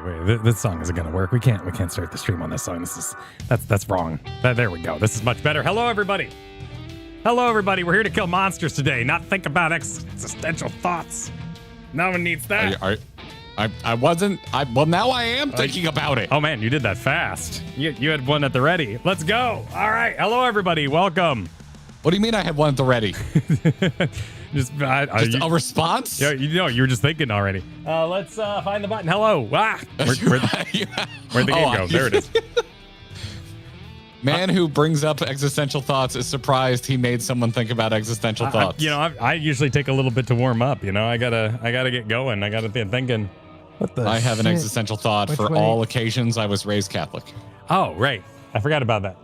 wait. This song isn't gonna work. We can't start the stream on this song. That's wrong. There we go. This is much better. Hello, everybody. Hello, everybody. We're here to kill monsters today, not think about existential thoughts. No one needs that. Well, now I am thinking about it. Oh, man, you did that fast. You had one at the ready. Let's go. All right. Hello, everybody. Welcome. What do you mean I had one at the ready? Just a response? Yeah, you were just thinking already. Let's find the button. Hello. Where'd the game go? There it is. Man who brings up existential thoughts is surprised he made someone think about existential thoughts. I usually take a little bit to warm up. I gotta get going. I gotta be thinking. What the? I have an existential thought. For all occasions, I was raised Catholic. Oh, right. I forgot about that.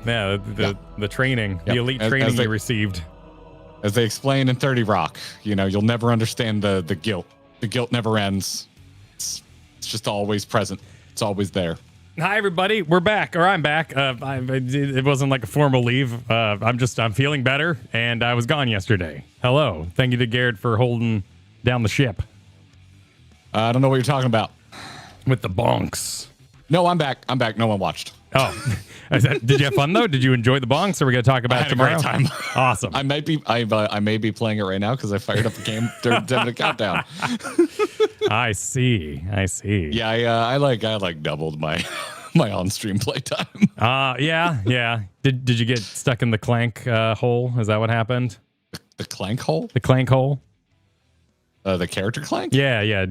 Yeah, the training, the elite training you received. As they explain in 30 Rock, you'll never understand the guilt. The guilt never ends. It's just always present. It's always there. Hi, everybody. We're back, or I'm back. It wasn't like a formal leave. I'm feeling better, and I was gone yesterday. Hello. Thank you to Garrett for holding down the ship. I don't know what you're talking about. With the bonks. No, I'm back. No one watched. Oh, did you have fun though? Did you enjoy the bonks? Are we going to talk about it tomorrow? A great time. Awesome. I may be playing it right now because I fired up the game during the countdown. I see. Yeah, I doubled my on-stream playtime. Yeah. Did you get stuck in the clank hole? Is that what happened? The clank hole? The clank hole? The character clank? Yeah.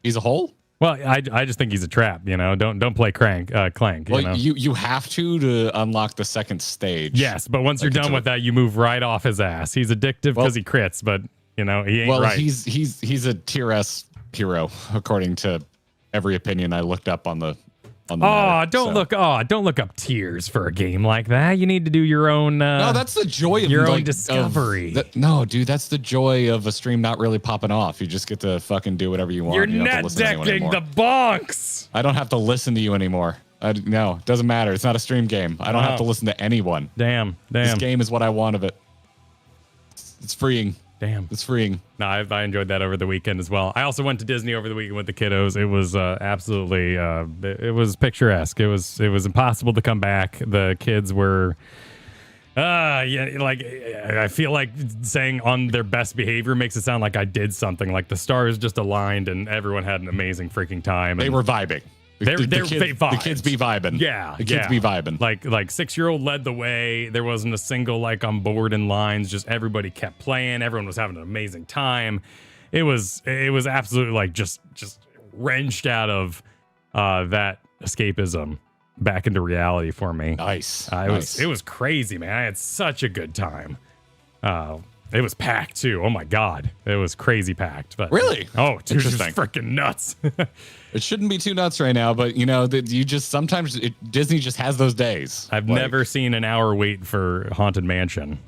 He's a hole? Well, I just think he's a trap. Don't play clank. Well, you have to unlock the second stage. Yes, but once you're done with that, you move right off his ass. He's addictive because he crits, but he ain't right. Well, he's a tier S hero according to every opinion I looked up on the. Don't look up tiers for a game like that. You need to do your own. No, that's the joy of your own discovery. No, dude, that's the joy of a stream not really popping off. You just get to fucking do whatever you want. You're net decking the bonks. I don't have to listen to you anymore. No, it doesn't matter. It's not a stream game. I don't have to listen to anyone. Damn. This game is what I want of it. It's freeing. Damn. It's freeing. No, I enjoyed that over the weekend as well. I also went to Disney over the weekend with the kiddos. It was absolutely, it was picturesque. It was impossible to come back. The kids were, I feel like saying on their best behavior makes it sound like I did something. Like the stars just aligned and everyone had an amazing freaking time. They were vibing. The kids be vibing. Yeah. The kids be vibing. Like 6-year-old led the way. There wasn't a single on board in lines. Just everybody kept playing. Everyone was having an amazing time. It was absolutely just wrenched out of that escapism back into reality for me. Nice. It was crazy, man. I had such a good time. It was packed too. Oh my God. It was crazy packed. But really? Oh, dude, it was freaking nuts. It shouldn't be too nuts right now, but sometimes Disney just has those days. I've never seen an hour wait for Haunted Mansion.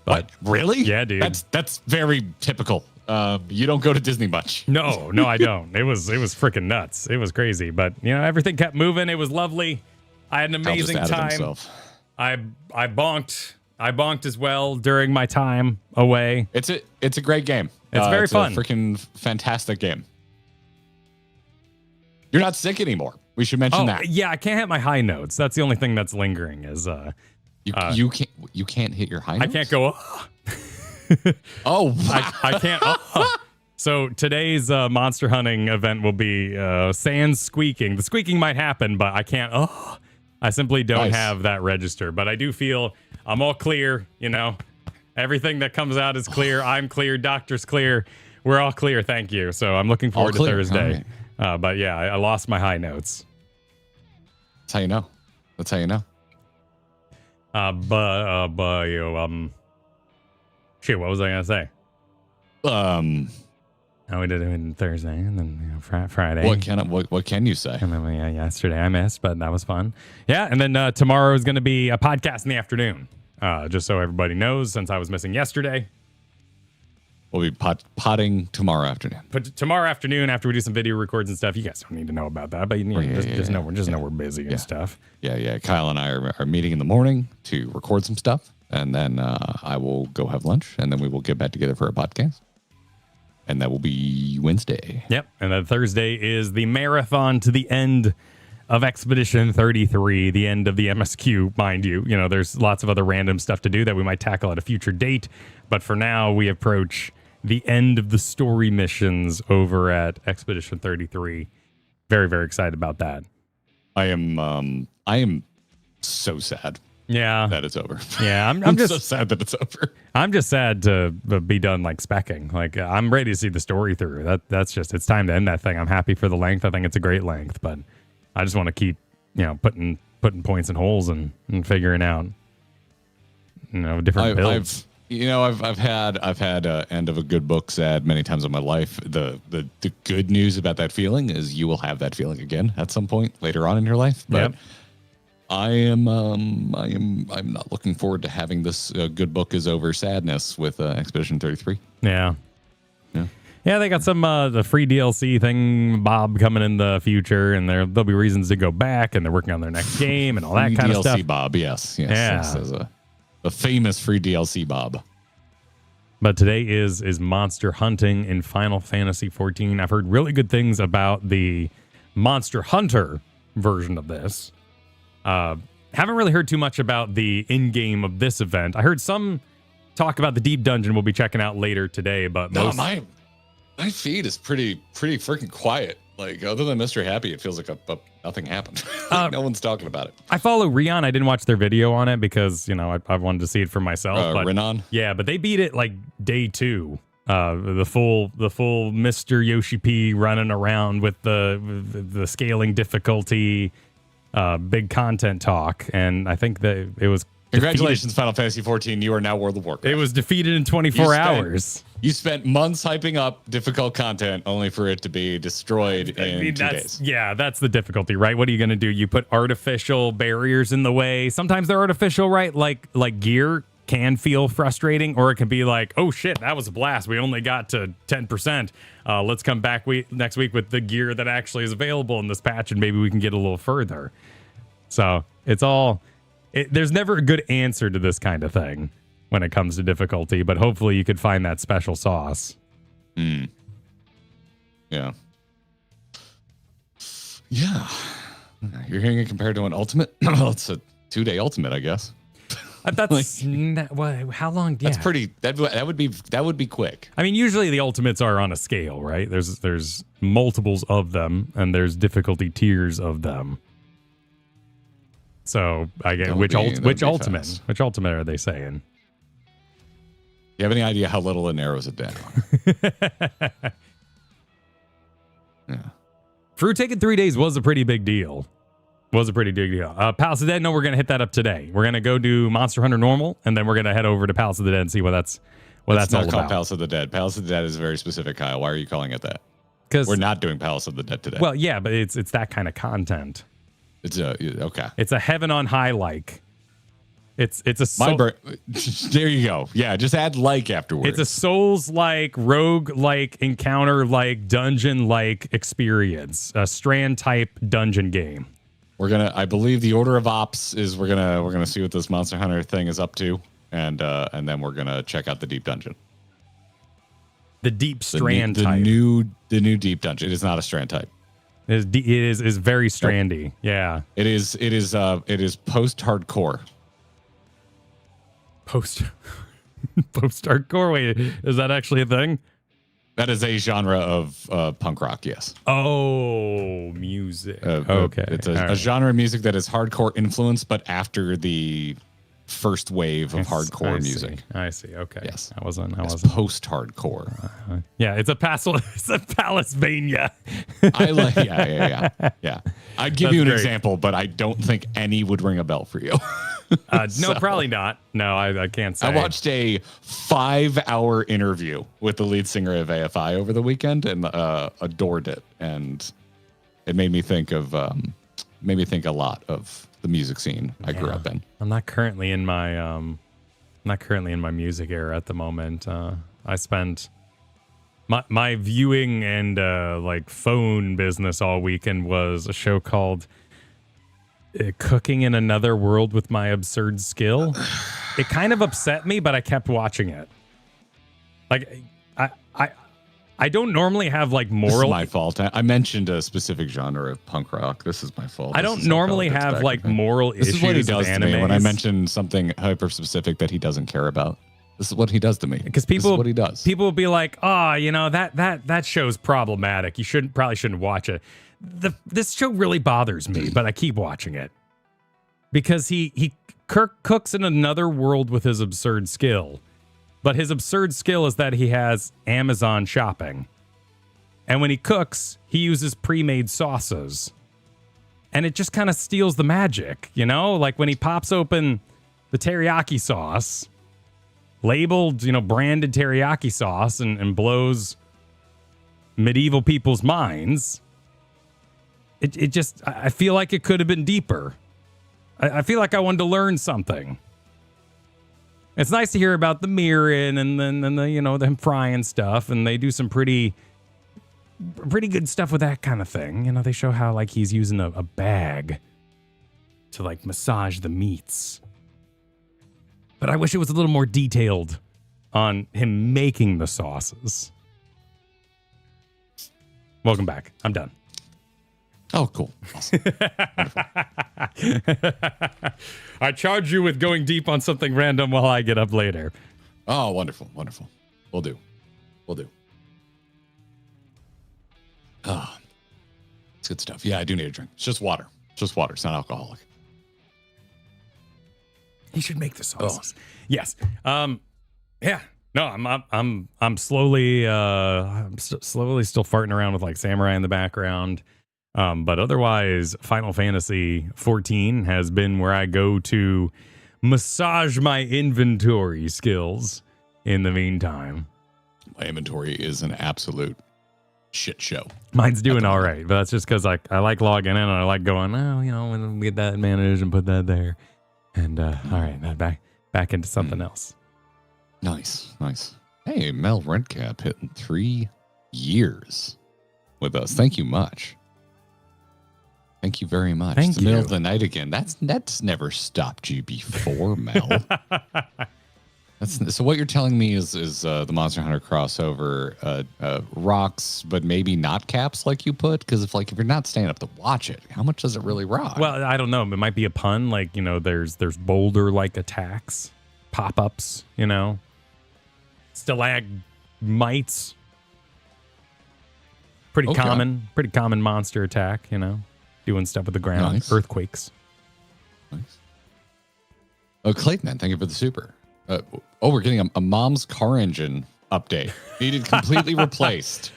But really? Yeah, dude. That's very typical. You don't go to Disney much. No, I don't. It was freaking nuts. It was crazy, but everything kept moving. It was lovely. I had an amazing time. I bonked. I bonked as well during my time away. It's a great game. It's very fun. A freaking fantastic game. You're not sick anymore. We should mention that. Yeah, I can't hit my high notes. That's the only thing that's lingering is you can't hit your high notes? I can't go Oh, I can't So today's monster hunting event will be sans squeaking. The squeaking might happen, but I can't I simply don't have that register, but I do feel I'm all clear, Everything that comes out is clear. I'm clear. Doctor's clear. We're all clear. Thank you. So I'm looking forward to Thursday. Right. But yeah, I lost my high notes. That's how you know. Shit, what was I gonna say? We did it on Thursday and then Friday. What can you say? And then yesterday I missed, but that was fun. Yeah, and then tomorrow is gonna be a podcast in the afternoon. Just so everybody knows, since I was missing yesterday. We'll be potting tomorrow afternoon. But tomorrow afternoon, after we do some video records and stuff, you guys don't need to know about that, but just know we're busy and stuff. Yeah. Kyle and I are meeting in the morning to record some stuff, and then I will go have lunch, and then we will get back together for a podcast. And that will be Wednesday. Yep. And then Thursday is the marathon to the end of Expedition 33, the end of the MSQ, mind you. You know, there's lots of other random stuff to do that we might tackle at a future date. But for now, we approach the end of the story missions over at Expedition 33. Very, very excited about that. I am so sad. Yeah, that it's over. Yeah, I'm just so sad that it's over. I'm just sad to be done like specking. Like I'm ready to see the story through. That's just it's time to end that thing. I'm happy for the length. I think it's a great length, but I just want to keep putting points in holes and figuring out different builds. I've had end of a good book sad many times in my life. The good news about that feeling is you will have that feeling again at some point later on in your life. But I'm not looking forward to having this good book is over sadness with Expedition 33. Yeah. They got some the free DLC thing, Bob, coming in the future, and there'll be reasons to go back, and they're working on their next game and all that kind of stuff. DLC Bob, yes. There's a famous free DLC Bob. But today is monster hunting in Final Fantasy XIV. I've heard really good things about the Monster Hunter version of this. Haven't really heard too much about the in-game of this event. I heard some talk about the deep dungeon we'll be checking out later today, but my feed is pretty freaking quiet. Like, other than Mr. Happy, it feels like nothing happened. No one's talking about it. I follow Rion. I didn't watch their video on it because, I wanted to see it for myself. Rinon? Yeah, but they beat it like day 2. The full Mr. Yoshi P running around with the scaling difficulty, big content talk, and I think that it was congratulations, Final Fantasy XIV. You are now World of Warcraft. It was defeated in 24 hours. You spent months hyping up difficult content only for it to be destroyed in 2 days. Yeah, that's the difficulty, right? What are you going to do? You put artificial barriers in the way. Sometimes they're artificial, right? Like gear can feel frustrating, or it can be like, oh shit, that was a blast. We only got to 10%. Let's come back next week with the gear that actually is available in this patch, and maybe we can get a little further. So it's all... there's never a good answer to this kind of thing when it comes to difficulty, but hopefully you could find that special sauce. Yeah. You're hearing it compared to an ultimate? Well, it's a 2-day ultimate, I guess. That's how long? Yeah. That's pretty. That would be quick. I mean, usually the ultimates are on a scale, right? There's multiples of them, and there's difficulty tiers of them. So I get which ultimate are they saying? You have any idea how little it narrows it down? Yeah. Fruit taking 3 days was a pretty big deal. Palace of the Dead, no, we're going to hit that up today. We're going to go do Monster Hunter Normal, and then we're going to head over to Palace of the Dead and see what that's all about. Palace of the Dead. Palace of the Dead is very specific, Kyle. Why are you calling it that? Because we're not doing Palace of the Dead today. Well, yeah, but it's that kind of content. It's okay. It's a heaven on high like. It's there you go. Yeah, just add like afterwards. It's a Souls-like, rogue-like, encounter-like, dungeon-like experience. A Strand-type dungeon game. I believe the order of ops is we're gonna see what this Monster Hunter thing is up to, and then we're gonna check out the deep dungeon. The deep Strand type. The new deep dungeon. It is not a Strand type. It is very strandy. Nope. Yeah. It is post-hardcore. Post-hardcore? Wait, is that actually a thing? That is a genre of punk rock, yes. Oh, music. Okay. It's a genre of music that is hardcore influenced, but after the first wave of hardcore music. I see. Okay. Yes. I wasn't post-hardcore. Yeah, it's a Palacevania. I like. Yeah. I'd give you an example, but I don't think any would ring a bell for you. No, probably not. No, I can't say. I watched a 5-hour interview with the lead singer of AFI over the weekend and adored it, and it made me think a lot of the music scene I grew up in. I'm not currently in my music era at the moment. I spent my viewing and phone business all weekend was a show called Cooking in Another World with My Absurd Skill. It kind of upset me, but I kept watching it. Like I I don't normally have like This is moral. my fault. I mentioned a specific genre of punk rock. This is my fault. I don't normally have like moral issues. This is what he does with to me when I animes. mention something hyper specific that he doesn't care about. This is what he does to me. Because This is what he does. People will be like, "Oh, you know that show's problematic. You probably shouldn't watch it." This show really bothers me, but I keep watching it because Kirk cooks in another world with his absurd skill, but his absurd skill is that he has Amazon shopping, and when he cooks, he uses pre-made sauces, and it just kind of steals the magic, you know? Like when he pops open the teriyaki sauce, labeled, branded teriyaki sauce, and blows medieval people's minds. It just, I feel like it could have been deeper. I feel like I wanted to learn something. It's nice to hear about the mirroring and then the them frying stuff, and they do some pretty good stuff with that kind of thing. They show how like he's using a bag to like massage the meats. But I wish it was a little more detailed on him making the sauces. Welcome back. I'm done. Oh, cool. Awesome. I charge you with going deep on something random while I get up later. Oh, wonderful. Wonderful. We'll do. Oh, it's good stuff. Yeah, I do need a drink. It's just water. It's not alcoholic. He should make the sauces. Oh. Yes. Yeah. No, I'm slowly slowly still farting around with like Samurai in the background. But otherwise, Final Fantasy 14 has been where I go to massage my inventory skills in the meantime. My inventory is an absolute shit show. Mine's doing all right, but that's just because I like logging in and I like going, when we get that managed and put that there. And all right, back into something else. Nice. Hey, Mel Redcap hitting 3 years with us. Thank you much. Thank you very much. Thank it's the middle of the night again. That's never stopped you before, Mel. So what you're telling me is the Monster Hunter crossover rocks, but maybe not caps like you put? Because if you're not staying up to watch it, how much does it really rock? Well, I don't know. It might be a pun. Like, there's boulder-like attacks, pop-ups, stalagmites. Pretty common monster attack, doing stuff with the ground. Nice. Earthquakes. Nice. Oh, Clayton, thank you for the super. We're getting a mom's car engine update. Needed completely replaced.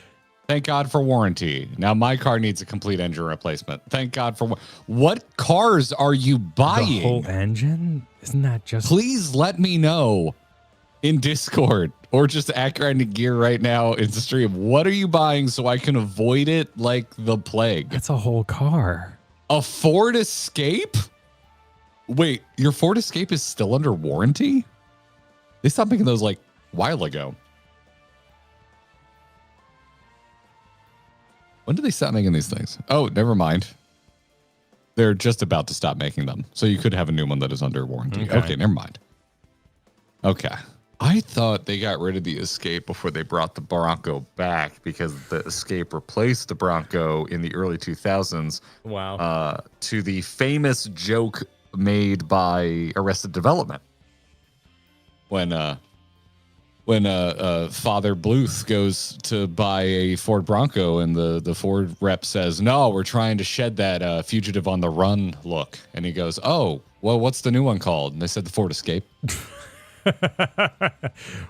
Thank God for warranty. Now my car needs a complete engine replacement. Thank God for what cars are you buying? The whole engine? Isn't that just... Please let me know in Discord or just at Grinding Gear right now in the stream. What are you buying so I can avoid it like the plague? That's a whole car. A Ford Escape? Wait, your Ford Escape is still under warranty? They stopped making those a while ago. When did they stop making these things? Oh, never mind. They're just about to stop making them. So you could have a new one that is under warranty. Okay, never mind. Okay. I thought they got rid of the Escape before they brought the Bronco back because the Escape replaced the Bronco in the early 2000s. Wow. To the famous joke made by Arrested Development. When Father Bluth goes to buy a Ford Bronco and the Ford rep says, "No, we're trying to shed that fugitive on the run look." And he goes, "Oh, well, what's the new one called?" And they said the Ford Escape.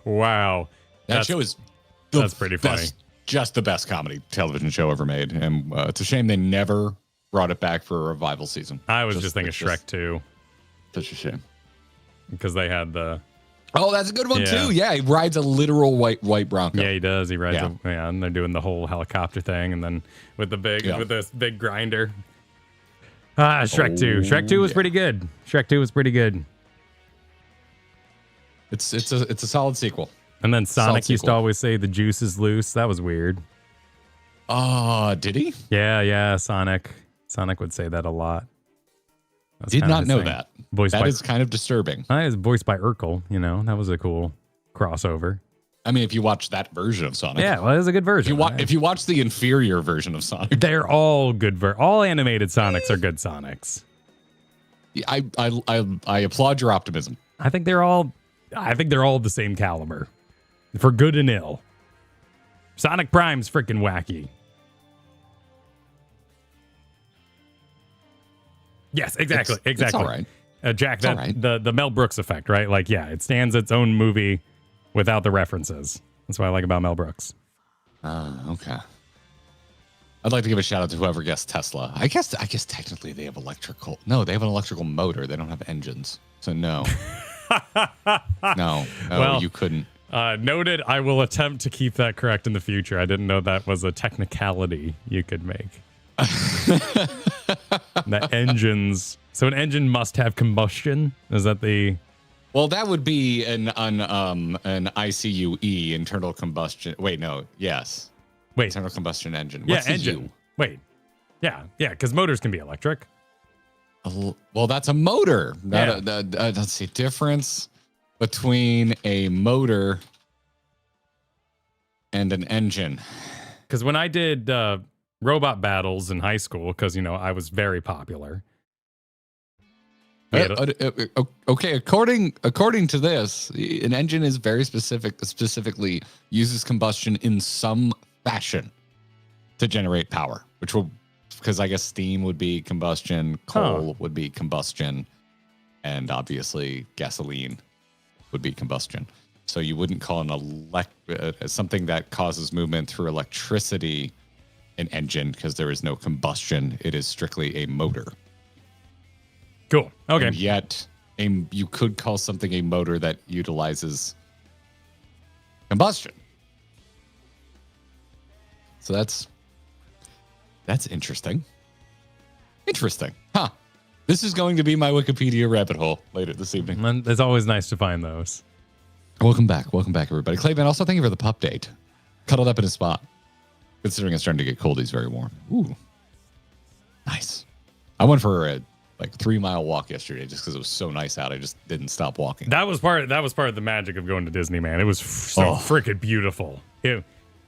Wow. That show is that's pretty funny. Just the best comedy television show ever made. And it's a shame they never brought it back for a revival season. I was just thinking Shrek 2. Such a shame. Because they had the... Oh, that's a good one too. Yeah, he rides a literal white Bronco. Yeah, he does. He rides and they're doing the whole helicopter thing, and then with this big grinder. Shrek 2. Shrek 2 was pretty good. Shrek 2 was pretty good. It's a solid sequel. And then Sonic used to always say the juice is loose. That was weird. Did he? Yeah, Sonic would say that a lot. Did not know that. That is kind of disturbing. It was voiced by Urkel, that was a cool crossover. I mean, if you watch that version of Sonic. Yeah, well, it's a good version. If you watch the inferior version of Sonic. They're all good. All animated Sonics are good Sonics. I applaud your optimism. I think they're all the same caliber. For good and ill. Sonic Prime's freaking wacky. Yes, exactly. It's all right. Jack, the Mel Brooks effect, right? Like, yeah, it stands its own movie without the references. That's what I like about Mel Brooks. Okay. I'd like to give a shout out to whoever guessed Tesla. I guess technically they have electrical. No, they have an electrical motor. They don't have engines. So no. No, well, you couldn't. Noted. I will attempt to keep that correct in the future. I didn't know that was a technicality you could make. The engines. So an engine must have combustion. Is that the? Well, that would be an ICUE, internal combustion. Wait, no. Yes. Wait. Internal combustion engine. What's engine. Wait. Yeah. Because motors can be electric. Well, that's a motor. Let's see. Difference between a motor and an engine. Because when I did robot battles in high school, because, I was very popular. Okay, according to this, an engine is very specifically uses combustion in some fashion to generate power, which will, because I guess steam would be combustion, coal would be combustion, and obviously gasoline would be combustion. So you wouldn't call something that causes movement through electricity an engine because there is no combustion. It is strictly a motor. Cool. Okay. And yet, you could call something a motor that utilizes combustion. So that's interesting. Interesting. Huh. This is going to be my Wikipedia rabbit hole later this evening. It's always nice to find those. Welcome back, everybody. Clayman, also thank you for the pup date. Cuddled up in his spot. Considering it's starting to get cold, he's very warm. Ooh. Nice. I went for a 3-mile walk yesterday just because it was so nice out. I just didn't stop walking. That was part of the magic of going to Disney, man. It was so freaking beautiful.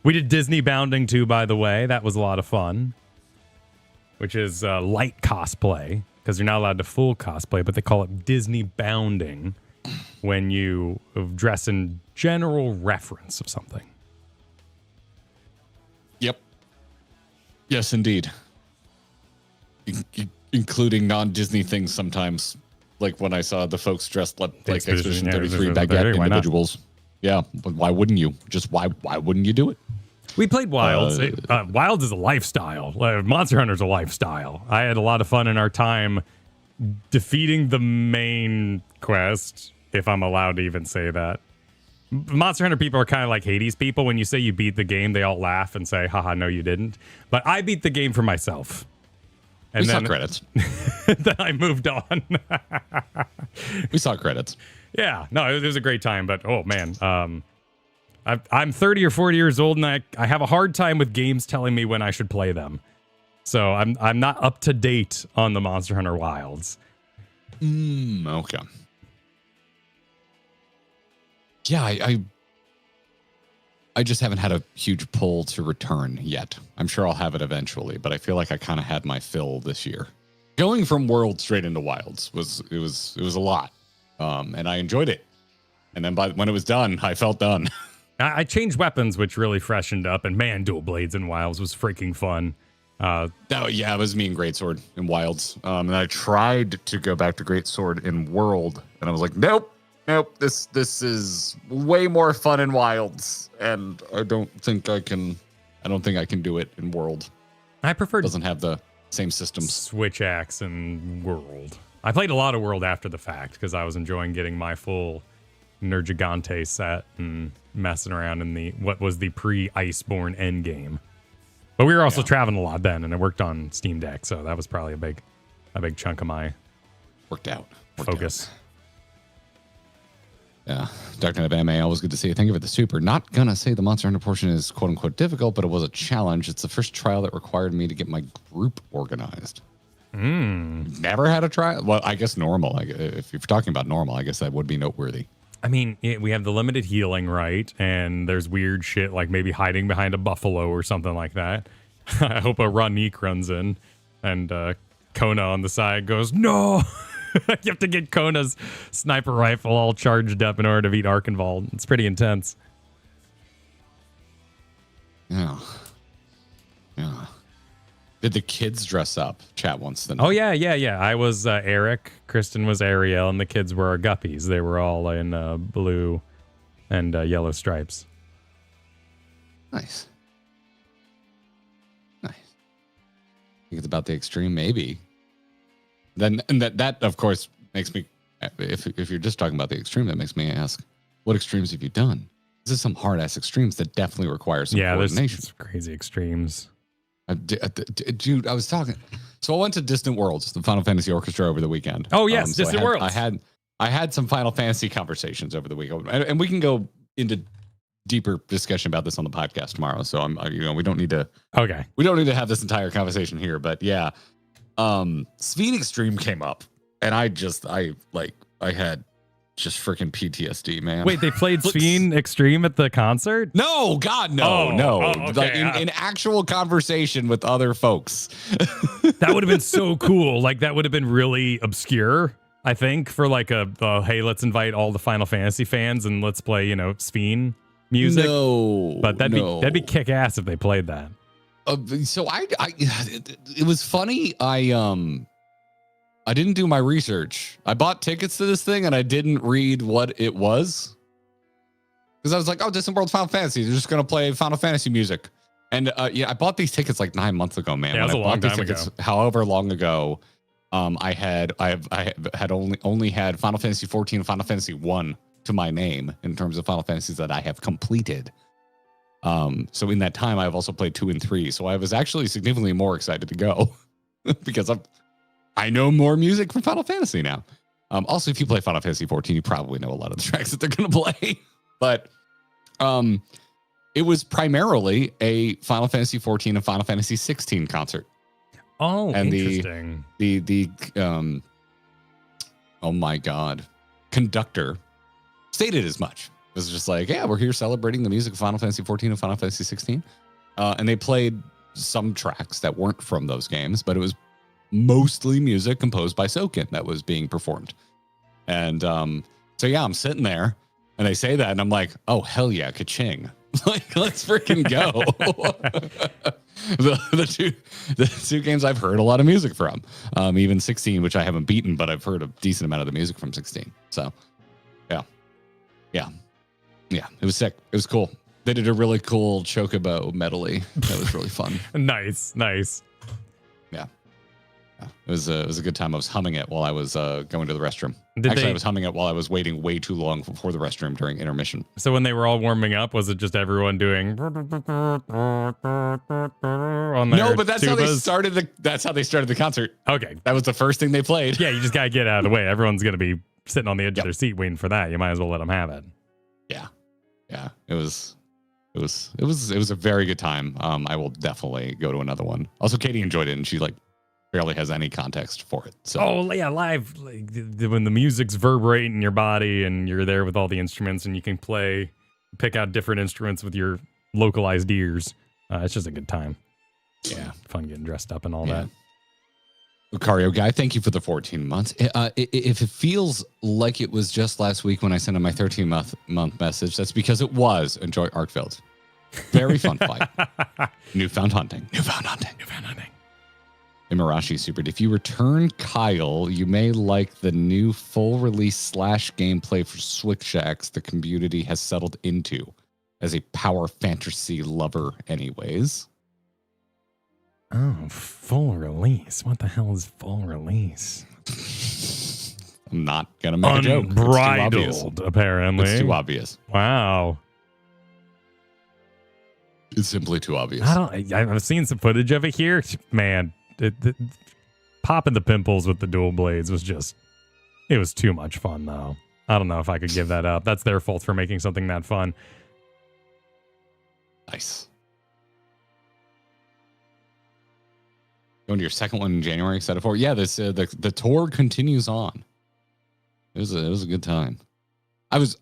We did Disney bounding too, by the way. That was a lot of fun. Which is light cosplay, because you're not allowed to full cosplay, but they call it Disney bounding when you dress in general reference of something. Yep. Yes, indeed. Including non-Disney things sometimes, like when I saw the folks dressed like Expedition 33 baguette individuals. Yeah, but why wouldn't you? Just why wouldn't you do it? We played Wilds. Wilds is a lifestyle. Monster Hunter's a lifestyle. I had a lot of fun in our time defeating the main quest, if I'm allowed to even say that. Monster Hunter people are kind of like Hades people. When you say you beat the game, they all laugh and say, haha, no, you didn't. But I beat the game for myself. And we saw credits. Then I moved on. We saw credits. Yeah, no, it was a great time. But, oh, man. I'm 30 or 40 years old, and I have a hard time with games telling me when I should play them. So I'm not up to date on the Monster Hunter Wilds. Okay. Yeah, I just haven't had a huge pull to return yet. I'm sure I'll have it eventually, but I feel like I kind of had my fill this year. Going from World straight into Wilds was a lot, and I enjoyed it. And then when it was done, I felt done. I changed weapons, which really freshened up, and man, dual blades in Wilds was freaking fun. Yeah, it was me and Greatsword in Wilds, and I tried to go back to Greatsword in World, and I was like, nope. This is way more fun in Wilds, and I don't think I can do it in World. I prefer. Doesn't have the same systems. Switch axe and World. I played a lot of World after the fact because I was enjoying getting my full Nergigante set and messing around in what was the pre-Iceborne endgame. But we were also traveling a lot then, and it worked on Steam Deck, so that was probably a big chunk of my worked out focus. Yeah, Dark Knight of MA, always good to see you. Thank you for the super. Not gonna say the Monster Hunter portion is quote unquote difficult, but it was a challenge. It's the first trial that required me to get my group organized. Never had a trial. Well, I guess normal. If you're talking about normal, I guess that would be noteworthy. I mean, we have the limited healing, right? And there's weird shit like maybe hiding behind a buffalo or something like that. I hope a Ranique runs in and Kona on the side goes, no! You have to get Kona's sniper rifle all charged up in order to beat Archenwald. It's pretty intense. Yeah. Did the kids dress up? Chat wants to know. Oh, yeah. I was Eric. Kristen was Ariel. And the kids were our guppies. They were all in blue and yellow stripes. Nice. I think it's about the extreme, maybe. Then and that of course makes me, if you're just talking about the extreme, that makes me ask, what extremes have you done? This is some hard ass extremes that definitely require some coordination. There's crazy extremes. Dude, I was talking. So I went to Distant Worlds, the Final Fantasy Orchestra, over the weekend. Oh yes, Distant Worlds. I had some Final Fantasy conversations over the weekend, and we can go into deeper discussion about this on the podcast tomorrow. So we don't need to. Okay. We don't need to have this entire conversation here, but yeah, Sphere Extreme came up, and I had just freaking PTSD, man. Wait, they played Sphere Extreme at the concert? No, God, no. Okay. Like in actual conversation with other folks. That would have been so cool. Like that would have been really obscure, I think, for like a hey, let's invite all the Final Fantasy fans and let's play, Sphere music. No, but that'd be kick ass if they played that. So it was funny. I didn't do my research. I bought tickets to this thing and I didn't read what it was. Because I was like, oh, Distant World Final Fantasy. They're just going to play Final Fantasy music. And I bought these tickets like 9 months ago, man. Yeah, it was a long time ago. However long ago, I had only had Final Fantasy 14 and Final Fantasy 1 to my name in terms of Final Fantasies that I have completed. So in that time, I've also played 2 and 3. So I was actually significantly more excited to go because I know more music from Final Fantasy now. Also, if you play Final Fantasy 14, you probably know a lot of the tracks that they're going to play. But it was primarily a Final Fantasy 14 and Final Fantasy 16 concert. Oh, and interesting. The oh my God, conductor stated as much. It was just like, yeah, we're here celebrating the music of Final Fantasy 14 and Final Fantasy 16. And they played some tracks that weren't from those games, but it was mostly music composed by Soken that was being performed. And so yeah, I'm sitting there and they say that and I'm like, oh hell yeah, ka-ching. Like, let's freaking go. the two games I've heard a lot of music from. Even 16, which I haven't beaten, but I've heard a decent amount of the music from 16. So yeah, it was sick. It was cool. They did a really cool chocobo medley. That was really fun. Nice. Yeah. It was a good time. I was humming it while I was going to the restroom. I was humming it while I was waiting way too long before the restroom during intermission. So when they were all warming up, was it just everyone doing on their No, but that's tubas? how they started the concert. Okay. That was the first thing they played. Yeah, you just gotta get out of the way. Everyone's gonna be sitting on the edge of their seat waiting for that. You might as well let them have it. Yeah. It was a very good time. I will definitely go to another one. Also, Katie enjoyed it, and she barely has any context for it. So. Oh yeah, live when the music's reverberating in your body and you're there with all the instruments and you can pick out different instruments with your localized ears. It's just a good time. Yeah, fun getting dressed up and all that. Lucario guy, thank you for the 14 months. If it feels like it was just last week when I sent him my 13-month message, that's because it was. Enjoy Arkfeld. Very fun fight. Newfound hunting. Imarashi Super. If you return Kyle, you may like the new full release / gameplay for Switch the community has settled into as a power fantasy lover anyways. Oh, full release. What the hell is full release? I'm not going to make a joke. Unbridled, apparently. It's too obvious. Wow. It's simply too obvious. I've seen some footage of it here. Man, popping the pimples with the dual blades was it was too much fun, though. I don't know if I could give that up. That's their fault for making something that fun. Nice. Going to your second one in January, excited for? Yeah, this the tour continues on. It was a good time.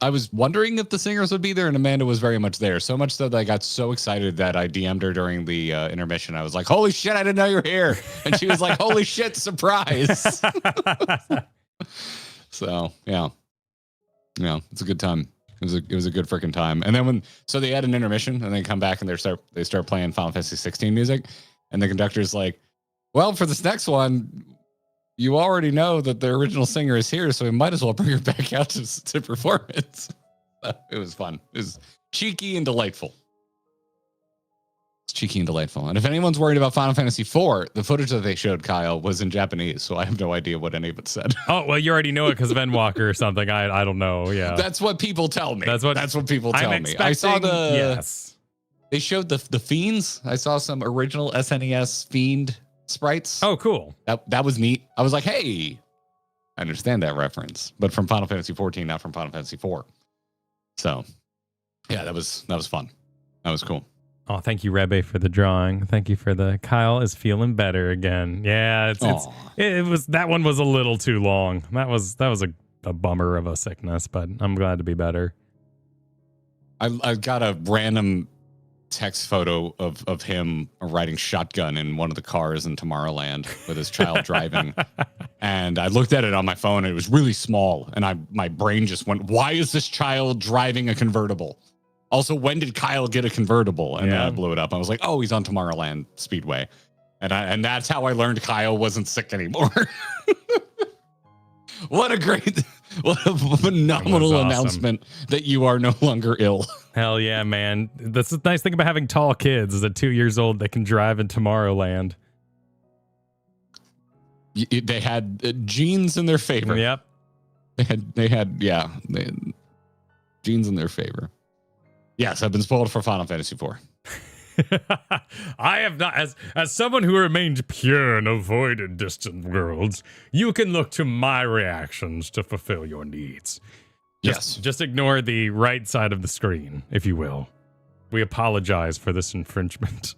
I was wondering if the singers would be there, and Amanda was very much there. So much so that I got so excited that I DM'd her during the intermission. I was like, "Holy shit, I didn't know you were here!" And she was like, "Holy shit, surprise!" So yeah, it's a good time. It was a good freaking time. And then so they had an intermission, and they come back and they start playing Final Fantasy 16 music, and the conductor's like, "Well, for this next one, you already know that the original singer is here, so we might as well bring her back out to performance." It was fun. It was cheeky and delightful. It's cheeky and delightful. And if anyone's worried about Final Fantasy IV, the footage that they showed, Kyle, was in Japanese, so I have no idea what any of it said. Oh, well, you already know it because of Endwalker or something. I don't know. Yeah, that's what people tell me. That's what people tell me. I saw they showed the fiends. I saw some original SNES fiend sprites. Oh, cool. That was neat. I was like, hey, I understand that reference, but from Final Fantasy 14, not from Final Fantasy 4. So, yeah, that was fun. That was cool. Oh, thank you, Rebe, for the drawing. Thank you for the Kyle is feeling better again. Yeah, it was that one was a little too long. That was a bummer of a sickness, but I'm glad to be better. I got a random text photo of him riding shotgun in one of the cars in Tomorrowland with his child driving, and I looked at it on my phone and it was really small, and my brain just went, why is this child driving a convertible? Also, when did Kyle get a convertible? And then I blew it up. I was like, oh, he's on Tomorrowland Speedway, and that's how I learned Kyle wasn't sick anymore. What a phenomenal announcement that you are no longer ill. Hell yeah, man. That's the nice thing about having tall kids is at 2 years old, they can drive in Tomorrowland. They had genes in their favor. Yep. They had genes in their favor. Yes, I've been spoiled for Final Fantasy IV. I have not, as someone who remained pure and avoided distant worlds, you can look to my reactions to fulfill your needs. Just ignore the right side of the screen, if you will. We apologize for this infringement.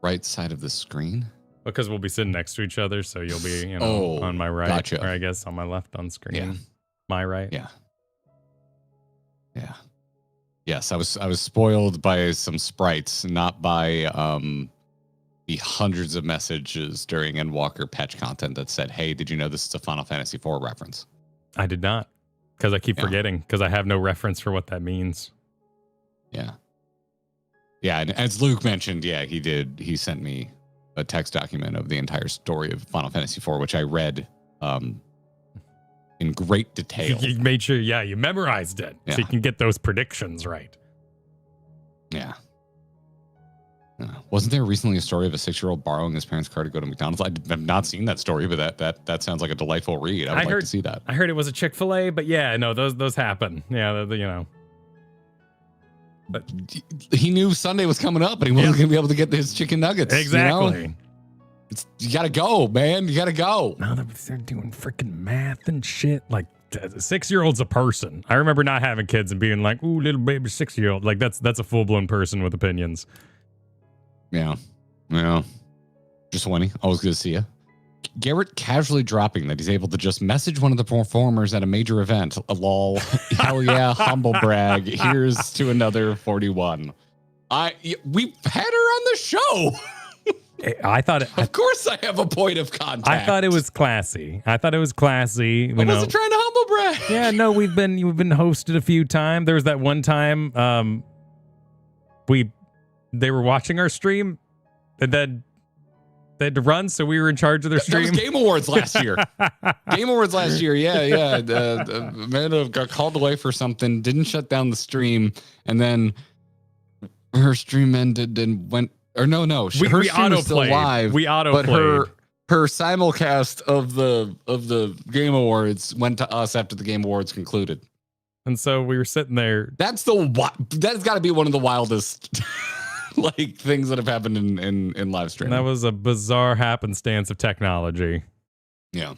Right side of the screen? Because we'll be sitting next to each other, so you'll be, on my right, gotcha. Or I guess on my left on screen. Yeah. My right. Yeah. Yeah. Yes, I was spoiled by some sprites, not by the hundreds of messages during Endwalker patch content that said, hey, did you know this is a Final Fantasy IV reference? I did not, because I keep forgetting, because I have no reference for what that means. Yeah. Yeah, and as Luke mentioned, he sent me a text document of the entire story of Final Fantasy IV, which I read in great detail. You made sure, you memorized it, so you can get those predictions right. Yeah. Wasn't there recently a story of a 6-year-old borrowing his parents' car to go to McDonald's? I've not seen that story, but that sounds like a delightful read. I would like to see that. I heard it was a Chick-fil-A, but those happen. Yeah, But he knew Sunday was coming up, and he wasn't going to be able to get his chicken nuggets. Exactly. You gotta go, man. You gotta go. Now that they're doing freaking math and shit, like a 6-year-old's a person. I remember not having kids and being like, "Ooh, little baby 6-year-old." Like that's a full-blown person with opinions. Yeah. Just Winnie, always good to see you. Garrett casually dropping that he's able to just message one of the performers at a major event. A lol. Hell yeah, humble brag. Here's to another 41. We've had her on the show. I thought, of course, I have a point of contact. I thought it was classy. I wasn't trying to humble brag. Yeah, no, we've been hosted a few times. There was that one time they were watching our stream, and then they had to run, so we were in charge of their stream. That was Game Awards last year. Yeah. Amanda got called away for something, didn't shut down the stream, and then her stream ended and went. Or no, her stream is still live. We auto-played. But her simulcast of the Game Awards went to us after the Game Awards concluded. And so we were sitting there. That's got to be one of the wildest things that have happened in live stream. That was a bizarre happenstance of technology. Yeah.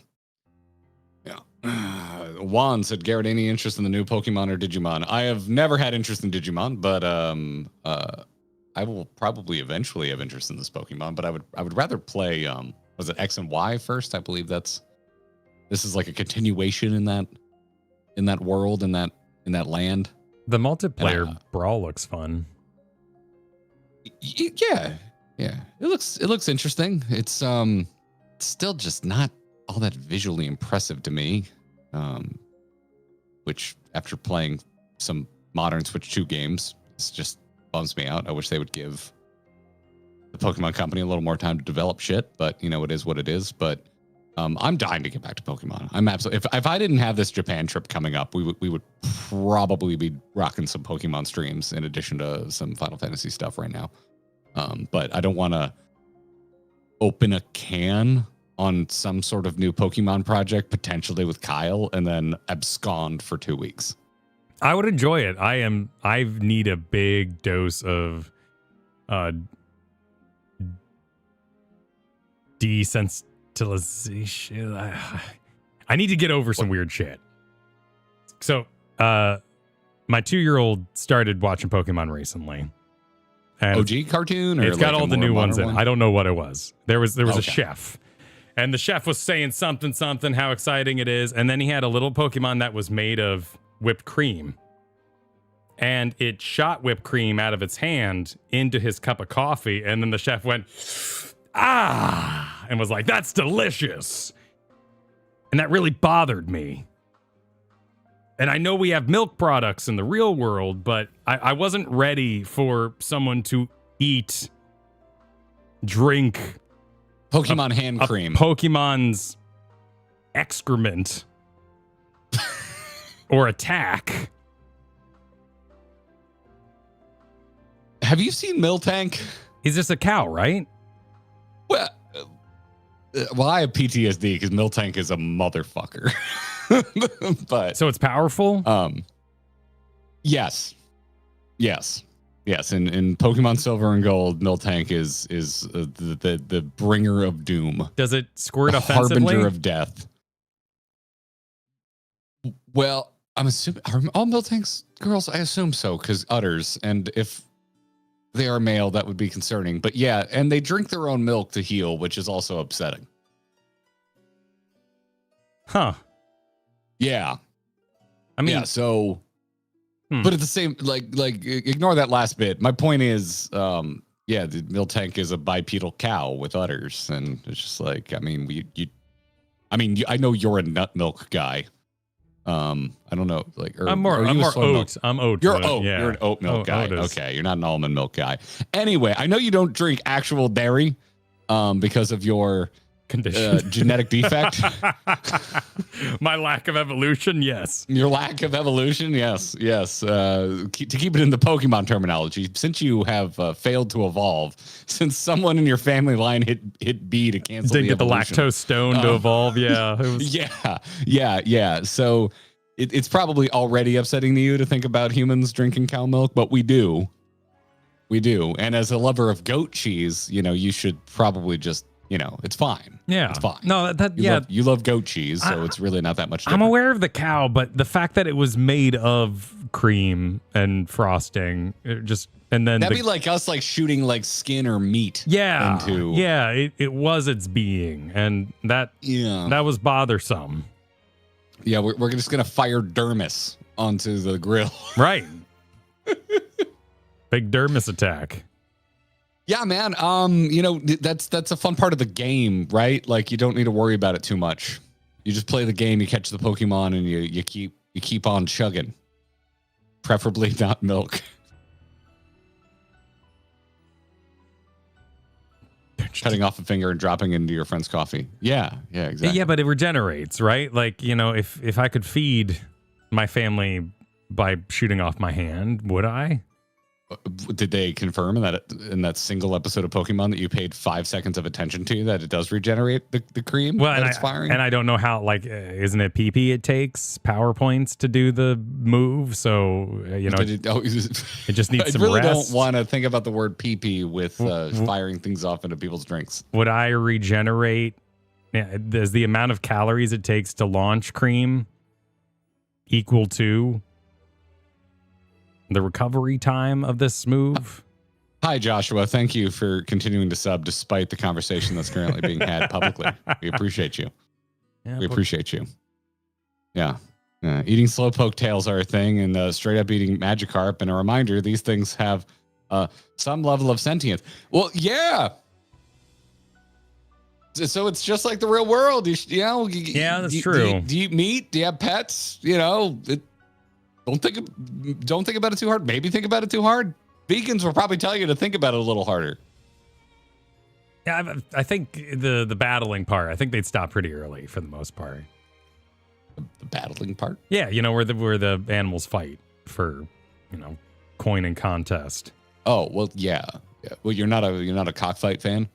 Juan said, Garrett, any interest in the new Pokemon or Digimon? I have never had interest in Digimon, but I will probably eventually have interest in this Pokemon, but I would rather play was it X and Y first? I believe this is like a continuation in that world, in that in that land. The multiplayer brawl looks fun. Yeah. It looks interesting. It's still just not all that visually impressive to me. Which after playing some modern Switch 2 games, it just bums me out. I wish they would give the Pokemon Company a little more time to develop shit, but it is what it is. But I'm dying to get back to Pokemon. I'm absolutely, if I didn't have this Japan trip coming up, we would probably be rocking some Pokemon streams in addition to some Final Fantasy stuff right now. But I don't want to open a can on some sort of new Pokemon project, potentially with Kyle, and then abscond for 2 weeks. I would enjoy it. I need a big dose of desensitization. I need to get over some weird shit. So, my 2-year-old started watching Pokemon recently. And OG cartoon? Or it's got like all the new ones in. One? I don't know what it was. There was a chef. And the chef was saying something, how exciting it is. And then he had a little Pokemon that was made of whipped cream. And it shot whipped cream out of its hand into his cup of coffee. And then the chef went, and was like, that's delicious. And that really bothered me. And I know we have milk products in the real world, but I wasn't ready for someone to drink Pokemon hand cream. Pokemon's excrement or attack. Have you seen Miltank? He's just a cow, right? Well, I have PTSD because Miltank is a motherfucker. But so it's powerful? Yes. In Pokemon Silver and Gold, Miltank is the bringer of doom. Does it squirt offensively? Harbinger of death. Well, I'm assuming, are all Miltanks girls? I assume so, because udders, and if they are male, that would be concerning. But yeah, and they drink their own milk to heal, which is also upsetting. Huh. Yeah. I mean, yeah, so but at the same like ignore that last bit. My point is the Miltank is a bipedal cow with udders, and it's just like, I mean, I know you're a nut milk guy. I don't know, like, I'm more oat. I'm oat. You're oat. Yeah. You're an oat milk guy. Okay, you're not an almond milk guy. Anyway, I know you don't drink actual dairy because of your condition, genetic defect. My lack of evolution, yes. Your lack of evolution, yes. To keep it in the Pokemon terminology, since you have failed to evolve, since someone in your family line hit B to cancel, didn't get evolution. The lactose stone to evolve. Yeah, yeah. So it's probably already upsetting to you to think about humans drinking cow milk, but we do. And as a lover of goat cheese, you should probably just. It's fine. Yeah. It's fine. No, you love goat cheese, so it's really not that much different. I'm aware of the cow, but the fact that it was made of cream and frosting, that'd be like us shooting skin or meat. Yeah. It was its being, and that was bothersome. Yeah, we're just gonna fire dermis onto the grill. Right. Big dermis attack. Yeah, man. That's a fun part of the game, right? Like, you don't need to worry about it too much. You just play the game, you catch the Pokemon, and you keep on chugging. Preferably not milk. Cutting off a finger and dropping into your friend's coffee. Yeah, exactly. Yeah, but it regenerates, right? Like, if I could feed my family by shooting off my hand, would I? Did they confirm in that single episode of Pokemon that you paid 5 seconds of attention to that it does regenerate the cream that it's firing? And I don't know how, isn't it PP it takes power points to do the move? So, it just needs some really rest. Don't want to think about the word PP with firing things off into people's drinks. Would I regenerate? Does the amount of calories it takes to launch cream equal to the recovery time of this move? Hi, Joshua. Thank you for continuing to sub despite the conversation that's currently being had publicly. We appreciate you. Yeah, we appreciate you. Yeah. Eating slowpoke tails are a thing, and straight up eating Magikarp. And a reminder, these things have some level of sentience. Well, yeah. So it's just like the real world. Yeah, that's true. Do you eat meat? Do you have pets? Don't think about it too hard. Maybe think about it too hard. Vegans will probably tell you to think about it a little harder. Yeah, I think the battling part, I think they'd stop pretty early for the most part. The battling part? Yeah, where the animals fight for, coin and contest. Oh, well, yeah. Well, you're not a cockfight fan?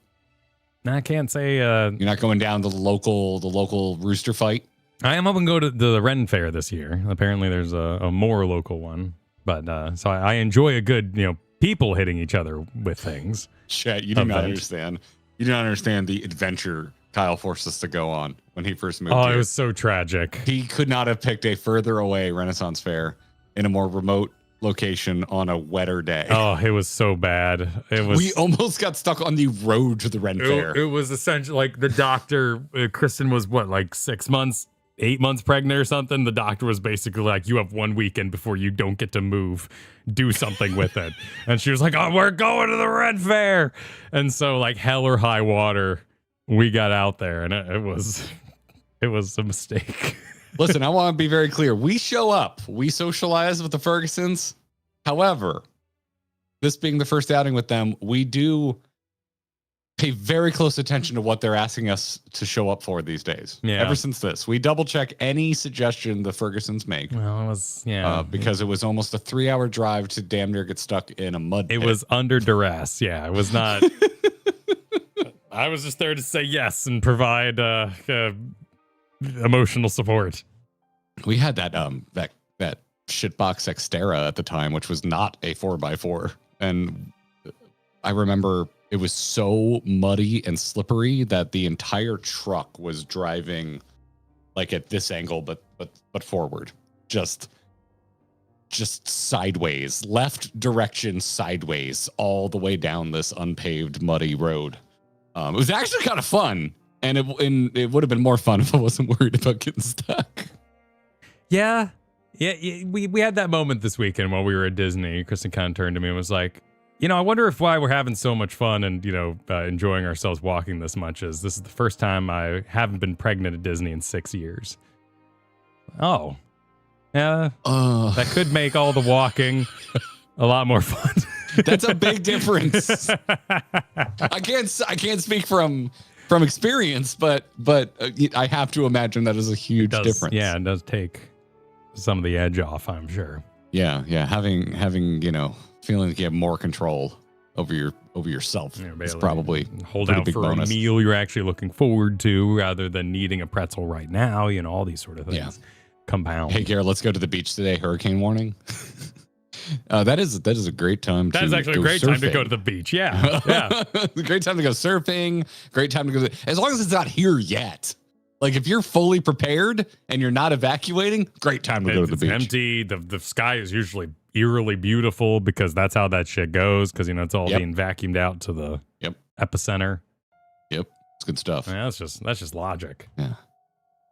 I can't say. You're not going down to the local rooster fight? I am hoping to go to the Ren Fair this year. Apparently, there's a more local one, but so I enjoy a good people hitting each other with things. Chet, you do not understand. You do not understand the adventure Kyle forced us to go on when he first moved. Oh, here. It was so tragic. He could not have picked a further away Renaissance Fair in a more remote location on a wetter day. Oh, it was so bad. We almost got stuck on the road to the Ren Fair. It was essentially like the doctor, Kristen was like 6 months, 8 months pregnant or something. The doctor was basically like, you have 1 weekend before you don't get to move. Do something with it. And she was like, oh, we're going to the Ren Fair. And so like hell or high water, we got out there, and it was a mistake. Listen, I want to be very clear. We show up. We socialize with the Fergusons. However, this being the first outing with them, we do pay very close attention to what they're asking us to show up for these days. Yeah. Ever since this, we double check any suggestion the Fergusons make. Well, it was, because it was almost a 3-hour drive to damn near get stuck in a mud pit. It was under duress. Yeah, it was not. I was just there to say yes and provide emotional support. We had that shitbox Xterra at the time, which was not a 4x4, and I remember it was so muddy and slippery that the entire truck was driving like at this angle, but forward, just sideways, left direction sideways, all the way down this unpaved muddy road. It was actually kind of fun, and it would have been more fun if I wasn't worried about getting stuck. Yeah. We had that moment this weekend while we were at Disney. Kristen kind of turned to me and was like, I wonder if why we're having so much fun and, enjoying ourselves walking this much is this is the first time I haven't been pregnant at Disney in 6 years. Oh. Yeah. That could make all the walking a lot more fun. That's a big difference. I can't speak from experience, but I have to imagine that is a huge difference. Yeah, it does take some of the edge off, I'm sure. Yeah. Having feeling like you have more control over yourself is probably hold out for bonus. A meal you're actually looking forward to rather than needing a pretzel right now. All these sort of things. Yeah. Compound. Hey, Garrett, let's go to the beach today. Hurricane warning. That is a great time. That is actually a great time to go to the beach. Yeah, yeah. Great time to go surfing. Great time to go. As long as it's not here yet. Like if you're fully prepared and you're not evacuating, great time to go to the beach. It's empty. The sky is usually eerily beautiful because that's how that shit goes. Because it's all being vacuumed out to the epicenter. Yep, it's good stuff. Yeah, that's just logic. Yeah.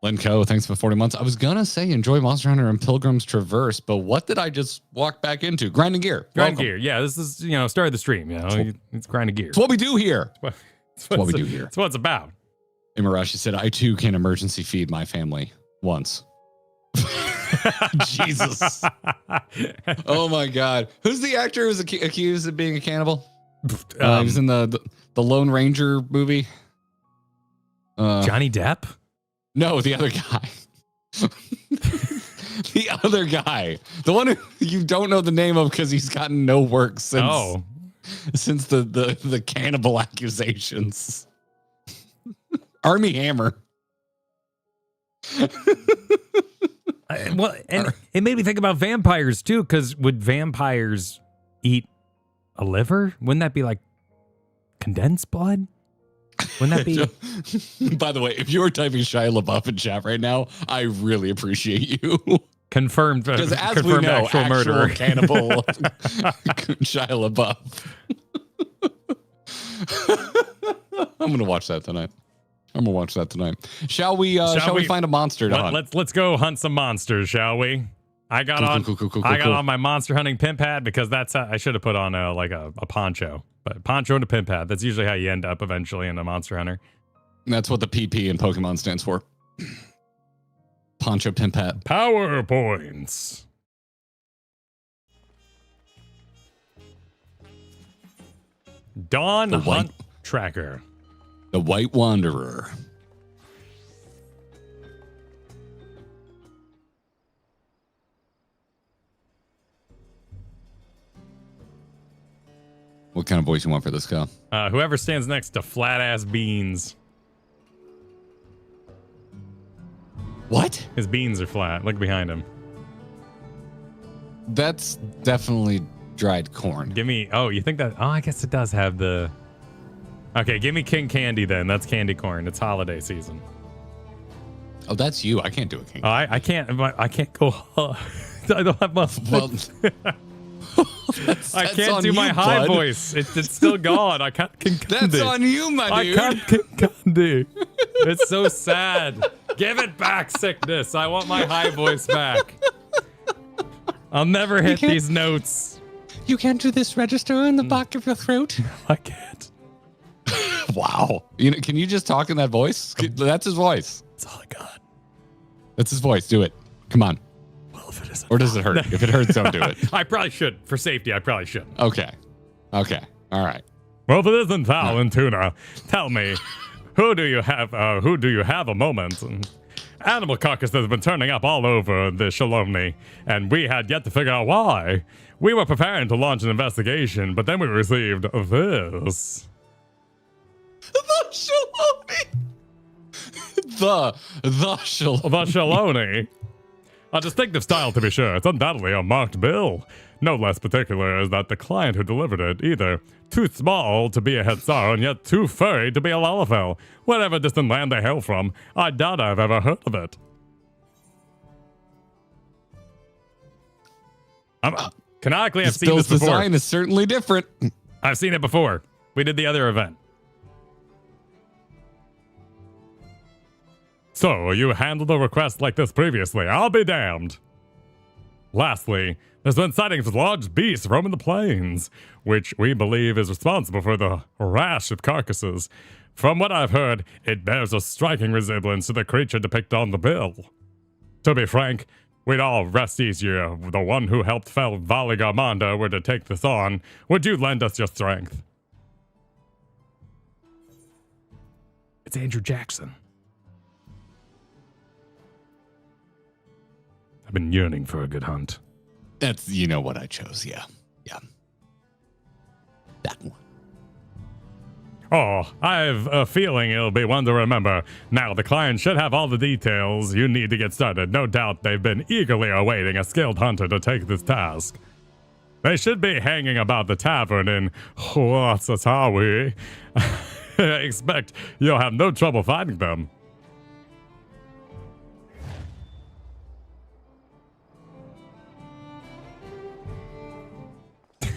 Len Co, thanks for 40 months. I was gonna say enjoy Monster Hunter and Pilgrim's Traverse, but what did I just walk back into? Grinding gear. Gear. Yeah, this is start of the stream. It's grinding gear. It's what we do here. It's what we do here. It's what it's about. Imarashi said, I too can emergency feed my family once. Jesus. Oh my God. Who's the actor who's accused of being a cannibal? He was in the Lone Ranger movie. Johnny Depp? No, the other guy. The other guy. The one who you don't know the name of because he's gotten no work since the cannibal accusations. Army Hammer. It made me think about vampires too, because would vampires eat a liver? Wouldn't that be like condensed blood? Wouldn't that be? By the way, if you were typing Shia LaBeouf in chat right now, I really appreciate you. Confirmed. Because as we know, actual murderer, cannibal Shia LaBeouf. I'm gonna watch that tonight. I'm gonna watch that tonight. Shall we find a monster to hunt? Let's go hunt some monsters, shall we? I got on my monster hunting pimp hat because that's how, I should have put on a poncho, but poncho and a pimp hat. That's usually how you end up eventually in a monster hunter. That's what the PP in Pokemon stands for. Poncho pimp hat. Power points. Dawn Hunt Tracker. The White Wanderer. What kind of voice you want for this guy? Whoever stands next to flat ass beans. What? His beans are flat. Look behind him. That's definitely dried corn. Give me. Oh, you think that? Oh, I guess it does have the. Okay, give me King Candy then. That's candy corn. It's holiday season. Oh, that's you. I can't do a king. Oh, I can't. I can't go. I don't have my. Well, I can't do my high voice. It's still gone. I can't King Candy. That's on you, my dude. I can't King Candy. It's so sad. Give it back, sickness. I want my high voice back. I'll never hit these notes. You can't do this register in the back of your throat. I can't. Wow. Can you just talk in that voice? That's his voice. That's all I got. That's his voice. Do it. Come on. Well, if it isn't. Or does it hurt? If it hurts, don't do it. I probably should. For safety, I probably should. Okay. All right. Well, if it isn't Valentuna, tell me, who do you have a moment? Animal carcass has been turning up all over the Shalomni, and we had yet to figure out why. We were preparing to launch an investigation, but then we received this. The Shalomni. The Shalomni. The Shalomni. A distinctive style, to be sure. It's undoubtedly a marked bill. No less particular is that the client who delivered it, either too small to be a Hetzar and yet too furry to be a Lalafell. Whatever distant land they hail from, I doubt I've ever heard of it. Canonically, I've seen this before. The design is certainly different. I've seen it before. We did the other event. So, you handled a request like this previously. I'll be damned. Lastly, there's been sightings of large beasts roaming the plains, which we believe is responsible for the rash of carcasses. From what I've heard, it bears a striking resemblance to the creature depicted on the bill. To be frank, we'd all rest easier if the one who helped fell Valley Garmanda were to take this on. Would you lend us your strength? It's Andrew Jackson. I've been yearning for a good hunt. That's, what I chose. Yeah. That one. Oh, I've a feeling it'll be one to remember. Now, the client should have all the details you need to get started. No doubt they've been eagerly awaiting a skilled hunter to take this task. They should be hanging about the tavern in Huasatawi. I expect you'll have no trouble finding them.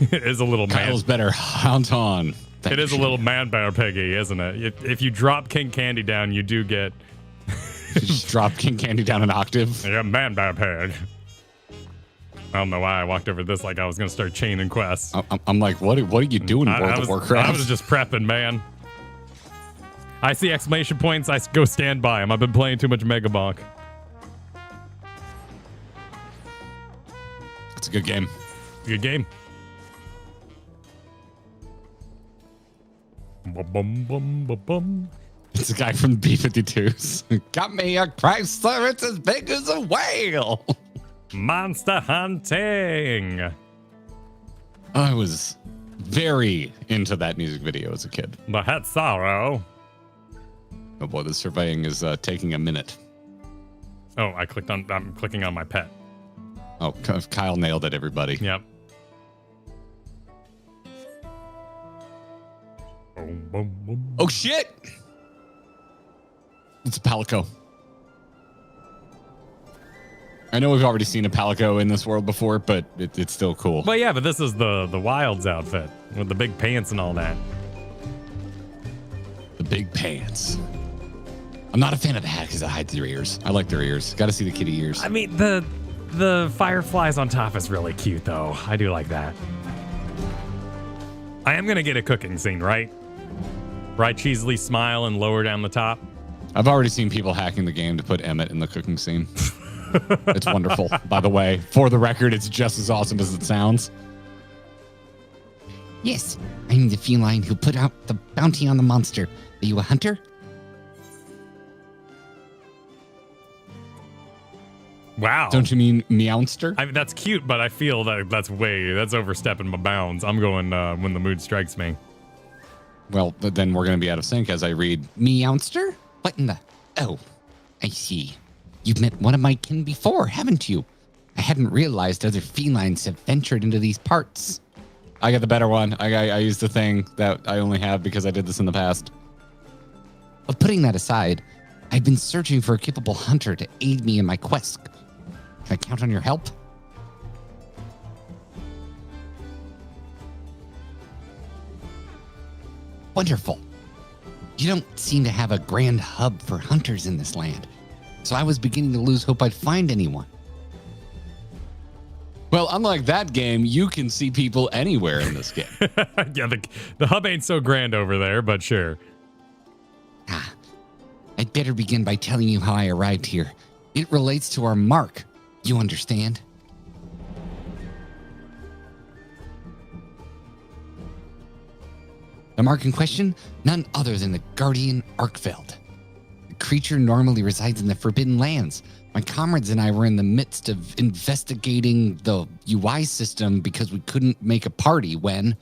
It is a little man. Kyle's better. Hunt on. It is a little man bear piggy, isn't it? If you drop King Candy down, you do get. You just drop King Candy down an octave. Yeah, man bear pig. I don't know why I walked over this like I was going to start chaining quests. I'm like, what are you doing in World of Warcraft? I was just prepping, man. I see exclamation points. I go stand by them. I've been playing too much Megabonk. It's a good game. Good game. Bum. It's a guy from the B-52s. Got me a Chrysler. It's as big as a whale. Monster hunting. I was very into that music video as a kid. The Hetzaro. Oh boy, the surveying is taking a minute. Oh, I'm clicking on my pet. Oh, Kyle nailed it, everybody. Yep. Oh shit! It's a Palico. I know we've already seen a Palico in this world before, but it's still cool. Well, yeah, but this is the Wilds outfit with the big pants and all that. The big pants. I'm not a fan of the hat because it hides their ears. I like their ears. Got to see the kitty ears. I mean, the fireflies on top is really cute, though. I do like that. I am going to get a cooking scene, right? Right, Cheesley, smile and lower down the top. I've already seen people hacking the game to put Emmett in the cooking scene. It's wonderful, by the way. For the record, it's just as awesome as it sounds. Yes, I'm the feline who put out the bounty on the monster. Are you a hunter? Wow. Don't you mean meowster? I mean, that's cute, but I feel that that's overstepping my bounds. I'm going when the mood strikes me. Well, then we're going to be out of sync as I read. Meowster? What in the... Oh, I see. You've met one of my kin before, haven't you? I hadn't realized other felines have ventured into these parts. I got the better one. I used the thing that I only have because I did this in the past. But putting that aside, I've been searching for a capable hunter to aid me in my quest. Can I count on your help? Wonderful. You don't seem to have a grand hub for hunters in this land, so I was beginning to lose hope I'd find anyone. Well, unlike that game, you can see people anywhere in this game. Yeah, the hub ain't so grand over there, but sure. I'd better begin by telling you how I arrived here. It relates to our mark. You understand? The mark in question? None other than the Guardian Arkfeld. The creature normally resides in the Forbidden Lands. My comrades and I were in the midst of investigating the UI system because we couldn't make a party when...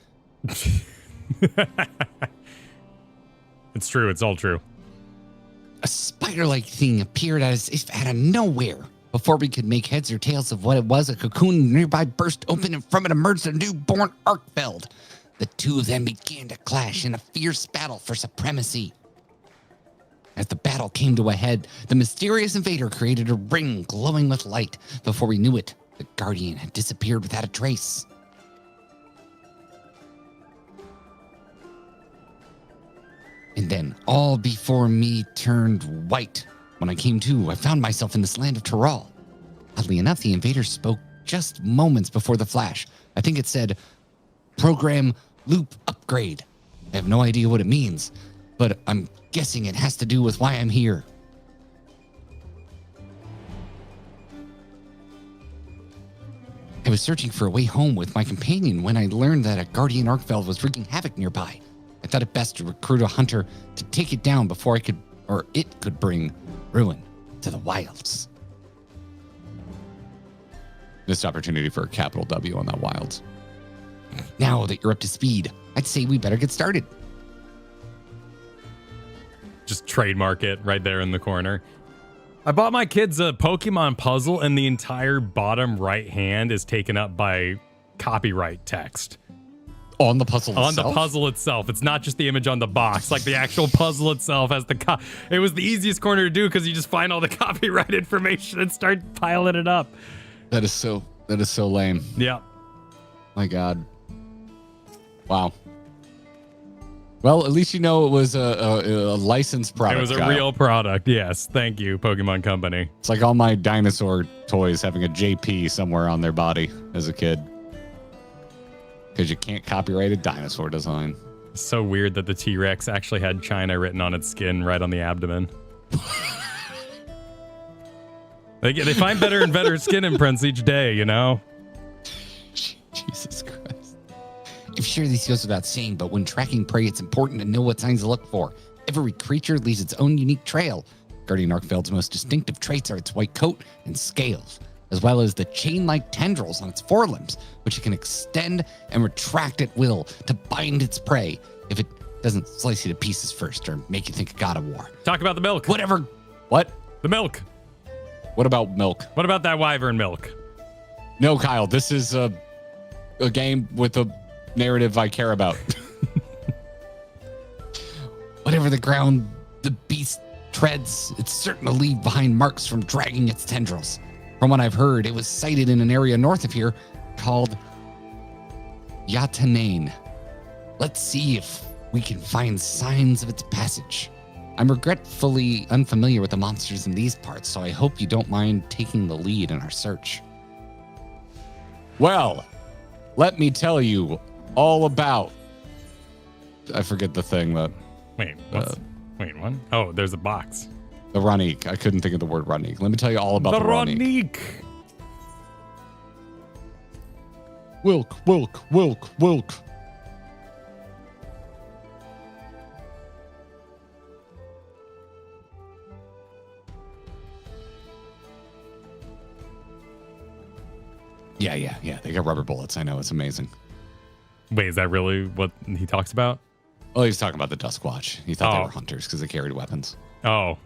It's true. It's all true. A spider-like thing appeared as if out of nowhere. Before we could make heads or tails of what it was, a cocoon nearby burst open and from it emerged a newborn Arkfeld. The two of them began to clash in a fierce battle for supremacy. As the battle came to a head, the mysterious invader created a ring glowing with light. Before we knew it, the Guardian had disappeared without a trace. And then all before me turned white. When I came to, I found myself in this land of Tyrol. Oddly enough, the invader spoke just moments before the flash. I think it said, "Program loop upgrade." I have no idea what it means, but I'm guessing it has to do with why I'm here. I was searching for a way home with my companion when I learned that a Guardian Arkfeld was wreaking havoc nearby. I thought it best to recruit a hunter to take it down before it could bring ruin to the wilds. Missed opportunity for a capital W on that wilds. Now that you're up to speed, I'd say we better get started. Just trademark it right there in the corner. I bought my kids a Pokemon puzzle and the entire bottom right hand is taken up by copyright text. On the puzzle itself? On the puzzle itself. It's not just the image on the box. Like the actual puzzle itself has the... It was the easiest corner to do because you just find all the copyright information and start piling it up. That is so lame. Yeah. My God. Wow. Well, at least you know it was a licensed product. It was a Kyle. real product. Yes. Thank you, Pokemon Company. It's like all my dinosaur toys having a JP somewhere on their body as a kid. Because you can't copyright a dinosaur design. It's so weird that the T-Rex actually had China written on its skin right on the abdomen. They find better and better skin imprints each day, you know? Jesus Christ. I'm sure this goes without saying, but when tracking prey, it's important to know what signs to look for. Every creature leaves its own unique trail. Guardian Arkfeld's most distinctive traits are its white coat and scales, as well as the chain-like tendrils on its forelimbs, which it can extend and retract at will to bind its prey if it doesn't slice you to pieces first or make you think of God of War. Talk about the milk. Whatever. What? The milk. What about milk? What about that wyvern milk? No, Kyle, this is a game with a narrative I care about. Whatever the ground the beast treads, it's certain to leave behind marks from dragging its tendrils. From what I've heard, it was sighted in an area north of here called Yatanane. Let's see if we can find signs of its passage. I'm regretfully unfamiliar with the monsters in these parts, so I hope you don't mind taking the lead in our search. Well, let me tell you all about. I forget the thing that. Wait, what? Oh, there's a box. The Ranique. I couldn't think of the word Ranique. Let me tell you all about the Ranique. Wilk. Yeah. They got rubber bullets. I know. It's amazing. Wait, is that really what he talks about? Well, he's talking about the Duskwatch. He thought they were hunters because they carried weapons. Oh.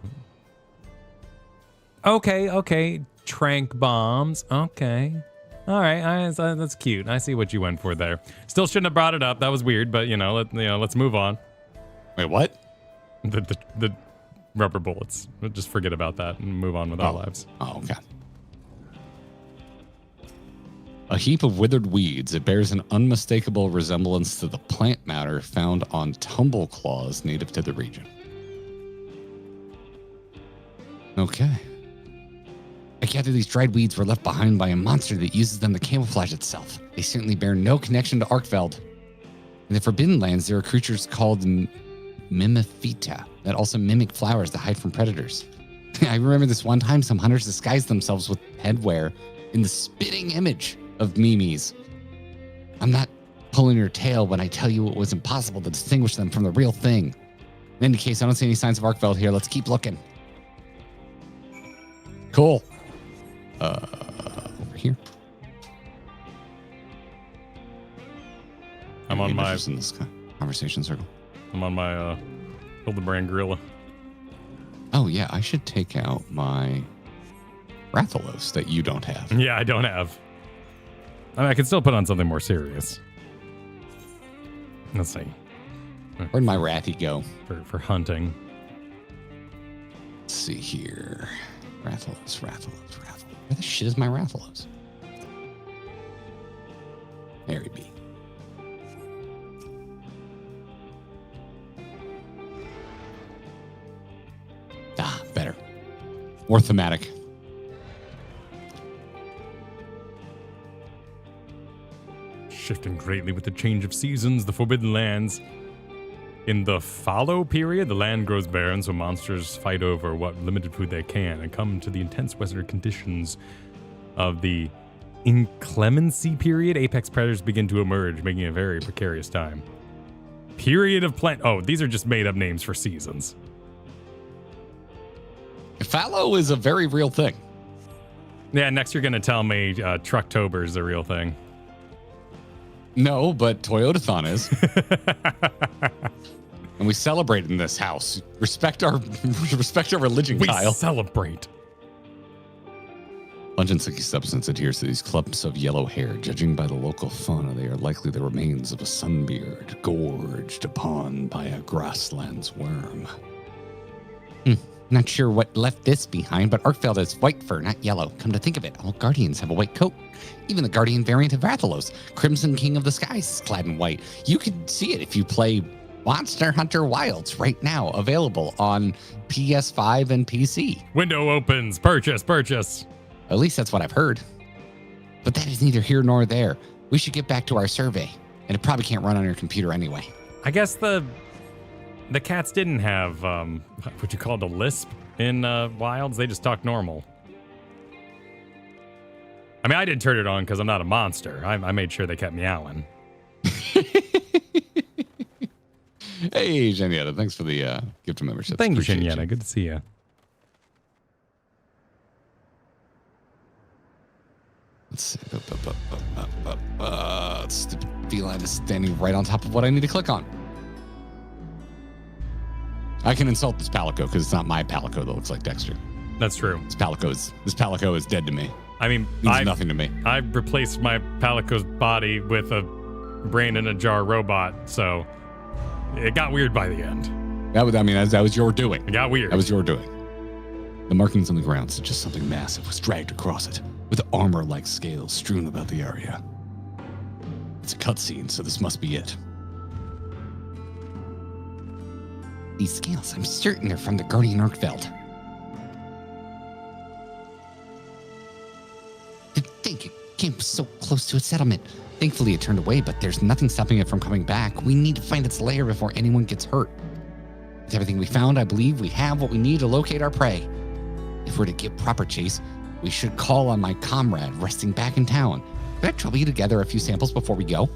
Okay. Trank bombs. Okay. All right. That's cute. I see what you went for there. Still shouldn't have brought it up. That was weird, but let's move on. Wait, what? The rubber bullets. We'll just forget about that and move on with our lives. Oh, okay. A heap of withered weeds, it bears an unmistakable resemblance to the plant matter found on tumble claws native to the region. Okay. I gather these dried weeds were left behind by a monster that uses them to camouflage itself. They certainly bear no connection to Arkfeld. In the Forbidden Lands, there are creatures called Mimifita that also mimic flowers to hide from predators. I remember this one time some hunters disguised themselves with headwear in the spitting image of Mimi's. I'm not pulling your tail when I tell you it was impossible to distinguish them from the real thing. In any case, I don't see any signs of Arkfeld here. Let's keep looking. Cool. Over here. I'm on my in this conversation circle. I'm on my Hildebrand gorilla. Oh yeah, I should take out my Rathalos that you don't have. Yeah, I don't have. I mean, I can still put on something more serious. Let's see. Where'd my Rathy go? For hunting. Let's see here. Rathalos. Where the shit is my Rathalos? There he be. Better. More thematic. Shifting greatly with the change of seasons, the Forbidden Lands. In the fallow period, the land grows barren, so monsters fight over what limited food they can and come to the intense weather conditions of the inclemency period. Apex predators begin to emerge, making it a very precarious time. Period of plant. Oh, these are just made up names for seasons. Fallow is a very real thing. Yeah, next you're going to tell me Trucktober is a real thing. No, but Toyotathon is. And we celebrate in this house. Respect our religion, Kyle. We celebrate. Pungent sticky substance adheres to these clumps of yellow hair. Judging by the local fauna, they are likely the remains of a sunbeard gorged upon by a grasslands worm. Not sure what left this behind, but Arkfeld is white fur, not yellow. Come to think of it, all Guardians have a white coat. Even the Guardian variant of Rathalos, Crimson King of the Skies, is clad in white. You can see it if you play Monster Hunter Wilds right now, available on PS5 and PC. Window opens. Purchase. At least that's what I've heard. But that is neither here nor there. We should get back to our survey, and it probably can't run on your computer anyway. I guess the cats didn't have what you called a lisp in Wilds. They just talked normal. I mean, I did turn it on because I'm not a monster. I made sure they kept meowing. Hey, Janietta, thanks for the gift of membership. Thank you, Janietta. Good to see you. Let's see. Stupid feline is standing right on top of what I need to click on. I can insult this Palico because it's not my Palico that looks like Dexter. That's true. This Palico is dead to me. I mean, Means nothing to me. I replaced my Palico's body with a brain in a jar robot, so it got weird by the end. That was your doing. It got weird. That was your doing. The markings on the ground suggest something massive was dragged across it, with armor-like scales strewn about the area. It's a cutscene, so this must be it. These scales, I'm certain they're from the Guardian Arkfeld. To think it came so close to a settlement. Thankfully, it turned away, but there's nothing stopping it from coming back. We need to find its lair before anyone gets hurt. With everything we found, I believe we have what we need to locate our prey. If we're to give proper chase, we should call on my comrade resting back in town. Could I trouble you to gather a few samples before we go?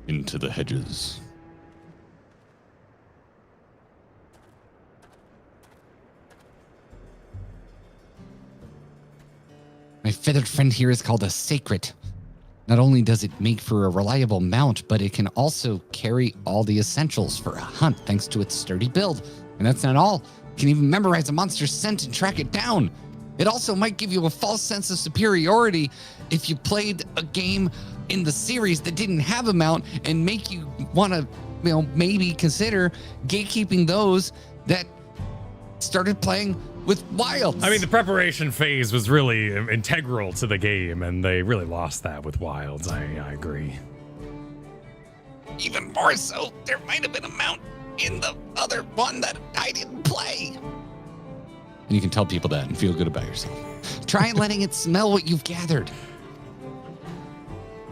Into the hedges. My feathered friend here is called a sacred. Not only does it make for a reliable mount, but it can also carry all the essentials for a hunt thanks to its sturdy build. And that's not all. It can even memorize a monster's scent and track it down. It also might give you a false sense of superiority if you played a game in the series that didn't have a mount and make you want to, maybe consider gatekeeping those that started playing with wilds. I mean, the preparation phase was really integral to the game, and they really lost that with wilds. I agree. Even more so, there might have been a mount in the other one that I didn't play. And you can tell people that and feel good about yourself. Try letting it smell what you've gathered.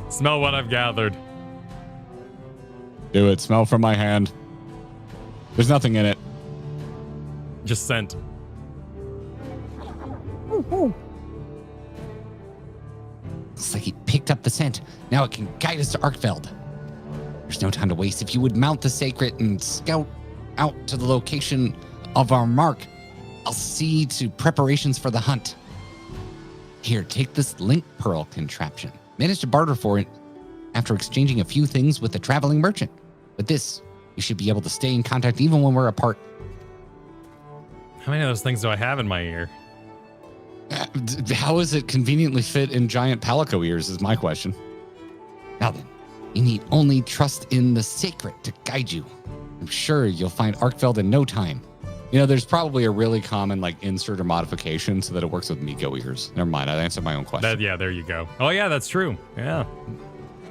Smell what I've gathered. Do it. Smell from my hand. There's nothing in it. Just scent. Looks like he picked up the scent. Now it can guide us to Arkfeld. There's no time to waste. If you would mount the sacred and scout out to the location of our mark, I'll see to preparations for the hunt. Here, take this link pearl contraption. Managed to barter for it after exchanging a few things with a traveling merchant. With this, we should be able to stay in contact even when we're apart. How many of those things do I have in my ear? How is it conveniently fit in giant palico ears is my question. Now then, you need only trust in the sacred to guide you. I'm sure you'll find Arkfeld in no time. There's probably a really common insert or modification so that it works with Miko ears. Never mind, I answered my own question. Yeah, there you go. Oh yeah, that's true. Yeah.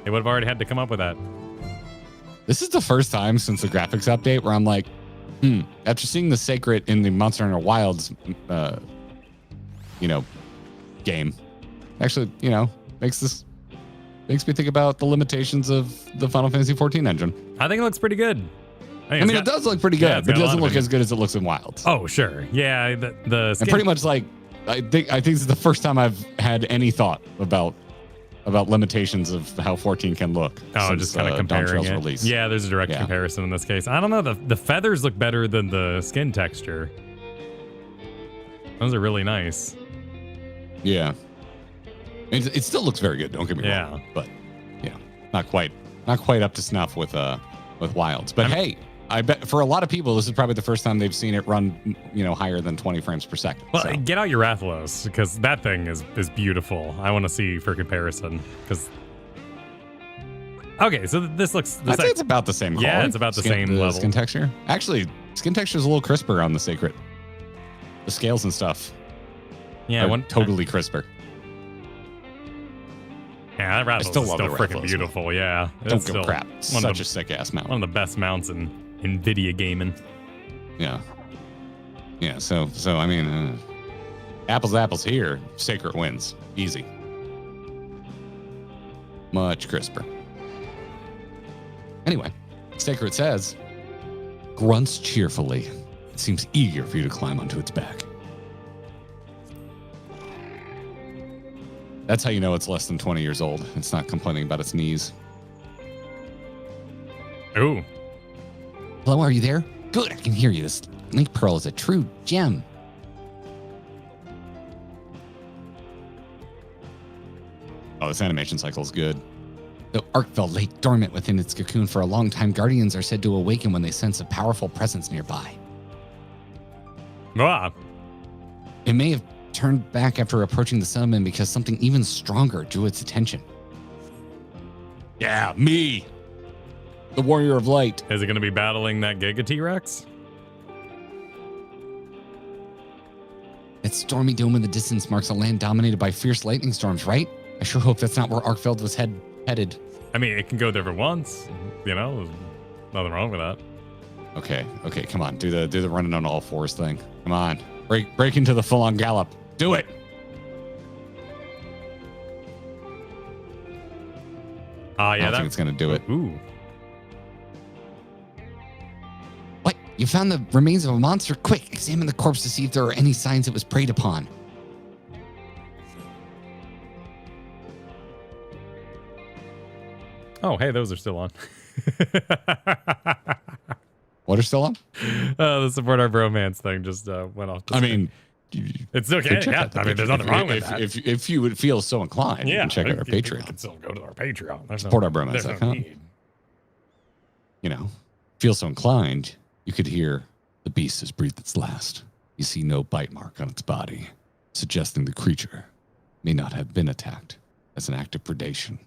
They would have already had to come up with that. This is the first time since the graphics update where I'm like, after seeing the sacred in the Monster Hunter Wilds, game, actually, makes me think about the limitations of the Final Fantasy XIV engine. I think it looks pretty good. It does look pretty good, yeah, but it doesn't look as good as it looks in Wilds. Oh, sure. Yeah, the skin. And pretty much I think this is the first time I've had any thought about limitations of how 14 can look. Oh, just kind of comparing it. Release. Yeah, there's a direct comparison in this case. I don't know. The feathers look better than the skin texture. Those are really nice. Yeah. It still looks very good. Don't get me wrong. But not quite up to snuff with Wilds. But hey, I bet for a lot of people, this is probably the first time they've seen it run, higher than 20 frames per second. Well, get out your Rathalos because that thing is beautiful. I want to see for comparison because. Okay, so this looks. I'd say it's about the same quality. Yeah, it's about the same level. Skin texture. Actually, skin texture is a little crisper on the sacred. The scales and stuff. Yeah, totally crisper. Yeah, that Rathalos is still freaking beautiful. Man. Yeah, don't go crap. Such a sick ass mount. One of the best mounts in video gaming. Yeah. Yeah. So I mean, apples to apples here. Sacred wins easy. Much crisper. Anyway, Sacred says, grunts cheerfully. It seems eager for you to climb onto its back. That's how you know it's less than 20 years old. It's not complaining about its knees. Ooh. Hello, are you there? Good, I can hear you. This link pearl is a true gem. Oh, this animation cycle is good. Though Arkfeld lay dormant within its cocoon for a long time, guardians are said to awaken when they sense a powerful presence nearby. Ah. It may have turned back after approaching the settlement because something even stronger drew its attention. Yeah, me. The Warrior of Light. Is it going to be battling that Giga T-Rex? That stormy dome in the distance marks a land dominated by fierce lightning storms, right? I sure hope that's not where Arkfeld was headed. I mean, it can go there for once. You know, there's nothing wrong with that. Okay, come on. Do the running on all fours thing. Come on. Break into the full-on gallop. Do it. Yeah, I don't think it's going to do it. Ooh. What? You found the remains of a monster? Quick, examine the corpse to see if there are any signs it was preyed upon. Oh, hey, those are still on. What are still on? The support our bromance thing just went off. I mean, it's okay. Yeah, I mean, there's nothing wrong with that. If you would feel so inclined, you can check out our Patreon. You can still go to our Patreon. Support our bromance.com. You know, feel so inclined, you could hear the beast has breathed its last. You see no bite mark on its body, suggesting the creature may not have been attacked as an act of predation.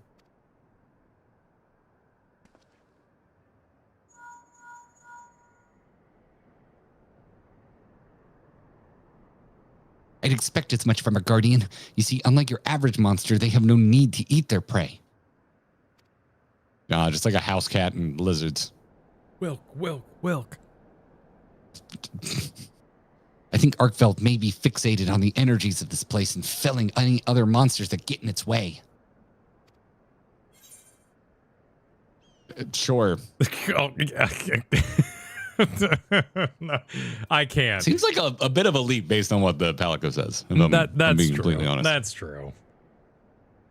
I'd expect as much from a guardian. You see, unlike your average monster, they have no need to eat their prey. Just like a house cat and lizards. Wilk. I think Arkfeld may be fixated on the energies of this place and felling any other monsters that get in its way. Sure. Oh, yeah. No, I can't. Seems like a bit of a leap based on what the Palico says. I'm That's being true. completely honest. That's true.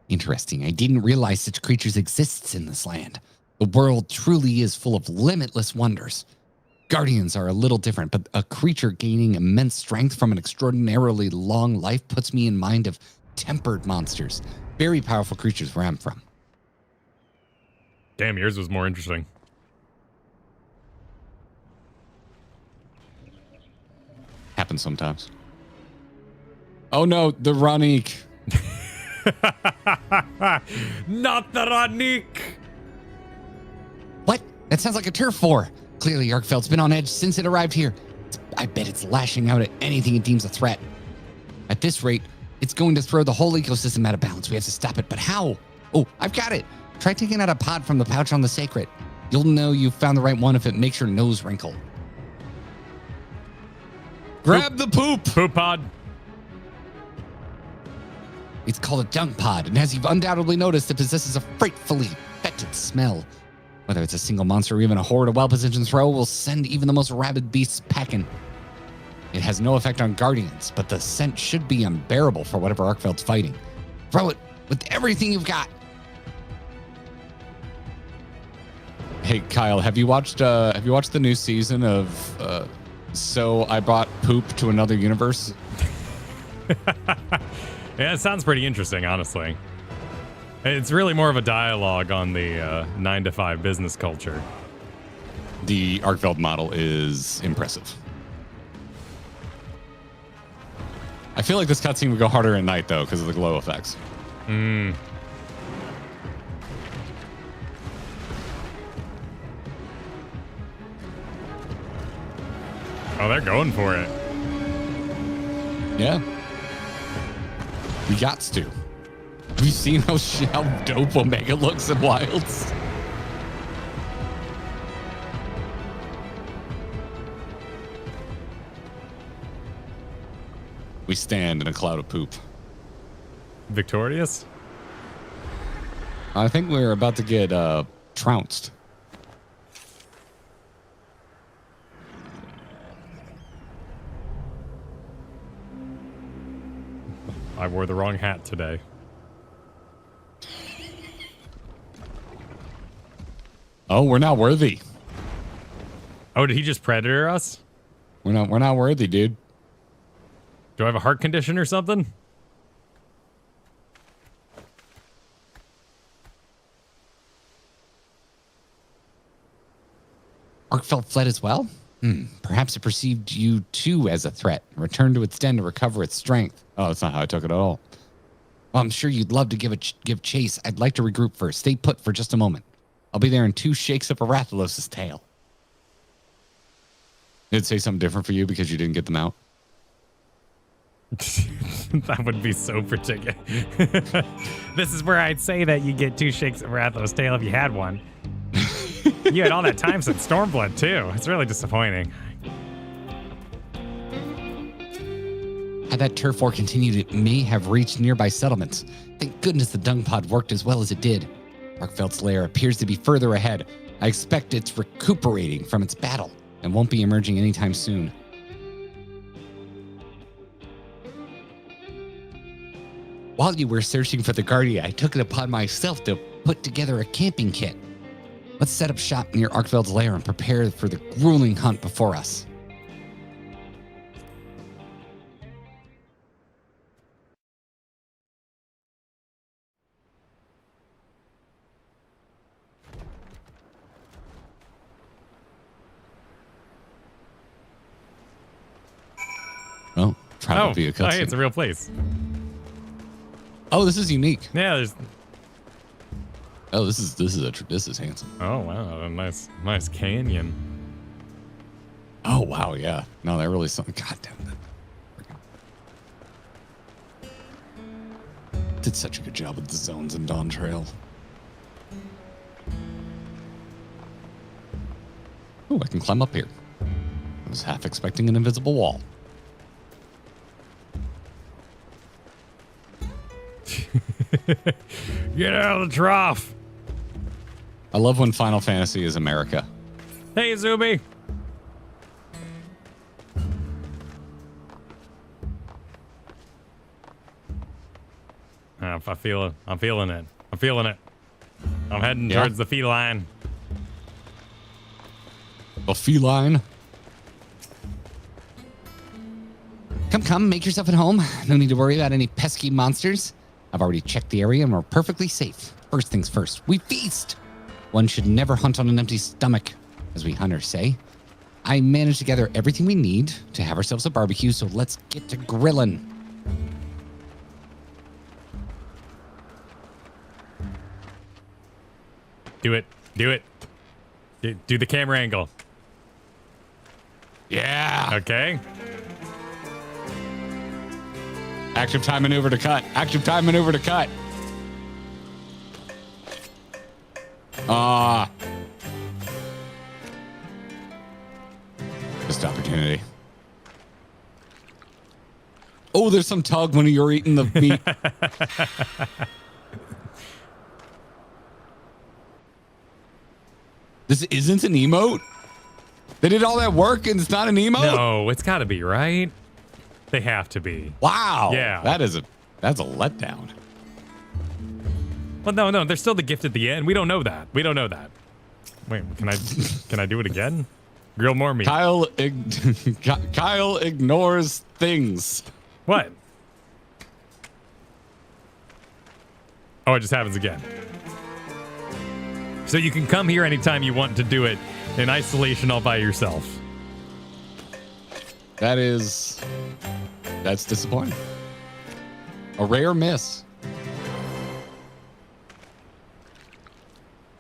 Interesting. I didn't realize such creatures exist in this land. The world truly is full of limitless wonders. Guardians are a little different, but a creature gaining immense strength from an extraordinarily long life puts me in mind of tempered monsters. Very powerful creatures where I'm from. Damn, yours was more interesting. Happens sometimes. Oh no, the Ranik. Not the Ranik. What? That sounds like a turf war. Clearly, Arkfeld's been on edge since it arrived here. I bet it's lashing out at anything it deems a threat. At this rate, it's going to throw the whole ecosystem out of balance. We have to stop it, but how? Oh, I've got it. Try taking out a pod from the pouch on the sacred. You'll know you found the right one if it makes your nose wrinkle. Grab the poop. Poop pod. It's called a dung pod, and as you've undoubtedly noticed, it possesses a frightfully fetid smell. Whether it's a single monster or even a horde of well-positioned throw will send even the most rabid beasts packing. It has no effect on guardians, but the scent should be unbearable for whatever Arkfeld's fighting. Throw it with everything you've got. Hey Kyle, have you watched the new season of So I Brought Poop to Another Universe? Yeah, it sounds pretty interesting, honestly. It's really more of a dialogue on the 9 to 5 business culture. The Arkfeld model is impressive. I feel like this cutscene would go harder at night, though, because of the glow effects. Hmm. Oh, they're going for it. Yeah. We gots to. Have you seen how dope Omega looks in Wilds? We stand in a cloud of poop. Victorious? I think we're about to get trounced. I wore the wrong hat today. Oh, we're not worthy. Oh, did he just predator us? We're not worthy, dude. Do I have a heart condition or something? Arkfeld fled as well? Perhaps it perceived you too as a threat and returned to its den to recover its strength. Oh, that's not how I took it at all. Well, I'm sure you'd love to give chase. I'd like to regroup first. Stay put for just a moment. I'll be there in 2 shakes of a Rathalos' tail. Did it say something different for you because you didn't get them out? That would be so particular. This is where I'd say that you get 2 shakes of Rathalos' tail if you had one. You had all that time since Stormblood, too. It's really disappointing. Had that turf war continued, it may have reached nearby settlements. Thank goodness the dung pod worked as well as it did. Arkfeld's lair appears to be further ahead. I expect it's recuperating from its battle and won't be emerging anytime soon. While you were searching for the Guardia, I took it upon myself to put together a camping kit. Let's set up shop near Arkfeld's lair and prepare for the grueling hunt before us. Oh, probably a cutscene. Hey, it's a real place. Oh, this is unique. Yeah, there's. Oh, this is handsome. Oh wow, a nice canyon. Oh wow, yeah. No, that really something. God damn it. Did such a good job with the zones in Dawn Trail. Oh, I can climb up here. I was half expecting an invisible wall. Get out of the trough. I love when Final Fantasy is America. Hey, Zuby. I feel it. I'm feeling it. I'm feeling it. I'm heading towards the feline. A feline? Come, make yourself at home. No need to worry about any pesky monsters. I've already checked the area and we're perfectly safe. First things first, we feast. One should never hunt on an empty stomach, as we hunters say. I managed to gather everything we need to have ourselves a barbecue, so let's get to grilling. Do it. Do it. Do the camera angle. Yeah. Okay. Active time maneuver to cut. Active time maneuver to cut. Missed opportunity. Oh, there's some tug when you're eating the meat. This isn't an emote? They did all that work and it's not an emote? No, it's got to be, right? They have to be. Wow. Yeah. That's a letdown. Well, no, there's still the gift at the end. We don't know that. We don't know that. Wait, can I do it again? Grill more meat. Kyle ignores things. What? Oh, it just happens again. So you can come here anytime you want to do it in isolation all by yourself. That's disappointing. A rare miss.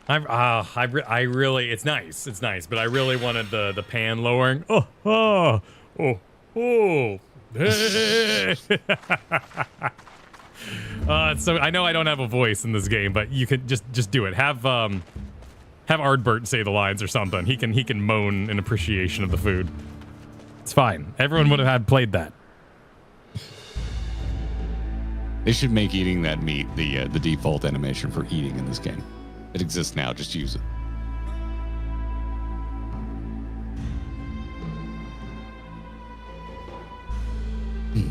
I really, it's nice, but I really wanted the pan lowering. Oh. So I know I don't have a voice in this game, but you could just do it. Have Ardbert say the lines or something. He can moan in appreciation of the food. It's fine. Everyone would have had played that. They should make eating that meat the default animation for eating in this game. It exists now. Just use it.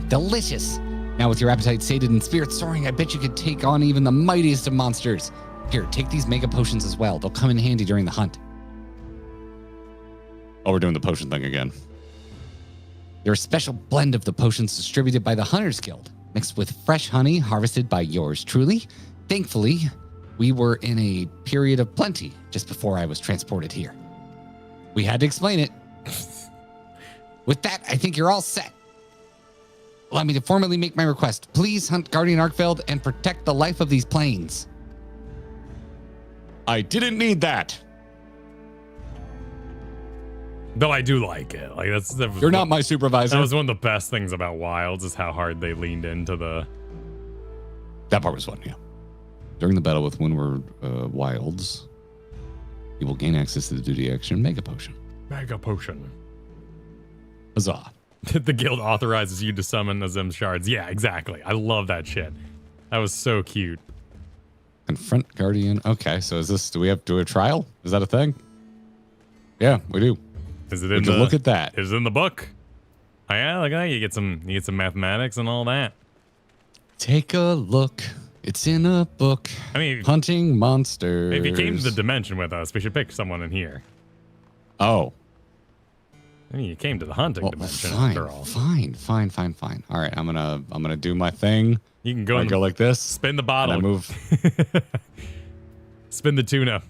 Delicious. Now with your appetite sated and spirit soaring, I bet you could take on even the mightiest of monsters. Here, take these mega potions as well. They'll come in handy during the hunt. Oh, we're doing the potion thing again. They're a special blend of the potions distributed by the Hunters Guild, mixed with fresh honey harvested by yours truly. Thankfully, we were in a period of plenty just before I was transported here. We had to explain it. With that, I think you're all set. Allow me to formally make my request. Please hunt Guardian Arkfeld and protect the life of these plains. I didn't need that. Though I do like it. Like You're not my supervisor. That was one of the best things about Wilds is how hard they leaned into the. That part was fun, yeah. During the battle with Windward Wilds, you will gain access to the duty action Mega Potion. Mega Potion. Huzzah. The guild authorizes you to summon Azim shards. Yeah, exactly. I love that shit. That was so cute. Confront Guardian. Okay, so is this? Do we have to do a trial? Is that a thing? Yeah, we do. Is it in Would you the? Look at that. Is it in the book? Oh yeah, look at that. You get some mathematics and all that. Take a look. It's in a book. I mean, hunting monsters. if you came to the dimension with us, we should pick someone in here. Oh. I mean, you came to the hunting dimension fine, after all. Fine. All right, I'm gonna do my thing. You can go and go like this. Spin the bottle. And I move. Spin the tuna.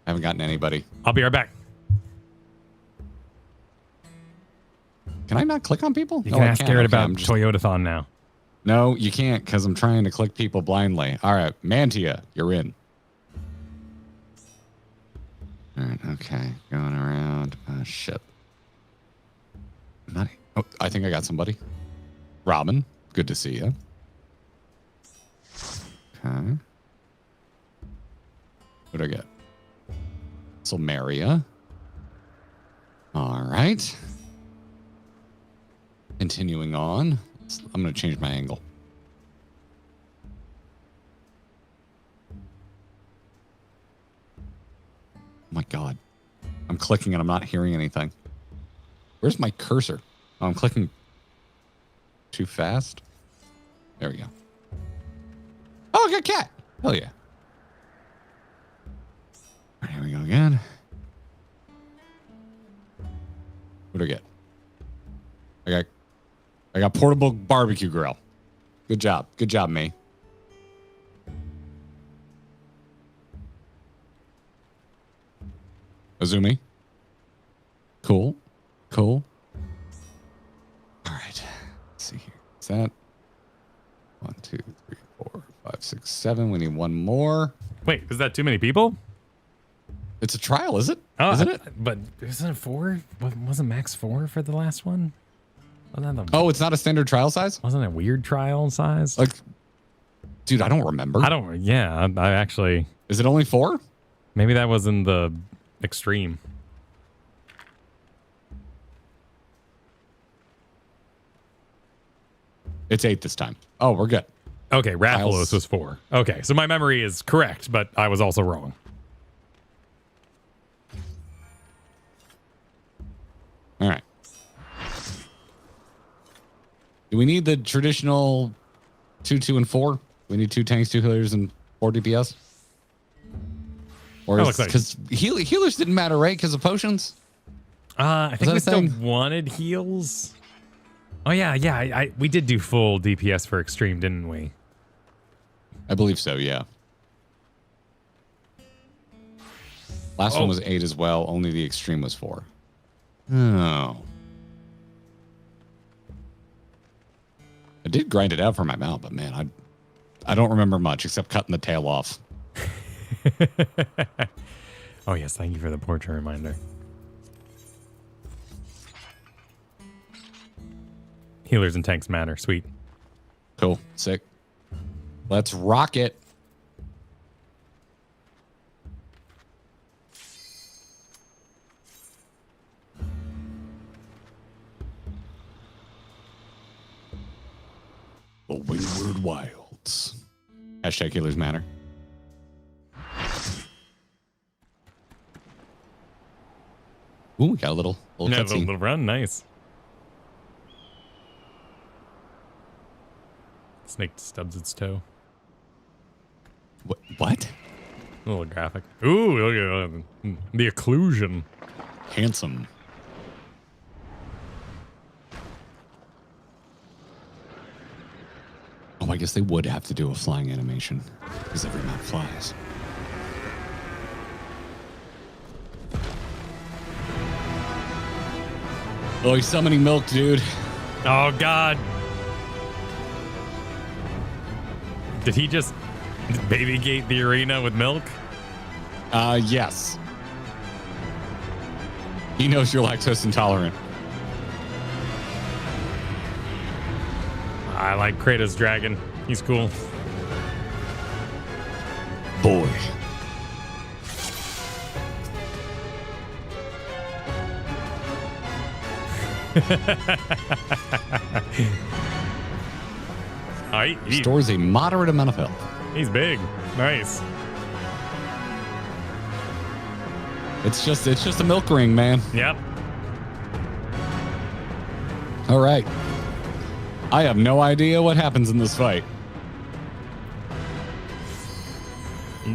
I haven't gotten anybody. I'll be right back. Can I not click on people? You can ask Garrett about Toyotathon now. No, you can't because I'm trying to click people blindly. All right, Mantia, you're in. All right, okay, going around. Shit. Oh, I think I got somebody. Robin, good to see you. Okay. What do I get? Silmaria. All right. Continuing on. I'm going to change my angle. Oh my God. I'm clicking and I'm not hearing anything. Where's my cursor? Oh, I'm clicking too fast. There we go. Oh, I got a cat. Hell yeah. All right, here we go again. What do I get? I got portable barbecue grill. Good job. Good job, me. Azumi. Cool. All right. Let's see here. Is that 1, 2, 3, 4, 5, 6, 7? We need one more. Wait, is that too many people? It's a trial, is it? Oh, isn't it? But isn't it 4? Wasn't max 4 for the last one? Oh, it's not a standard trial size? Wasn't it weird trial size? Like, dude, I don't remember. Yeah, I actually. Is it only 4? Maybe that was in the extreme. It's 8 this time. Oh, we're good. Okay, Rathalos was 4. Okay, so my memory is correct, but I was also wrong. All right. Do we need the traditional 2, 2, and 4? We need 2 tanks, 2 healers, and 4 DPS? Or because healers didn't matter, right? Because of potions? I think we still wanted heals. Oh yeah. We did do full DPS for extreme, didn't we? I believe so, yeah. Last one was 8 as well. Only the extreme was 4. Oh. I did grind it out for my mount, but man, I don't remember much except cutting the tail off. Oh yes, thank you for the portrait reminder. Healers and tanks matter. Sweet. Cool. Sick. Let's rock it. The Windward Wilds. Hashtag healers matter. Ooh, we got a little cutscene. Little run. Nice. Snake stubs its toe. What? A little graphic. Ooh, look at the occlusion. Handsome. Oh, I guess they would have to do a flying animation because every map flies. Oh, he's summoning milk, dude. Oh, God. Did he just Baby gate the arena with milk? Yes. He knows you're lactose intolerant. I like Kratos Dragon. He's cool. Boy. He Stores a moderate amount of health. He's big. Nice. It's just a milk ring, man. Yep. All right. I have no idea what happens in this fight.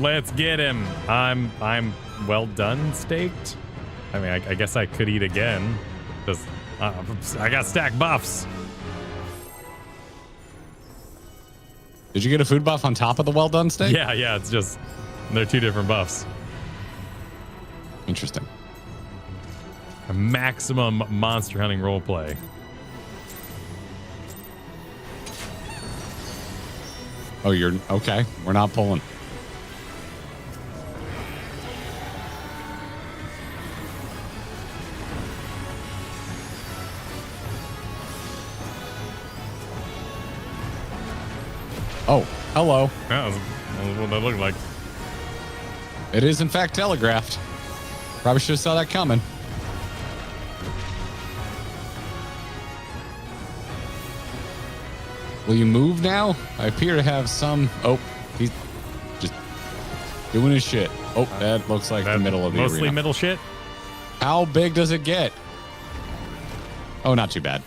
Let's get him. I'm well done staked. I mean, I guess I could eat again. Just, I got stacked buffs. Did you get a food buff on top of the well done steak? Yeah. It's just they're two different buffs. Interesting. A maximum monster hunting roleplay. Oh, you're okay. We're not pulling. Oh, hello. That was what that looked like. It is, in fact, telegraphed. Probably should have saw that coming. Will you move now? I appear to have some... Oh, he's just doing his shit. Oh, that looks like the middle of the mostly arena. middle shit. How big does it get? Oh, not too bad.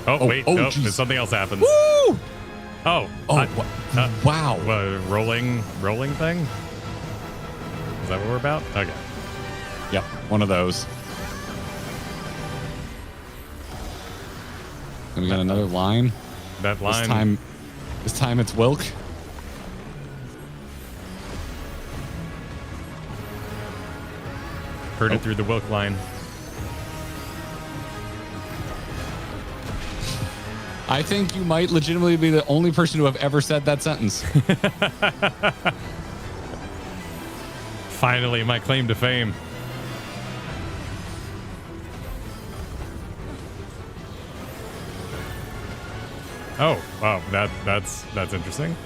Oh wait, no, geez. something else happens. Woo! Oh, Wow. Rolling thing. Is that what we're about? Okay. Yep, one of those. And we got another line. That line. This time it's Wilk. Heard it through the Wilk line. I think you might legitimately be the only person to have ever said that sentence. Finally, my claim to fame. Oh, wow, that's interesting.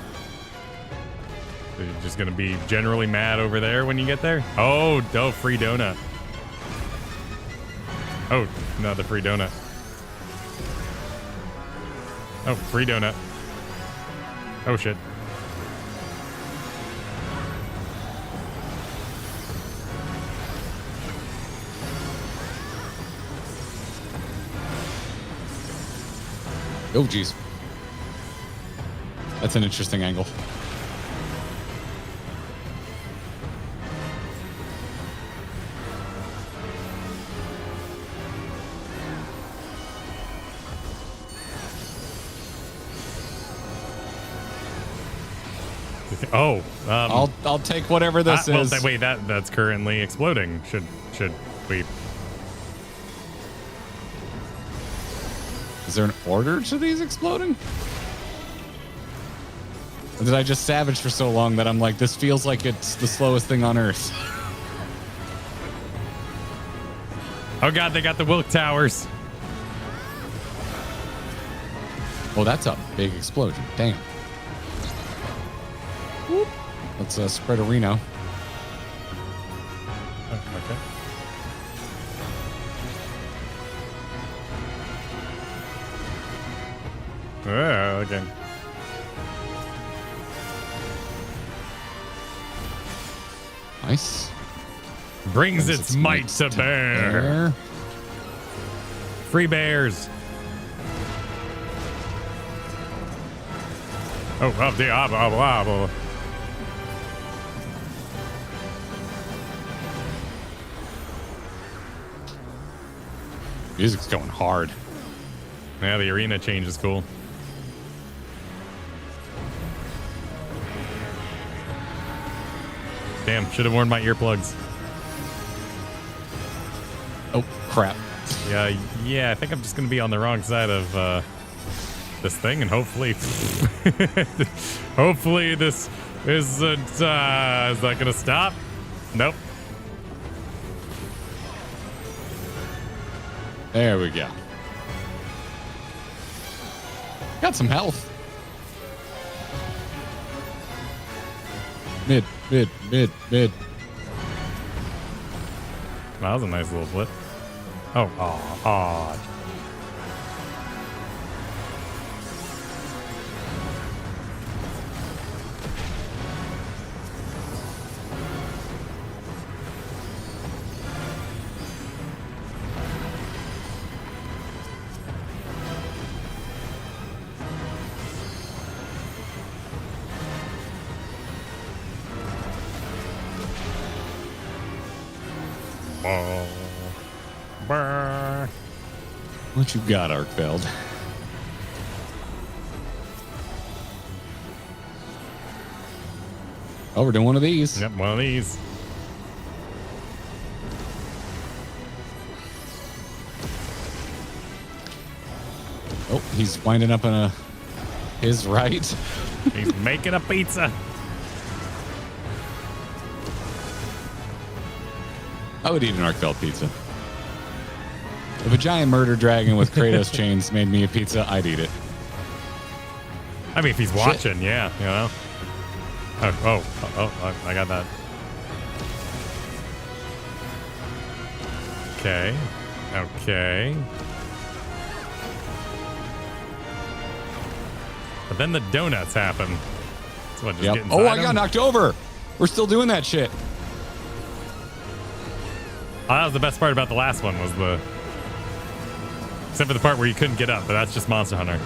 So you're just gonna be generally mad over there when you get there? Oh, free donut. Oh, no, the free donut. Oh, free donut. Oh shit. Oh, geez. That's an interesting angle. Oh, I'll take whatever this is. Well, wait, that's currently exploding. Should we? Is there an order to these exploding? Or did I just savage for so long that I'm like, this feels like it's the slowest thing on Earth? Oh god, they got the Wilk Towers. Oh, that's a big explosion. Damn. Whoop. Let's spread a Reno. Okay. Okay. Nice. Brings its might to bear. Free bears. Oh, blah, blah, blah, blah. Music's going hard. Yeah, the arena change is cool. Damn, should have worn my earplugs. Oh, crap. Yeah, I think I'm just gonna be on the wrong side of this thing, and hopefully, hopefully this isn't. Is that gonna stop? Nope. There we go. Got some health. Mid. That was a nice little flip. Oh, aw. What you got, Arkfeld? Oh, we're doing one of these. Yep, one of these. Oh, he's winding up on his right. He's making a pizza. I would eat an Arkfeld pizza. If a giant murder dragon with Kratos chains made me a pizza, I'd eat it. I mean, if he's watching, yeah, you know. Oh, I got that. Okay. But then the donuts happen. So what, just get inside I got him? knocked over. We're still doing that shit. Oh, that was the best part about the last one was the... Except for the part where you couldn't get up, but that's just Monster Hunter.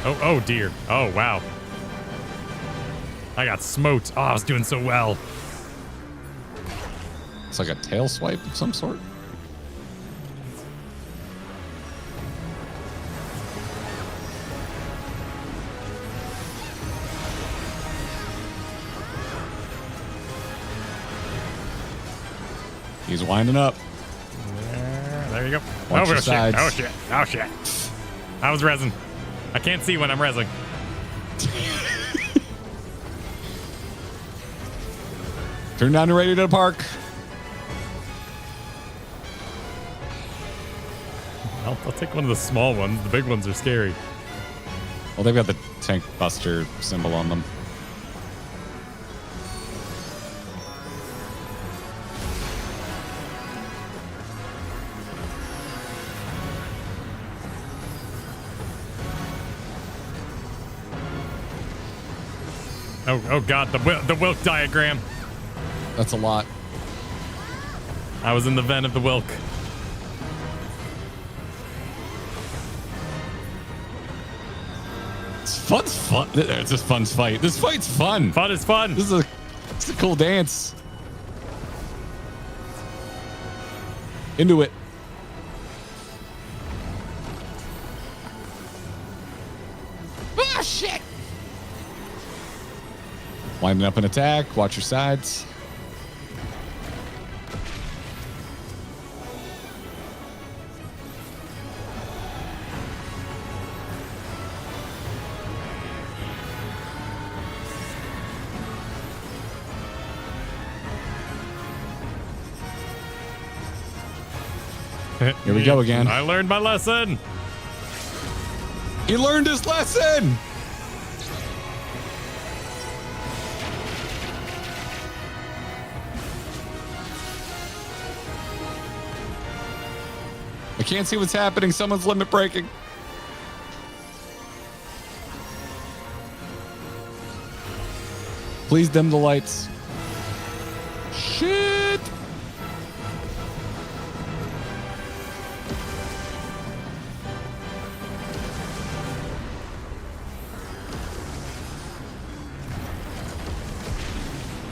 Oh dear. Oh, wow. I got smoked. Oh, I was doing so well. It's like a tail swipe of some sort. He's winding up. There you go. Watch your shit. sides. Oh shit. I was rezzing. I can't see when I'm rezzing. Turn down and ready to park. I'll take one of the small ones. The big ones are scary. Well, they've got the tank buster symbol on them. Oh god, the Wilk diagram. That's a lot. I was in the vent of the Wilk. Fun's fun. It's just fun's fight. This fight's fun. Fun is fun. This is a cool dance. Into it. Oh, shit. Winding up an attack. Watch your sides. Here we go again. I learned my lesson. He learned his lesson. I can't see what's happening. Someone's limit breaking. Please dim the lights. Shit.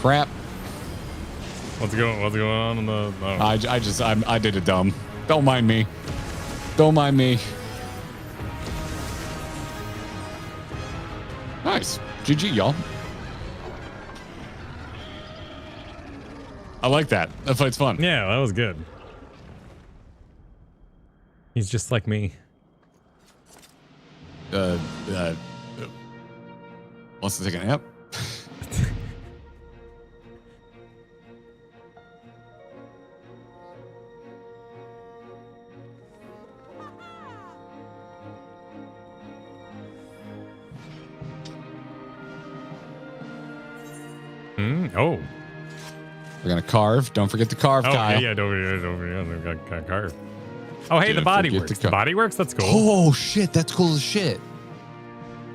Crap. What's going on in the? Oh. I did it dumb. Don't mind me. Don't mind me. Nice. GG, y'all. I like that. That fight's fun. Yeah, that was good. He's just like me. wants to take a nap. Oh. We're gonna carve. Don't forget to carve, Kyle. Yeah, don't forget carve. Oh, hey, Didn't the body forget works. to The body works? That's cool. Oh shit, that's cool as shit.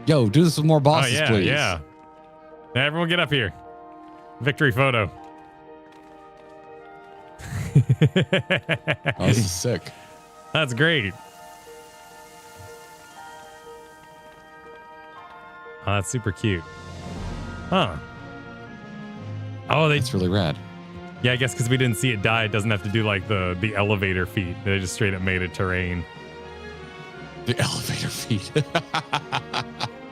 Yo, do this with more bosses, please. Yeah. Everyone get up here. Victory photo. Oh, this is sick. That's great. Oh, that's super cute. Huh. Oh, That's really rad. Yeah, I guess because we didn't see it die, it doesn't have to do like the elevator feat. They just straight up made it terrain. The elevator feat. But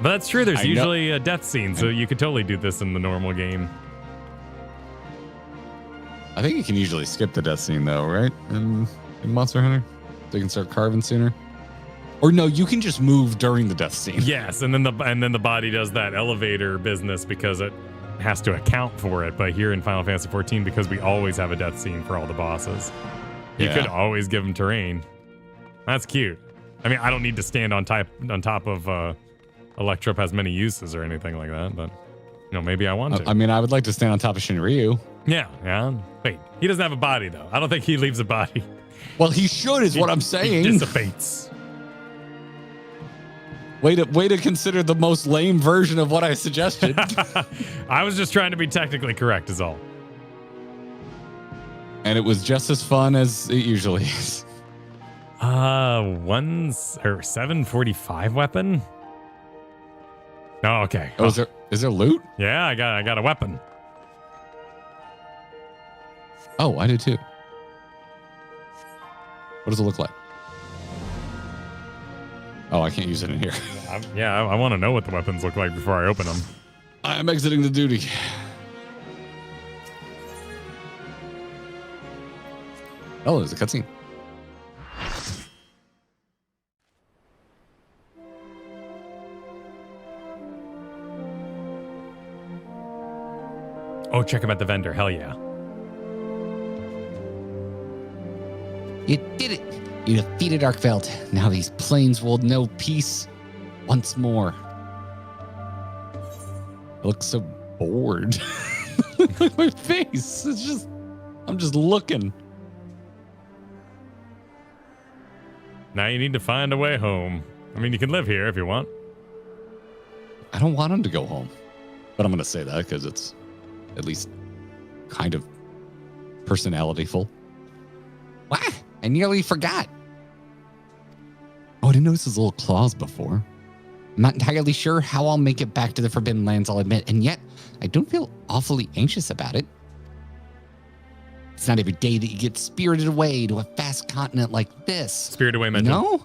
that's true. There's usually a death scene, so you could totally do this in the normal game. I think you can usually skip the death scene though, right? In Monster Hunter, they can start carving sooner. Or no, you can just move during the death scene. Yes, and then the body does that elevator business because it has to account for it. But here in Final Fantasy XIV, because we always have a death scene for all the bosses, you could always give them terrain. That's cute. I mean, I don't need to stand on top of Electro has many uses or anything like that, but maybe I want to. I mean, I would like to stand on top of Shinryu. Yeah. Wait, he doesn't have a body though. I don't think he leaves a body. Well, he should, is what I'm saying. He dissipates. Way to consider the most lame version of what I suggested. I was just trying to be technically correct, is all. And it was just as fun as it usually is. 745 weapon. Oh, okay. Oh, is there loot? Yeah, I got a weapon. Oh, I do too. What does it look like? Oh, I can't use it in here. I want to know what the weapons look like before I open them. I'm exiting the duty. Oh, there's a cutscene. Oh, check him at the vendor. Hell yeah. You did it. You defeated Arkfeld. Now these plains will know peace once more. I look so bored. Look at my face. I'm just looking. Now you need to find a way home. I mean, you can live here if you want. I don't want him to go home. But I'm going to say that because it's at least kind of personality-ful. What? I nearly forgot. Oh, I didn't notice his little claws before. I'm not entirely sure how I'll make it back to the Forbidden Lands, I'll admit, and yet I don't feel awfully anxious about it. It's not every day that you get spirited away to a vast continent like this. Spirited away mental. No?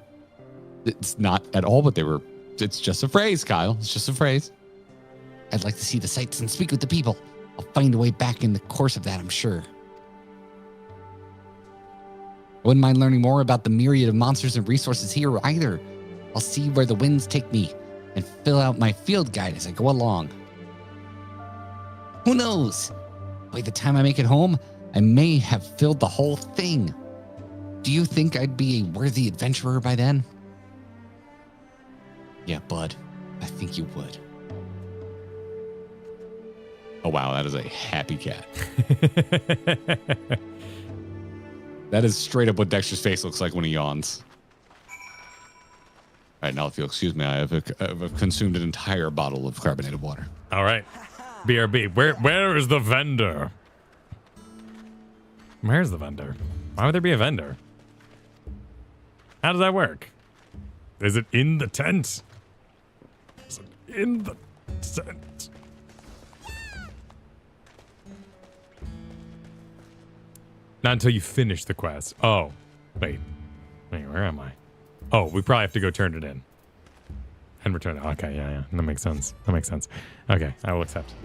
It's not at all what they were. It's just a phrase, Kyle. It's just a phrase. I'd like to see the sights and speak with the people. I'll find a way back in the course of that, I'm sure. I wouldn't mind learning more about the myriad of monsters and resources here either. I'll see where the winds take me and fill out my field guide as I go along. Who knows? By the time I make it home, I may have filled the whole thing. Do you think I'd be a worthy adventurer by then? Yeah, bud. I think you would. Oh, wow. That is a happy cat. That is straight up what Dexter's face looks like when he yawns. All right, now if you'll excuse me, I've consumed an entire bottle of carbonated water. All right. BRB, where is the vendor? Where's the vendor? Why would there be a vendor? How does that work? Is it in the tent? Is it in the tent? Not until you finish the quest. Oh, wait, where am I? Oh, we probably have to go turn it in and return it. Okay, yeah, that makes sense. Okay, I will accept.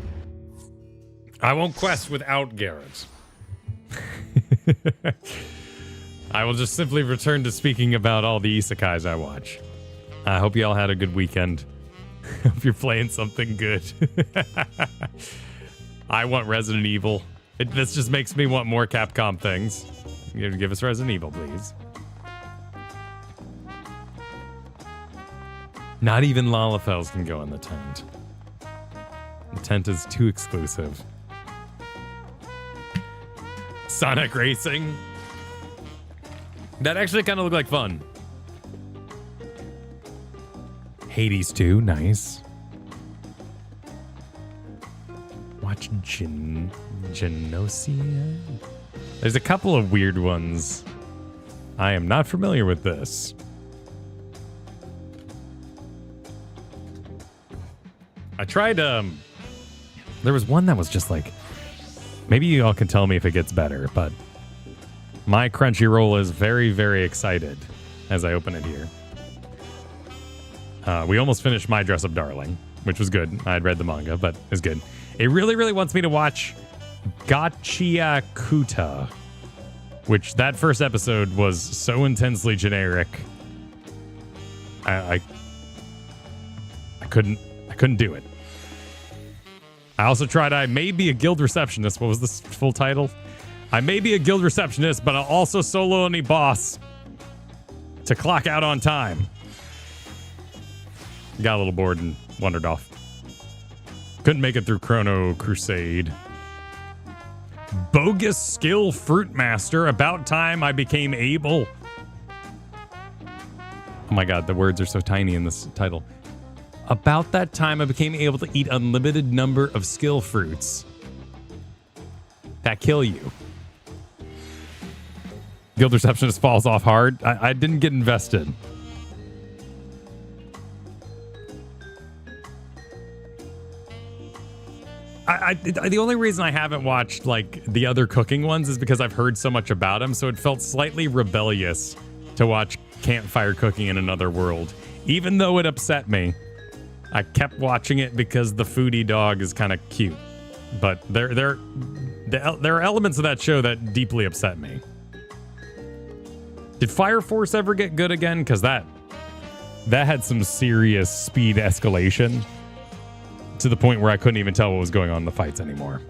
I won't quest without Garrett. I will just simply return to speaking about all the isekais I watch. I hope you all had a good weekend. Hope you're playing something good. I want Resident Evil. This just makes me want more Capcom things. Give us Resident Evil, please. Not even Lalafels can go in the tent. The tent is too exclusive. Sonic Racing. That actually kind of looked like fun. Hades 2, nice. Watch Genosia. There's a couple of weird ones. I am not familiar with this. I tried, there was one that was just like, maybe you all can tell me if it gets better, but my Crunchyroll is very, very excited as I open it here. We almost finished My Dress Up Darling, which was good. I had read the manga, but it's good. It really, really wants me to watch Gachiakuta, which that first episode was so intensely generic. I couldn't do it. I also tried I May Be a Guild Receptionist. What was the full title? I may be a guild receptionist, but I'll also solo any boss to clock out on time. Got a little bored and wandered off. Couldn't make it through Chrono Crusade. Bogus Skill Fruit Master. About time I became able. Oh my god, the words are so tiny in this title. About that time I became able to eat unlimited number of skill fruits that kill you. Guild Receptionist falls off hard. I didn't get invested. The only reason I haven't watched like the other cooking ones is because I've heard so much about them, so it felt slightly rebellious to watch campfire cooking in another world. Even though it upset me, I kept watching it because the foodie dog is kind of cute. But there are elements of that show that deeply upset me. Did Fire Force ever get good again? Because that had some serious speed escalation to the point where I couldn't even tell what was going on in the fights anymore.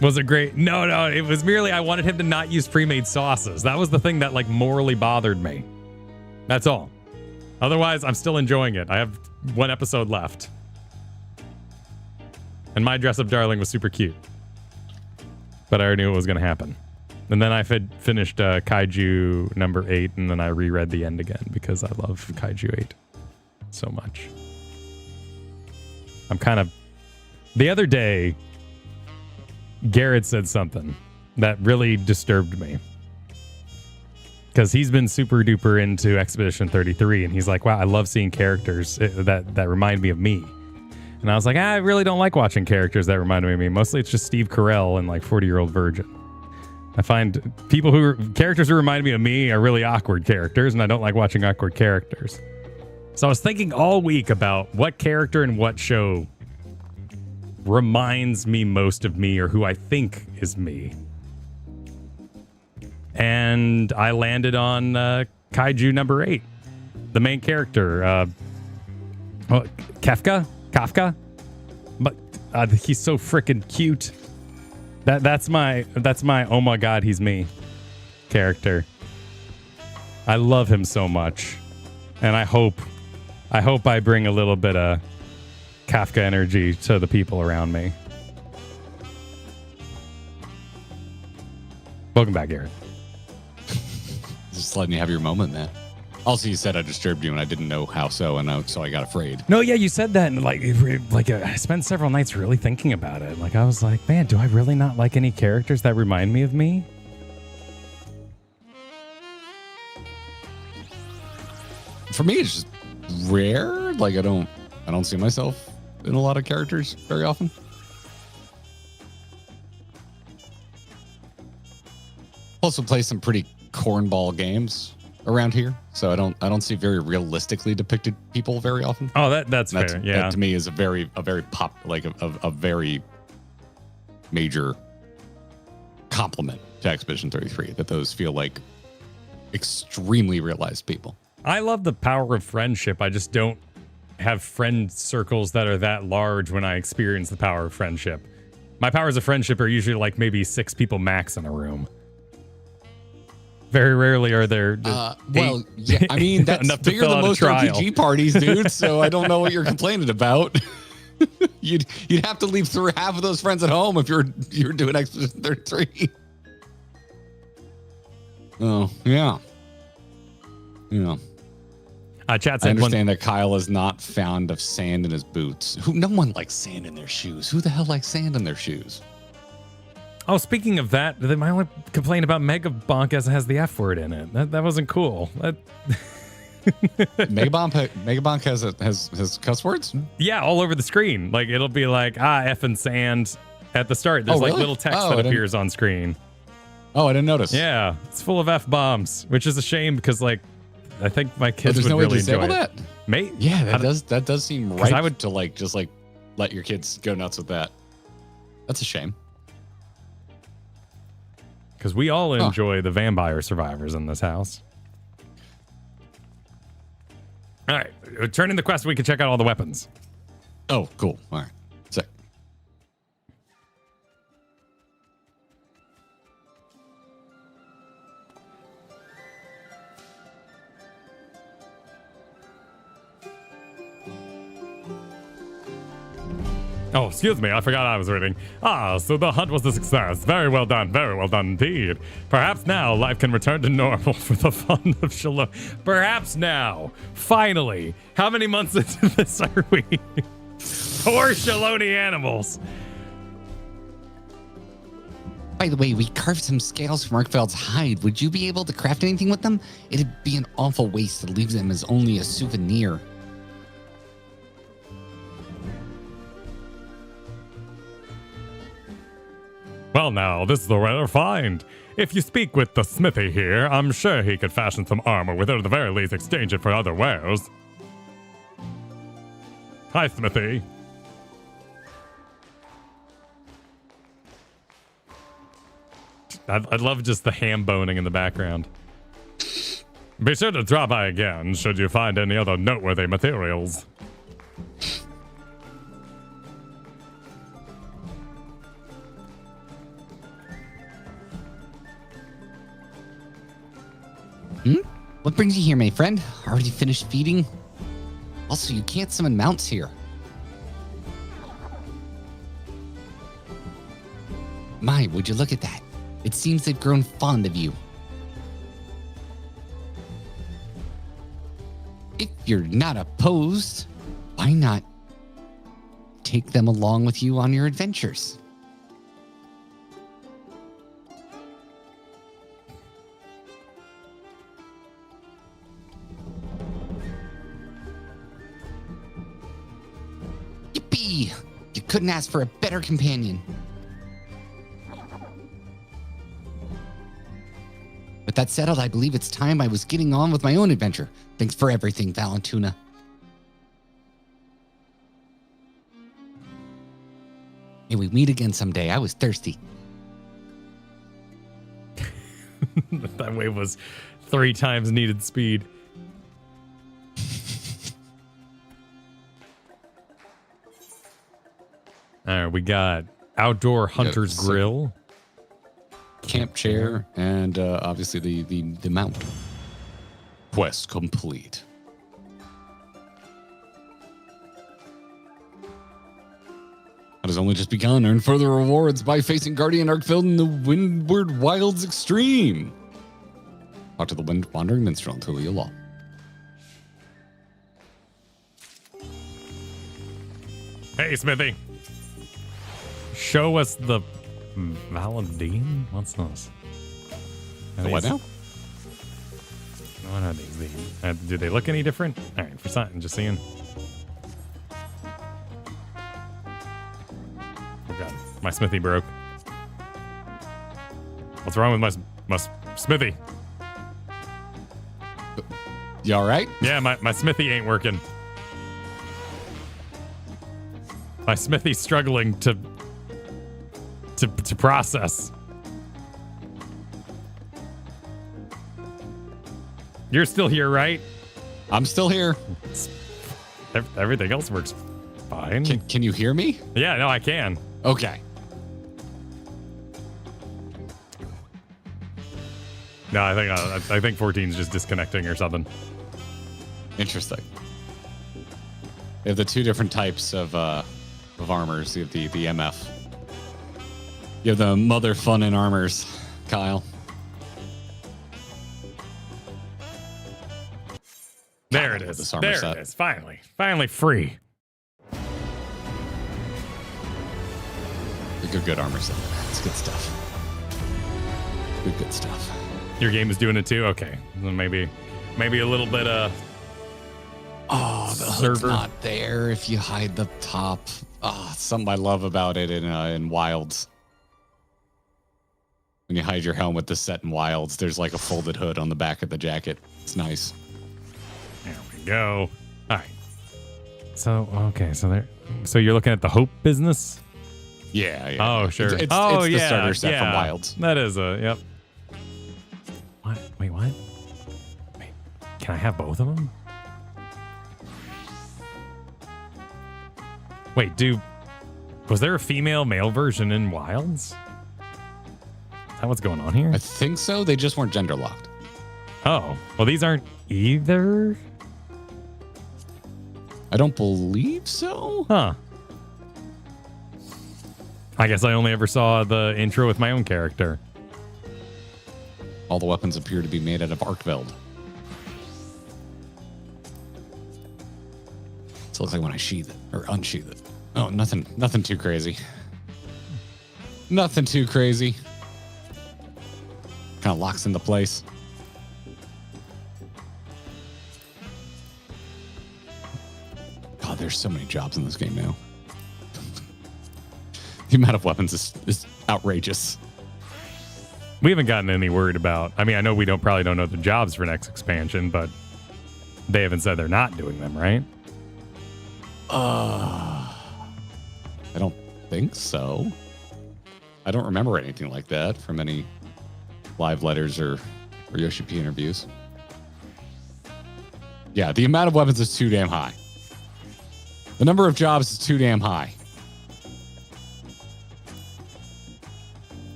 Was it great? No, it was merely I wanted him to not use pre-made sauces. That was the thing that like morally bothered me. That's all. Otherwise, I'm still enjoying it. I have one episode left. And My Dress Up Darling was super cute. But I already knew what was going to happen. And then I finished Kaiju number 8, and then I reread the end again because I love Kaiju 8 so much. I'm kind of... The other day, Garrett said something that really disturbed me. Because he's been super duper into Expedition 33, and he's like, wow, I love seeing characters that remind me of me. And I was like, I really don't like watching characters that remind me of me. Mostly it's just Steve Carell and like 40-Year-Old Virgin. I find characters who remind me of me are really awkward characters, and I don't like watching awkward characters. So I was thinking all week about what character and what show reminds me most of me, or who I think is me. And I landed on Kaiju number 8. The main character, Kafka? But he's so freaking cute. That's my oh my god, he's me character. I love him so much. And I hope I bring a little bit of Kafka energy to the people around me. Welcome back, Garrett. Just letting you have your moment, man. Also, you said I disturbed you, and I didn't know how so, and so I got afraid. No, yeah, you said that, and like I spent several nights really thinking about it. Like I was like, man, do I really not like any characters that remind me of me? For me, it's just rare. Like I don't see myself in a lot of characters very often. Also play some pretty cornball games. around here, so I don't see very realistically depicted people very often. Oh, that's fair. Yeah, that to me is a very a very major compliment to Expedition 33, that those feel like extremely realized people. I love the power of friendship. I just don't have friend circles that are that large when I experience the power of friendship. My powers of friendship are usually like maybe 6 people max in a room. Very rarely are there. Well, yeah, I mean, that's enough to bigger fill than out a most trial. RPG parties, dude. So I don't know what you're complaining about. You'd have to leave through half of those friends at home if you're doing Expedition 33. Oh yeah. Chat I said understand that Kyle is not fond of sand in his boots. No one likes sand in their shoes. Who the hell likes sand in their shoes? Oh, speaking of that, my only complaint about Megabonk is it has the F word in it. That wasn't cool. Megabonk has cuss words? Yeah, all over the screen. Like it'll be like F and sand at the start. There's like really? little text that appears on screen. Oh, I didn't notice. Yeah, it's full of F bombs, which is a shame because like I think my kids there's would no way to really enjoy disable it. that? Mate, Yeah, that does seem right. I would to just let your kids go nuts with that. That's a shame. Because we all enjoy the vampire survivors in this house. All right, turning the quest, we can check out all the weapons. Oh, cool. All right, sick. Oh, excuse me, I forgot I was reading. So the hunt was a success. Very well done indeed. Perhaps now life can return to normal for the fun of Shalom. Perhaps now, finally. How many months into this are we? Poor Shaloni animals. By the way, we carved some scales from Arkfeld's hide. Would you be able to craft anything with them? It'd be an awful waste to leave them as only a souvenir. Well now, this is a rare find. If you speak with the smithy here, I'm sure he could fashion some armor with it, or at the very least exchange it for other wares. Hi, smithy. I love just the ham boning in the background. Be sure to drop by again should you find any other noteworthy materials. What brings you here, my friend? Already finished feeding? Also, you can't summon mounts here. My, would you look at that? It seems they've grown fond of you. If you're not opposed, why not take them along with you on your adventures? Yippee! You couldn't ask for a better companion. With that settled, I believe it's time I was getting on with my own adventure. Thanks for everything, Valentuna. May we meet again someday. I was thirsty. That wave was 3 times needed speed. All right, we got outdoor hunter's grill, camp chair, and obviously the mount. Quest complete. It has only just begun. Earn further rewards by facing Guardian Arkfeld in the Windward Wilds Extreme. Talk to the Wandering Minstrel until you law. Hey, Smithy. Show us the Valadine? What's this? What now? What are these? Do they look any different? All right, for something, just seeing. Oh god, my smithy broke. What's wrong with my smithy? You all right? Yeah, my smithy ain't working. My smithy's struggling to process. You're still here, right? I'm still here. Everything else works fine. Can you hear me? Yeah, no, I can. Okay. No, I think 14's just disconnecting or something. Interesting. They have the two different types of armors. You have the MF. You have the mother fun in armors, Kyle. There it is. There it is. Finally free. The good armor set. It's good stuff. Good stuff. Your game is doing it too? Okay. Then maybe a little bit the hood's not there if you hide the top. Something I love about it in Wilds. When you hide your helmet, the set in Wilds, there's like a folded hood on the back of the jacket. It's nice. There we go. All right. So so you're looking at the Hope business? Yeah. Oh, sure. It's the starter set from Wilds. That is yep. What? Wait, what? Wait, can I have both of them? Wait, was there a male version in Wilds? Is that what's going on here? I think so. They just weren't gender locked. Oh, well, these aren't either? I don't believe so. Huh. I guess I only ever saw the intro with my own character. All the weapons appear to be made out of Arkveld. So it looks like when I sheath it or unsheath it. Oh, nothing too crazy. Nothing too crazy. Kind of locks into place. God, there's so many jobs in this game now. The amount of weapons is outrageous. We haven't gotten any word about. I mean, I know we probably don't know the jobs for next expansion, but they haven't said they're not doing them, right? I don't think so. I don't remember anything like that from any live letters or Yoshi P interviews. Yeah, the amount of weapons is too damn high. The number of jobs is too damn high.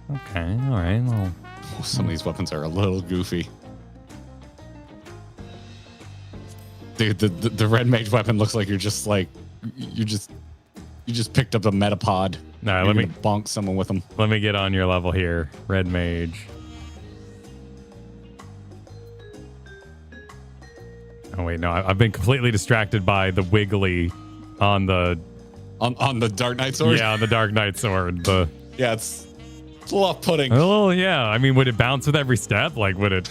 Okay, all right. Well, some of these weapons are a little goofy. Dude, the red mage weapon looks like you just picked up a metapod. All right, let me bonk someone with them. Let me get on your level here, red mage. Oh wait, no, I've been completely distracted by the wiggly on the Dark Knight sword. Yeah, on the Dark Knight sword. Yeah, it's a little off-putting. Oh yeah, I mean, would it bounce with every step? Like, would it?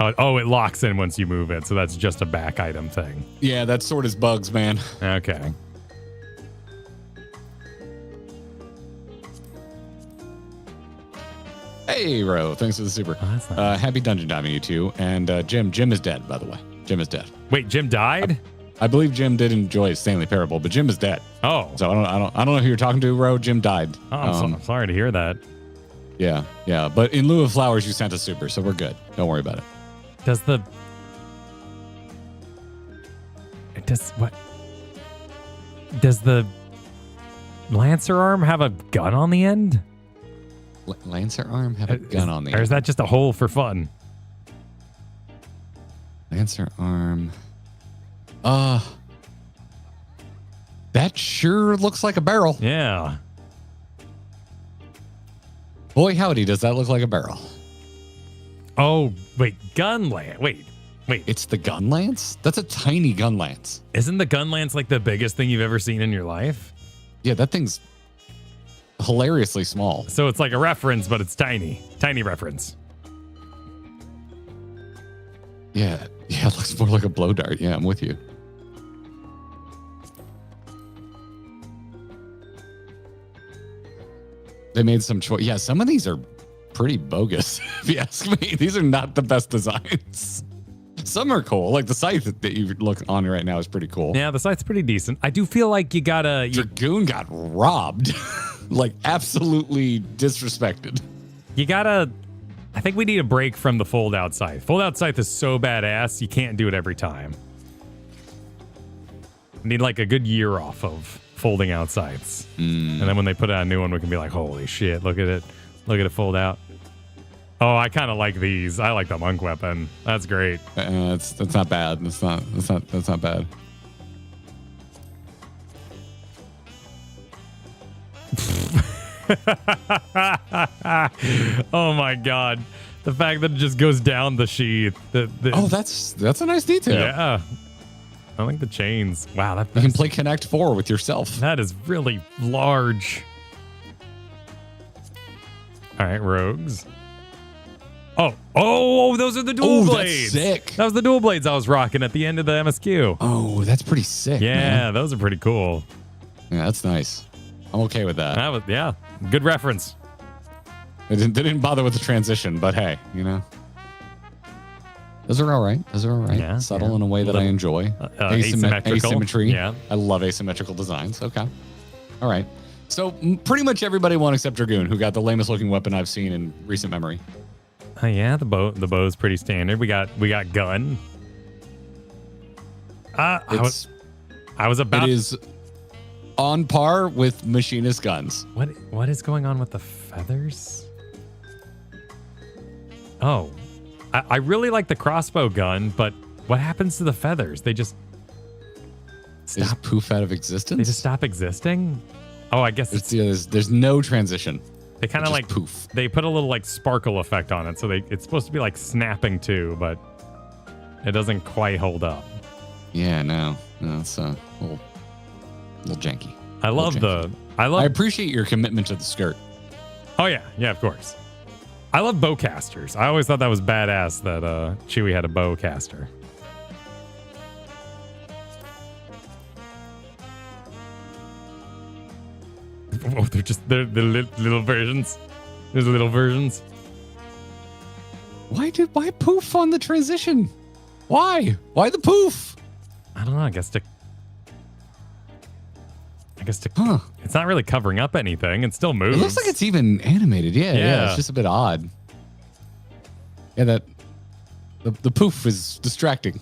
Oh, it locks in once you move it, so that's just a back item thing. Yeah, that sword is bugs, man. Okay. Hey, Ro, thanks for the super. Oh, that's nice. Happy dungeon diving, you two. And Jim is dead, by the way. Jim is dead. Wait, Jim died? I believe Jim did enjoy Stanley Parable, but Jim is dead. Oh, so I don't know who you're talking to, Ro. Jim died. Oh, I'm sorry to hear that. Yeah. But in lieu of flowers, you sent a super, so we're good. Don't worry about it. Does the Lancer arm have a gun on the end? Lancer arm have a gun on the end? Or is that just a hole for fun? Lancer arm. That sure looks like a barrel. Yeah. Boy, howdy, does that look like a barrel. Oh, wait, gun lance. Wait. It's the gun lance? That's a tiny gun lance. Isn't the gun lance like the biggest thing you've ever seen in your life? Yeah, that thing's hilariously small. So it's like a reference, but it's tiny. Tiny reference. Yeah, it looks more like a blow dart. Yeah, I'm with you. They made some choice. Yeah, some of these are pretty bogus, if you ask me. These are not the best designs. Some are cool. Like the scythe that you look on right now is pretty cool. Yeah, the scythe's pretty decent. I do feel like you gotta... Dragoon got robbed. Like, absolutely disrespected. You gotta... I think we need a break from the fold-out scythe. Fold-out scythe is so badass, you can't do it every time. Need like a good year off of folding out scythes. And then when they put out a new one, we can be like, holy shit, look at it. Look at it fold out. Oh, I kind of like these. I like the monk weapon. That's great. That's not bad. That's not bad. Oh my god. The fact that it just goes down the sheath. Oh, that's a nice detail. Yeah. I like the chains. Wow, you can play Connect 4 with yourself. That is really large. All right, rogues. Oh, those are the dual blades. That's sick. That was the dual blades I was rocking at the end of the MSQ. Oh, that's pretty sick. Yeah, man. those are pretty cool. Yeah, that's nice. I'm okay with that. That was, yeah, good reference. They didn't bother with the transition, but hey, you know. Those are all right. Yeah, Subtle in a way that I enjoy. Asymmetrical. Asymmetry. Yeah. I love asymmetrical designs. Okay. All right. So pretty much everybody won except Dragoon, who got the lamest looking weapon I've seen in recent memory. Yeah, the bow's pretty standard. We got gun. I was about. It is on par with machinist guns. What is going on with the feathers? Oh, I really like the crossbow gun, but what happens to the feathers? They just stop. They just poof out of existence. They just stop existing. Oh, I guess there's no transition. They kind of like poof. They put a little like sparkle effect on it, so it's supposed to be like snapping too, but it doesn't quite hold up. Yeah, no, it's a little janky. I appreciate your commitment to the skirt. Oh yeah, of course. I love bowcasters. I always thought that was badass that Chewie had a bowcaster. Oh, they're little versions. There's little versions. Why poof on the transition? Why the poof? I don't know. I guess to. Huh. It's not really covering up anything. It still moves. It looks like it's even animated. Yeah. It's just a bit odd. Yeah, the poof is distracting.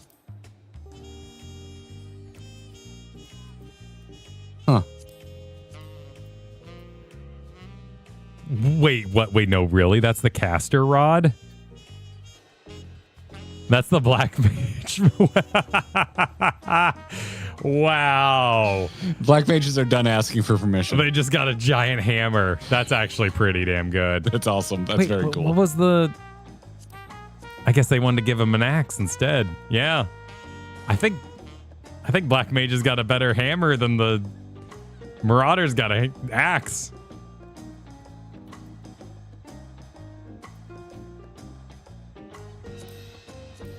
Huh. Wait, what? Wait, no, really? That's the caster rod? That's the black mage. Wow. Black mages are done asking for permission. They just got a giant hammer. That's actually pretty damn good. That's awesome. That's very cool. What was the... I guess they wanted to give him an axe instead. Yeah. I think Black Mage's got a better hammer than the Marauder's got an axe.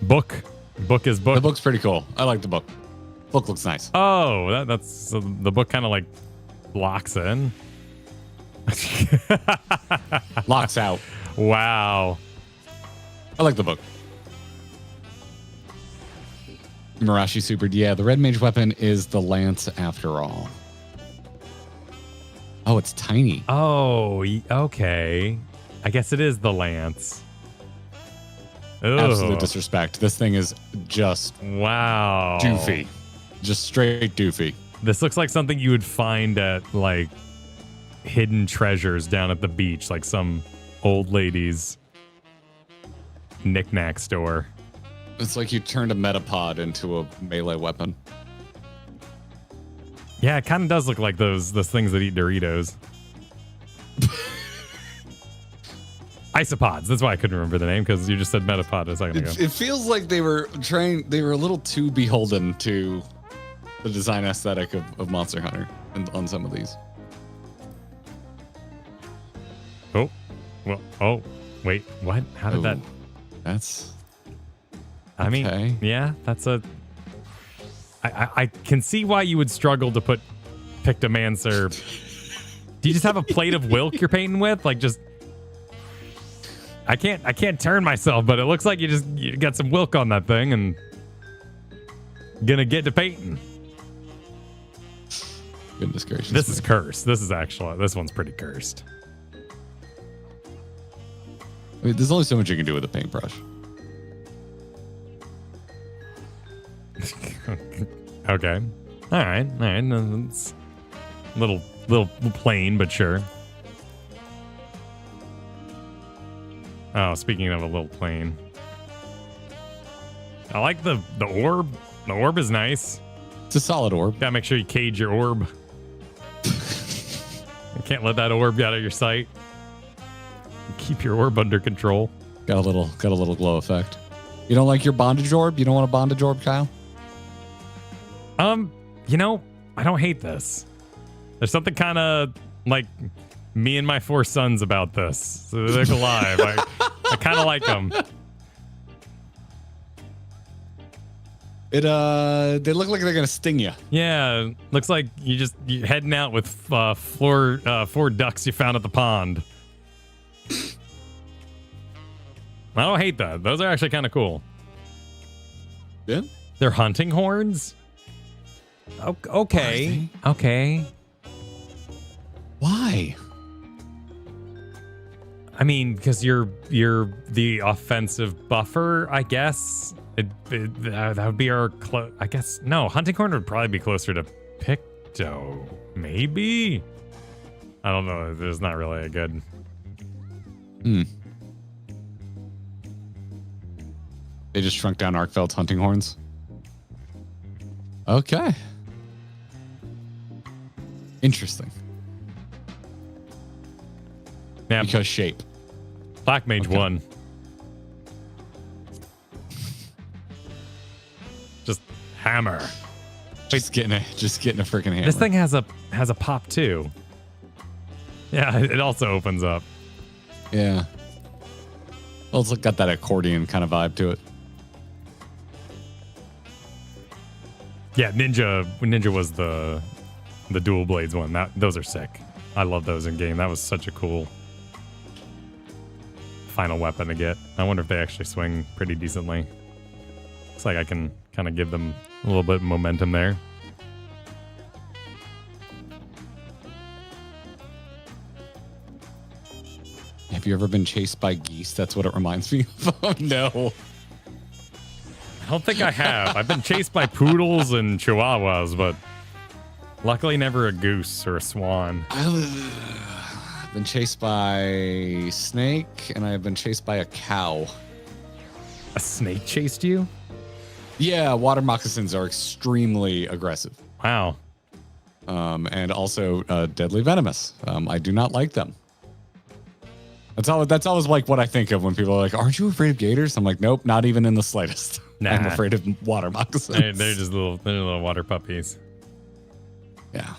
Book is book. The book's pretty cool. I like the book. Book looks nice. Oh, that's so the book kind of like locks in. Locks out. Wow. I like the book. Mirashi Super. Yeah, the red mage weapon is the lance after all. Oh, it's tiny. Oh, okay. I guess it is the lance. Ugh. Absolute disrespect. This thing is just doofy. Just straight doofy. This looks like something you would find at like hidden treasures down at the beach, like some old lady's knick-knack store. It's like you turned a metapod into a melee weapon. Yeah, it kind of does look like those things that eat Doritos. Isopods. That's why I couldn't remember the name, because you just said metapod a second ago. It feels like they were a little too beholden to the design aesthetic of Monster Hunter on some of these. Oh, well, oh, wait, what? How did that? That's. I mean, yeah, that's a. I can see why you would struggle to put Pictomancer Do you just have a plate of Wilk you're painting with? Like just I can't turn myself, but it looks like you got some Wilk on that thing and gonna get to painting. Goodness gracious. This is cursed. This one's pretty cursed. I mean, there's only so much you can do with a paintbrush. Okay. All right. No, it's a little plain, but sure. Oh, speaking of a little plain, I like the orb. The orb is nice. It's a solid orb. Gotta make sure you cage your orb. You can't let that orb out of your sight. Keep your orb under control. Got a little glow effect. You don't like your bondage orb? You don't want a bondage orb, Kyle? I don't hate this. There's something kind of like me and my 4 sons about this. So they look alive. I kind of like them. They look like they're gonna sting you. Yeah, looks like you're heading out with 4 ducks you found at the pond. I don't hate that. Those are actually kind of cool. Yeah. They're hunting horns? Okay. Okay. Why? I mean, because you're the offensive buffer, I guess. That would be our I guess. No, hunting horn would probably be closer to Picto. Maybe? I don't know. There's not really a good... They just shrunk down Arkfeld's hunting horns. Okay. Interesting. Yeah, because shape. Black Mage won. Just hammer. Just getting a freaking hammer. This thing has a pop too. Yeah, it also opens up. Yeah. Well, it's got that accordion kind of vibe to it. Yeah, Ninja was the dual blades one. Those are sick. I love those in game. That was such a cool final weapon to get. I wonder if they actually swing pretty decently. Looks like I can kind of give them a little bit of momentum there. Have you ever been chased by geese? That's what it reminds me of. Oh, no. I don't think I have. I've been chased by poodles and chihuahuas, but luckily never a goose or a swan. I've been chased by a snake, and I've been chased by a cow. A snake chased you? Yeah, water moccasins are extremely aggressive. Wow. And also deadly venomous. I do not like them. That's always like what I think of when people are like, "Aren't you afraid of gators?" I'm like, "Nope, not even in the slightest." Nah. I'm afraid of water moccasins. They're just little water puppies. Yeah.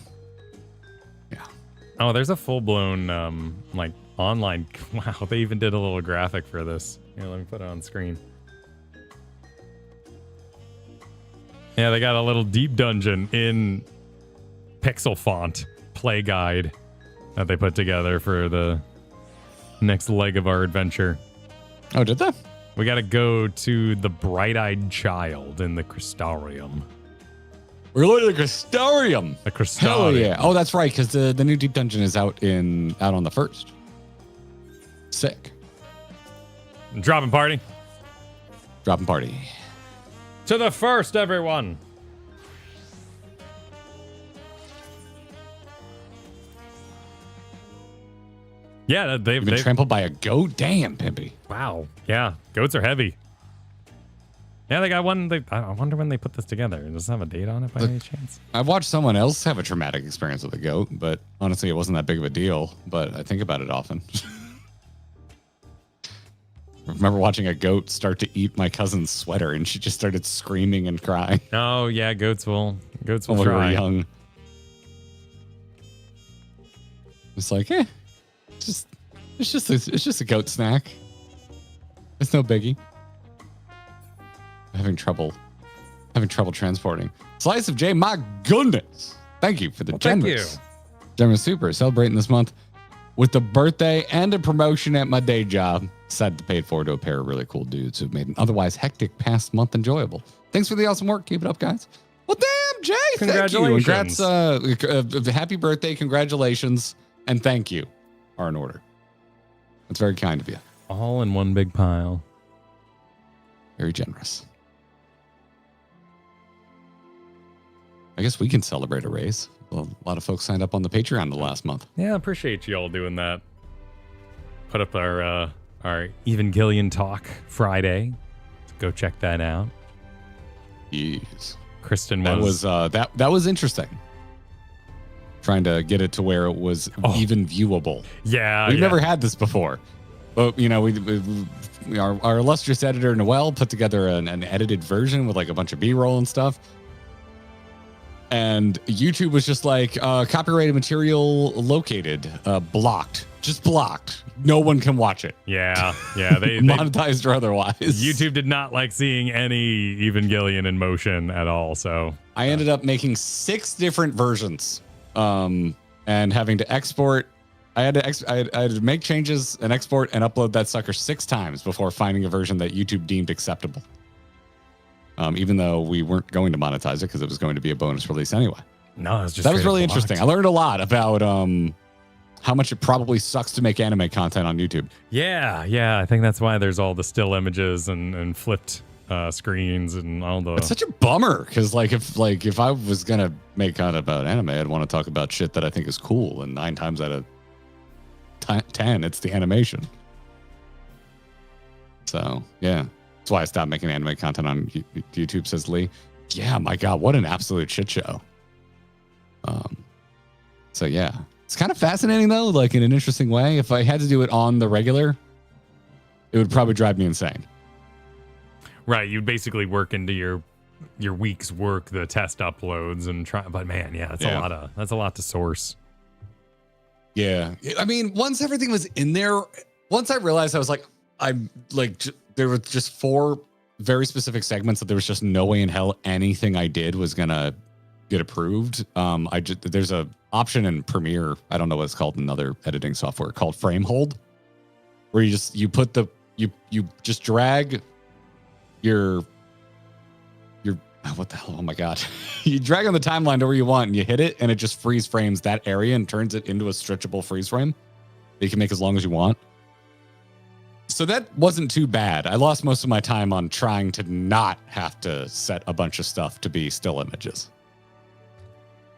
Oh, there's a full-blown like online. Wow, they even did a little graphic for this. Here, let me put it on screen. Yeah, they got a little deep dungeon in pixel font play guide that they put together for the next leg of our adventure. Oh, did they? We got to go to the Bright-Eyed Child in the Crystarium. We're going to the Crystarium. The Crystarium. Hell yeah. Oh, that's right, because the new deep dungeon is out on the 1st. Sick. Dropping party. Dropping party. To the 1st, everyone. You've Yeah, they've been trampled by a goat? Damn, Pimpy. Wow. Yeah, goats are heavy. Yeah, they got one. I wonder when they put this together. Does it have a date on it by any chance? I've watched someone else have a traumatic experience with a goat, but honestly, it wasn't that big of a deal. But I think about it often. I remember watching a goat start to eat my cousin's sweater, and she just started screaming and crying. Oh yeah, goats will when we try. were young. It's like, it's just a goat snack. It's no biggie. I'm having trouble transporting. Slice of J, my goodness. Thank you for the Well, thank generous Derma Super, celebrating this month with a birthday and a promotion at my day job. Decided to pay it forward to a pair of really cool dudes who've made an otherwise hectic past month enjoyable. Thanks for the awesome work. Keep it up, guys. Well, damn, Jay. Congratulations. Thank you. Congrats. Happy birthday. Congratulations. And thank you are in order. That's very kind of you. All in one big pile. Very generous. I guess we can celebrate a raise. Well, a lot of folks signed up on the Patreon the last month. Yeah, I appreciate you all doing that. Put up our Evangelion Talk Friday. Go check that out. Yes. Kristen was that was interesting. Trying to get it to where it was even viewable. Yeah, we've never had this before. But you know, our illustrious editor Noel put together an edited version with like a bunch of B-roll and stuff. And YouTube was just like copyrighted material located, blocked, just blocked. No one can watch it. Yeah. They monetized or otherwise. YouTube did not like seeing any Evangelion in motion at all. So I ended up making 6 different versions, and having to export. I had to make changes and export and upload that sucker 6 times before finding a version that YouTube deemed acceptable. Even though we weren't going to monetize it because it was going to be a bonus release anyway. No, it was just that was really interesting. I learned a lot about how much it probably sucks to make anime content on YouTube. Yeah. I think that's why there's all the still images and flipped screens and all the. It's such a bummer because if I was gonna make content about anime, I'd want to talk about shit that I think is cool, and 9 times out of 10, it's the animation. So yeah. That's why I stopped making anime content on YouTube, says Lee. Yeah, my God, what an absolute shit show. So yeah, it's kind of fascinating though, like in an interesting way. If I had to do it on the regular, it would probably drive me insane. Right, you'd basically work into your week's work, the test uploads and try. But man, that's a lot to source. Yeah, I mean, once everything was in there, once I realized there were just 4 very specific segments that there was just no way in hell anything I did was gonna get approved. There's a option in Premiere, I don't know what it's called in other editing software, called frame hold, where you just drag your what the hell? Oh my God. You drag on the timeline to where you want and you hit it and it just freeze frames that area and turns it into a stretchable freeze frame that you can make as long as you want. So that wasn't too bad. I lost most of my time on trying to not have to set a bunch of stuff to be still images.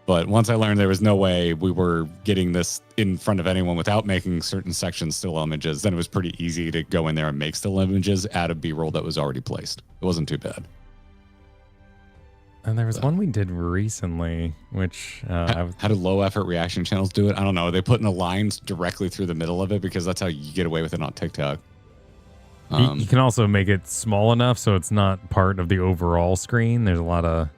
But once I learned there was no way we were getting this in front of anyone without making certain sections still images, then it was pretty easy to go in there and make still images out of B-roll that was already placed. It wasn't too bad. And there was one we did recently, which how do low effort reaction channels do it? I don't know. Are they putting the lines directly through the middle of it? Because that's how you get away with it on TikTok. You can also make it small enough so it's not part of the overall screen. There's a lot of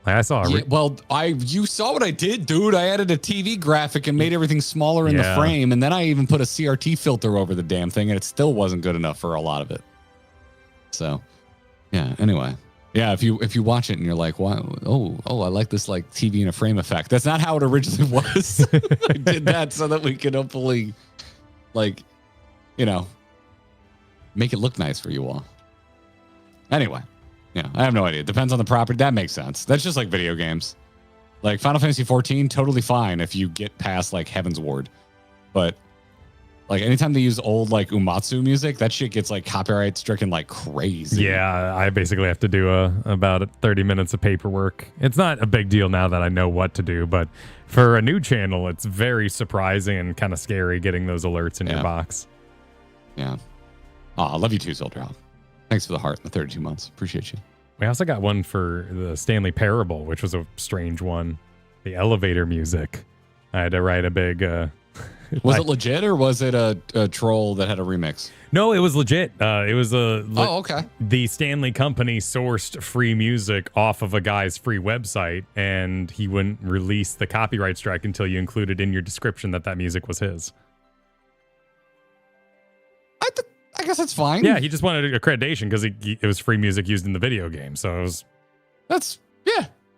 I saw. You saw what I did, dude. I added a TV graphic and made everything smaller in the frame, and then I even put a CRT filter over the damn thing, and it still wasn't good enough for a lot of it. So, yeah. Anyway, yeah. If you watch it and you're like, "Wow, I like this like TV in a frame effect." That's not how it originally was. I did that so that we could hopefully, make it look nice for you all. Anyway, yeah, I have no idea. It depends on the property. That makes sense. That's just like video games. Like Final Fantasy 14, totally fine if you get past like Heaven's Ward. But like anytime they use old like Umatsu music, that shit gets like copyright stricken like crazy. Yeah, I basically have to do about 30 minutes of paperwork. It's not a big deal now that I know what to do, but for a new channel, it's very surprising and kind of scary getting those alerts in your box. Yeah. Oh, I love you too, Soldier Hawk. Thanks for the heart in the 32 months. Appreciate you. We also got one for the Stanley Parable, which was a strange one. The elevator music. I had to write a big... was it legit or was it a troll that had a remix? No, it was legit. It was okay. The Stanley company sourced free music off of a guy's free website, and he wouldn't release the copyright strike until you included in your description that music was his. I guess that's fine. Yeah, he just wanted accreditation because it was free music used in the video game. So it was...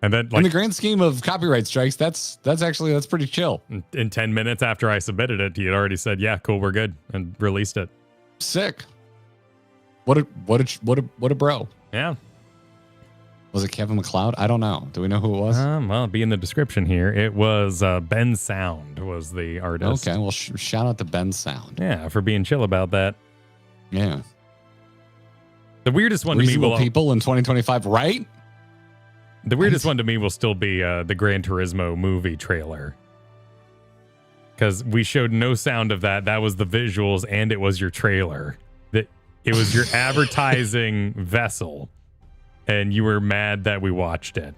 And then, in the grand scheme of copyright strikes, that's pretty chill. In 10 minutes after I submitted it, he had already said, "Yeah, cool, we're good," and released it. Sick. What a bro. Yeah. Was it Kevin MacLeod? I don't know. Do we know who it was? Well, it'll be in the description here. It was Ben Sound was the artist. Okay, well, shout out to Ben Sound. Yeah, for being chill about that. Yeah. The weirdest one to me Reasonable people in 2025, right? The weirdest one to me will still be the Gran Turismo movie trailer. Because we showed no sound of that. That was the visuals, and it was your trailer. It was your advertising vessel, and you were mad that we watched it.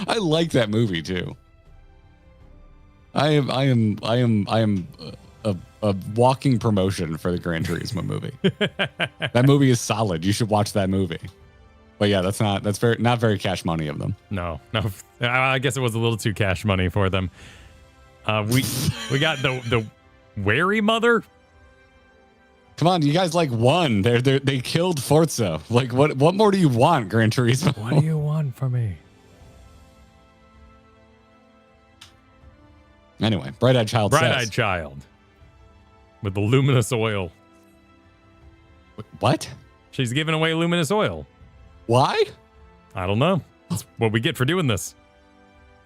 I like that movie too. I am a walking promotion for the Gran Turismo movie. That movie is solid. You should watch that movie. But yeah, that's not very cash money of them. No. I guess it was a little too cash money for them. We got the Wary Mother. Come on, you guys won. They killed Forza. Like what more do you want, Gran Turismo? What do you want from me? Anyway, Bright-Eyed Child Bright-Eyed Child. With the luminous oil. What? She's giving away luminous oil. Why? I don't know. That's what we get for doing this.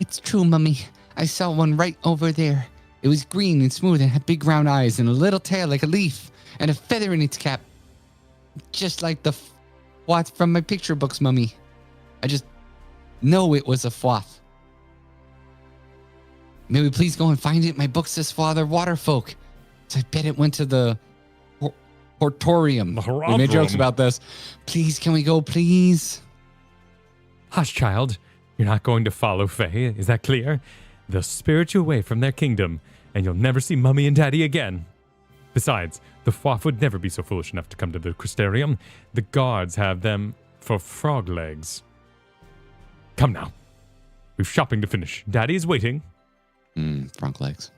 It's true, Mummy. I saw one right over there. It was green and smooth and had big round eyes and a little tail like a leaf and a feather in its cap. Just like the fwath from my picture books, Mummy. I just know it was a fwath. May we please go and find it? My book says Father Waterfolk. So I bet it went to the Hortorium. We made jokes about this. Please, can we go, please? Hush, child. You're not going to follow Faye. Is that clear? They'll spirit you away from their kingdom, and you'll never see Mummy and Daddy again. Besides, the Fwaff would never be so foolish enough to come to the Crystarium. The guards have them for frog legs. Come now. We've shopping to finish. Daddy's waiting. Frog legs.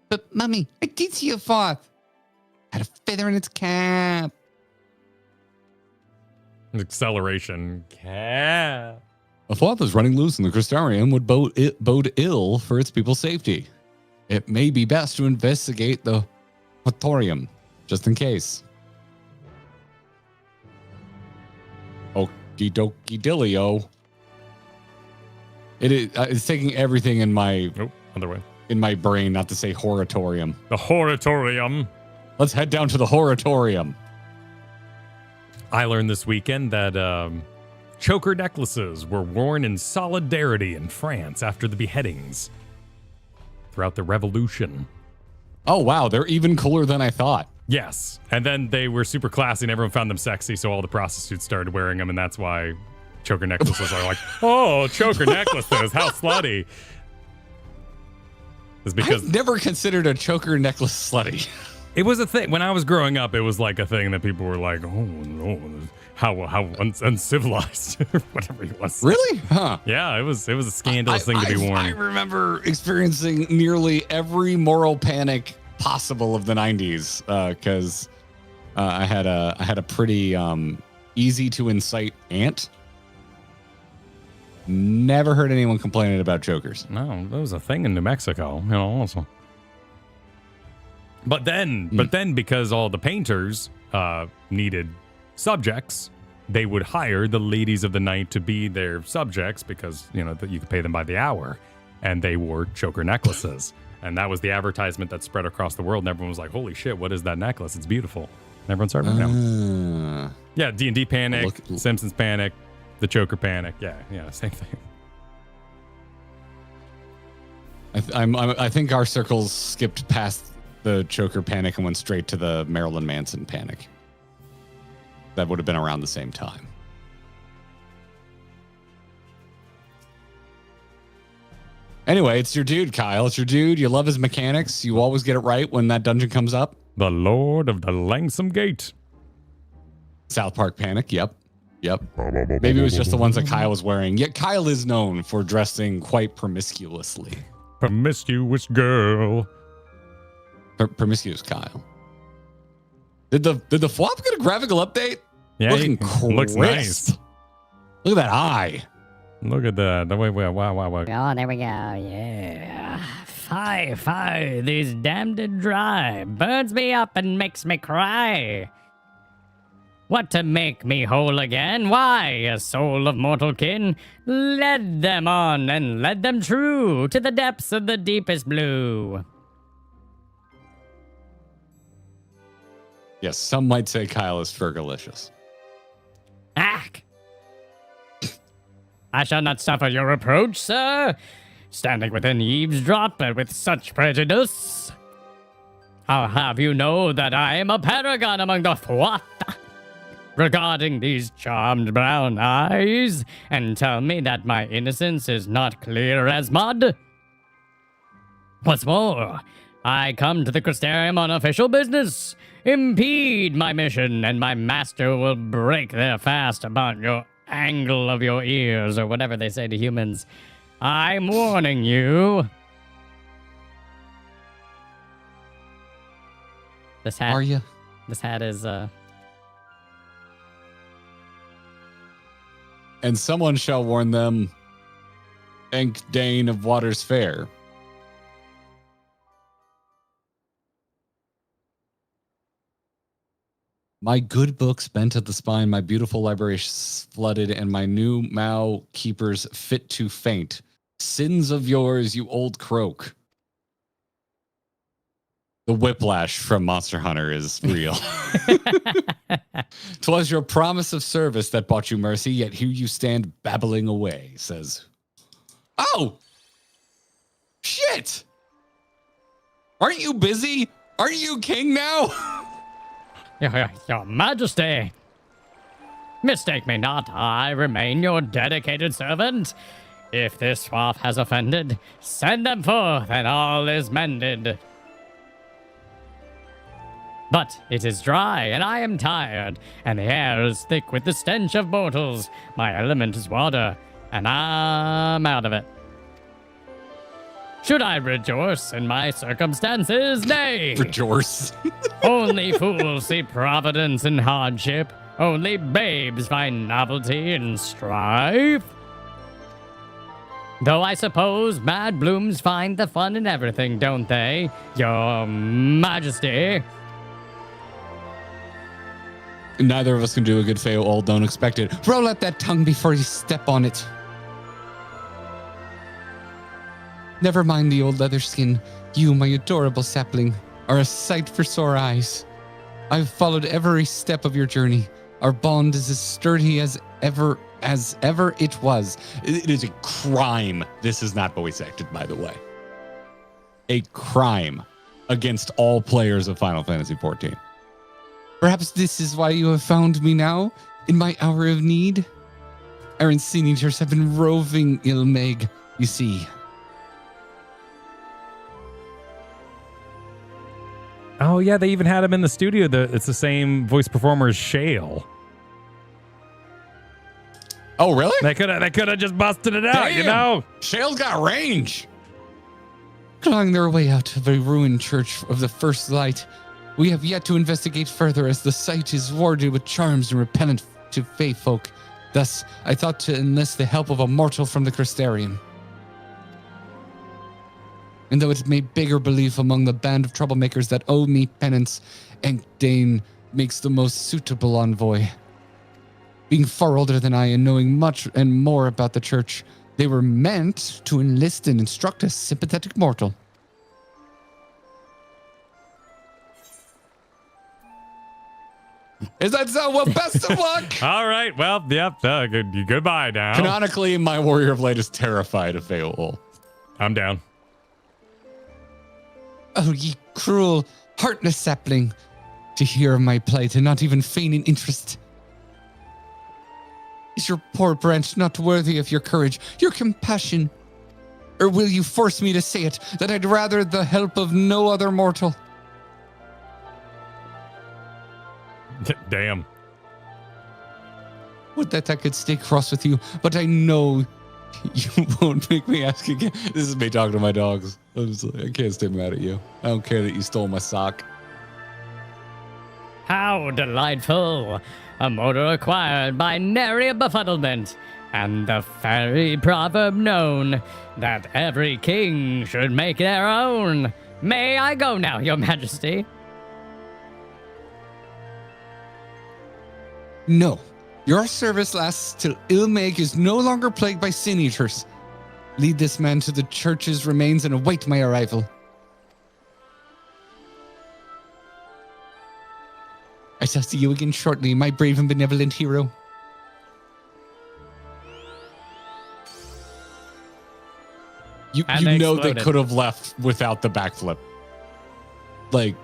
But, Mummy, I did see a fwath. Had a feather in its cap. Acceleration. Cap. A fwath is running loose in the Crystarium would bode ill for its people's safety. It may be best to investigate the Hortorium, just in case. Okie dokie dillio. It's taking everything in my other way. In my brain not to say Horatorium. The Horatorium. Let's head down to the Horatorium. I learned this weekend that choker necklaces were worn in solidarity in France after the beheadings throughout the revolution. Oh, wow. They're even cooler than I thought. Yes. And then they were super classy and everyone found them sexy, so all the prostitutes started wearing them, and that's why choker necklaces are like, oh, choker necklaces, how slutty. It's because I've never considered a choker necklace slutty. It was a thing. When I was growing up, it was like a thing that people were like, oh, no, how uncivilized, or whatever it was. Really? Huh. Yeah, it was a scandalous thing to be worn. I remember experiencing nearly every moral panic possible of the 90s because I had a pretty easy to incite aunt. Never heard anyone complaining about chokers. No, that was a thing in New Mexico, also. But then because all the painters needed subjects, they would hire the ladies of the night to be their subjects because, you could pay them by the hour. And they wore choker necklaces. And that was the advertisement that spread across the world. And everyone was like, holy shit, what is that necklace? It's beautiful. And everyone started wearing them. Yeah, D&D panic, Simpsons panic, the choker panic. Yeah, same thing. I think our circles skipped past the choker panic and went straight to the Marilyn Manson panic. That would have been around the same time. Anyway, it's your dude, Kyle. It's your dude. You love his mechanics. You always get it right when that dungeon comes up. The Lord of the Langsome Gate. South Park panic. Yep. Maybe it was just the ones that Kyle was wearing. Yet Kyle is known for dressing quite promiscuously. Promiscuous girl. Promiscuous Kyle. Did the FWAP get a graphical update? Yeah, Looking looks crisp. nice. Look at that eye. Look at that. Wow. Oh, there we go. Yeah. Fie. These damned and dry. Burns me up and makes me cry. What to make me whole again? Why, a soul of mortal kin, led them on and led them true to the depths of the deepest blue. Yes, some might say Kyle is Fergalicious. Ack! I shall not suffer your reproach, sir, standing within eavesdrop and with such prejudice. I'll have you know that I am a paragon among the FWAT. Regarding these charmed brown eyes, and tell me that my innocence is not clear as mud. What's more, I come to the Crystarium on official business. Impede my mission, and my master will break their fast upon your angle of your ears, or whatever they say to humans. I'm warning you. This hat. Are you? This hat is And someone shall warn them, Enk Dane of Waters Fair. My good books bent at the spine, my beautiful library flooded, and my new Mao keepers fit to faint. Sins of yours, you old croak. The whiplash from Monster Hunter is real. 'Twas your promise of service that bought you mercy, yet here you stand babbling away, says. Oh! Shit! Aren't you busy? Aren't you king now? Your Majesty. Mistake me not, I remain your dedicated servant. If this swath has offended, send them forth and all is mended. But it is dry, and I am tired, and the air is thick with the stench of mortals. My element is water, and I'm out of it. Should I rejoice in my circumstances? Nay. Rejoice. Only fools see providence in hardship. Only babes find novelty in strife. Though I suppose mad blooms find the fun in everything, don't they, Your Majesty? Neither of us can do a good fail. All don't expect it. Roll out that tongue before you step on it. Never mind the old leather skin. You, my adorable sapling, are a sight for sore eyes. I've followed every step of your journey. Our bond is as sturdy as ever it was. It is a crime. This is not voice acted, by the way. A crime against all players of Final Fantasy XIV. Perhaps this is why you have found me now, in my hour of need. Our incinitors have been roving Ilmeg, you see. Oh yeah, they even had him in the studio. It's the same voice performer as Shale. Oh, really? They could have just busted it out, you know? Shale's got range. Clawing their way out of a ruined church of the First Light, we have yet to investigate further as the site is warded with charms and repellent to fae folk. Thus, I thought to enlist the help of a mortal from the Crystarium. And though it may beggar belief among the band of troublemakers that owe me penance, Enk Dane makes the most suitable envoy. Being far older than I and knowing much and more about the church, they were meant to enlist and instruct a sympathetic mortal. Is that so? Well, best of luck. All right. Well, yep. Goodbye now. Canonically, my Warrior of Light is terrified of Feol. I'm down. Oh, ye cruel, heartless sapling, to hear of my plight and not even feign an interest. Is your poor branch not worthy of your courage, your compassion? Or will you force me to say it, that I'd rather the help of no other mortal? Damn. Would that I could stay cross with you, but I know you won't make me ask again. This is me talking to my dogs. I can't stay mad at you. I don't care that you stole my sock. How delightful! A motor acquired by nary befuddlement, and the fairy proverb known that every king should make their own. May I go now, your majesty? No. Your service lasts till Ilmeg is no longer plagued by sin eaters. Lead this man to the church's remains and await my arrival. I shall see you again shortly, my brave and benevolent hero. You And they know they exploded. could have left without the backflip. Like,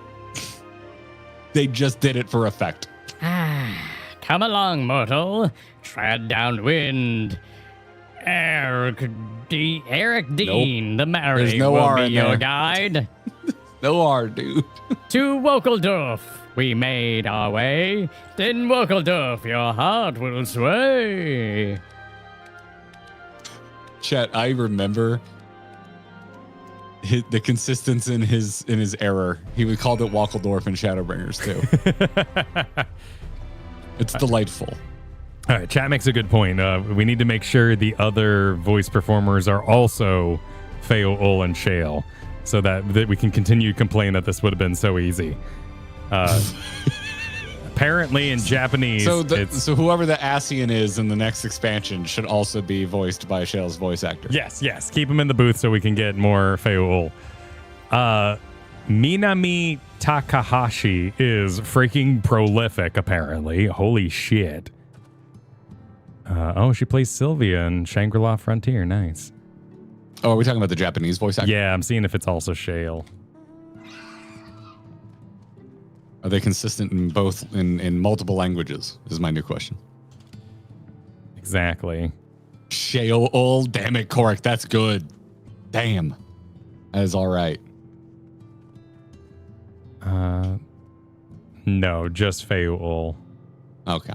they just did it for effect. Come along, mortal. Tread downwind. Eric Dean, the Merry, There's no will R be in your there. guide. No R, dude. To Wokeldorf we made our way. In Wokeldorf your heart will sway. Chet, I remember the consistency in his error. He would called it Wackeldorf and Shadowbringers too. It's delightful. All right, chat makes a good point. We need to make sure the other voice performers are also Feo, Ol, and Shale, so that we can continue to complain that this would have been so easy. Apparently in Japanese, So whoever the Asian is in the next expansion should also be voiced by Shale's voice actor. yes. Keep him in the booth so we can get more Feo, Ol. Minami Takahashi is freaking prolific, apparently. Holy shit. She plays Sylvia in Shangri-La Frontier. Nice. Oh, are we talking about the Japanese voice actor? Yeah, I'm seeing if it's also Shale. Are they consistent in both in multiple languages? Is my new question. Exactly. Shale old, damn it, Cork, that's good. Damn, that is all right. No, just Feo, Ol. Okay.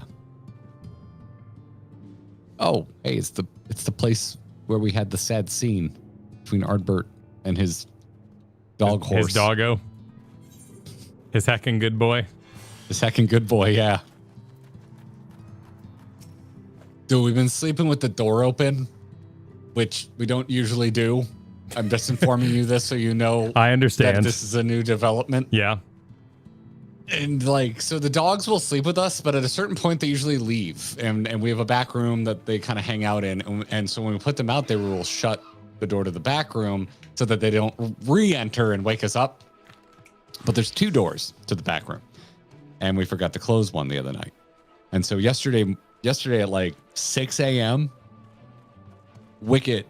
Oh, hey, it's the place where we had the sad scene between Ardbert and his dog horse. His doggo. His heckin' good boy. The second good boy, yeah. Dude, we've been sleeping with the door open, which we don't usually do. I'm just informing you this so you know I understand. that this is a new development. Yeah. And so the dogs will sleep with us, but at a certain point they usually leave. And we have a back room that they kind of hang out in. And so when we put them out there, we will shut the door to the back room so that they don't re-enter and wake us up. But there's 2 doors to the back room. And we forgot to close one the other night. And so yesterday at like 6 a.m., Wicket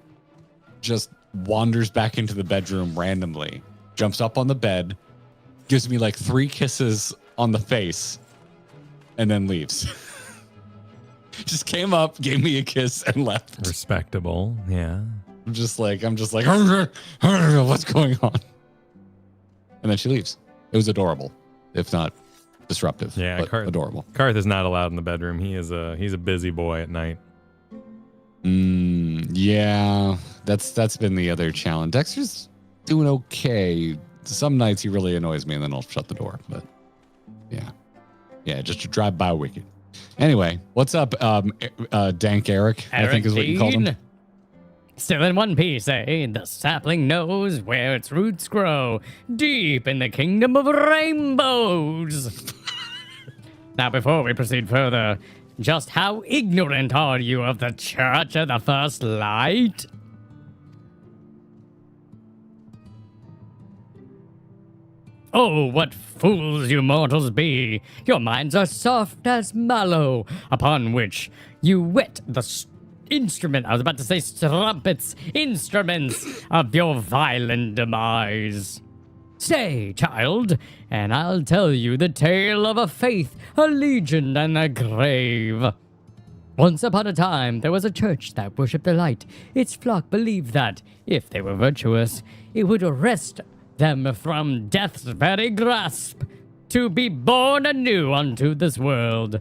just wanders back into the bedroom randomly, jumps up on the bed, gives me like 3 kisses on the face, and then leaves. Just came up, gave me a kiss, and left. Respectable. Yeah. I'm just like, what's going on? And then she leaves. It was adorable, if not disruptive. Yeah, but adorable. Karth is not allowed in the bedroom. He's a busy boy at night. Yeah, that's been the other challenge. Dexter's doing okay. Some nights he really annoys me, and then I'll shut the door. But yeah, just to drive by Wicked. Anyway, what's up, Dank Eric? I think is what you called him. Still in one piece, eh? The sapling knows where its roots grow, deep in the kingdom of rainbows. Now, before we proceed further, just how ignorant are you of the Church of the First Light? Oh, what fools you mortals be! Your minds are soft as mallow, upon which you wet the instrument, I was about to say strumpets, instruments of your violent demise. Stay, child, and I'll tell you the tale of a faith, a legion, and a grave. Once upon a time, there was a church that worshipped the light. Its flock believed that, if they were virtuous, it would arrest them from death's very grasp, to be born anew unto this world.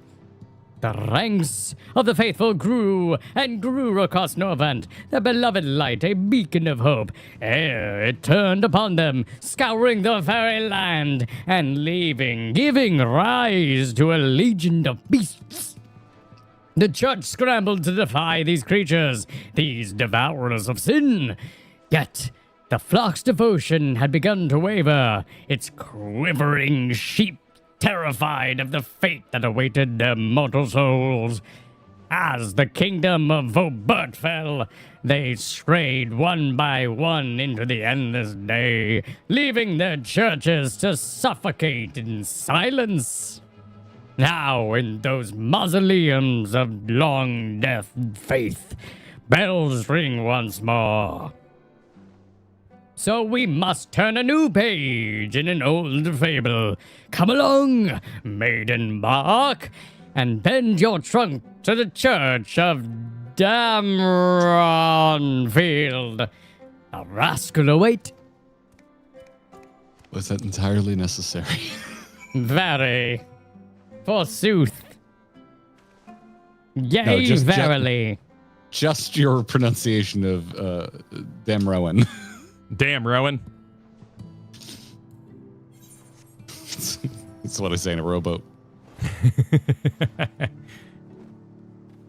The ranks of the faithful grew and grew across Norvant, the beloved light, a beacon of hope, ere it turned upon them, scouring the very land, and giving rise to a legion of beasts. The church scrambled to defy these creatures, these devourers of sin. Yet the flock's devotion had begun to waver, its quivering sheep terrified of the fate that awaited their mortal souls. As the kingdom of Vobert fell, they strayed one by one into the endless day, leaving their churches to suffocate in silence. Now, in those mausoleums of long death faith, bells ring once more. So we must turn a new page in an old fable. Come along, maiden bark, and bend your trunk to the church of Damronfield. A rascal await. Was that entirely necessary? Very. Forsooth. Yea, No, verily. Just your pronunciation of Damrowan. Damn, Rowan. That's what I say in a rowboat.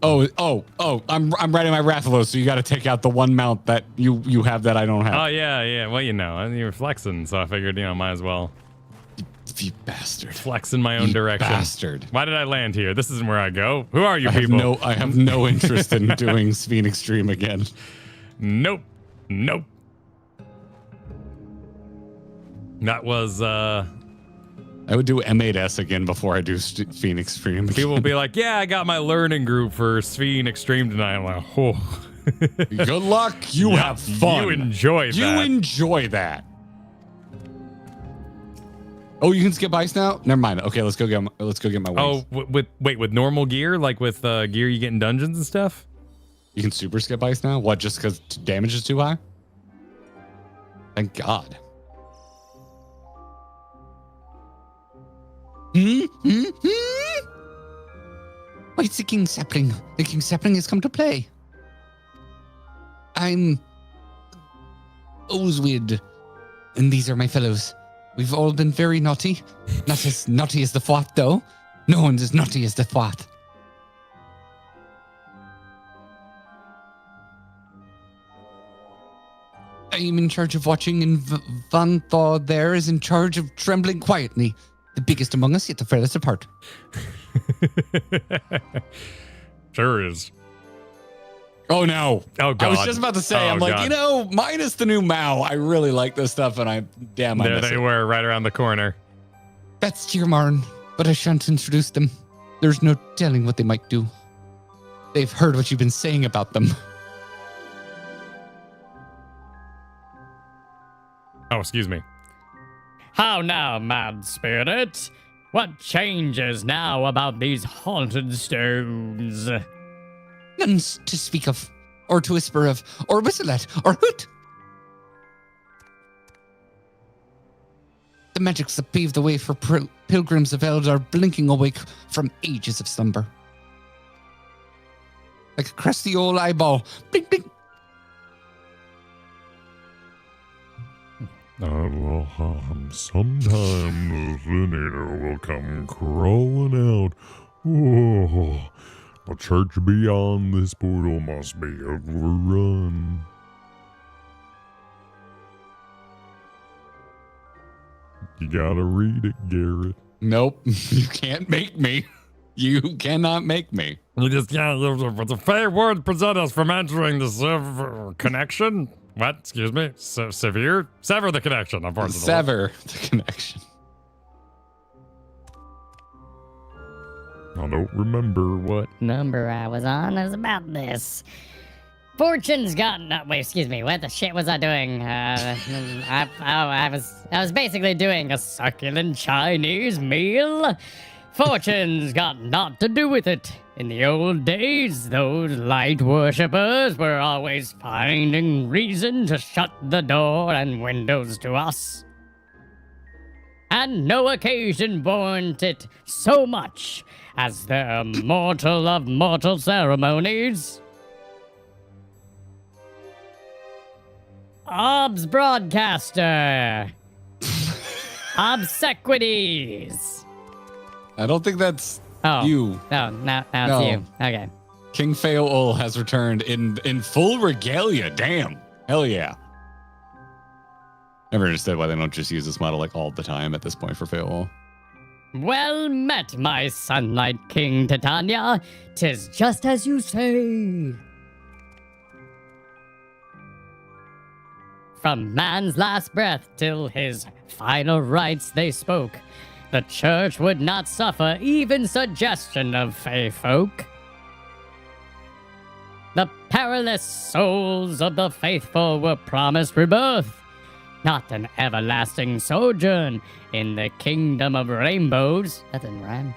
I'm riding my Rathalos, so you got to take out the one mount that you have that I don't have. Oh, yeah. Well, you were flexing, so I figured, might as well. You bastard. Flex in my own direction. Bastard. Why did I land here? This isn't where I go. Who are you I have people? I have no interest in doing Phoenix Stream again. Nope. That was, I would do M8S again before I do Phoenix Stream. People will be like, yeah, I got my learning group for Sphere Extreme tonight. I'm like, oh. Good luck. You have fun. You enjoy that. You enjoy that. Oh, you can skip ice now? Never mind. Okay, let's go get my wings. Oh, with normal gear? Like with gear you get in dungeons and stuff? You can super skip ice now? What, just because damage is too high? Thank God. Why, it's the King Sapling. The King Sapling has come to play. I'm Oswid, and these are my fellows. We've all been very naughty. Not as naughty as the Fwat, though. No one's as naughty as the Fwat. I am in charge of watching, and Van Thaw there is in charge of trembling quietly. The biggest among us, yet the furthest apart. Sure is. Oh, no. Oh, God. I was just about to say, I'm like, minus the new Mao, I really like this stuff, and I there miss they it. were, right around the corner. That's Tiermarn, but I shan't introduce them. There's no telling what they might do. They've heard what you've been saying about them. Oh, excuse me. How now, mad spirit? What changes now about these haunted stones? None to speak of, or to whisper of, or whistle at, or hoot. The magics that pave the way for pilgrims of Eld are blinking awake from ages of slumber. Like a crusty old eyeball. Blink, blink. Sometime the Venator will come crawling out. Oh, the church beyond this portal must be overrun. You gotta read it, Garrett. Nope. You can't make me. You cannot make me. You just can't live with the fair word present us from entering the server connection. What? Excuse me? Sever the connection, unfortunately. Sever the connection. I don't remember what. Number I was on is about this. Fortune's gotten up. Wait, excuse me. What the shit was I doing? I was basically doing a succulent Chinese meal. Fortune's got naught to do with it. In the old days, those light worshippers were always finding reason to shut the door and windows to us. and no occasion warrant it so much as the mortal of mortal ceremonies. Obs Broadcaster. Obsequities. I don't think that's Oh. you. Oh, now No. it's you. Okay. King Feol has returned in full regalia. Damn. Hell yeah. Never understood why they don't just use this model like all the time at this point for Feol. Well met, my Sunlight King Titania. 'Tis just as you say. From man's last breath till his final rites they spoke, the church would not suffer even suggestion of fey folk. The perilous souls of the faithful were promised rebirth, not an everlasting sojourn in the kingdom of rainbows. That didn't rhyme.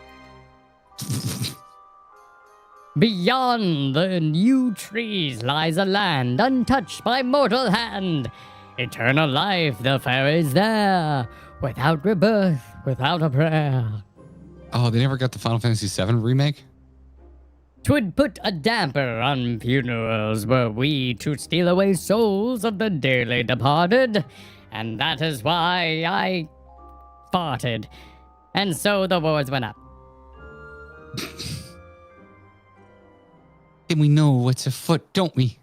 Beyond the new trees lies a land untouched by mortal hand. Eternal life, the fairies there, without rebirth, without a prayer. Oh, they never got the Final Fantasy VII remake? 'Twould put a damper on funerals were we to steal away souls of the dearly departed, and that is why I farted. And so the wars went up. Then we know what's afoot, don't we?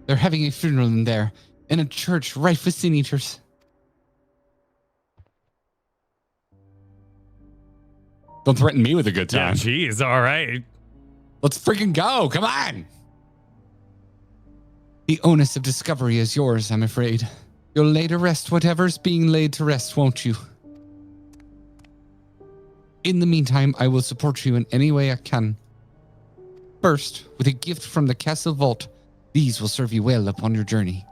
They're having a funeral in there, in a church rife with sin eaters. Don't threaten me with a good Yeah, time. geez, all right. Let's freaking go. Come on. The onus of discovery is yours, I'm afraid. You'll lay to rest whatever's being laid to rest, won't you? In the meantime, I will support you in any way I can. First, with a gift from the castle vault. These will serve you well upon your journey.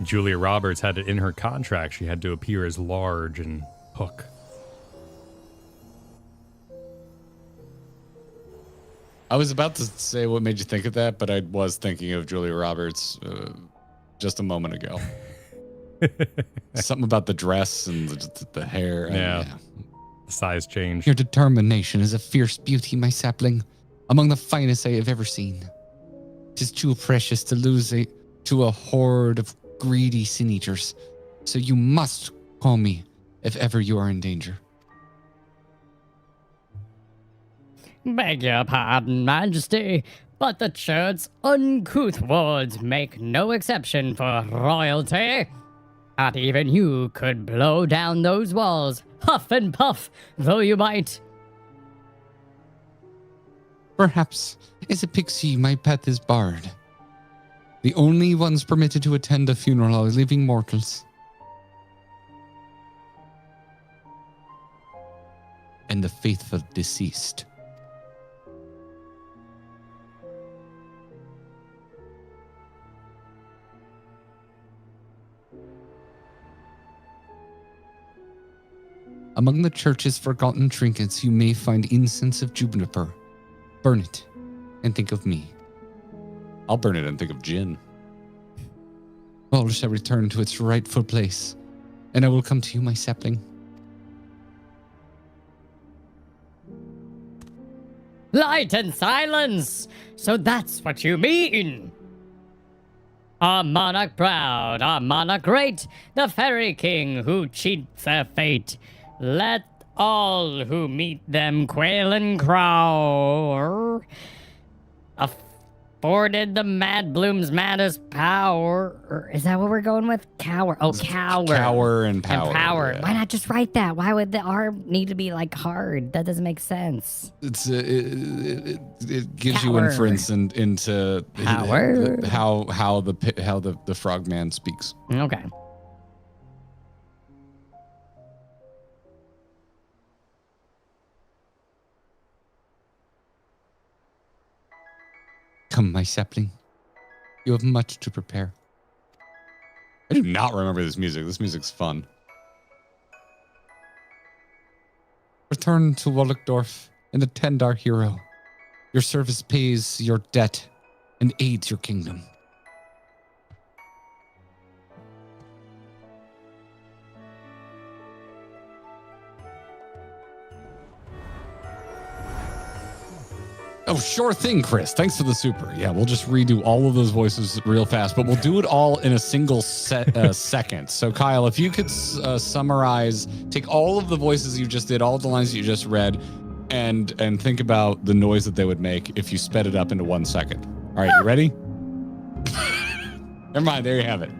Julia Roberts had it in her contract. She had to appear as large and Hook. I was about to say what made you think of that, but I was thinking of Julia Roberts just a moment ago. Something about the dress and the hair. Yeah. Size change. Your determination is a fierce beauty, my sapling, among the finest I have ever seen. 'Tis too precious to lose to a horde of greedy sin eaters, so you must call me if ever you are in danger. Beg your pardon, Majesty, but the church's uncouth wards make no exception for royalty. Not even you could blow down those walls, huff and puff, though you might. Perhaps, as a pixie, my path is barred. The only ones permitted to attend a funeral are living mortals. And the faithful deceased. Among the church's forgotten trinkets, you may find incense of juniper. Burn it, and think of me. I'll burn it and think of gin. All shall return to its rightful place, and I will come to you, my sapling. Light and silence! So that's what you mean! Our monarch proud, our monarch great, the fairy king who cheats their fate. Let all who meet them quail and crow. Afforded the mad bloom's maddest power. Is that what we're going with? Cower. Oh, cower. Cower and power. And power. yeah. Why not just write that? Why would the R need to be like hard? That doesn't make sense. It's it gives you Power. inference into Power. how the frogman speaks. Okay. Come, my sapling. You have much to prepare. I do not remember this music. This music's fun. Return to Wallachdorf and attend our hero. Your service pays your debt, and aids your kingdom. Oh, sure thing, Chris. Thanks for the super. Yeah, we'll just redo all of those voices real fast, but we'll do it all in a single second. So, Kyle, if you could summarize, take all of the voices you just did, all the lines you just read, and think about the noise that they would make if you sped it up into 1 second. All right, you ready? Never mind. There you have it.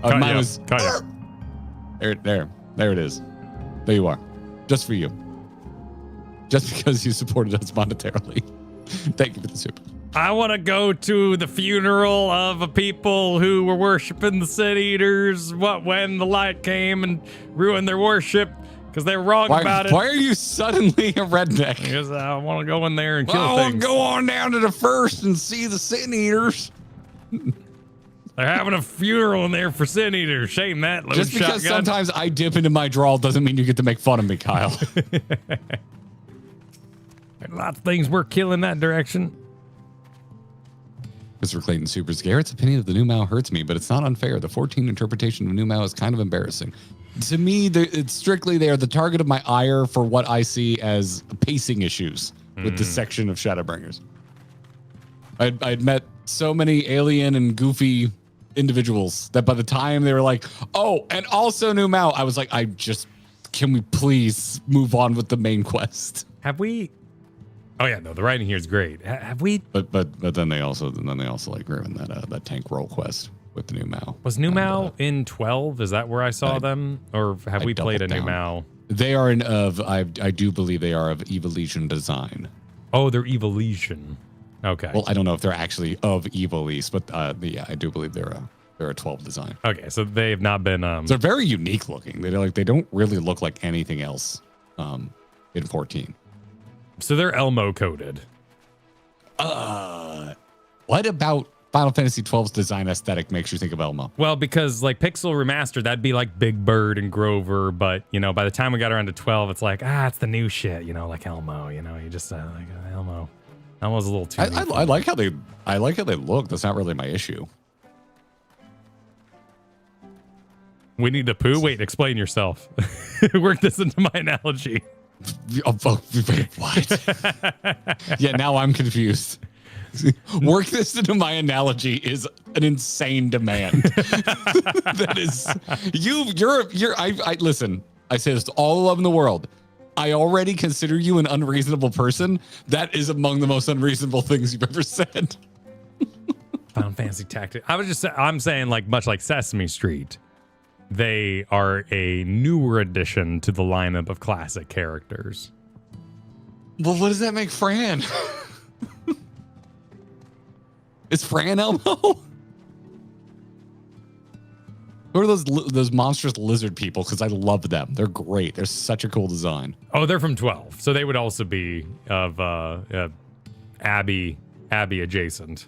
Mine was there it is. There you are. Just for you. Just because you supported us monetarily. Thank you for the super. I want to go to the funeral of a people who were worshiping the Sin Eaters. When the light came and ruined their worship because they were wrong about it. Why are you suddenly a redneck? Because I want to go in there and kill things. Go on down to the first and see the Sin Eaters. They're having a funeral in there for Sin Eaters. Shame that. Just because sometimes I dip into my drawl doesn't mean you get to make fun of me, Kyle. Lots of things we're killing that direction. Mr. Clayton Supers, Garrett's opinion of the new Mao hurts me, but it's not unfair. The 14 interpretation of new Mao is kind of embarrassing. To me, it's strictly they are the target of my ire for what I see as pacing issues with this section of Shadowbringers. I'd met so many alien and goofy individuals that by the time they were like, oh, and also new Mao, I was like, can we please move on with the main quest? Have we? Oh yeah, no, the writing here is great. Have we? But then they also like ruined that tank roll quest with the new Mao. Was new Mao in 12? Is that where I saw them, or have we played a new Mao? They are I do believe they are of Evil Legion design. Oh, they're Evil Legion. Okay. Well, I don't know if they're actually of Evil Legion, but yeah, I do believe they're a 12 design. Okay, so they have not been. They're very unique looking. They don't really look like anything else in 14. So they're Elmo coded. What about Final Fantasy XII's design aesthetic makes you think of Elmo? Well, because like Pixel Remastered, that'd be like Big Bird and Grover, but by the time we got around to 12, it's like it's the new shit, like Elmo. You just like Elmo. Elmo's a little too. I like how they look. That's not really my issue. We need to poo. Wait, explain yourself. Work this into my analogy. What? Yeah, now I'm confused. Work this into my analogy is an insane demand. That is I listen, I say this to all the love in the world. I already consider you an unreasonable person. That is among the most unreasonable things you've ever said. Final Fantasy Tactics. I'm saying like much like Sesame Street. They are a newer addition to the lineup of classic characters. Well, what does that make Fran? Is Fran Elmo? Who are those monstrous lizard people? Because I love them. They're great. They're such a cool design. Oh, they're from 12. So they would also be of Abby adjacent.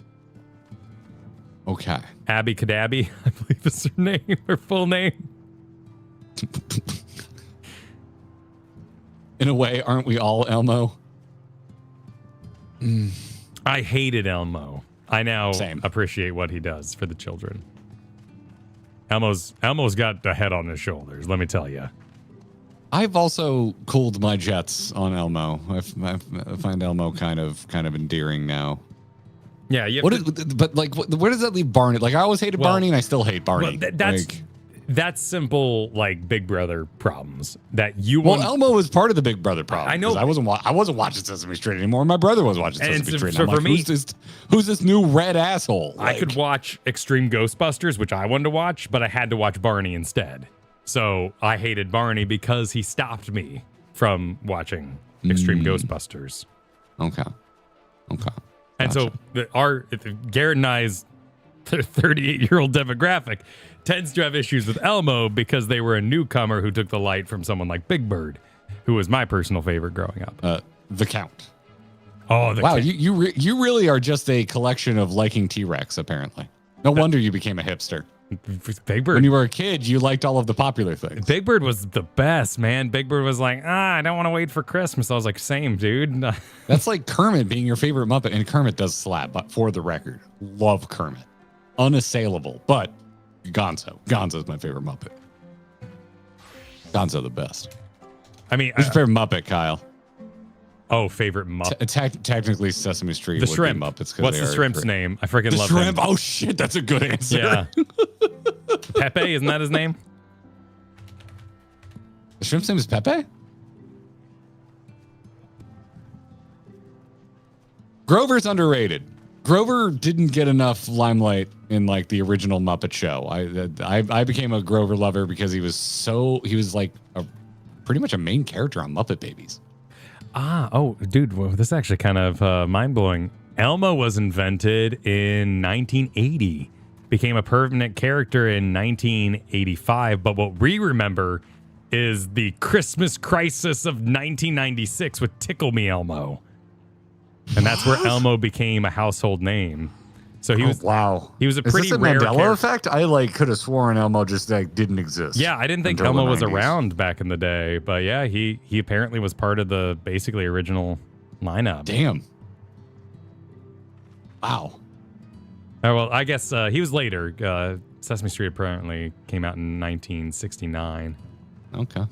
Okay. Abby Cadabby, I believe is her name, her full name. In a way, aren't we all Elmo? I hated Elmo. I now Same. appreciate what he does for the children. Elmo's got a head on his shoulders, let me tell you. I've also cooled my jets on Elmo. I find Elmo kind of endearing now. Yeah, where does that leave Barney? Like I always hated Barney, and I still hate Barney. Well, that's simple, like Big Brother problems that you. Well, Elmo was part of the Big Brother problem. I know. I wasn't watching Sesame Street anymore. My brother was watching Sesame Street. So for me, who's this new red asshole? I could watch Extreme Ghostbusters, which I wanted to watch, but I had to watch Barney instead. So I hated Barney because he stopped me from watching Extreme Ghostbusters. Okay. And so Garrett and I's 38-year-old demographic tends to have issues with Elmo because they were a newcomer who took the light from someone like Big Bird, who was my personal favorite growing up. The Count. Oh, wow! You really are just a collection of liking T-Rex. Apparently, no wonder you became a hipster. Big Bird. When you were a kid, you liked all of the popular things. Big Bird was the best, man. Big Bird was like, I don't want to wait for Christmas. I was like, same, dude. That's like Kermit being your favorite Muppet, and Kermit does slap, but for the record, love Kermit. Unassailable, but Gonzo. Gonzo's my favorite Muppet. Gonzo the best. I mean, who's your favorite Muppet, Kyle? Oh, favorite Muppet. Technically, Sesame Street. The would shrimp. Be Muppets. What's the shrimp's name? I freaking love shrimp. him. Oh shit, that's a good answer. Yeah. Pepe, isn't that his name? The shrimp's name is Pepe. Grover's underrated. Grover didn't get enough limelight in like the original Muppet Show. I became a Grover lover because he was like pretty much a main character on Muppet Babies. Oh, dude, well, this is actually kind of mind-blowing. Elmo was invented in 1980, became a permanent character in 1985, but what we remember is the Christmas crisis of 1996 with Tickle Me Elmo. And that's where Elmo became a household name. So he was He was a pretty rare Mandela character. effect? I could have sworn Elmo just didn't exist. Yeah, I didn't think Elmo was around back in the day, but yeah, he apparently was part of the basically original lineup. Damn. Wow. Oh, well, I guess he was later. Sesame Street apparently came out in 1969. Okay. All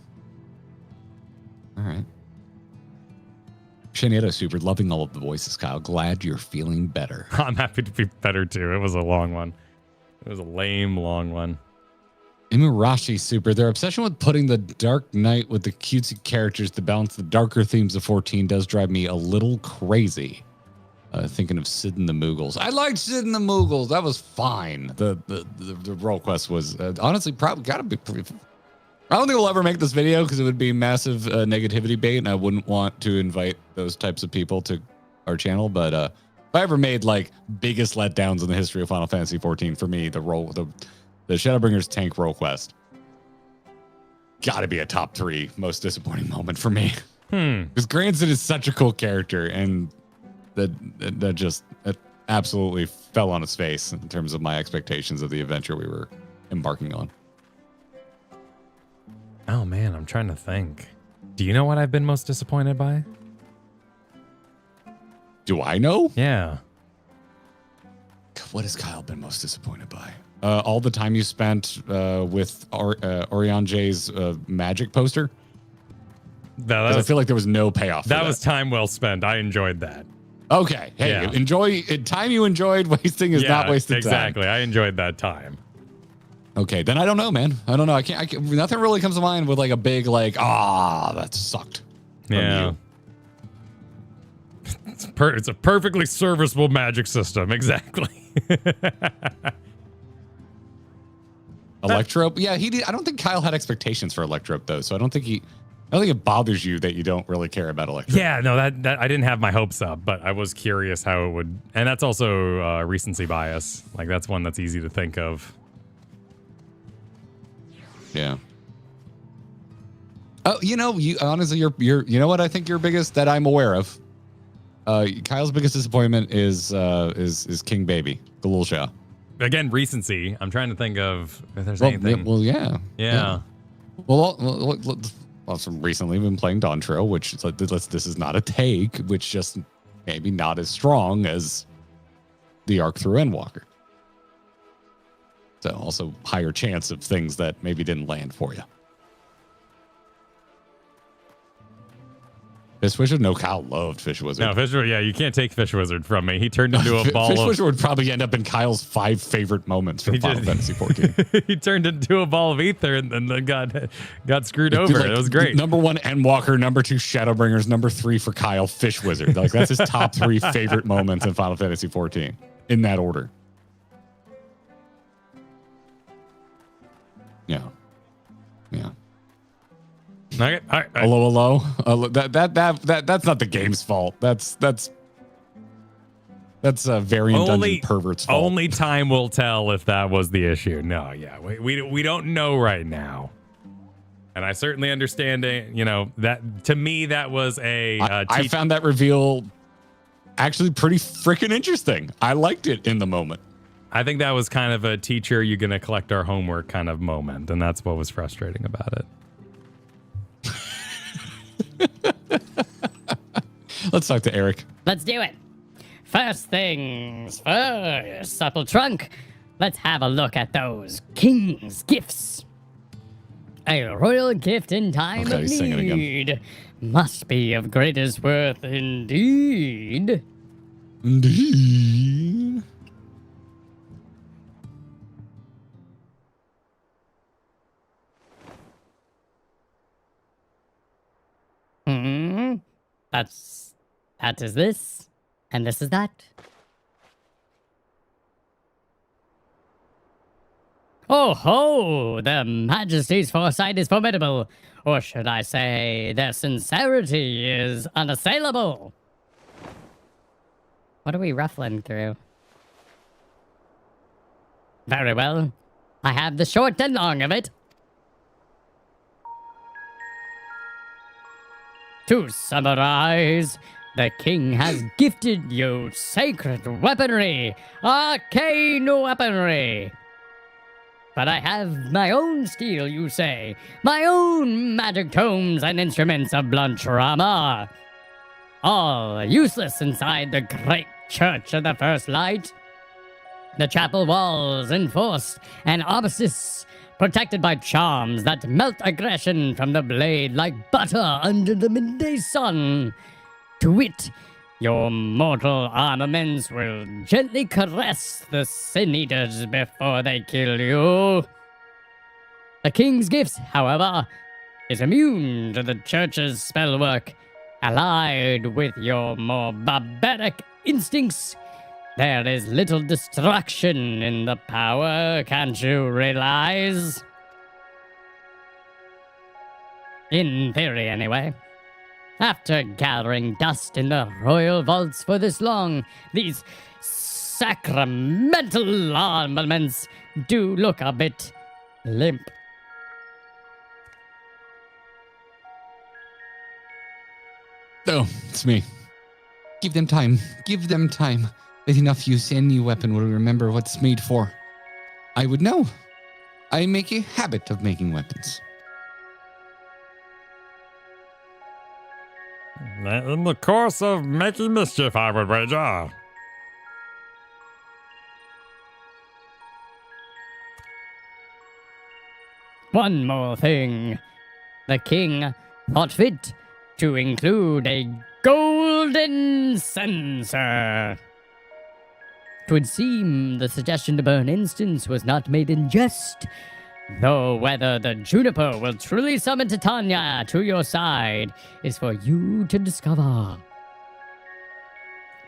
right. Shanito Super, loving all of the voices, Kyle. Glad you're feeling better. I'm happy to be better too. It was a long one. It was a lame, long one. Imurashi Super, their obsession with putting the Dark Knight with the cutesy characters to balance the darker themes of 14 does drive me a little crazy. Thinking of Sid and the Moogles. I liked Sid and the Moogles. That was fine. The role quest was honestly probably gotta be pretty. I don't think we'll ever make this video because it would be massive negativity bait, and I wouldn't want to invite those types of people to our channel. But if I ever made like biggest letdowns in the history of Final Fantasy 14, for me, the Shadowbringers tank role quest got to be a top 3 most disappointing moment for me. Because Granson is such a cool character, and that absolutely fell on its face in terms of my expectations of the adventure we were embarking on. Oh man, I'm trying to think. Do you know what I've been most disappointed by? Do I know? Yeah. What has Kyle been most disappointed by? All the time you spent with Orion J's magic poster. I feel like there was no payoff. That was time well spent. I enjoyed that. Okay. Hey, Yeah. enjoy time you enjoyed. Wasting is not wasted exactly. time. I enjoyed that time. Okay, then I don't know, man. I don't know. I can't. Nothing really comes to mind with like a big like, that sucked. Yeah. It's a perfectly serviceable magic system. Exactly. Electrope. Yeah, he did. I don't think Kyle had expectations for Electrope though, so I don't think it bothers you that you don't really care about Electrope. Yeah, no, that I didn't have my hopes up, but I was curious how it would, and that's also recency bias. Like that's one that's easy to think of. Yeah. Oh, you honestly, you're you know what I think your biggest that I'm aware of. Kyle's biggest disappointment is King Baby, the little show. Again, recency. I'm trying to think of if there's anything. Well, yeah. Yeah. Also recently been playing Dawn Trail, which is like, this is not a take, which just maybe not as strong as the arc through Endwalker. So also higher chance of things that maybe didn't land for you. Fish Wizard? No, Kyle loved Fish Wizard. No, Fish Wizard, yeah, you can't take Fish Wizard from me. He turned into a ball Fish of... Wizard would probably end up in Kyle's 5 favorite moments from Final Fantasy 14. He turned into a ball of ether and then got screwed over. Like, it was great. Number 1, Endwalker. Number 2, Shadowbringers. Number 3 for Kyle, Fish Wizard. Like that's his top 3 favorite moments in Final Fantasy 14 in that order. Yeah. Okay, all right. Hello. That's not the game's fault. That's a variant dungeon pervert's fault. Only time will tell if that was the issue. No, yeah, we don't know right now. And I certainly understand it. That to me that was a. I found that reveal actually pretty freaking interesting. I liked it in the moment. I think that was kind of a teacher, you're going to collect our homework kind of moment. And that's what was frustrating about it. Let's talk to Eric. Let's do it. First things first, supple trunk. Let's have a look at those king's gifts. A royal gift in time Okay, of he's singing again. need must be of greatest worth indeed. Indeed. That is this, and this is that. Oh ho! Their Majesty's foresight is formidable, or should I say, their sincerity is unassailable. What are we ruffling through? Very well. I have the short and long of it. To summarize, the king has gifted you sacred weaponry, arcane weaponry. But I have my own steel, you say, my own magic tomes and instruments of blunt trauma. All useless inside the great church of the First Light. The chapel walls enforced an armistice, protected by charms that melt aggression from the blade like butter under the midday sun. To wit, your mortal armaments will gently caress the sin eaters before they kill you. The king's gifts, however, is immune to the church's spellwork. Allied with your more barbaric instincts, there is little destruction in the power, can't you realize? In theory, anyway. After gathering dust in the royal vaults for this long, these sacramental armaments do look a bit limp. Oh, it's me. Give them time. Give them time. With enough use, any weapon will remember what it's made for. I would know. I make a habit of making weapons. In the course of making mischief, I would wager. One more thing. The king thought fit to include a golden censer. 'Twould seem the suggestion to burn incense was not made in jest, though whether the juniper will truly summon Titania to your side is for you to discover.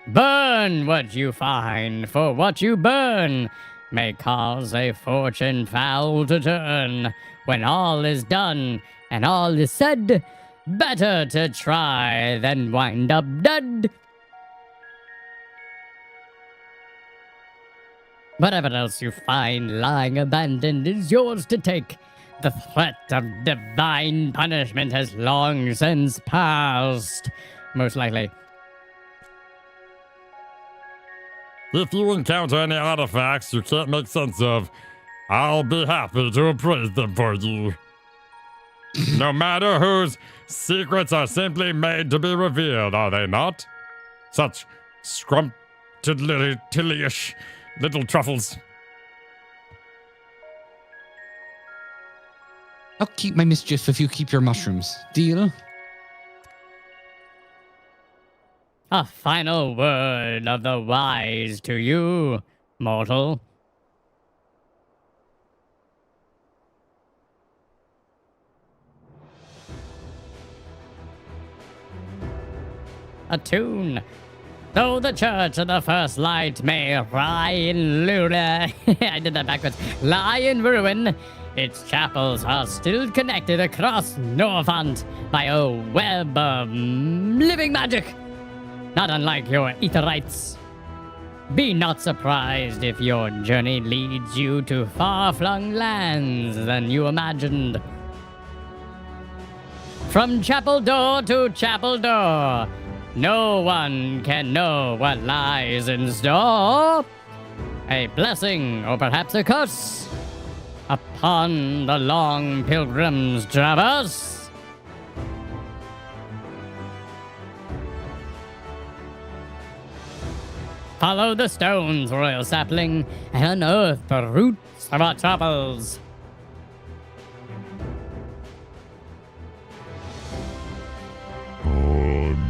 Burn what you find, for what you burn may cause a fortune foul to turn. When all is done and all is said, better to try than wind up dead. Whatever else you find lying abandoned is yours to take. The threat of divine punishment has long since passed, most likely. If you encounter any artifacts you can't make sense of, I'll be happy to appraise them for you. No matter whose secrets are simply made to be revealed, are they not? Such scrumptious little truffles. I'll keep my mischief if you keep your mushrooms. Deal? A final word of the wise to you, mortal. A tune. Though the church of the First Light may lie in Luna, I did that backwards, lie in ruin, its chapels are still connected across Norfant by a web of living magic, not unlike your Aetherites. Be not surprised if your journey leads you to far-flung lands than you imagined. From chapel door to chapel door, no one can know what lies in store. a blessing or perhaps a curse upon the long pilgrim's traverse. Follow the stones, royal sapling, and unearth the roots of our troubles.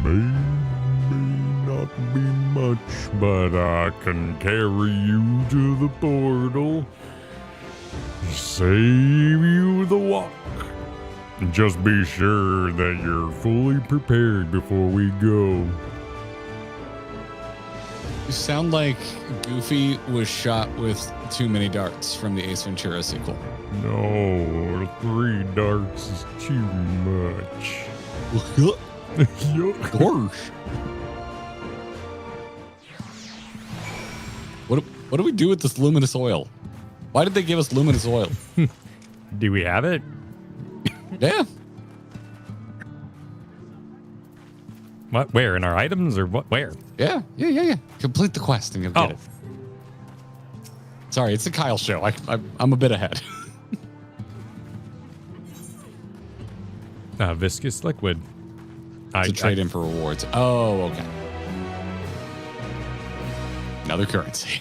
May not be much, but I can carry you to the portal. Save you the walk. Just be sure that you're fully prepared before we go. You sound like Goofy was shot with too many darts from the Ace Ventura sequel. No, 3 darts is too much. Gosh. What do we do with this luminous oil? Why did they give us luminous oil? Do we have it? Yeah. What? Where? In our items or what? Where? Yeah. Complete the quest and you'll get it. Sorry, it's a Kyle show. I'm a bit ahead. Viscous liquid. To trade in for rewards. Oh, okay. Another currency.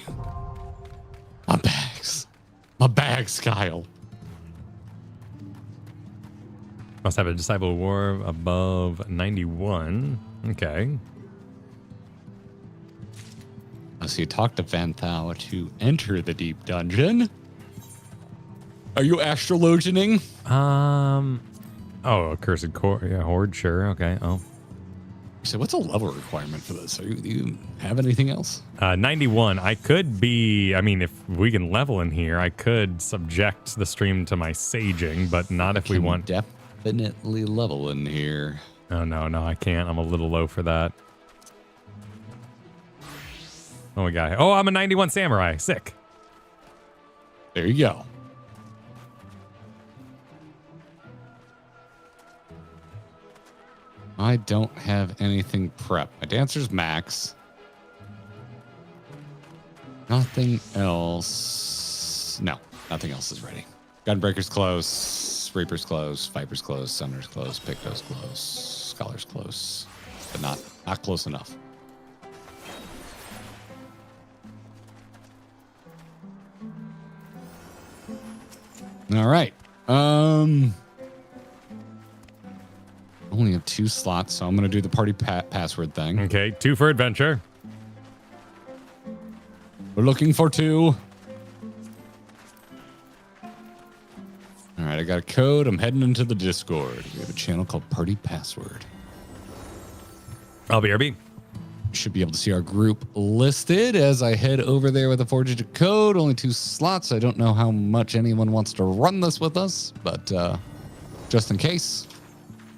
My bags, Kyle. Must have a disciple war above 91. Okay. So you talk to Van Thou to enter the deep dungeon. Are you astrologianing? Oh, accursed horde. Sure. Okay. Oh. So what's a level requirement for this? Do you have anything else? 91. I could be. I mean, if we can level in here, I could subject the stream to my saging, but not if we want. Definitely level in here. Oh no, I can't. I'm a little low for that. Oh, we got it. Oh, I'm a 91 samurai. Sick. There you go. I don't have anything prepped. My dancer's max. Nothing else. No, nothing else is ready. Gunbreaker's close. Reaper's close. Viper's close. Summoner's close. Picto's close. Scholar's close. But not close enough. All right. Only have 2 slots, so I'm going to do the party password thing. Okay, 2 for adventure. We're looking for 2. All right, I got a code. I'm heading into the Discord. We have a channel called Party Password. I'll be RB. You should be able to see our group listed as I head over there with a 4-digit code. Only 2 slots. I don't know how much anyone wants to run this with us, but just in case.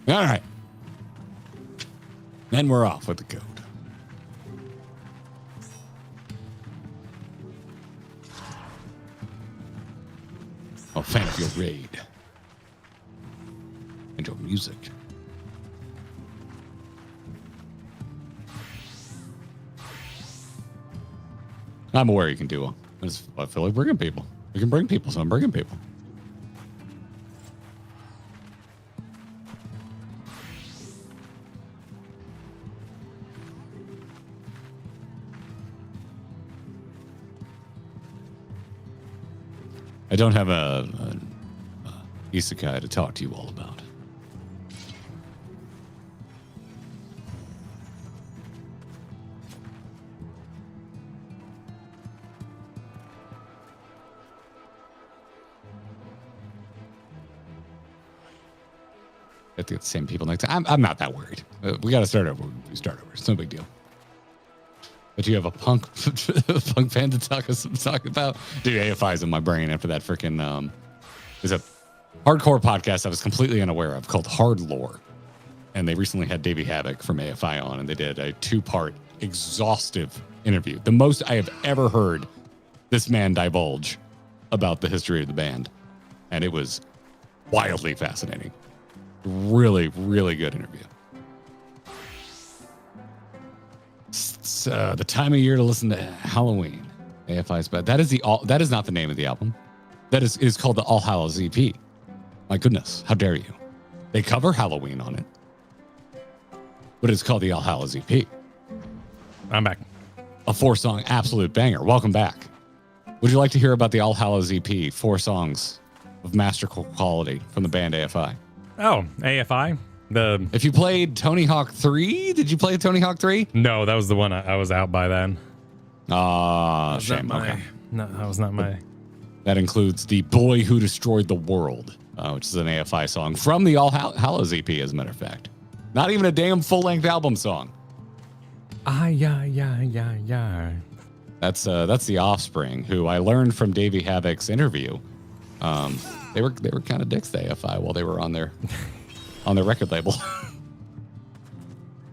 All right. Then we're off with the code. Oh, thank you, raid. And your music. I'm aware you can do one. I feel like bringing people. We can bring people, so I'm bringing people. I don't have a isekai to talk to you all about. I think it's the same people next time. I'm not that worried. We got to start over. We start over. It's no big deal. But you have a punk fan to talk about? Dude, AFI's in my brain after that freaking there's a hardcore podcast I was completely unaware of called Hard Lore. And they recently had Davey Havoc from AFI on, and they did a 2-part exhaustive interview. The most I have ever heard this man divulge about the history of the band. And it was wildly fascinating. Really, really good interview. It's the time of year to listen to Halloween. AFI's bad. That is not the name of the album. That is called the All Hallows EP. My goodness, how dare you? They cover Halloween on it, but it's called the All Hallows EP. I'm back. A 4-song absolute banger. Welcome back. Would you like to hear about the All Hallows EP? 4 songs of masterful quality from the band AFI. Oh, AFI? If you played Tony Hawk 3, did you play Tony Hawk 3? No, that was the one I was out by then. Shame. Okay. No, that was not my... That includes The Boy Who Destroyed the World, which is an AFI song from the All Hallows EP, as a matter of fact. Not even a damn full-length album song. Yeah. That's The Offspring, who I learned from Davey Havok's interview. They were kind of dicks to AFI while they were on their record label.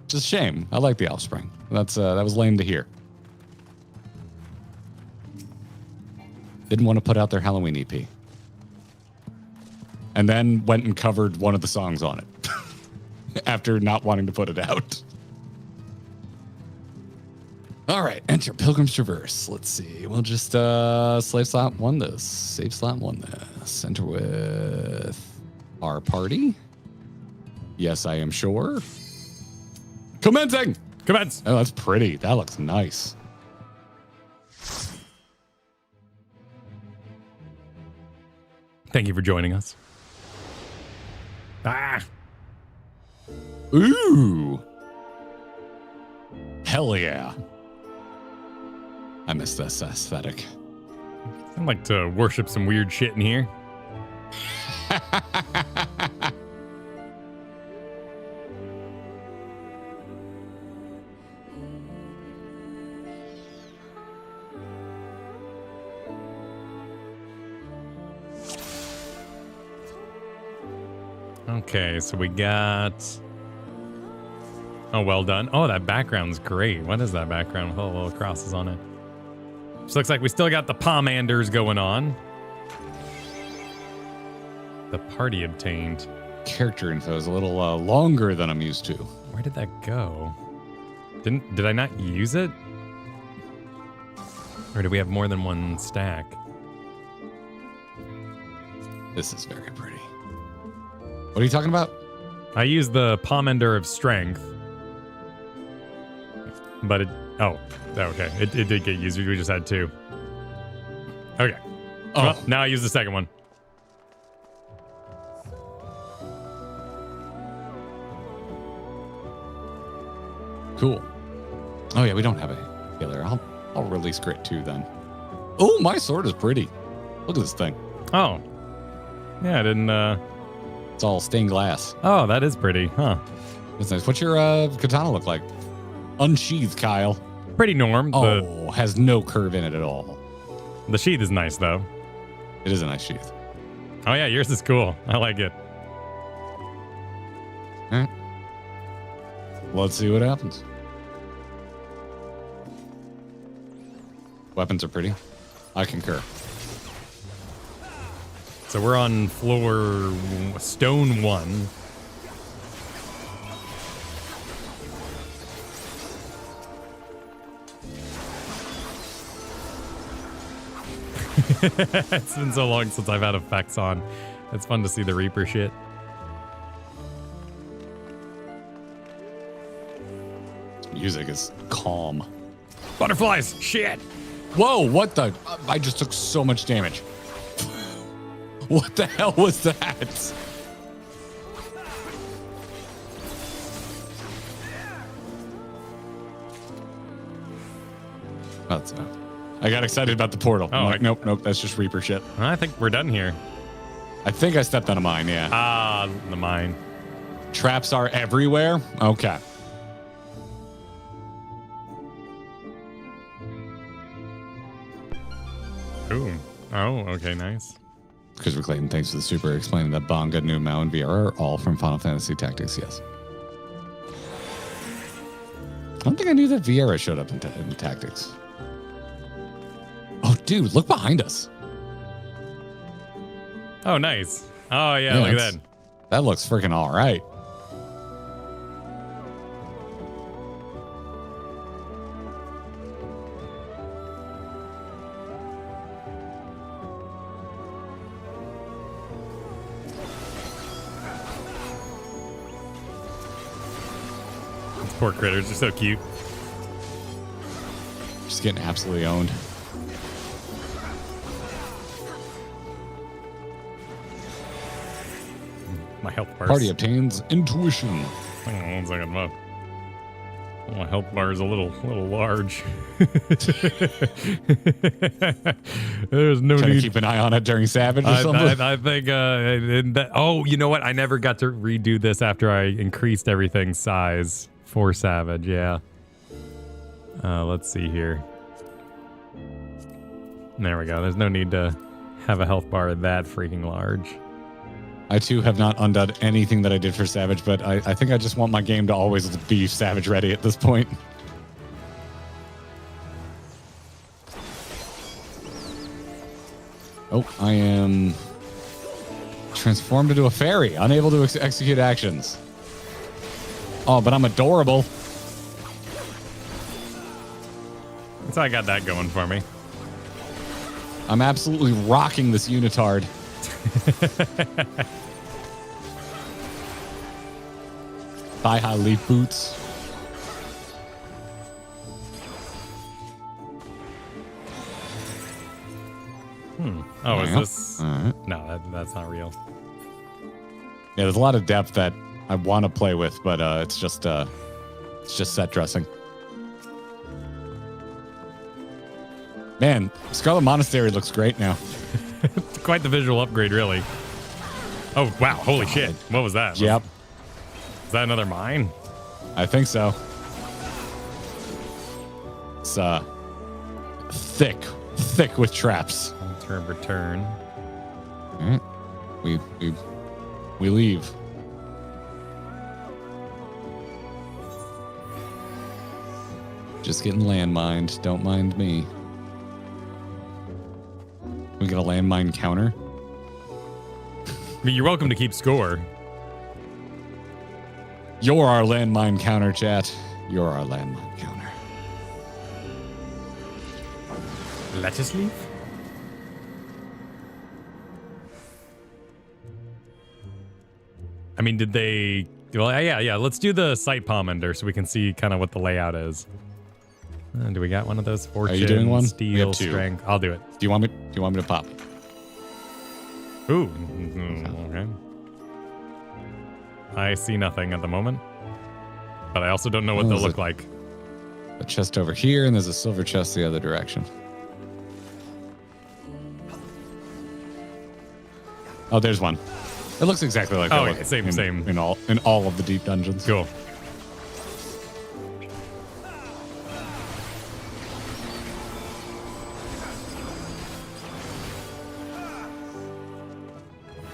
Just a shame. I like The Offspring. That was lame to hear. Didn't want to put out their Halloween EP. And then went and covered one of the songs on it after not wanting to put it out. All right, enter Pilgrim's Traverse. Let's see. We'll just save slot 1 this. Enter with our party. Yes, I am sure. Commencing. Commence. Oh, that's pretty. That looks nice. Thank you for joining us. Ooh. Hell yeah. I miss this aesthetic. I'd like to worship some weird shit in here. Okay, so we got... Oh, well done. Oh, that background's great. What is that background with all the little crosses on it? So looks like we still got the pomanders going on. The party obtained. Character info is a little longer than I'm used to. Where did that go? Did I not use it? Or do we have more than one stack? This is very pretty. What are you talking about? I used the Pomander of Strength. But it... Oh, okay. It did get used. We just had 2. Okay. Oh. Well, now I use the second one. Cool. Oh, yeah, we don't have a healer. I'll release Grit 2 then. Oh, my sword is pretty. Look at this thing. Oh. Yeah, I didn't... It's all stained glass. Oh, that is pretty, huh? That's nice. What's your katana look like? Unsheathed, Kyle. Pretty norm. Oh, has no curve in it at all. The sheath is nice, though. It is a nice sheath. Oh, yeah, yours is cool. I like it. All right. Let's see what happens. Weapons are pretty. I concur. So we're on floor stone 1. It's been so long since I've had effects on. It's fun to see the Reaper shit. Music is calm. Butterflies! Shit! Whoa, what the? I just took so much damage. What the hell was that? That's I got excited about the portal. Oh, I'm like, nope, that's just Reaper shit. I think we're done here. I think I stepped on a mine, yeah. Ah, the mine. Traps are everywhere? Okay. Ooh. Oh, okay, nice. Because we're Clayton, thanks for the super explaining that Bonga, New Mao, and VR are all from Final Fantasy Tactics, yes. I don't think I knew that Vieira showed up in Tactics. Oh, dude, look behind us. Oh, nice. Oh, yeah, look at that. That looks freaking all right. Poor critters, they're so cute. Just getting absolutely owned. My health bar. Party obtains intuition. Hang on 1 second, my health bar is a little large. There's no Trying to need. keep an eye on it during Savage or something. I think. Oh, you know what? I never got to redo this after I increased everything's size for Savage. Yeah. Let's see here. There we go. There's no need to have a health bar that freaking large. I too have not undone anything that I did for Savage, but I think I just want my game to always be Savage ready at this point. Oh, I am transformed into a fairy, unable to execute actions. Oh, but I'm adorable. So I got that going for me. I'm absolutely rocking this unitard. Thigh-high leaf boots. Oh, is Yeah. this? Alright. No, that's not real. Yeah, there's a lot of depth that I want to play with, but it's just set dressing. Man, Scarlet Monastery looks great now. Quite the visual upgrade, really. Oh wow! Holy shit! What was that? Yep, Is that another mine? I think so. It's thick with traps. Turn return. All right. We leave. Just getting landmined. Don't mind me. We get a landmine counter. I mean, you're welcome to keep score. You're our landmine counter, chat. You're our landmine counter. Let us leave. I mean, did they? Well, yeah. Let's do the sight palmender so we can see kind of what the layout is. Do we got one of those? Fortune, you doing one? We Steel, have two. strength. I'll do it. Do you want me to pop? Ooh. Okay. I see nothing at the moment, but I also don't know what they'll look like. A chest over here, and there's a silver chest the other direction. Oh, there's one. It looks exactly like Oh, that. yeah, same. In all of the deep dungeons. Cool.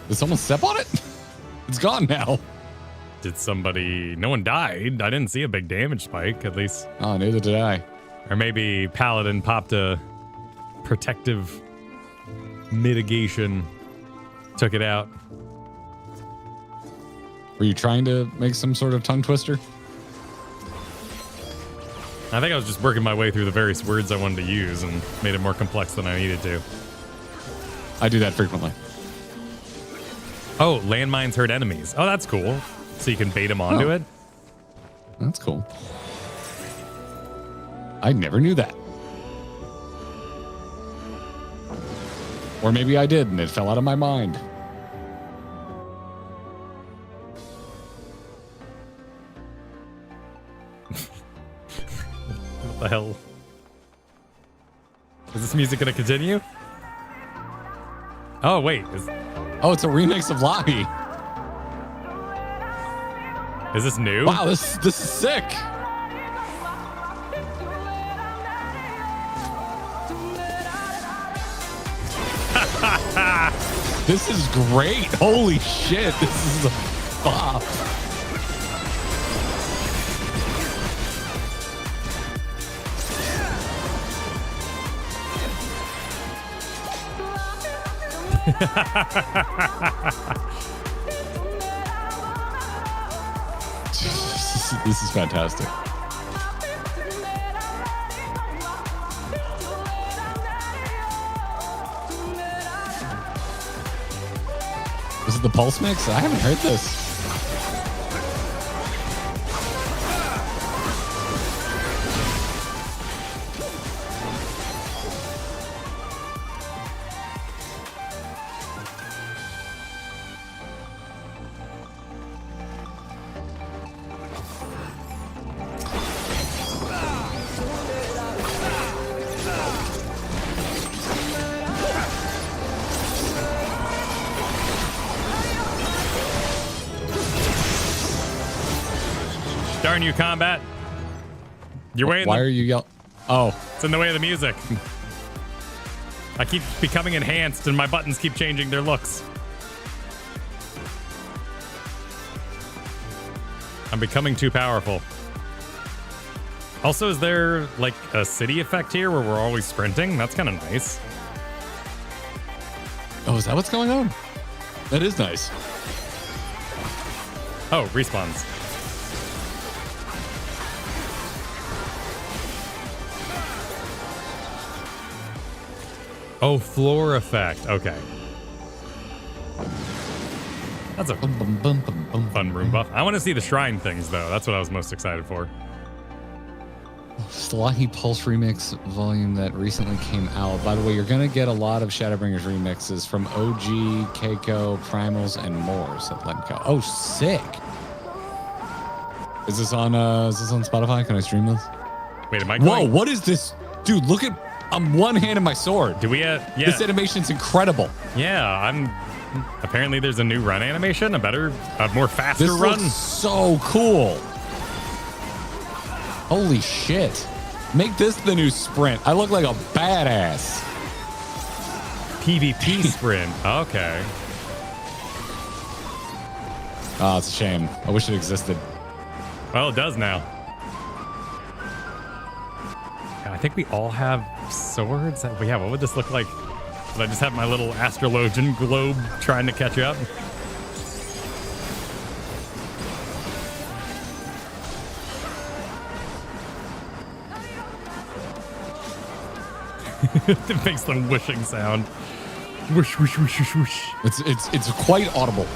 Did someone step on it? It's gone now. Did somebody? No one died. I didn't see a big damage spike, at least. Oh, neither did I. Or maybe Paladin popped a protective mitigation, took it out. Were you trying to make some sort of tongue twister? I think I was just working my way through the various words I wanted to use and made it more complex than I needed to. I do that frequently. Oh, landmines hurt enemies. Oh, that's cool. So you can bait them onto it? That's cool. I never knew that. Or maybe I did and it fell out of my mind. What the hell? Is this music going to continue? Oh, wait. Oh, it's a remix of Lobby. Is this new? Wow, this is sick. This is great. Holy shit. This is a bop. This is fantastic. Is it the Pulse mix? I haven't heard this. Darn you, combat. You're way in Why the, are you yelling? Oh, It's in the way of the music. I keep becoming enhanced and my buttons keep changing their looks. I'm becoming too powerful. Also, is there like a city effect here where we're always sprinting? That's kind of nice. oh, is that what's going on? That is nice. Oh, respawns. Oh, floor effect. Okay. That's a fun room buff. I want to see the shrine things, though. That's what I was most excited for. Slahi Pulse remix volume that recently came out. By the way, you're going to get a lot of Shadowbringers remixes from OG, Keiko, Primals, and more. So let me go. Oh, sick. Is this on Spotify? Can I stream this? Wait, am I Whoa, going? what is this? Dude, look at, I'm one hand in my sword. Do we yeah. This animation's incredible. Yeah, apparently there's a new run animation, a more faster This run. looks so cool. Holy shit. Make this the new sprint. I look like a badass. PvP sprint. Okay. Oh, it's a shame. I wish it existed. Well, it does now. I think we all have swords. Yeah, what would this look like? Would I just have my little astrologian globe trying to catch up? It makes the whooshing sound. Whoosh, whoosh, whoosh, whoosh, whoosh. It's quite audible.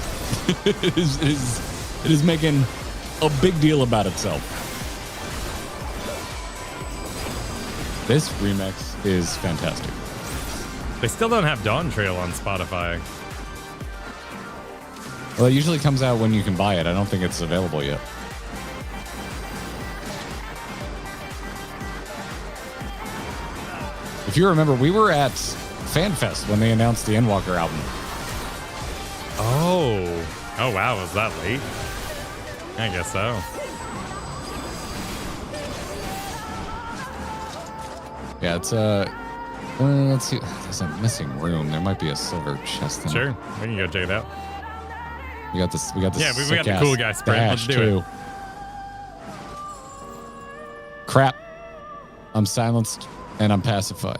it is making a big deal about itself. This remix is fantastic. They still don't have Dawn Trail on Spotify. Well, it usually comes out when you can buy it. I don't think it's available yet. If you remember, we were at FanFest when they announced the Endwalker album. Oh wow, was that late? I guess so. Yeah, it's let's see. There's a missing room. There might be a silver chest in it. Sure, we can go check it out. We got this. We got this. Yeah, we got the cool guy sprint. Let's do it. Crap. I'm silenced and I'm pacified.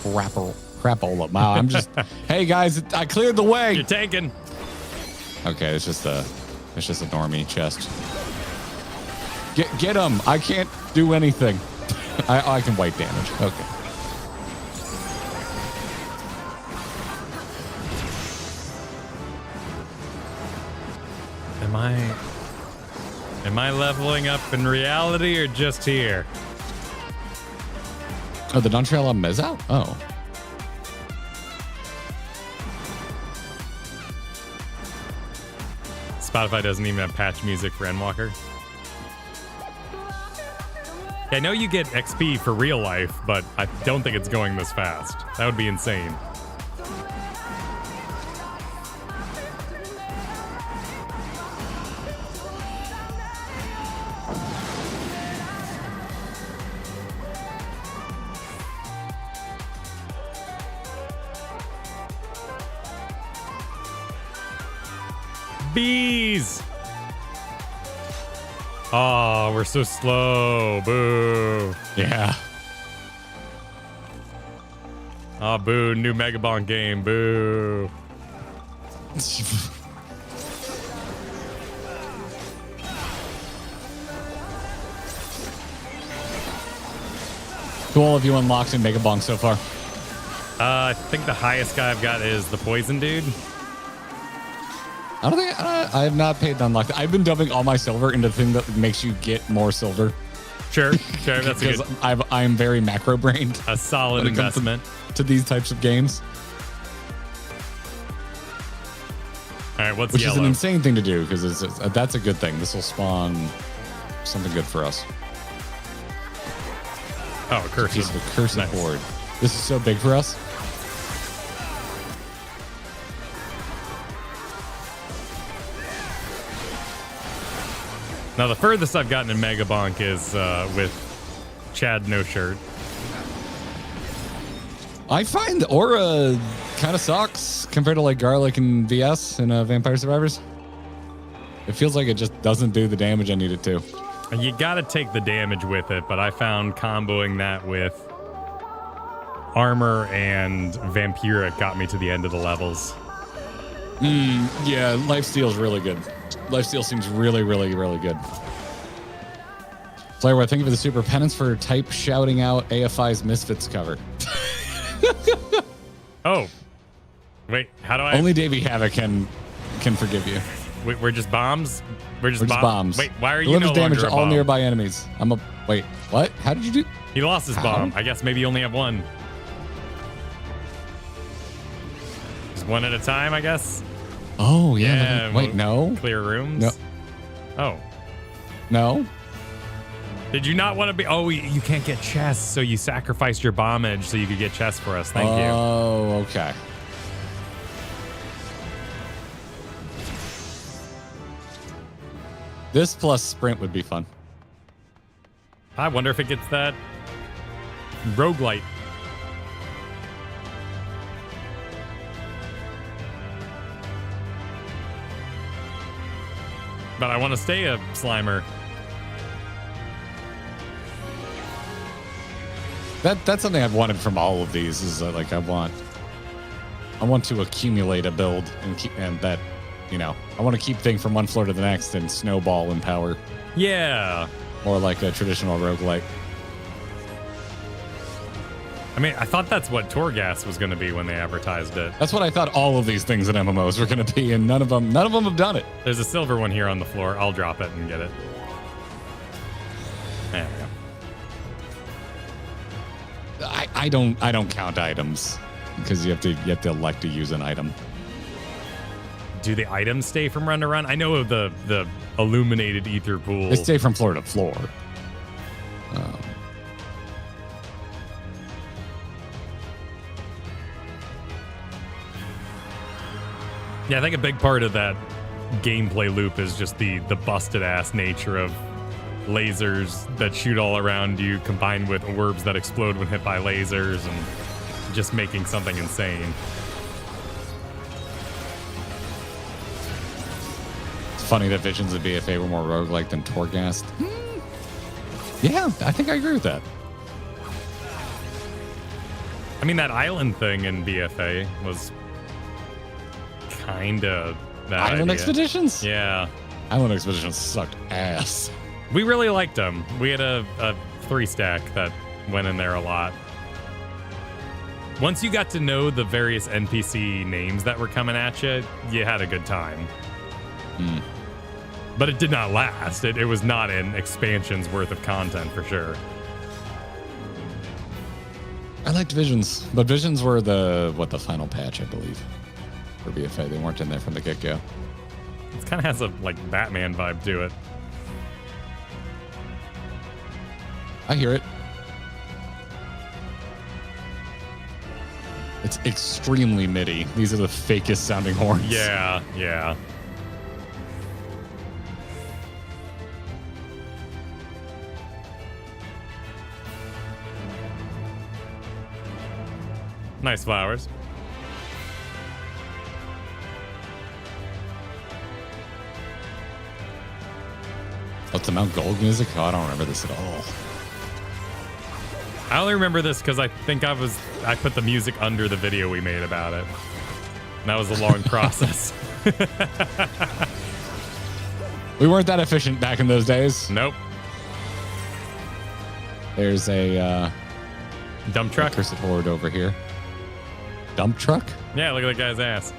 Crapola. Wow, I'm just. Hey guys, I cleared the way. You're taken. Okay, it's just a normie chest. Get him. I can't do anything. I can wipe damage. Okay. Am I leveling up in reality or just here? Oh, the Dawn Trail album is out? Oh. Spotify doesn't even have patch music for Endwalker. I know you get XP for real life, but I don't think it's going this fast. That would be insane. Bees! Oh, we're so slow. Boo. Yeah. Oh, boo. New Megabonk game. Boo. Who all of you unlocked in Megabonk so far? I think the highest guy I've got is the poison dude. I have not paid to unlock that. I've been dumping all my silver into the thing that makes you get more silver. Sure. That's a because good, I am very macro brained. a solid when it comes investment. to these types of games, All right, what's which is an yellow? insane thing to do because that's a good thing. This will spawn something good for us. Oh, a Piece of a cursed Nice. board. This is so big for us. Now, the furthest I've gotten in Mega Bonk is with Chad No Shirt. I find the aura kind of sucks compared to like Garlic and VS in Vampire Survivors. It feels like it just doesn't do the damage I need it to. You gotta take the damage with it, but I found comboing that with Armor and Vampiric got me to the end of the levels. Yeah, Lifesteal is really good. Lifesteal seems really, really, really good. Flair, what I think of the super penance for type shouting out AFI's Misfits cover. Oh. Wait, how do I... Only Davey Havoc can forgive you. We're just bombs? We're just We're bombs. Wait, why are you Delivers no damage longer to a all bomb? nearby enemies. Wait, what? How did you do? He lost his bomb. I guess maybe you only have one. Just one at a time, I guess? Oh, yeah. Wait, no. Clear rooms? No. Oh. No. Did you not want to be... Oh, you can't get chests, so you sacrificed your bomb edge so you could get chests for us. Thank you. Oh, okay. This plus sprint would be fun. I wonder if it gets that roguelite. But I want to stay a Slimer. That's something I've wanted from all of these. Is like I want to accumulate a build and that, you know, I want to keep things from one floor to the next and snowball in power. Yeah. More like a traditional roguelike. I mean, I thought that's what Torghast was going to be when they advertised it. That's what I thought all of these things in MMOs were going to be, and none of them have done it. There's a silver one here on the floor. I'll drop it and get it. There we go. I don't count items because you have to elect to use an item. Do the items stay from run to run? I know of the illuminated ether pool. They stay from floor to floor. Yeah, I think a big part of that gameplay loop is just the busted ass nature of lasers that shoot all around you combined with orbs that explode when hit by lasers and just making something insane. It's funny that Visions of BFA were more roguelike than Torghast. Yeah, I think I agree with that. I mean, that island thing in BFA was kind of that Island idea. Expeditions? Yeah. Island Expeditions sucked ass. We really liked them. We had a 3-stack that went in there a lot. Once you got to know the various NPC names that were coming at you, you had a good time. But it did not last. It was not an expansion's worth of content for sure. I liked Visions, but Visions were the final patch, I believe, for BFA. They weren't in there from the get-go. It kind of has a like Batman vibe to it. I hear it. It's extremely MIDI. These are the fakest sounding horns. Yeah, yeah. Nice flowers. What's the Mount Gold music? Oh, I don't remember this at all. I only remember this because I think I put the music under the video we made about it. And that was a long process. We weren't that efficient back in those days. Nope. There's a Dump truck? cursed horde over here. Dump truck? Yeah, look at that guy's ass.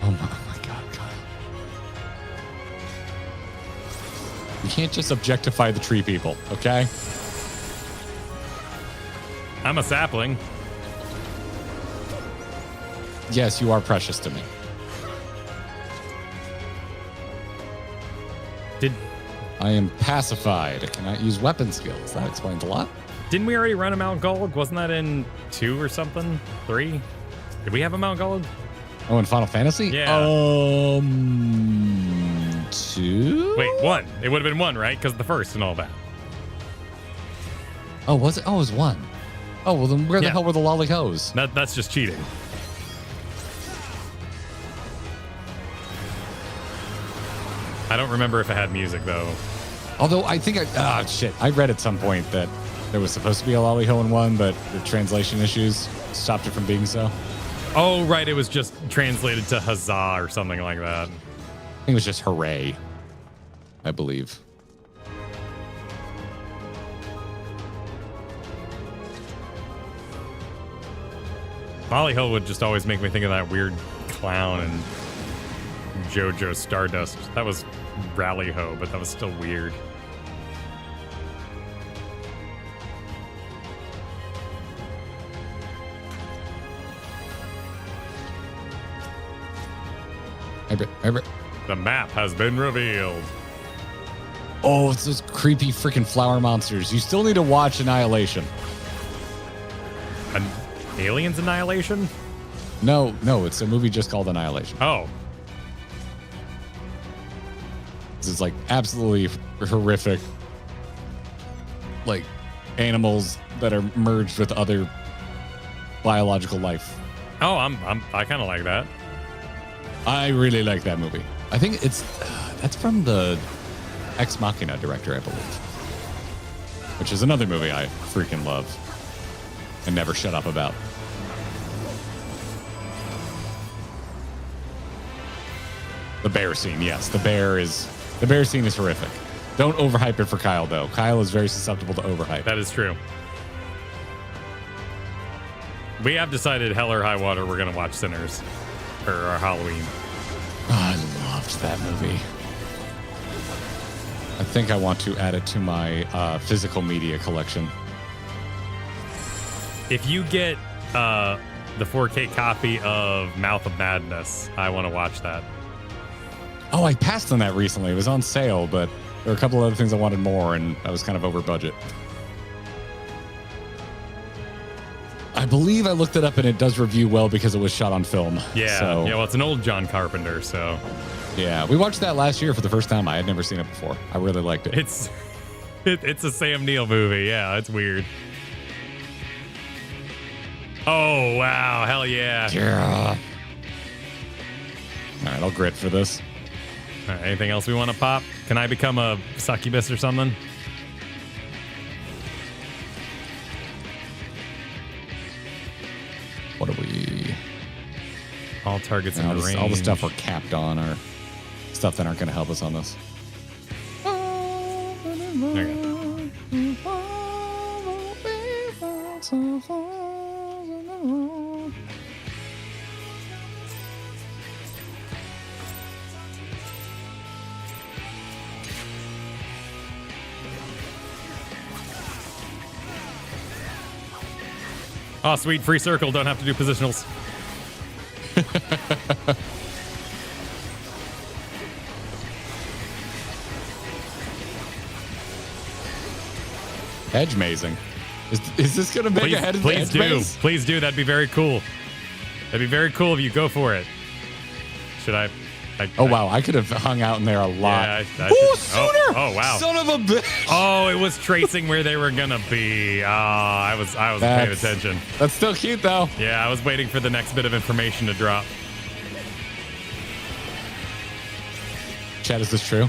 Oh my god, Kyle. You can't just objectify the tree people, okay? I'm a sapling. Yes, you are precious to me. I am pacified. I cannot use weapon skills. That explains a lot. Didn't we already run a Mount Gold? Wasn't that in 2 or something? 3? Did we have a Mount Gold? Oh, in Final Fantasy? Yeah. 2? Wait, 1. It would have been 1, right? Because the first and all that. Oh, was it? Oh, it was 1. Oh, well, then where the Yeah. hell were the lolly hoes? That's just cheating. I don't remember if it had music, though. Although I think I read at some point that there was supposed to be a lolly ho in 1, but the translation issues stopped it from being so. Oh, right. It was just translated to huzzah or something like that. I think it was just hooray, I believe. Molly Hill would just always make me think of that weird clown and JoJo Stardust. That was Rally Ho, but that was still weird. The map has been revealed. Oh, it's those creepy freaking flower monsters. You still need to watch Annihilation. An Aliens Annihilation? No, it's a movie just called Annihilation. Oh. This is like absolutely horrific, like animals that are merged with other biological life. Oh, I kind of like that. I really like that movie. I think that's from the Ex Machina director, I believe, which is another movie I freaking love and never shut up about. The bear scene, yes. The bear scene is horrific. Don't overhype it for Kyle, though. Kyle is very susceptible to overhype. That is true. We have decided, hell or high water, we're going to watch Sinners for our Halloween. Oh, I loved that movie. I think I want to add it to my physical media collection. If you get the 4K copy of Mouth of Madness, I want to watch that. Oh, I passed on that recently. It was on sale, but there were a couple of other things I wanted more, and I was kind of over budget. I believe I looked it up, and it does review well because it was shot on film. Yeah, so, well, it's an old John Carpenter, so. Yeah, we watched that last year for the first time. I had never seen it before. I really liked it. It's a Sam Neill movie. Yeah, it's weird. Oh, wow. Hell yeah. Yeah. All right, I'll grit for this. All right, anything else we want to pop? Can I become a succubus or something? What are we? All targets in range. All the stuff we're capped on are stuff that aren't going to help us on this. There you go. Oh, sweet. Free circle. Don't have to do positionals. Hedge mazing. Is this going to make a head of the Please edge do. maze? Please do. That'd be very cool. That'd be very cool if you go for it. Should I? Oh, wow. I could have hung out in there a lot. Yeah, Ooh, sooner! Oh, wow. Son of a bitch! Oh, it was tracing where they were gonna be. I was paying attention. That's still cute, though. Yeah, I was waiting for the next bit of information to drop. Chad, is this true?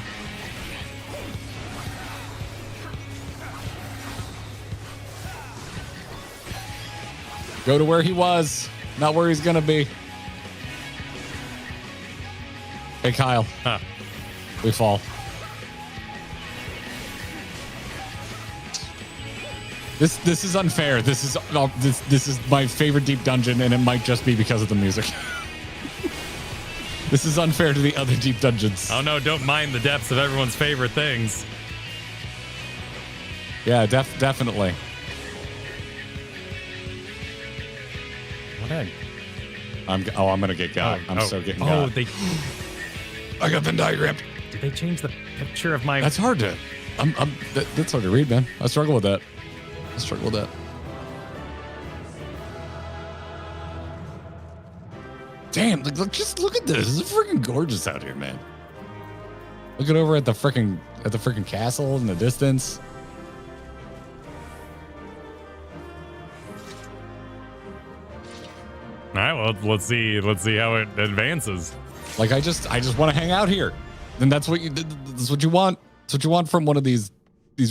Go to where he was, not where he's gonna be. Hey, Kyle. Huh. We fall. This is unfair. This is my favorite deep dungeon, and it might just be because of the music. This is unfair to the other deep dungeons. Oh no, don't mind the depths of everyone's favorite things. Yeah, definitely. What egg? I'm gonna get got. I'm so getting got. I got Venn diagrammed. Did they change the picture of my? That's hard to. That's hard to read, man. I struggle with that. Damn! Just look at this. This is freaking gorgeous out here, man. Looking over at the freaking castle in the distance. All right, well, let's see how it advances. Like I just want to hang out here. And that's what you want. That's what you want from one of these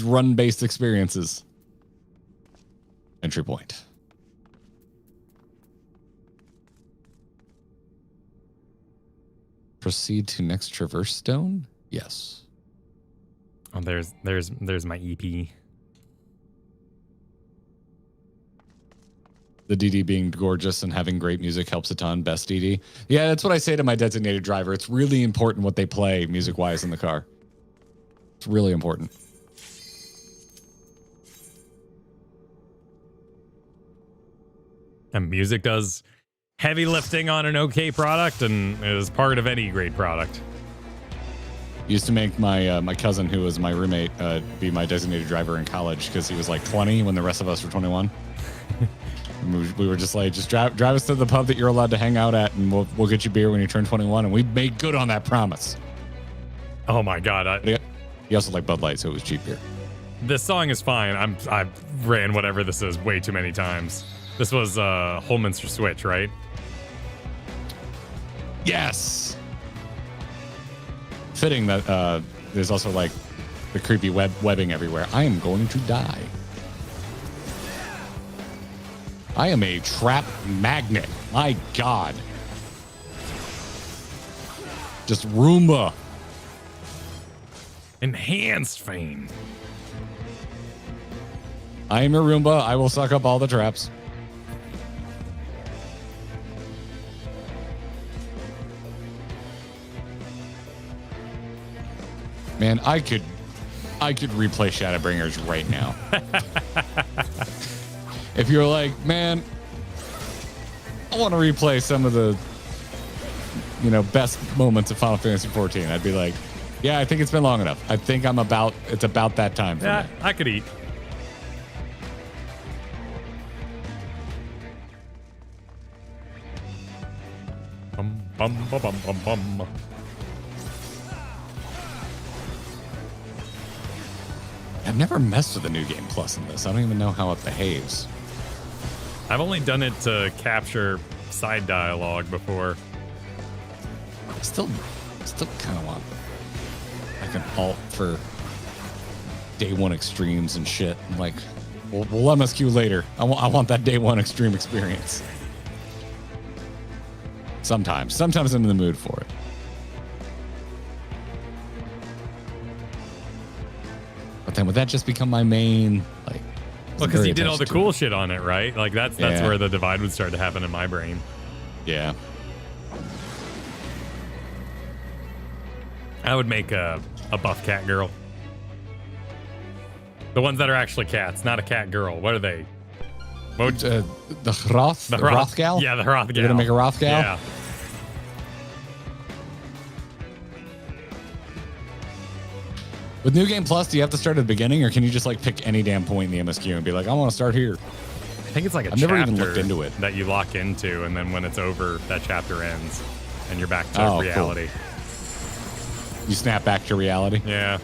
run-based experiences. Entry point. Proceed to next traverse stone? Yes. Oh, there's my EP. The DD being gorgeous and having great music helps a ton. Best DD. Yeah, that's what I say to my designated driver. It's really important what they play music-wise in the car. It's really important. And music does heavy lifting on an okay product and is part of any great product. Used to make my my cousin, who was my roommate, be my designated driver in college because he was like 20 when the rest of us were 21. We were just like, just drive us to the pub that you're allowed to hang out at, and we'll get you beer when you turn 21. And we made good on that promise. Oh my god! He also liked Bud Light, so it was cheap beer. This song is fine. I've ran whatever this is way too many times. This was Holminster Switch, right? Yes. Fitting that there's also like the creepy webbing everywhere. I am going to die. I am a trap magnet. My God. Just Roomba. Enhanced fame. I am a Roomba. I will suck up all the traps. Man, I could replay Shadowbringers right now. If you're like, man, I want to replay some of the, best moments of Final Fantasy XIV, I'd be like, yeah, I think it's been long enough. I think it's about that time for me. I could eat. Bum, bum, bum, bum, bum, bum. I've never messed with the New Game Plus in this. I don't even know how it behaves. I've only done it to capture side dialogue before. I still kind of want like an alt for day one extremes and shit. I'm like, we'll MSQ later. I want that day one extreme experience. Sometimes I'm in the mood for it. But then would that just become my main, like? Well, because you did all the cool shit on it, right? Like that's where the divide would start to happen in my brain. Yeah. I would make a buff cat girl. The ones that are actually cats, not a cat girl. What are they? The Hrothgal? Yeah, the Hrothgal. You're gonna make a Hrothgal? Yeah. With New Game Plus, do you have to start at the beginning, or can you just like pick any damn point in the MSQ and be like, I want to start here? I think it's like I've never even looked into it. That you lock into, and then when it's over, that chapter ends, and you're back to reality. Cool. You snap back to reality? Yeah.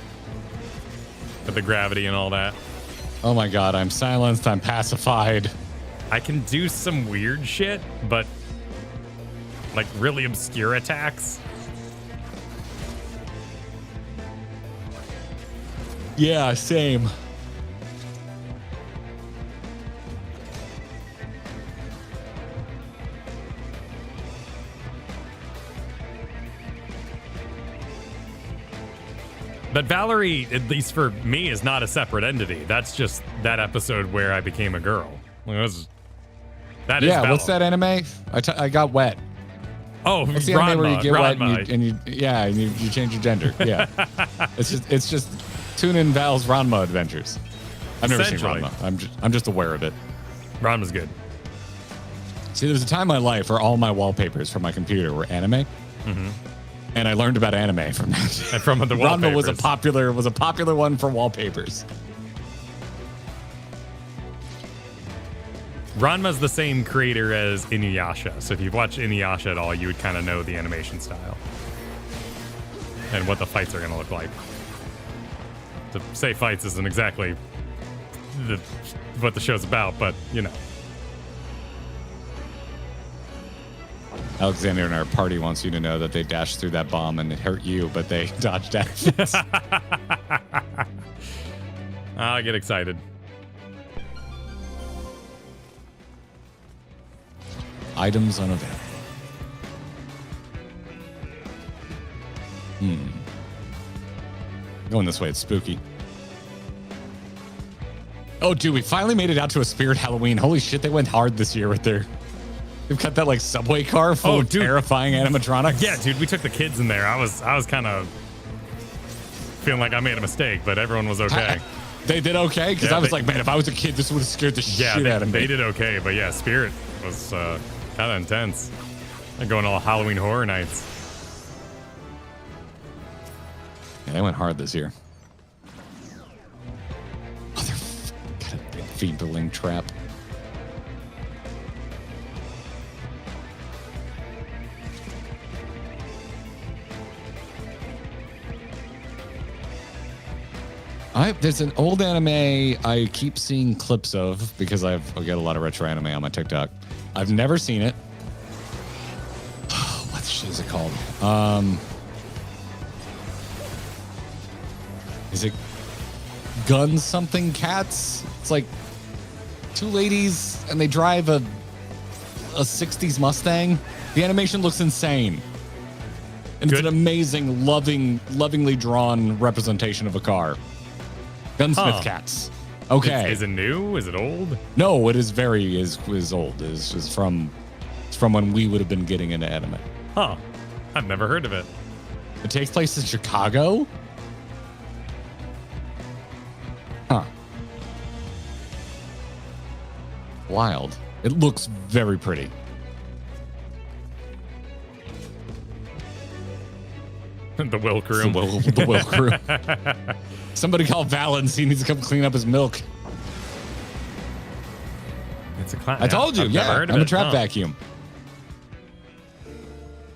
With the gravity and all that. Oh my god, I'm silenced, I'm pacified. I can do some weird shit, but like really obscure attacks. Yeah, same. But Valerie, at least for me, is not a separate entity. That's just that episode where I became a girl. That is yeah, what's that anime? I got wet. Oh, what's the anime where you get wet and you change your gender? Yeah, it's just tune in Val's Ranma adventures. I've never seen Ranma. I'm just aware of it. Ranma's good. See, there was a time in my life where all my wallpapers from my computer were anime. Mm-hmm. And I learned about anime from that. And from the wallpapers. Ranma was a popular one for wallpapers. Ranma's the same creator as Inuyasha, so if you've watched Inuyasha at all, you would kind of know the animation style. and what the fights are going to look like. To say fights isn't exactly what the show's about, but you know. Alexander in our party wants you to know that they dashed through that bomb and it hurt you, but they dodged it. I get excited. Items unavailable. Going this way, it's spooky. Oh, dude, we finally made it out to a Spirit Halloween. Holy shit, they went hard this year with their... They've got that, like, subway car full of terrifying animatronics. Yeah, dude, we took the kids in there. I was kind of feeling like I made a mistake, but everyone was okay. They did okay? Because I was like, man, if I was a kid, this would have scared the shit out of me. They did okay, but yeah, Spirit was kind of intense. They're going all Halloween Horror Nights. Yeah, they went hard this year. Oh, they're got a big feebling trap. There's an old anime I keep seeing clips of because I've got a lot of retro anime on my TikTok. I've never seen it. What shit is it called? Is it Gun Something Cats? It's like two ladies and they drive a 60s Mustang. The animation looks insane. And it's an amazing, lovingly drawn representation of a car. Gunsmith Cats. Okay. Is it new? Is it old? No, it is is old. It's from when we would have been getting into anime. Huh. I've never heard of it. It takes place in Chicago? Huh. Wild. It looks very pretty. The Wilk Room. The Wilk Room. Somebody call Valens. He needs to come clean up his milk. It's a class. I told you. I'm a trap vacuum.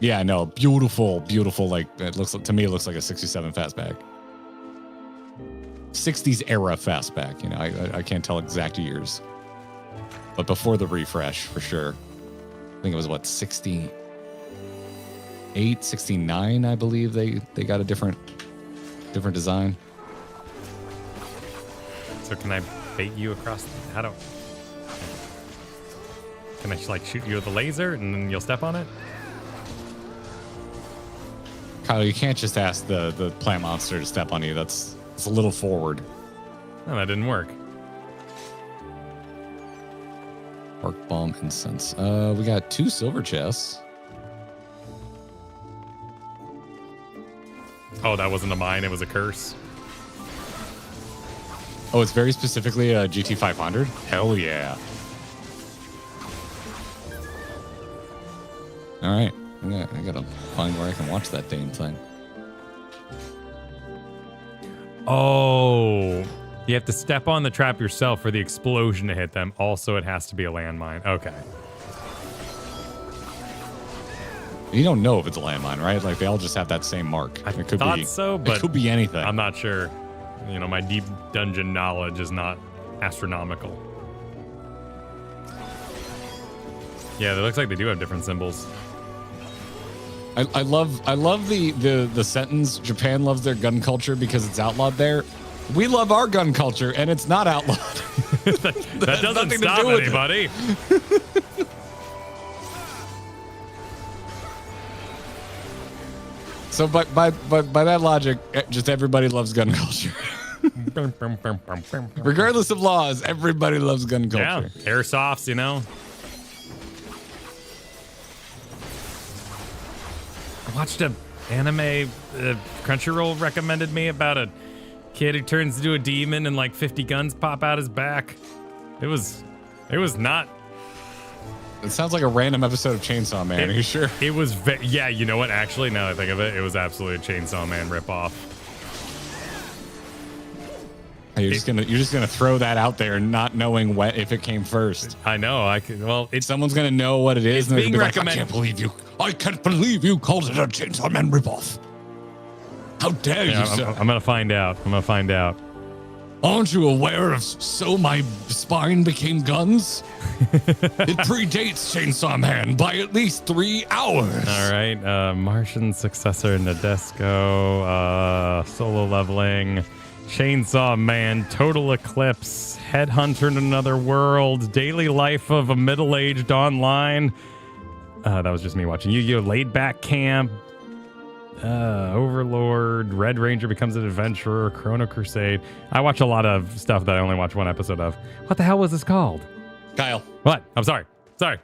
Yeah, no, beautiful. Like it looks to me, it looks like a '67 fastback. '60s era fastback. You know, I can't tell exact years, but before the refresh for sure. I think it was what 68, 69. I believe they got a different design. So can I bait you across? How do? Can I just like shoot you with a laser and then you'll step on it? Kyle, you can't just ask the plant monster to step on you. It's a little forward. No, that didn't work. Arc bomb incense. We got 2 silver chests. Oh, that wasn't a mine. It was a curse. Oh, it's very specifically a GT500? Hell yeah. All right. I gotta find where I can watch that damn thing. Oh, you have to step on the trap yourself for the explosion to hit them. Also, it has to be a landmine. Okay. You don't know if it's a landmine, right? Like they all just have that same mark. I thought so, but it could be anything. I'm not sure. You know, my deep dungeon knowledge is not astronomical. Yeah, it looks like they do have different symbols. I love the sentence, Japan loves their gun culture because it's outlawed there. We love our gun culture and it's not outlawed. that doesn't stop anybody. So by that logic, just everybody loves gun culture. Regardless of laws, everybody loves gun culture. Yeah, airsofts, you know. I watched an anime Crunchyroll recommended me about a kid who turns into a demon and like 50 guns pop out his back. It was not. It sounds like a random episode of Chainsaw Man. Are you sure? It was, yeah. You know what? Actually, now that I think of it, it was absolutely a Chainsaw Man ripoff. You're just gonna throw that out there, not knowing if it came first. I know. I could. Well, someone's gonna know what it is, and they're being gonna be recommended. Like, I can't believe you called it a Chainsaw Man ripoff. How dare you, sir? I'm gonna find out. I'm gonna find out. Aren't you aware of So My Spine Became Guns? It predates Chainsaw Man by at least 3 hours. All right. Martian successor Nadesco. Solo leveling. Chainsaw Man. Total Eclipse. Headhunter in Another World. Daily Life of a Middle-Aged Online. That was just me watching Yu-Gi-Oh! Laid Back Camp. Overlord. Red Ranger Becomes an Adventurer. Chrono Crusade. I watch a lot of stuff that I only watch one episode of. What the hell was this called? Kyle. What? I'm sorry. Sorry.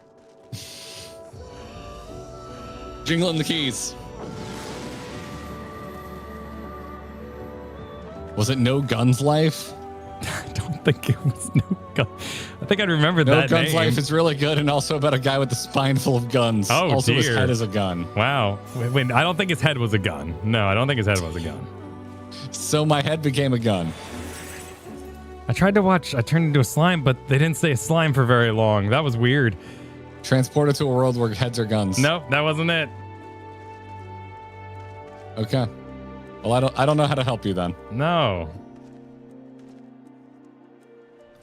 Jingling the keys. Was it No Guns Life? I don't think it was No Gun. I think I'd remember No that Guns name. Life is really good, and also about a guy with a spine full of guns. Oh, also, his dear. head is a gun. Wow. Wait, I don't think his head was a gun. No, I don't think his head was a gun. So my head became a gun. I tried to watch. I turned into a slime, but they didn't say slime for very long. That was weird. Transported to a world where heads are guns. Nope, that wasn't it. Okay. Well, I don't know how to help you then. No.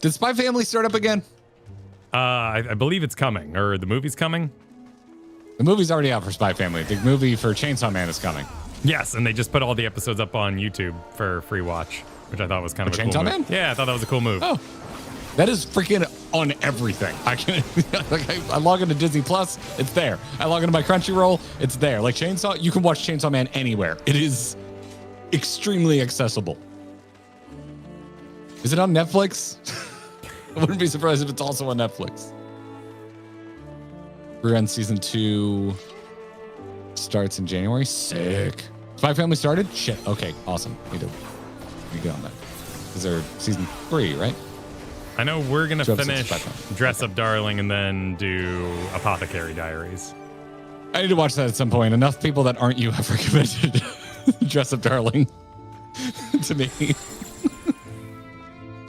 Did Spy Family start up again? I believe it's coming, or the movie's coming. The movie's already out for Spy Family. The movie for Chainsaw Man is coming. Yes, and they just put all the episodes up on YouTube for free watch, which I thought was kind of a cool Chainsaw move. Man? Yeah, I thought that was a cool move. Oh, that is freaking on everything. I can I log into Disney Plus, it's there. I log into my Crunchyroll, it's there. Like Chainsaw, you can watch Chainsaw Man anywhere. It is extremely accessible. Is it on Netflix? I wouldn't be surprised if it's also on Netflix. End season 2 starts in January. Sick. Spy Family started? Shit. Okay, awesome. We get on that. Is there season 3, right? I know we're going to So finish episodes, Spy Family. Dress Up Darling and then do Apothecary Diaries. I need to watch that at some point. Enough people that aren't you have recommended Dress Up Darling to me.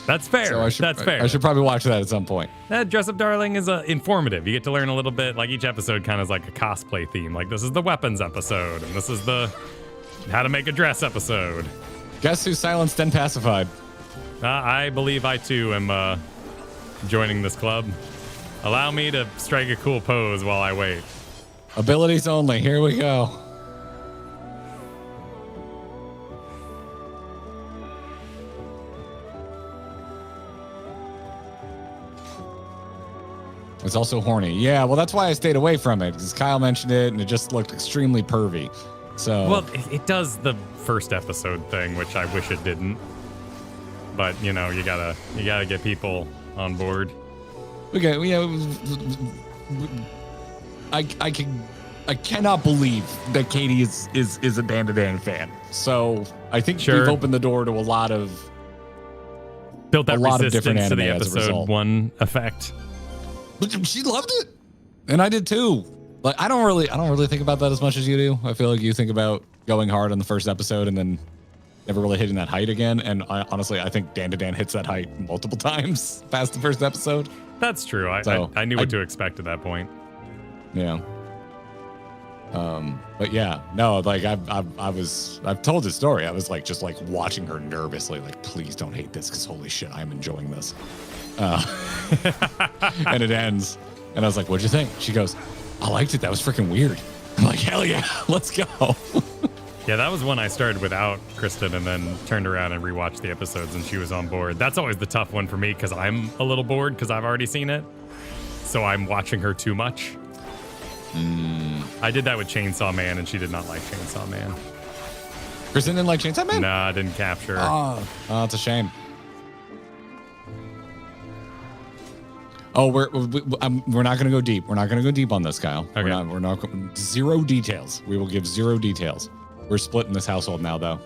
That's fair. So That's fair. I should probably watch that at some point. That Dress Up Darling is informative. You get to learn a little bit. Like each episode kind of is like a cosplay theme. Like this is the weapons episode, and this is the how to make a dress episode. Guess who's silenced and pacified? I believe I too am joining this club. Allow me to strike a cool pose while I wait. Abilities only. Here we go. It's also horny. Yeah, well, that's why I stayed away from it, because Kyle mentioned it, and it just looked extremely pervy. So, Well, it does the first episode thing, which I wish it didn't. But you know, you gotta get people on board. okay, I cannot believe that Katie is a Dan to Dan fan. So I think Sure. we've opened the door to a lot of Built that A lot of different resistance to the anime as a episode result. 1 effect. But she loved it, and I did too. Like I don't really think about that as much as you do. I feel like you think about going hard on the first episode and then never really hitting that height again. And honestly, I think Dan to Dan hits that height multiple times past the first episode. That's true. I knew what to expect at that point. Yeah. But yeah, no, like I've told this story. I was like just like watching her nervously, like please don't hate this because holy shit, I'm enjoying this. And it ends, and I was like, "What'd you think?" She goes, "I liked it. That was freaking weird." I'm like, "Hell yeah, let's go." Yeah, that was one I started without Kristen and then turned around and rewatched the episodes and she was on board. That's always the tough one for me because I'm a little bored because I've already seen it. So I'm watching her too much. I did that with Chainsaw Man and she did not like Chainsaw Man. Kristen didn't like Chainsaw Man? Nah, I didn't capture her. Oh, that's a shame. Oh, we're not going to go deep. We're not going to go deep on this, Kyle. Okay. We're not zero details. We will give zero details. We're splitting this household now, though.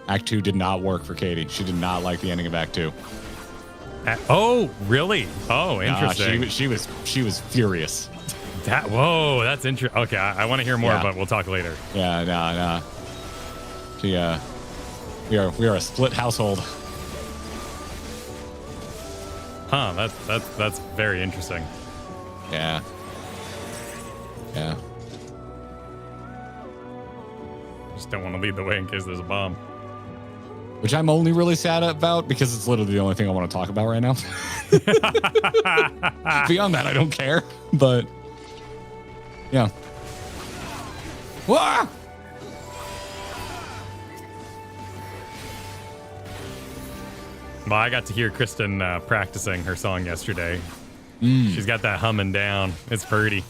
Act 2 did not work for Katie. She did not like the ending of Act 2. Oh, really? Oh, interesting. She was furious. Whoa, that's interesting. Okay, I want to hear more, Yeah. but we'll talk later. Yeah, no. We are a split household. Huh, that's very interesting. Yeah. Just don't want to lead the way in case there's a bomb. Which I'm only really sad about because it's literally the only thing I want to talk about right now. Beyond that, I don't care. But yeah. Wah! Well, I got to hear Kristen practicing her song yesterday. She's got that humming down. It's pretty.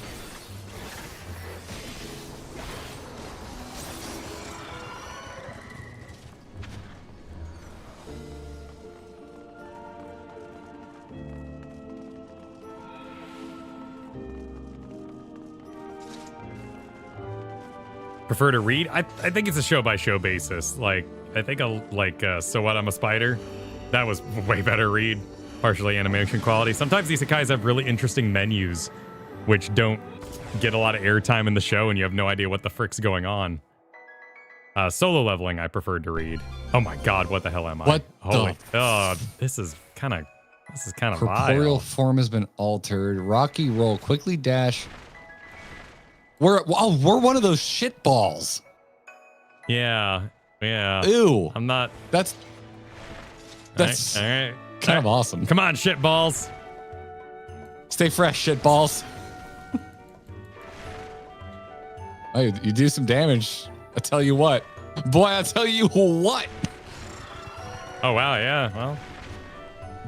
Prefer to read? I think it's a show by show basis. Like, I think So What, I'm a Spider. That was way better read. Partially animation quality. Sometimes these isekais have really interesting menus, which don't get a lot of airtime in the show, and you have no idea what the frick's going on. Solo Leveling, I preferred to read. Oh my god, what the hell am I? What Holy, this is kind of corporeal vile. form has been altered. Rocky roll, quickly dash. We're one of those shit balls. Yeah. Ew. I'm not. That's All right. kind of awesome. Come on, shit balls. Stay fresh, shit balls. Oh, you do some damage. I tell you what. Boy, I tell you what. Oh wow, yeah. Well,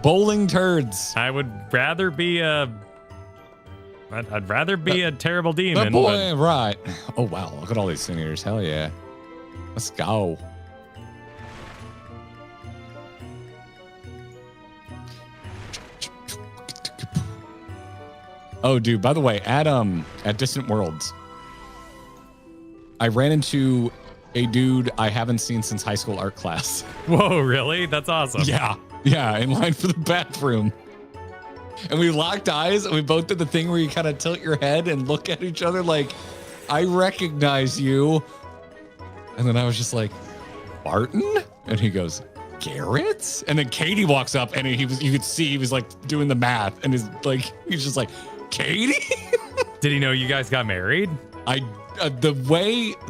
bowling turds. I would rather be a. I'd rather be a terrible demon. Boy, right. Oh wow, look at all these singers. Hell yeah. Let's go. Oh, dude, by the way, at Distant Worlds, I ran into a dude I haven't seen since high school art class. Whoa, really? That's awesome. Yeah, in line for the bathroom. And we locked eyes and we both did the thing where you kind of tilt your head and look at each other like, I recognize you. And then I was just like, Barton? And he goes, Garrett? And then Katie walks up and you could see he was like doing the math and he's just like, Katie? Did he know you guys got married? The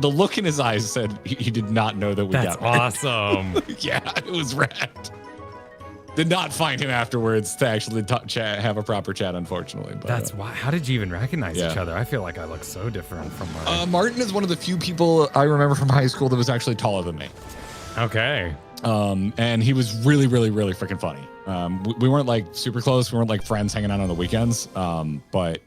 look in his eyes said he did not know that we got married. That's awesome. Yeah, it was rad. Did not find him afterwards to actually have a proper chat, unfortunately. But, that's why. How did you even recognize each other? I feel like I look so different from Martin is one of the few people I remember from high school that was actually taller than me. Okay. And he was really, really, really freaking funny. We weren't like super close. We weren't like friends hanging out on the weekends. But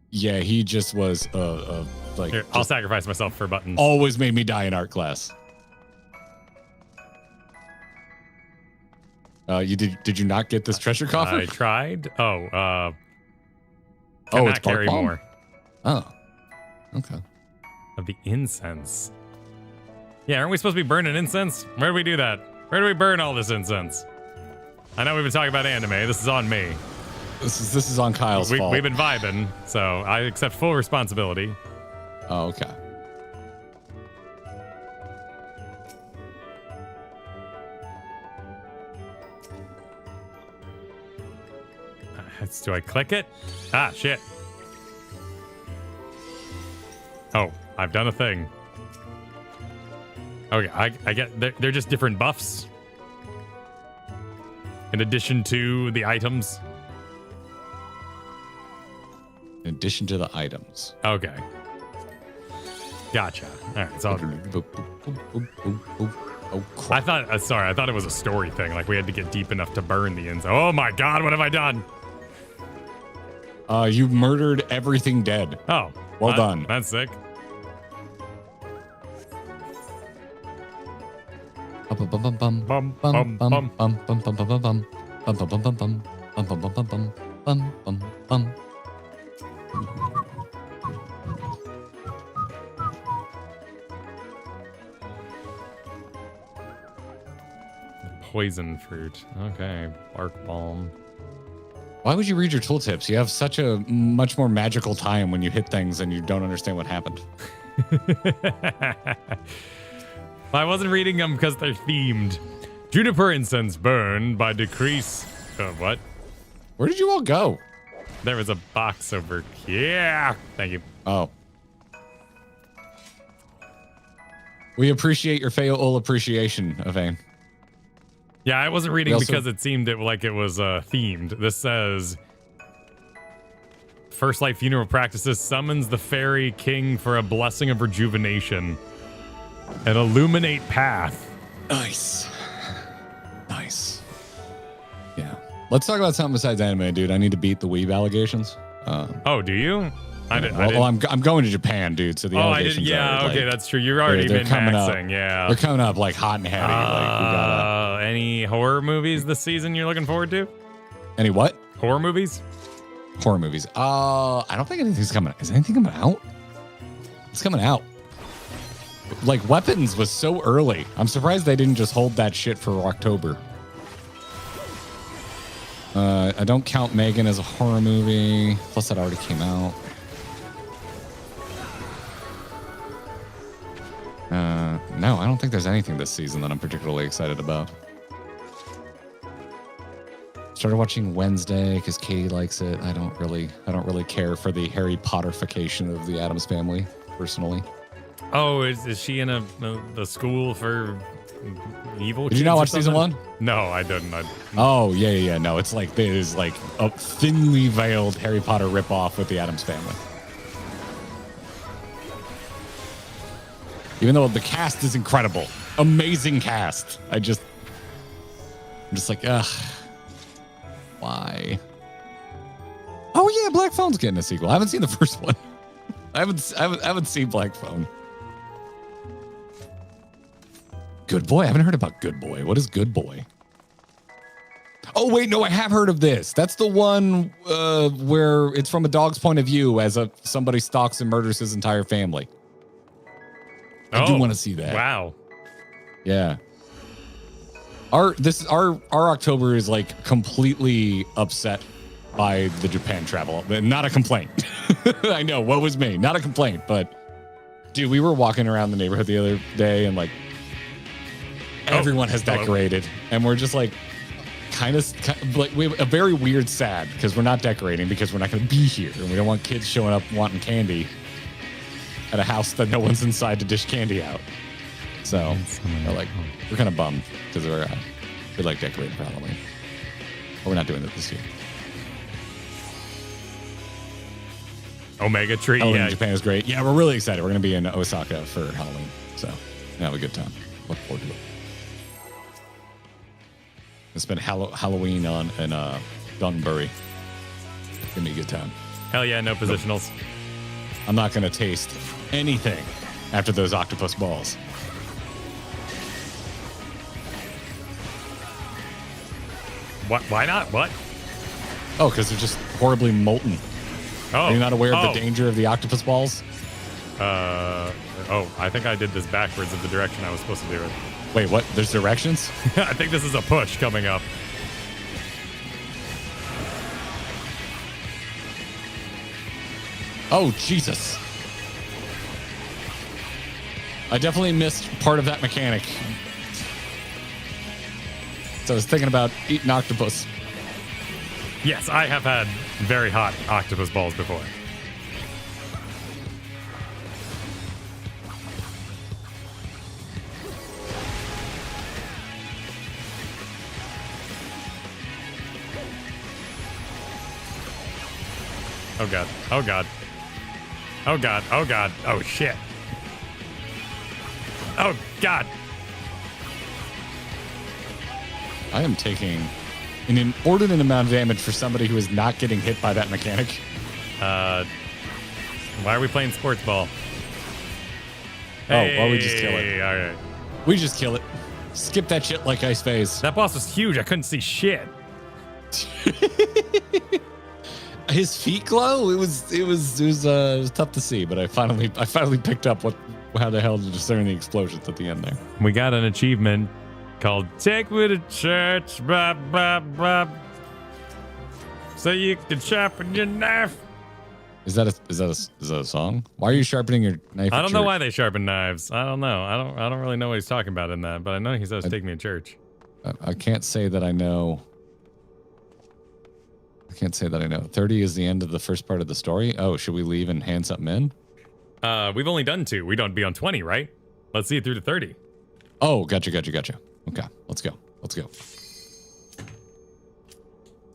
yeah, he just was like. Here, I'll sacrifice myself for buttons. Always made me die in art class. Did you not get this treasure coffer? I tried. it's bark carry bomb? more. Oh, okay. Of the incense. Yeah, aren't we supposed to be burning incense? Where do we do that? Where do we burn all this incense? I know we've been talking about anime. This is on me. This is on Kyle's fault. We've been vibing, so I accept full responsibility. Oh, okay. Do I click it? Ah, shit. Oh, I've done a thing. Okay, I get they're just different buffs. In addition to the items. In addition to the items. Okay. Gotcha. All right, so oh, crap. I thought it was a story thing. Like we had to get deep enough to burn the incense. Oh my god, what have I done? You murdered everything dead. Oh, well done. That's sick. Poison fruit. Okay, bark balm. Why would you read your tooltips? You have such a much more magical time when you hit things and you don't understand what happened. I wasn't reading them because they're themed. Juniper incense burn by decrease. What? Where did you all go? There was a box over here. Thank you. Oh. We appreciate your Feol appreciation, Evane. Yeah, I wasn't reading also- because it seemed like it was themed. This says, First Light Funeral Practices summons the fairy king for a blessing of rejuvenation. An illuminate path. Nice. Nice. Yeah. Let's talk about something besides anime, dude. I need to beat the weeb allegations. Oh, do you? I'm going to Japan, dude. So the allegations are, okay, that's true. You've already they're been coming up. maxing, yeah. They're coming up like hot and heavy. Like we gotta. Any horror movies this season you're looking forward to? Any what? Horror movies? Horror movies. I don't think anything's coming. Is anything coming out? It's coming out. Like Weapons was so early. I'm surprised they didn't just hold that shit for October. I don't count Megan as a horror movie. Plus, that already came out. No, I don't think there's anything this season that I'm particularly excited about. Started watching Wednesday because Katie likes it. I don't really care for the Harry Potterification of the Addams Family, personally. Oh, is she in a school for evil? Did you not watch season 1? No, I didn't. Oh yeah. No, it's like there's like a thinly veiled Harry Potter ripoff with the Addams Family. Even though the cast is incredible, amazing cast. I'm just like, ugh, why? Oh yeah, Black Phone's getting a sequel. I haven't seen the first one. I haven't seen Black Phone. Good Boy. I haven't heard about Good Boy. What is Good Boy? Oh wait, no, I have heard of this. That's the one where it's from a dog's point of view as somebody stalks and murders his entire family. I do want to see that. Wow. Yeah. Our October is like completely upset by the Japan travel. Not a complaint. I know, what was me? Not a complaint, but dude, we were walking around the neighborhood the other day and like everyone has decorated and we're just like kind of like we have a very weird sad because we're not decorating because we're not going to be here and we don't want kids showing up wanting candy at a house that no one's inside to dish candy out. So we're kind of bummed because we like decorating for Halloween. But we're not doing it this year. Omega Tree. Halloween in Japan is great. Yeah, we're really excited. We're going to be in Osaka for Halloween. So we'll have a good time. Look forward to it. It's been Halloween in Dunbury. Give me a good time. Hell yeah, no positionals. I'm not going to taste anything after those octopus balls. What? Why not? What? Oh, because they're just horribly molten. Oh, Are you not aware of the danger of the octopus balls? I think I did this backwards of the direction I was supposed to do it. Wait, what? There's directions? I think this is a push coming up. Oh, Jesus. I definitely missed part of that mechanic. So I was thinking about eating octopus. Yes, I have had very hot octopus balls before. Oh god. Oh god. Oh god. Oh god. Oh shit. Oh god. I am taking an inordinate amount of damage for somebody who is not getting hit by that mechanic. Why are we playing sports ball? Well, we just kill it. All right. We just kill it. Skip that shit like Ice Phase. That boss was huge. I couldn't see shit. His feet glow. It was tough to see, but I finally picked up how the hell to discern the explosions at the end there. We got an achievement called "Take Me to Church," blah, blah, blah, so you can sharpen your knife. Is that a song? Why are you sharpening your knife? I don't know why they sharpen knives. I don't know. I don't really know what he's talking about in that, but I know he says "Take me to church." I can't say that I know. 30 is the end of the first part of the story. Oh, should we leave and hand something in? We've only done 2. We don't be on 20, right? Let's see it through to 30. Oh, gotcha. Okay, let's go.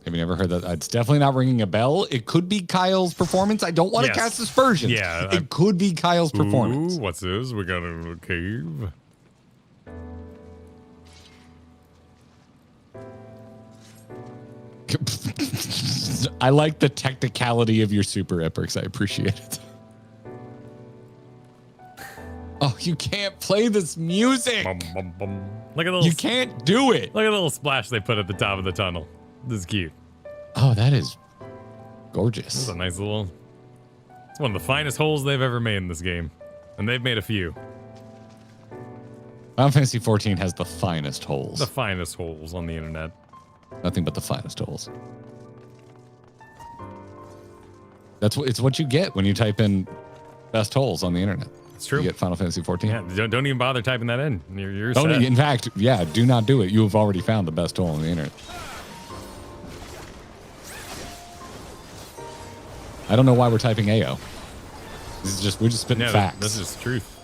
Have you never heard that? It's definitely not ringing a bell. It could be Kyle's performance. I don't want to cast aspersions. Yeah. It could be Kyle's performance. Ooh, what's this? We got a cave. I like the technicality of your super epics. I appreciate it. Oh, you can't play this music. Bum, bum, bum. Look at the You can't do it. Look at the little splash they put at the top of the tunnel. This is cute. Oh, that is This gorgeous. is a nice little. It's one of the finest holes they've ever made in this game, and they've made a few. Final Fantasy 14 has the finest holes. The finest holes on the internet. Nothing but the finest holes. It's what you get when you type in best holes on the internet. It's true. You get Final Fantasy 14. Yeah, don't even bother typing that in. You're Don't, set. in fact, yeah, do not do it. You have already found the best hole on the internet. I don't know why we're typing AO. We're just spitting No, facts. this is truth.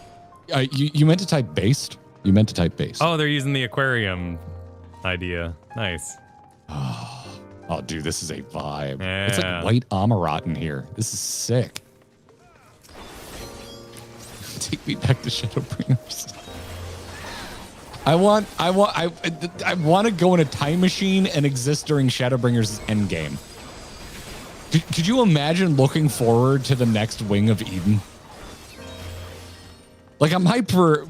You meant to type based? You meant to type based. Oh, they're using the aquarium idea. Nice. Oh, dude, this is a vibe. Yeah. It's like white Amarat in here. This is sick. Take me back to Shadowbringers. I want to go in a time machine and exist during Shadowbringers' endgame. Could you imagine looking forward to the next Wing of Eden? Like, I'm hyped for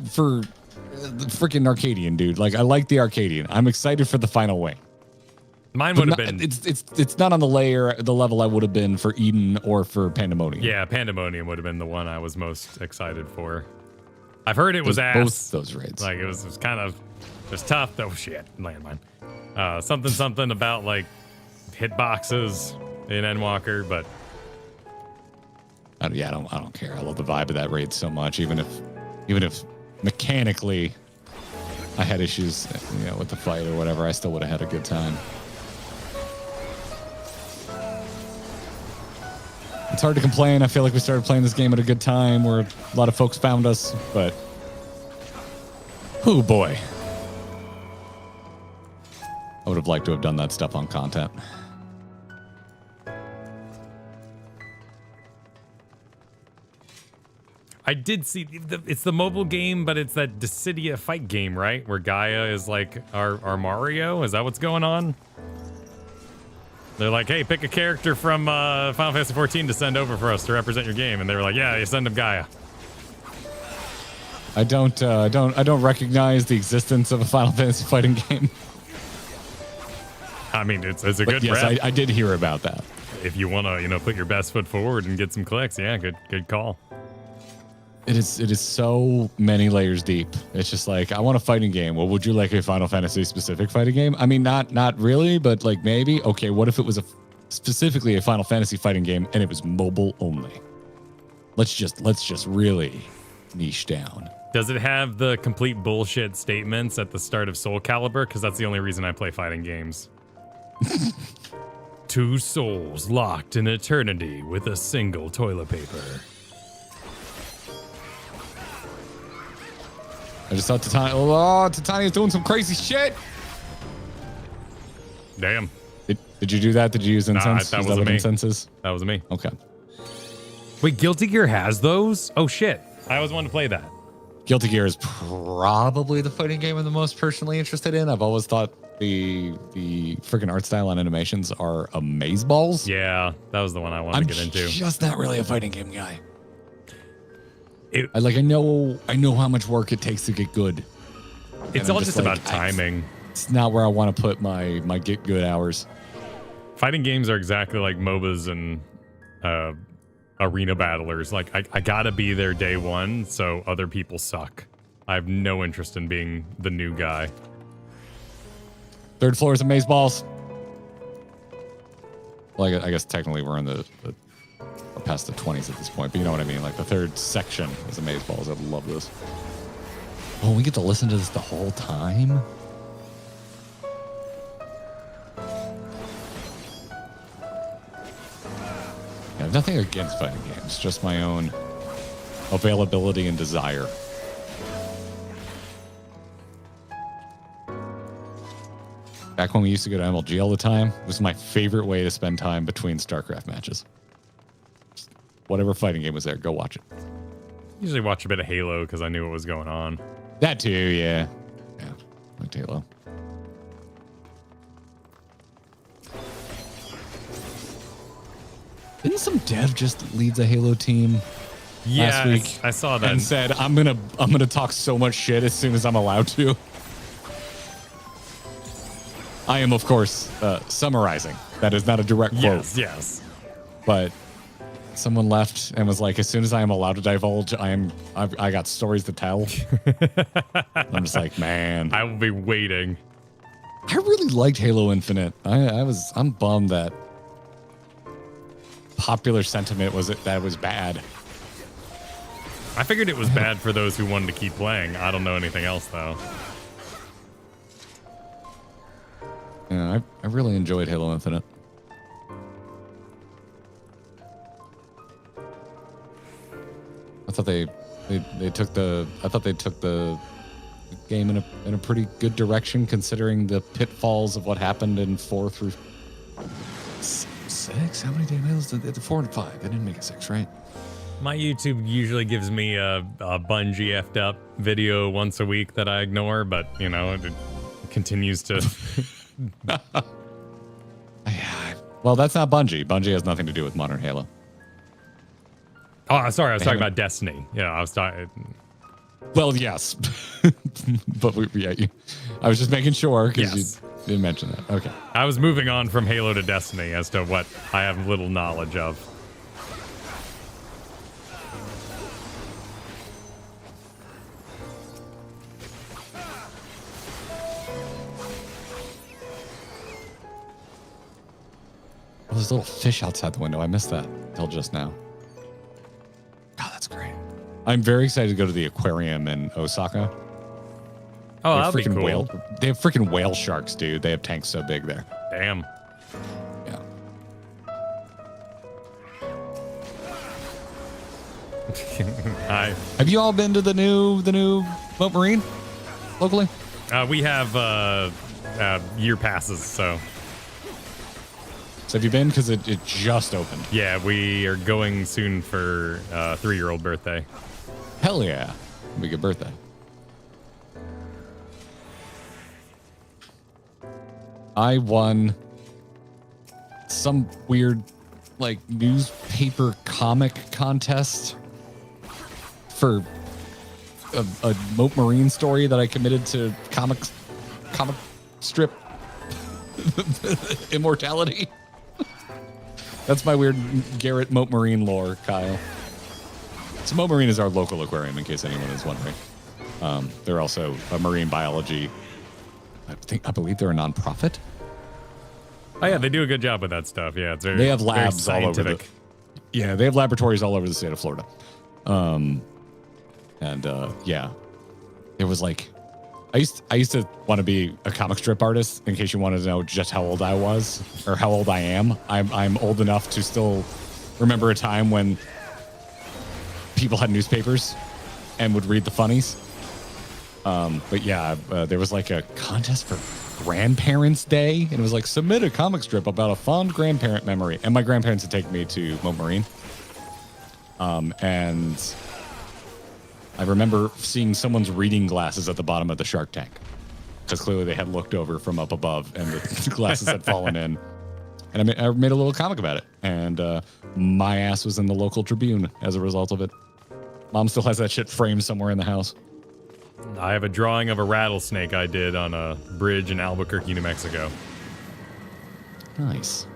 the freaking Arcadian, dude. Like, I like the Arcadian. I'm excited for the final Wing. Mine But would have been. it's not on the level I would have been for Eden or for Pandemonium. Yeah, Pandemonium would have been the one I was most excited for. I've heard it was ass. Both those raids. Like it was kind of, it was tough. Oh shit, landmine. Something about like hitboxes in Endwalker, but I don't care. I love the vibe of that raid so much. Even if mechanically I had issues, with the fight or whatever, I still would have had a good time. It's hard to complain. I feel like we started playing this game at a good time where a lot of folks found us, but oh boy. I would have liked to have done that stuff on content. I did see it's the mobile game, but it's that Dissidia fight game, right? Where Gaia is like our Mario. Is that what's going on? They're like, hey, pick a character from Final Fantasy 14 to send over for us to represent your game, and they were like, yeah, you send them Gaia. I don't recognize the existence of a Final Fantasy fighting game. I mean, it's a good yes, rep. I did hear about that. If you want to, put your best foot forward and get some clicks, yeah, good call. It is so many layers deep. It's just like, I want a fighting game. Well, would you like a Final Fantasy specific fighting game? I mean, not really, but like maybe. Okay, what if it was specifically a Final Fantasy fighting game and it was mobile only? Let's just really niche down. Does it have the complete bullshit statements at the start of Soul Calibur? Because that's the only reason I play fighting games. Two souls locked in eternity with a single toilet paper. I just thought Titania's doing some crazy shit. Damn. Did you do that? Did you use incense? That Is wasn't what me. incense is? That was me. Okay. Wait, Guilty Gear has those? Oh shit. I always wanted to play that. Guilty Gear is probably the fighting game I'm the most personally interested in. I've always thought the freaking art style and animations are amazeballs. Yeah, that was the one I wanted to get into. I'm just not really a fighting game guy. It- I know how much work it takes to get good. It's And I'm all just about like, timing. It's not where I want to put my get good hours. Fighting games are exactly like MOBAs and arena battlers. Like, I gotta be there day one, so other people suck. I have no interest in being the new guy. Third floor is amazeballs. Well, I guess technically we're in the or past the 20s at this point, but you know what I mean. Like the third section is amazeballs. I love this. Oh, we get to listen to this the whole time. I have nothing against fighting games, just my own availability and desire. back when we used to go to MLG all the time, it was my favorite way to spend time between StarCraft matches. Just whatever fighting game was there, go watch it. Usually watch a bit of Halo because I knew what was going on. That too, yeah. Yeah, like Halo. Didn't some dev just leave the Halo team last week? I saw that. And said, I'm gonna talk so much shit as soon as I'm allowed to. I am, of course, summarizing. That is not a direct quote. Yes. But someone left and was like, as soon as I am allowed to divulge, I got stories to tell. I'm just like, man. I will be waiting. I really liked Halo Infinite. I'm bummed that popular sentiment was that was bad. I figured it was bad for those who wanted to keep playing. I don't know anything else though. Yeah, I really enjoyed Halo Infinite. I thought they took the game in a pretty good direction considering the pitfalls of what happened in 4 through 6. How many Halos did they? 4 and 5. They didn't make it 6, right? My YouTube usually gives me a Bungie effed up video once a week that I ignore, but you know it continues to. Well, that's not Bungie. Bungie has nothing to do with modern Halo. Oh, sorry, I was talking about Destiny. Yeah, I was talking. Well, yes, but I was just making sure because Yes. you didn't mention that. Okay. I was moving on from Halo to Destiny as to what I have little knowledge of. Oh, there's a little fish outside the window. I missed that until just now. God, that's great. I'm very excited to go to the aquarium in Osaka. Oh, They have that'd be freaking cool. They have freaking whale sharks, dude. They have tanks so big there. Damn. Yeah. Hi. Have you all been to the new boat marine locally? We have year passes, so So have you been? Because it just opened. yeah, we are going soon for 3-year-old birthday. Hell yeah. It'll be a good birthday. I won some weird like newspaper comic contest for a Moat Marine story that I committed to comic strip immortality. That's my weird Garrett Moat Marine lore, Kyle. So Moat Marine is our local aquarium, in case anyone is wondering. They're also a marine biology. I believe they're a nonprofit. Oh yeah, they do a good job with that stuff. Yeah, it's very. They have very labs all over the. scientific. Yeah, they have laboratories all over the state of Florida. Yeah, it was like, I used to want to be a comic strip artist. In case you wanted to know just how old I was or how old I am, I'm old enough to still remember a time when people had newspapers and would read the funnies. But yeah, there was like a contest for Grandparents' Day, and it was like, submit a comic strip about a fond grandparent memory. And my grandparents had taken me to Moat Marine. And I remember seeing someone's reading glasses at the bottom of the shark tank, because clearly they had looked over from up above and the glasses had fallen in. And I made a little comic about it. And my ass was in the local Tribune as a result of it. Mom still has that shit framed somewhere in the house. I have a drawing of a rattlesnake I did on a bridge in Albuquerque, New Mexico. Nice.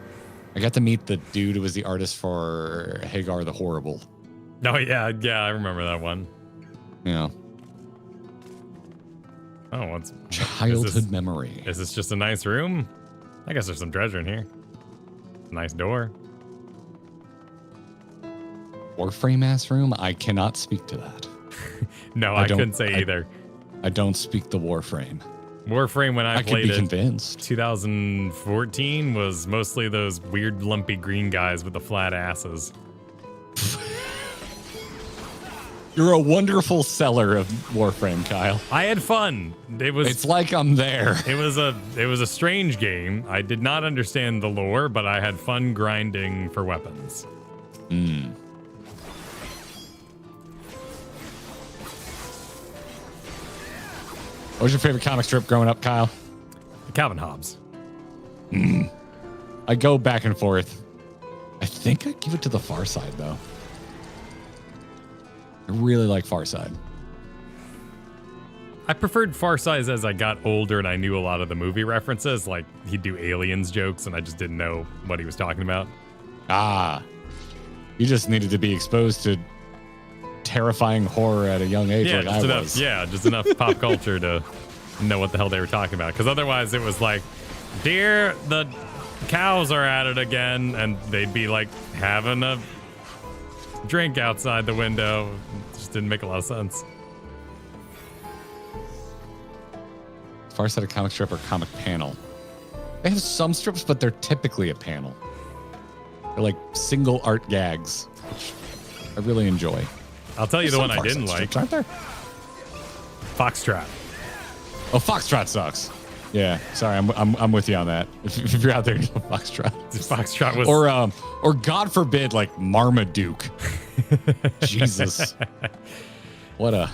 I got to meet the dude who was the artist for Hagar the Horrible. Oh yeah, I remember that one. Yeah. Oh, what's Childhood memory. Is this just a nice room? I guess there's some treasure in here. Nice door. Warframe ass room? I cannot speak to that. No, I couldn't say either. I don't speak the Warframe. Warframe, when I could played be it, convinced. 2014, was mostly those weird lumpy green guys with the flat asses. You're a wonderful seller of Warframe, Kyle. I had fun. It's like I'm there. It was a strange game. I did not understand the lore, but I had fun grinding for weapons. What was your favorite comic strip growing up, Kyle? Calvin Hobbes. I go back and forth. I think I'd give it to the Far Side, though. I really like Far Side. I preferred Far Side as I got older and I knew a lot of the movie references. Like, he'd do aliens jokes and I just didn't know what he was talking about. Ah. You just needed to be exposed to terrifying horror at a young age like I was. Yeah, just enough pop culture to know what the hell they were talking about. Because otherwise it was like, dear, the cows are at it again. And they'd be like having a drink outside the window. It just didn't make a lot of sense. Far Side, a comic strip or comic panel. They have some strips, but they're typically a panel. They're like single art gags, which I really enjoy. I'll tell you the one I didn't like. Strips, aren't there? Foxtrot. Oh, Foxtrot sucks. Yeah, sorry, I'm with you on that. If you're out there, you know Foxtrot. Foxtrot was, or God forbid, like Marmaduke. Jesus, what a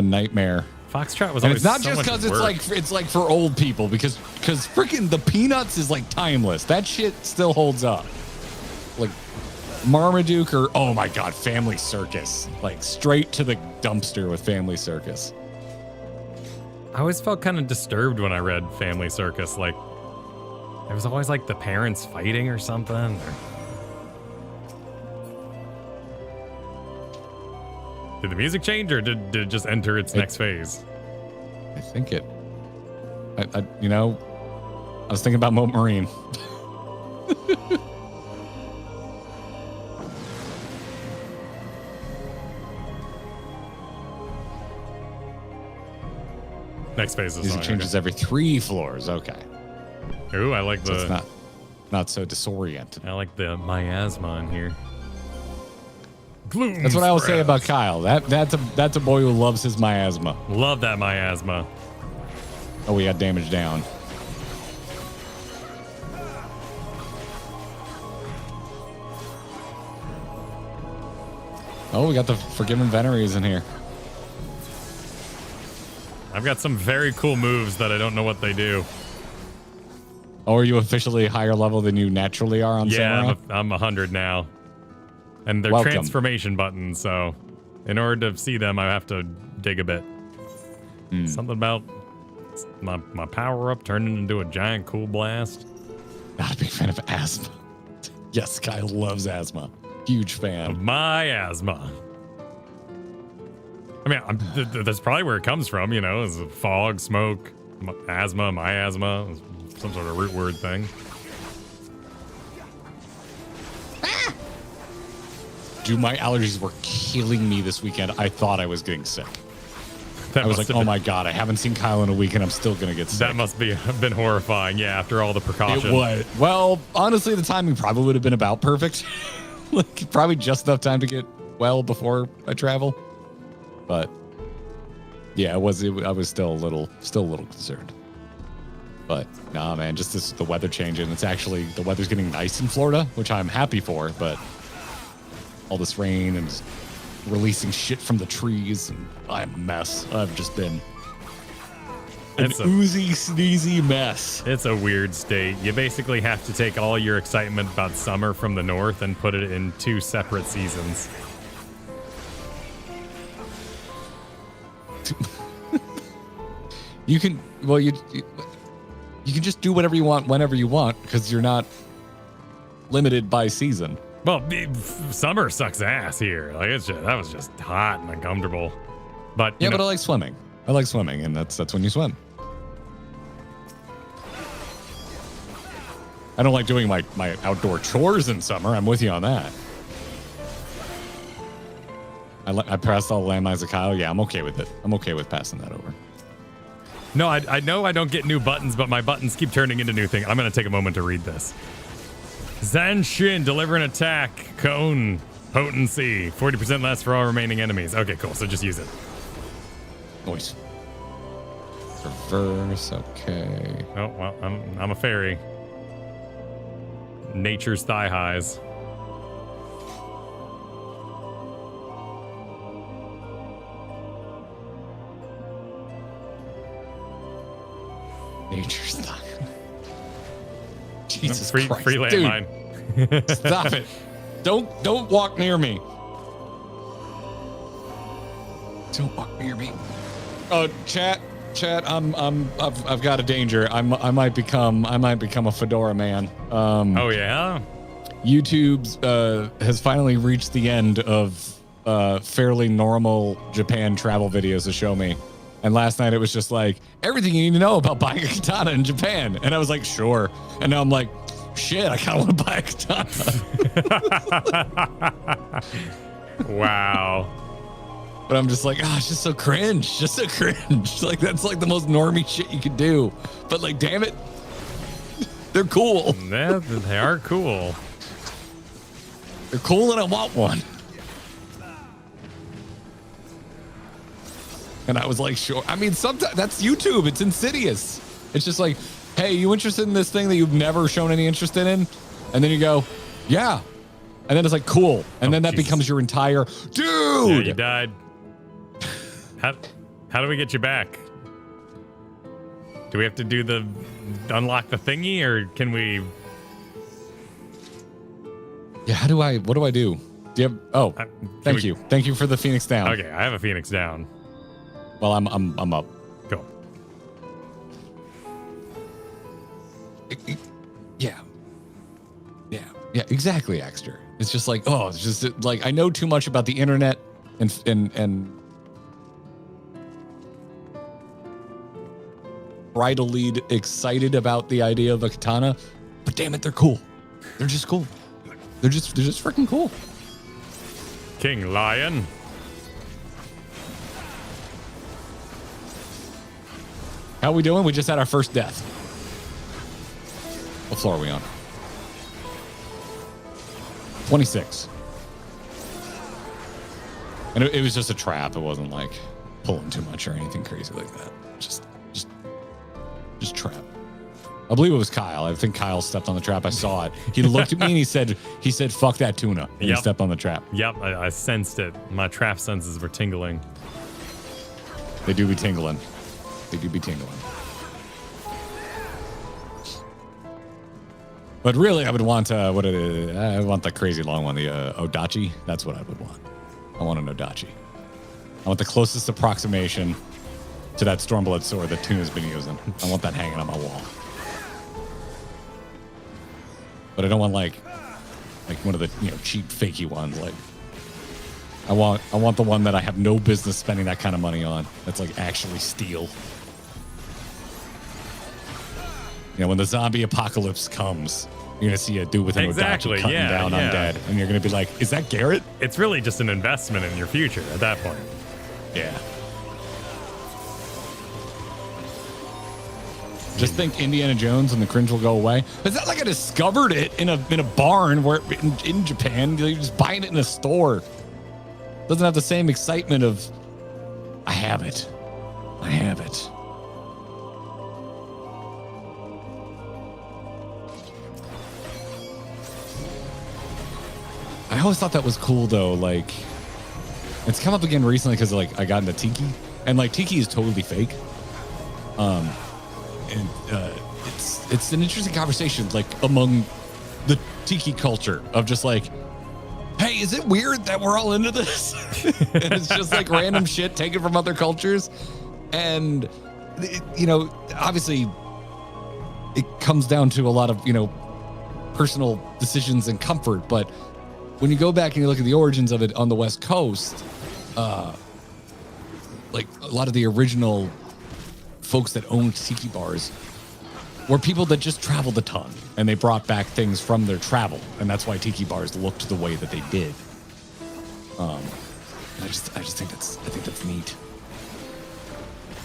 nightmare. Foxtrot was. And always it's not so just much because work. it's like for old people because freaking the Peanuts is like timeless. That shit still holds up. Like Marmaduke or oh my god, Family Circus. Like straight to the dumpster with Family Circus. I always felt kind of disturbed when I read Family Circus. Like, it was always like the parents fighting or something. Did the music change or did it just enter its next phase? I think it. I was thinking about Moat Marine. Next phase is Music changes every 3 floors. Okay. Ooh, I like So the. it's not so disoriented. I like the miasma in here. Gloom That's what I will say spreads. about Kyle. That's a boy who loves his miasma. Love that miasma. Oh, we got damage down. Oh, we got the Forgiven Veneries in here. I've got some very cool moves that I don't know what they do. Oh, are you officially higher level than you naturally are on Samurai? Yeah, I'm 100 now. And they're Welcome. transformation buttons, so in order to see them, I have to dig a bit. Something about my power up turning into a giant cool blast. Not a big fan of asthma. Yes, Kyle loves asthma. Huge fan. Miasma. I mean, that's probably where it comes from, you know, is fog, smoke, asthma, miasma, some sort of root word thing. Dude, my allergies were killing me this weekend. I thought I was getting sick. That I was must like, have oh my God, I haven't seen Kyle in a week and I'm still going to get sick. That must have been horrifying, yeah, after all the precautions. It was. Well, honestly, the timing probably would have been about perfect. Like, probably just enough time to get well before I travel. But yeah, I was still a little concerned. But nah, man, just the weather changing. It's actually, the weather's getting nice in Florida, which I'm happy for, but all this rain and just releasing shit from the trees, and I'm a mess. I've just been an oozy, sneezy mess. It's a weird state. You basically have to take all your excitement about summer from the north and put it in 2 separate seasons. You can just do whatever you want whenever you want because you're not limited by season. Well, summer sucks ass here. Like that was just hot and uncomfortable. But Yeah, but I like swimming. I like swimming, and that's when you swim. I don't like doing my outdoor chores in summer. I'm with you on that. I pressed all the landmines of Kyle. Yeah, I'm okay with it. I'm okay with passing that over. No, I know I don't get new buttons, but my buttons keep turning into new things. I'm going to take a moment to read this. Zanshin, deliver an attack. Cone, Potency, 40% less for all remaining enemies. Okay, cool. So just use it. Noise. Reverse. Okay. Oh well, I'm a fairy. Nature's thigh highs. Nature's not. Jesus free Christ, landmine. dude, stop it! Don't walk near me. Don't walk near me. Oh, chat. I've got a danger. I might become a fedora man. Oh yeah. YouTube's has finally reached the end of fairly normal Japan travel videos to show me. And last night it was just like everything you need to know about buying a katana in Japan. And I was like, sure. And now I'm like, shit, I kind of want to buy a katana. Wow. But I'm just like, it's just so cringe. Just so cringe. Like, that's like the most normie shit you could do. But like, damn it. They're cool. Yeah, they are cool. They're cool and I want one. And I was like, sure. I mean, sometimes that's YouTube. It's insidious. It's just like, hey, you interested in this thing that you've never shown any interest in? And then you go, yeah. And then it's like, cool. And then that becomes your entire, dude. Yeah, you died. How do we get you back? Do we have to do the unlock the thingy, or can we? Yeah, what do I do? Do you have, thank you. Thank you for the Phoenix down. Okay, I have a Phoenix down. Well, I'm up. Cool. Yeah, exactly, Axter. It's just like, it's just like I know too much about the internet and bridally excited about the idea of a katana, but damn it, they're cool. They're just cool. They're just freaking cool. King Lion. How we doing? We just had our first death. What floor are we on? 26. And it was just a trap. It wasn't like pulling too much or anything crazy like that. Just trap. I believe it was Kyle. I think Kyle stepped on the trap. I saw it. He looked at me and he said, fuck that tuna. And he stepped on the trap. Yep, I sensed it. My trap senses were tingling. They do be tingling. But really, I would want I want the crazy long one, the Odachi. That's what I would want. I want an Odachi. I want the closest approximation to that Stormblood sword that Tuna's been using. I want that hanging on my wall. But I don't want like one of the cheap fakey ones. Like I want the one that I have no business spending that kind of money on. That's like actually steel. When the zombie apocalypse comes, you're gonna see a dude with an Odachi cutting down undead, and you're gonna be like, "Is that Garrett?" It's really just an investment in your future at that point. Yeah. Just think Indiana Jones and the cringe will go away. It's not like I discovered it in a barn where in Japan. You're just buying it in a store. Doesn't have the same excitement of I have it. I always thought that was cool though. Like, it's come up again recently because like I got into Tiki, and like Tiki is totally fake. It's an interesting conversation like among the Tiki culture of just like, hey, is it weird that we're all into this? And it's just like random shit taken from other cultures, and obviously it comes down to a lot of personal decisions and comfort, but when you go back and you look at the origins of it on the West Coast, like a lot of the original folks that owned tiki bars were people that just traveled a ton, and they brought back things from their travel, and that's why tiki bars looked the way that they did. I just think that's neat.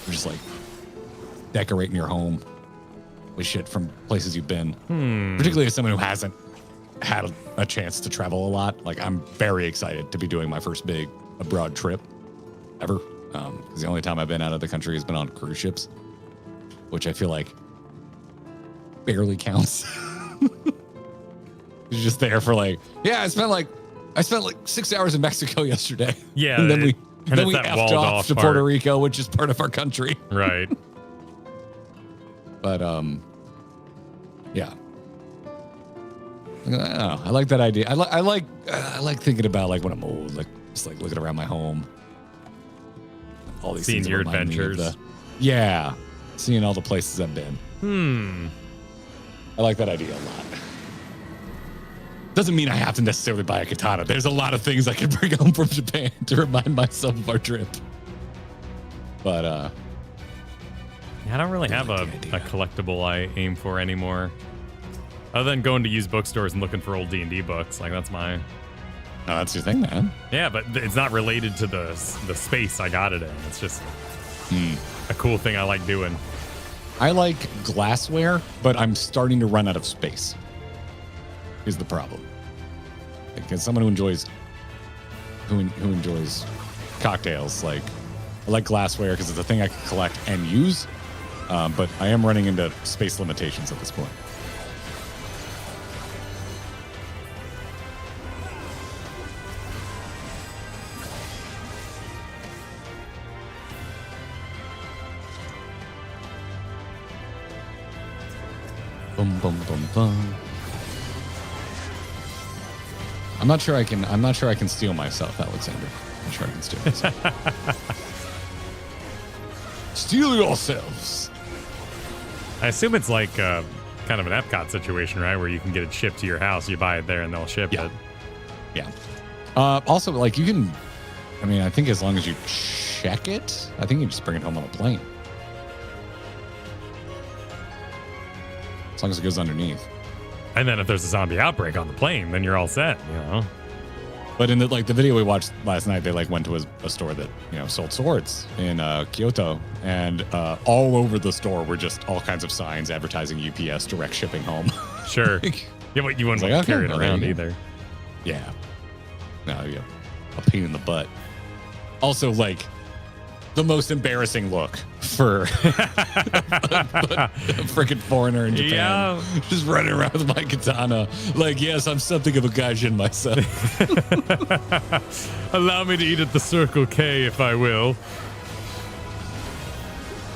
You're just like decorating your home with shit from places you've been, particularly as someone who hasn't. had a chance to travel a lot. Like, I'm very excited to be doing my first big abroad trip ever. Because the only time I've been out of the country has been on cruise ships, which I feel like barely counts. You're just there for like, yeah, I spent like 6 hours in Mexico yesterday. Yeah, and then we that effed walled off off to part. Puerto Rico, which is part of our country. Right. But yeah. I don't know. I like that idea. I like thinking about like when I'm old, like just like looking around my home. All these Seeing things that your remind me of adventures. Yeah. Seeing all the places I've been. I like that idea a lot. Doesn't mean I have to necessarily buy a katana. There's a lot of things I can bring home from Japan to remind myself of our trip. But I don't really have a collectible I aim for anymore. Other than going to used bookstores and looking for old D&D books. Like, that's my... no, that's your thing, man. Yeah, but it's not related to the space I got it in. It's just a cool thing I like doing. I like glassware, but I'm starting to run out of space. Is the problem. Because someone who enjoys cocktails, like I like glassware because it's a thing I can collect and use. But I am running into space limitations at this point. Boom, boom, boom, boom. I'm not sure I can steal myself, Alexander. I'm sure I can steal myself. Steal yourselves. I assume it's like kind of an Epcot situation, right? Where you can get it shipped to your house, you buy it there, and they'll ship it. Yeah. Also, like you can, I mean, I think as long as you check it, I think you just bring it home on a plane. As long as it goes underneath. And then if there's a zombie outbreak on the plane, then you're all set, you know? But in the video we watched last night, they like went to a store that, you know, sold swords in Kyoto, and all over the store were just all kinds of signs advertising UPS direct shipping home. Sure. Yeah, but you wouldn't like, carry it okay, around yeah. either. Yeah. No, yeah. A pain in the butt. Also, like, the most embarrassing look for a freaking foreigner in Japan. Yeah. Just running around with my katana. Like, yes, I'm something of a gaijin myself. Allow me to eat at the Circle K if I will.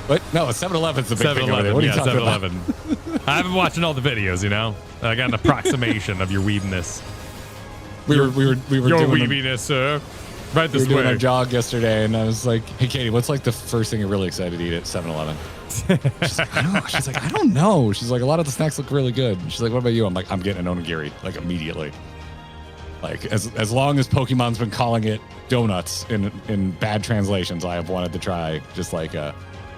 But no, 7-Eleven's the big thing over there. 7-Eleven, What are you yeah, talking about? 7-Eleven. I've been watching all the videos, you know? I got an approximation of your weebness. We were Your doing weebiness, sir. Right we this were doing way. our jog yesterday, and I was like, "Hey, Katie, what's like the first thing you're really excited to eat at 7-Eleven?" She's like, I don't know. She's like, a lot of the snacks look really good. She's like, what about you? I'm like, I'm getting an onigiri, like immediately. Like as long as Pokemon's been calling it donuts in bad translations, I have wanted to try just like a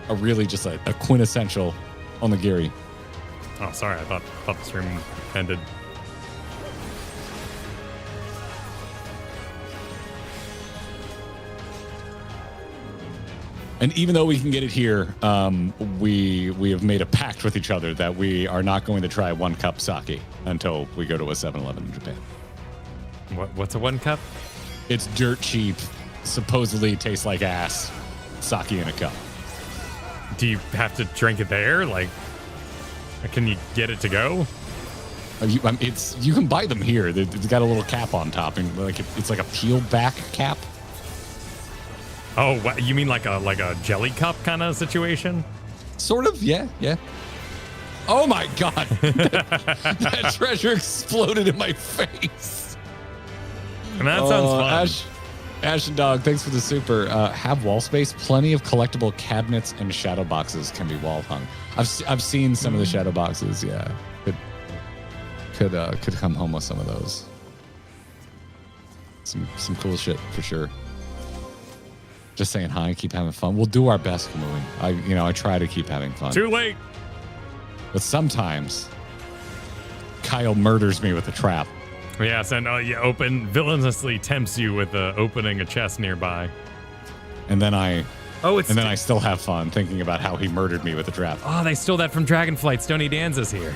really just a quintessential onigiri. Oh, sorry. I thought the stream ended. And even though we can get it here, we have made a pact with each other that we are not going to try 1 cup sake until we go to a 7-Eleven in Japan. What's a 1 cup? It's dirt cheap, supposedly tastes like ass, sake in a cup. Do you have to drink it there? Like, can you get it to go? You can buy them here. It's got a little cap on top, and like it's like a peeled back cap. Oh, you mean like a jelly cup kind of situation? Sort of, yeah. Oh my god, that treasure exploded in my face. And that sounds fun. Ash and Dog, thanks for the super. Have wall space. Plenty of collectible cabinets and shadow boxes can be wall hung. I've seen some of the shadow boxes. Yeah, could come home with some of those. Some cool shit for sure. Just saying hi, keep having fun. We'll do our best, Kamui. I try to keep having fun. Too late. But sometimes Kyle murders me with a trap. Yes, and villainously tempts you with opening a chest nearby. And then I Oh, still have fun thinking about how he murdered me with a trap. Oh, they stole that from Dragonflight. Stony Danza's here.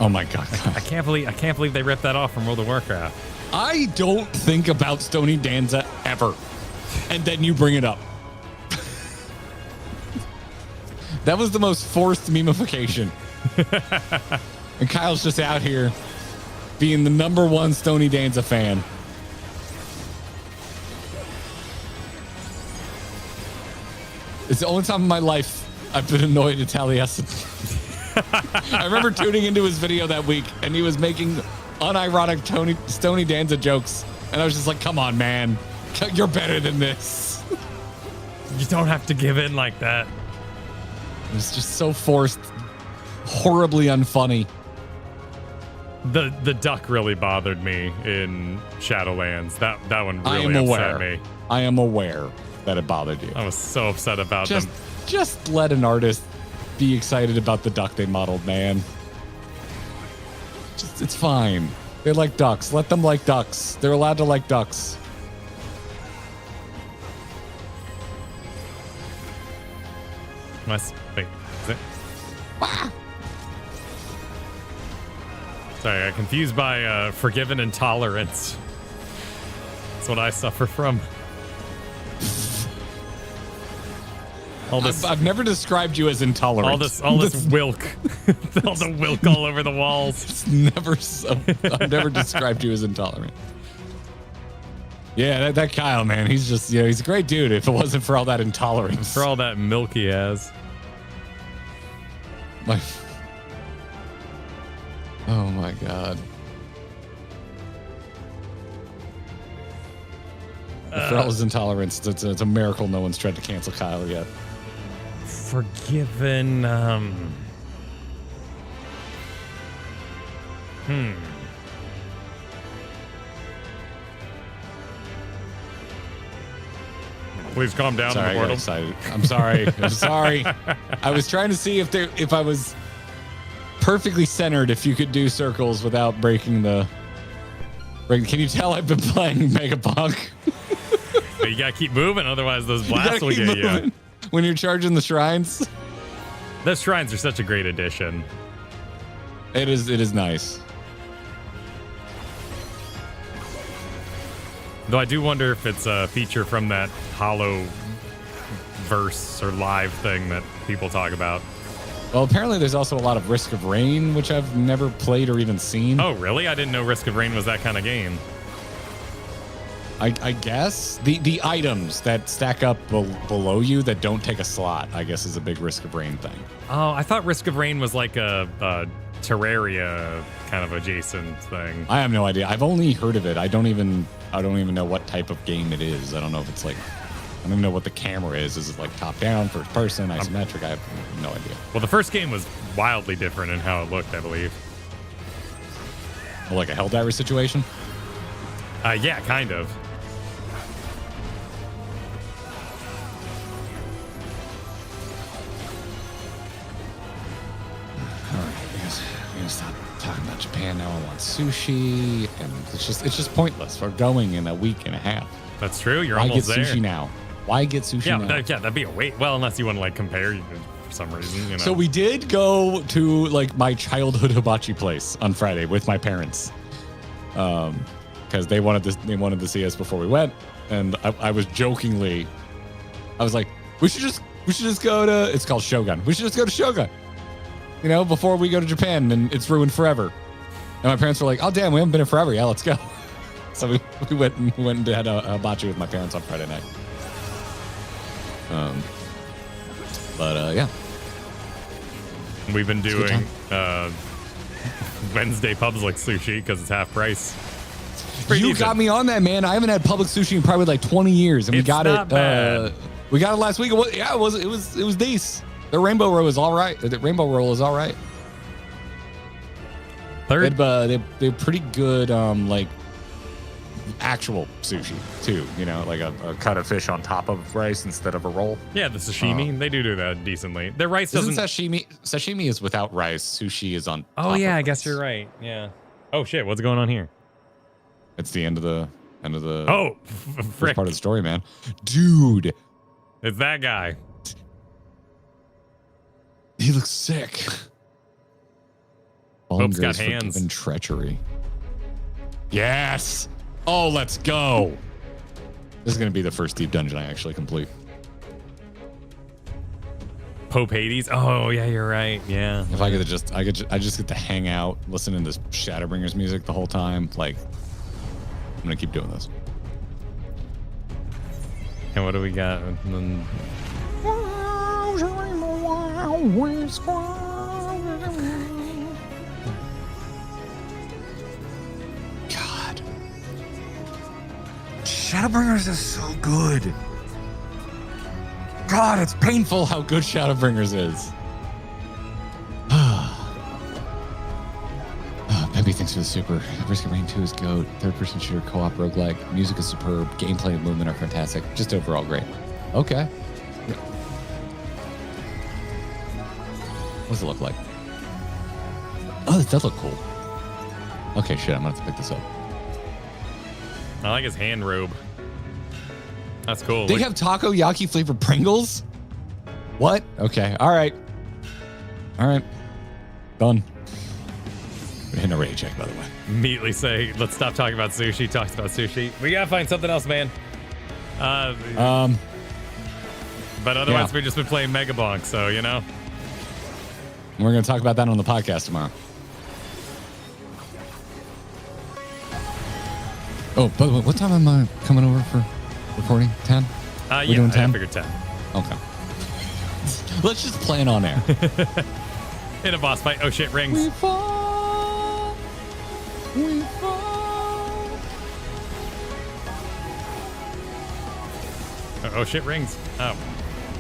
Oh my god. I can't believe they ripped that off from World of Warcraft. I don't think about Stony Danza ever. And then you bring it up. That was the most forced memification. And Kyle's just out here being the #1 Stony Danza fan. It's the only time in my life I've been annoyed at Taliesin. I remember tuning into his video that week, and he was making unironic Stony Danza jokes. And I was just like, come on, man. You're better than this. You don't have to give in like that. It was just so forced. Horribly unfunny. The duck really bothered me in Shadowlands. That one really upset me. I am aware that it bothered you. I was so upset about them. Just let an artist be excited about the duck they modeled, man. It's fine. They like ducks. Let them like ducks. They're allowed to like ducks. Wait, is it? Sorry, I got confused by forgiven intolerance. That's what I suffer from. I've never described you as intolerant. All this wilk. All the wilk all over the walls. I've never described you as intolerant. Yeah, that Kyle, man, he's just, he's a great dude if it wasn't for all that intolerance. For all that milk he has. Oh my God. For all his intolerance, it's a miracle no one's tried to cancel Kyle yet. Forgiven, Please calm down. Sorry, I got excited. I'm sorry. I'm sorry. I was trying to see if I was perfectly centered, if you could do circles without breaking the... Can you tell I've been playing Megapunk? You gotta keep moving, otherwise those blasts will get you. When you're charging the shrines. Those shrines are such a great addition. It is nice. Though I do wonder if it's a feature from that Hollow verse or live thing that people talk about. Well, apparently there's also a lot of Risk of Rain, which I've never played or even seen. Oh, really? I didn't know Risk of Rain was that kind of game. I guess the items that stack up below you that don't take a slot, I guess, is a big Risk of Rain thing. Oh, I thought Risk of Rain was like a Terraria kind of adjacent thing. I have no idea. I've only heard of it. I don't even know what type of game it is. I don't know if it's like, I don't even know what the camera is. Is it like top down, first person, isometric? I have no idea. Well, the first game was wildly different in how it looked, I believe. Like a Helldiver situation? Yeah, kind of. We're gonna stop talking about Japan now. I want sushi, and it's just pointless. We're going in a week and a half. That's true. You're Why almost get there. sushi now? Why get sushi now? That'd be a wait. Well, unless you want to like compare for some reason, you know. So we did go to like my childhood hibachi place on Friday with my parents, because they wanted to see us before we went, and I was jokingly, I was like, we should just go to. It's called Shogun. We should just go to Shogun. You know, before we go to Japan and it's ruined forever. And my parents were like, oh, damn, we haven't been here forever. Yeah, let's go. So we went and had a hibachi with my parents on Friday night. Yeah. We've been doing Wednesday Public sushi because it's half price. You got me on that, man. I haven't had public sushi in probably like 20 years. And we got it. Bad. We got it last week. It was decent. The rainbow roll is all right. The rainbow roll is all right. Third, they're pretty good. Like actual sushi too. You know, like a cut of fish on top of rice instead of a roll. yeah, the sashimi. They do that decently. Their rice Isn't doesn't. sashimi is without rice. Sushi is on. Oh top yeah, of I guess rice. you're right. Yeah. Oh shit, what's going on here? It's the end of the. Oh, first frick! part of the story, man. Dude, It's that guy. he looks sick. Pope's got Hunger's hands. forgiven treachery. Yes. Oh, let's go. This is going to be the first deep dungeon I actually complete. Pope Hades. Oh yeah, you're right. Yeah. If I could just, I just get to hang out, listening to Shadowbringers music the whole time. Like, I'm gonna keep doing this. And what do we got? God, Shadowbringers is so good. God, it's painful how good Shadowbringers is. Peppy, thanks for the super. Risk of Rain 2 is GOAT. Third-person shooter co-op roguelike. Music is superb. Gameplay and movement are fantastic. Just overall great. Okay. What does it look like? Oh, this does look cool. Okay, shit, I'm gonna have to pick this up. I like his hand robe. That's cool. They have takoyaki flavored Pringles? What? Okay, all right. All right. Done. We're hitting a rating check, by the way. Immediately say, let's stop talking about sushi. Talks about sushi. We gotta find something else, man. But otherwise, we've just been playing Mega Bonk, so you know. We're gonna talk about that on the podcast tomorrow. Oh, by the way, what time am I coming over for recording? 10? Yeah, doing 10? I figured 10. Okay. Let's just play it on air. In a boss fight. Oh shit, rings. We fall. We fall. Oh shit, rings. Oh,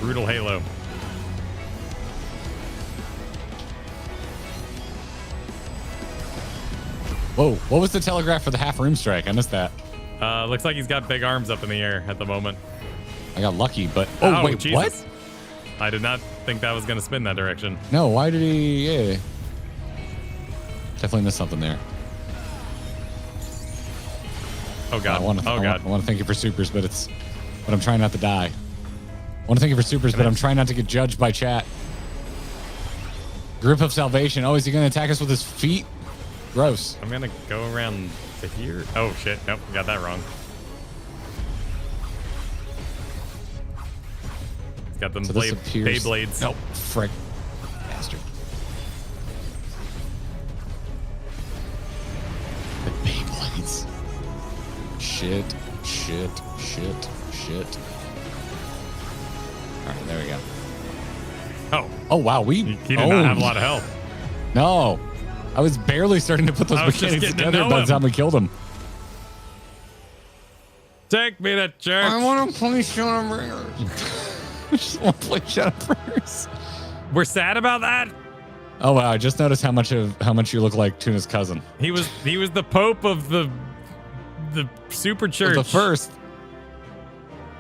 brutal Halo. Whoa, what was the telegraph for the half room strike? I missed that. Looks like he's got big arms up in the air at the moment. I got lucky, but... Oh, wait, Jesus. what? I did not think that was going to spin that direction. No, why did he... Yeah. Definitely missed something there. Oh, God. I want to thank you for supers, but I'm trying not to die. I want to thank you for supers, but I'm trying not to get judged by chat. Grip of Salvation. Oh, is he going to attack us with his feet? Gross. I'm going to go around to here. Oh, shit. Nope, got that wrong. He's got them Beyblades. Nope. Frick. Bastard. The Beyblades. Shit. All right, there we go. Oh, wow. He did not have a lot of health. No. I was barely starting to put those mechanics together by the time we killed him. Take me to church. I want to play Shadowbringers. I just want to play Shadowbringers. We're sad about that? Oh, wow. I just noticed how much you look like Tuna's cousin. He was the Pope of the super church. The first.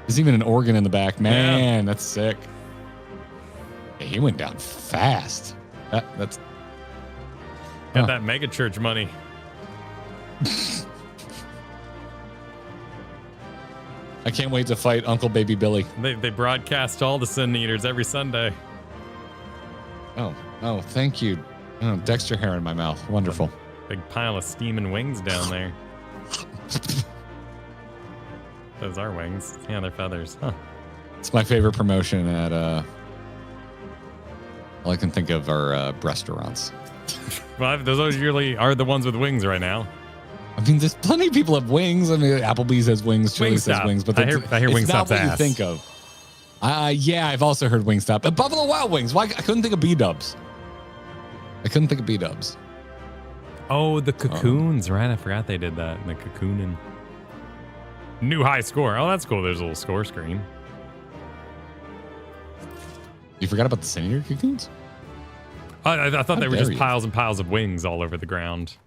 There's even an organ in the back. Man, that's sick. Hey, he went down fast. That's... Got that mega church money. I can't wait to fight Uncle Baby Billy. They broadcast all the Sin Eaters every Sunday. Oh, thank you. Oh, Dexter hair in my mouth. Wonderful. Big pile of steaming wings down there. Those are wings. Yeah, they're feathers. Huh. It's my favorite promotion at all I can think of are restaurants. Well, those usually are the ones with wings right now. I mean, there's plenty of people have wings. I mean, Applebee's has wings, Chili's has wings, but I hear it's Wingstop's not what ass. you think of. Yeah, I've also heard Wingstop. But Buffalo Wild Wings. Why? I couldn't think of B-dubs. Oh, the cocoons, right? I forgot they did that. The cocooning. New high score. Oh, that's cool. There's a little score screen. You forgot about the Sin Eater cocoons? I thought they were just you. piles and piles of wings all over the ground.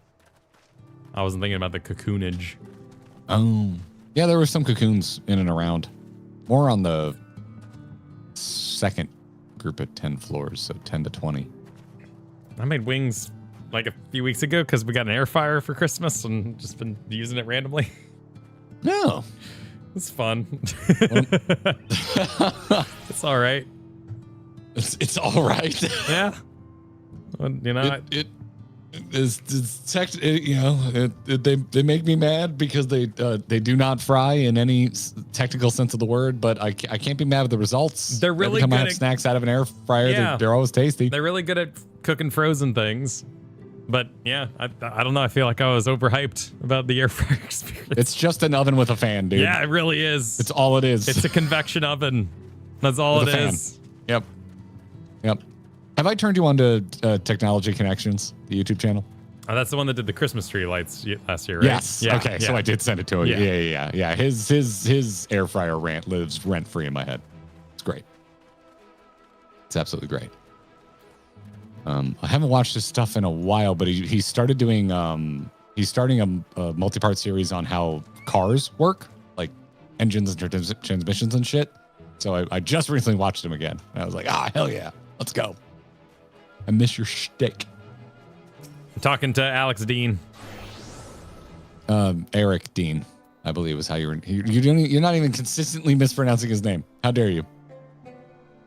I wasn't thinking about the cocoonage. Oh. Yeah, there were some cocoons in and around. More on the second group of 10 floors, so 10 to 20. I made wings like a few weeks ago because we got an air fryer for Christmas and just been using it randomly. No. It's fun. It's all right. It's all right. Yeah. Well, you know, they make me mad because they do not fry in any technical sense of the word, but I can't be mad with the results. They're really Every time I good have at- snacks out of an air fryer, Yeah. they're always tasty. They're really good at cooking frozen things. But yeah, I don't know. I feel like I was overhyped about the air fryer experience. It's just an oven with a fan, dude. Yeah, it really is. It's all it is. It's a convection oven. That's all With it a fan. is. Yep. Have I turned you on to Technology Connections, the YouTube channel? Oh, that's the one that did the Christmas tree lights last year, right? Yes. Yeah, Okay. So yeah. I did send it to him. Yeah. Yeah. His air fryer rant lives rent free in my head. It's great. It's absolutely great. I haven't watched his stuff in a while, but he started doing he's starting a multi-part series on how cars work, like engines and transmissions and shit. So I just recently watched him again. And I was like, hell yeah, let's go. I miss your shtick. I'm talking to Alex Dean. Eric Dean, I believe is how you're not even consistently mispronouncing his name. How dare you?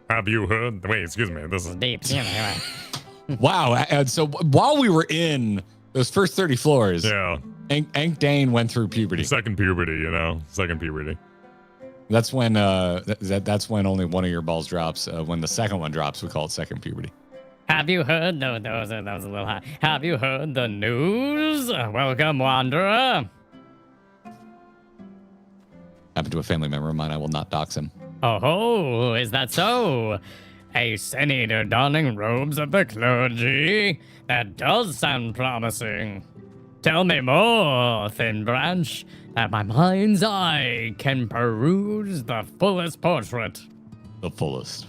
Have you heard? Wait, excuse me. This is Deep. Yeah. Wow. And so while we were in those first 30 floors, yeah, Ank Dane went through puberty. second puberty. Second puberty. That's when that's when only one of your balls drops. When the second one drops, we call it second puberty. Have you heard? No, that was a little high. Have you heard the news? Welcome, Wanderer. Happened to a family member of mine. I will not dox him. Oh, is that so? A senator donning robes of the clergy? That does sound promising. Tell me more, Thin Branch, that my mind's eye can peruse the fullest portrait. The fullest.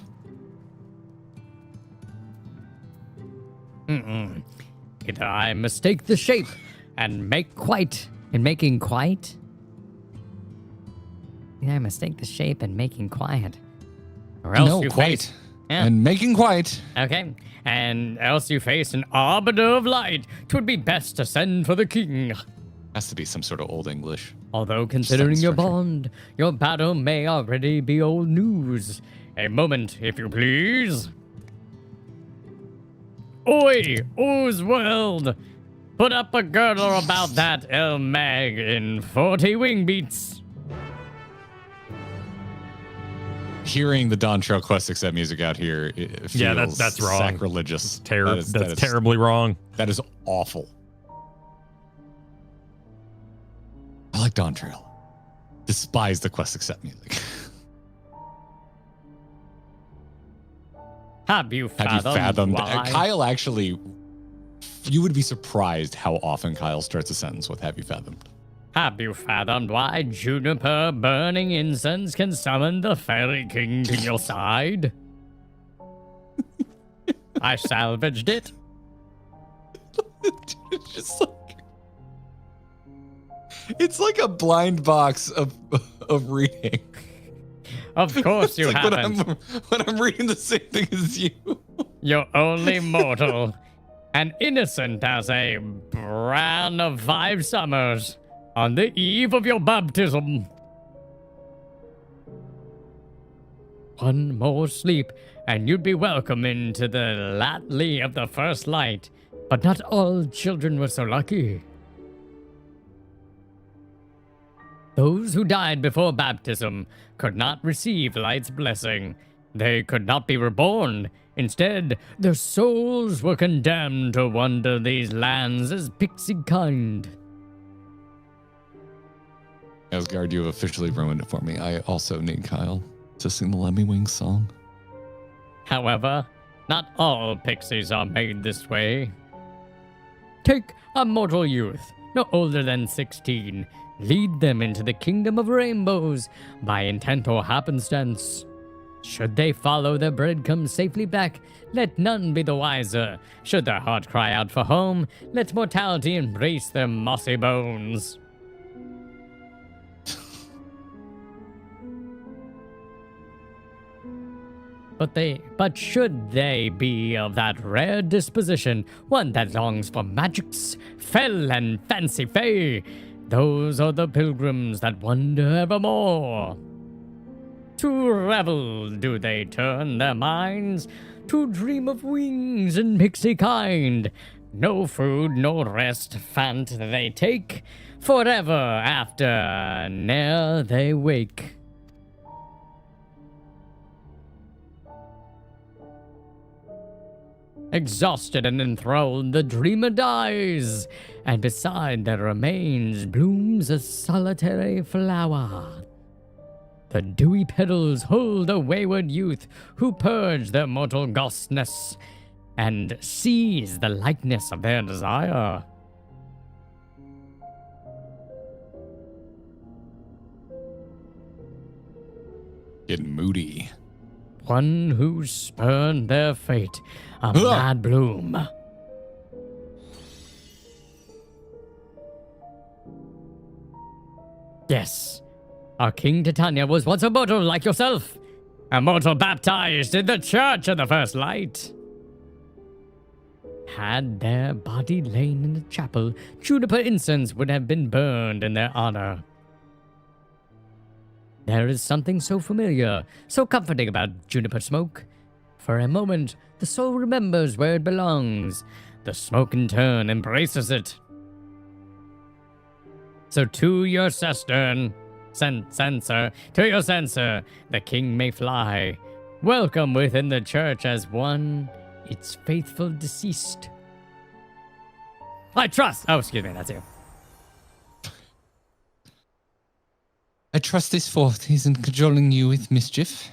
Either I mistake the shape and make quite in making quite. Either I mistake the shape and making quiet, or else No, you quite. face. Yeah. And making quite. Okay, and else you face an arbiter of light. 'Twould be best to send for the king. Has to be some sort of old English. Although considering your structure. bond, your battle may already be old news. A moment, if you please. Oi, Oswald! Put up a girdle about that El Mag in 40 wing beats. Hearing the Dawn Trail Quest Accept music out here, it feels Yeah, that's wrong. sacrilegious. That's That is terribly wrong. That is awful. I like Dawn Trail. Despise the Quest Accept music. Have you Have you fathomed? why? Kyle actually, you would be surprised how often Kyle starts a sentence with "Have you fathomed?" Have you fathomed why juniper burning incense can summon the fairy king to your side? I salvaged it. It's like a blind box of reading. Of course you It's like haven't. when I'm reading the same thing as you. You're only mortal. And innocent as a bran of 5 summers. On the eve of your baptism. One more sleep, and you'd be welcome into the latly of the first light. But not all children were so lucky. Those who died before baptism could not receive light's blessing. They could not be reborn. Instead, their souls were condemned to wander these lands as pixie kind. Asgard, you have officially ruined it for me. I also need Kyle to sing the Lemmy Wings song. However, not all pixies are made this way. Take a mortal youth, no older than 16. Lead them into the kingdom of rainbows by intent or happenstance. Should they follow their breadcrumbs safely back, let none be the wiser. Should their heart cry out for home, let mortality embrace their mossy bones. But should they be of that rare disposition, one that longs for magics, fell and fancy fay, those are the pilgrims that wander evermore. To revel do they turn their minds, to dream of wings and pixie kind, No food, no rest, fant they take, forever after ne'er they wake. Exhausted and enthralled, the dreamer dies, and beside their remains blooms a solitary flower. The dewy petals hold a wayward youth who purge their mortal ghostness and seize the likeness of their desire. Getting moody. One who spurned their fate, a mad bloom. Yes, our King Titania was once a mortal like yourself, a mortal baptized in the Church of the First Light. Had their body lain in the chapel, juniper incense would have been burned in their honor. There is something so familiar, so comforting about juniper smoke. For a moment, the soul remembers where it belongs. The smoke in turn embraces it. So to your cistern, censer, to your censer, the king may fly. Welcome within the church as one, its faithful deceased. I trust. Oh, excuse me, that's you. I trust this forth isn't cajoling you with mischief.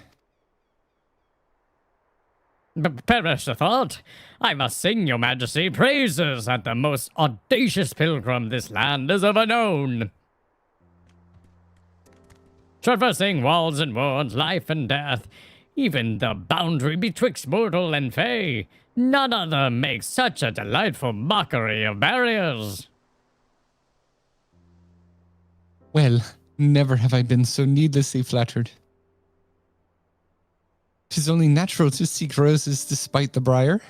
Perish the thought. I must sing your majesty praises at the most audacious pilgrim this land has ever known. Traversing walls and worlds, life and death, even the boundary betwixt mortal and fey, none other makes such a delightful mockery of barriers. Well, never have I been so needlessly flattered. 'Tis only natural to seek roses despite the briar.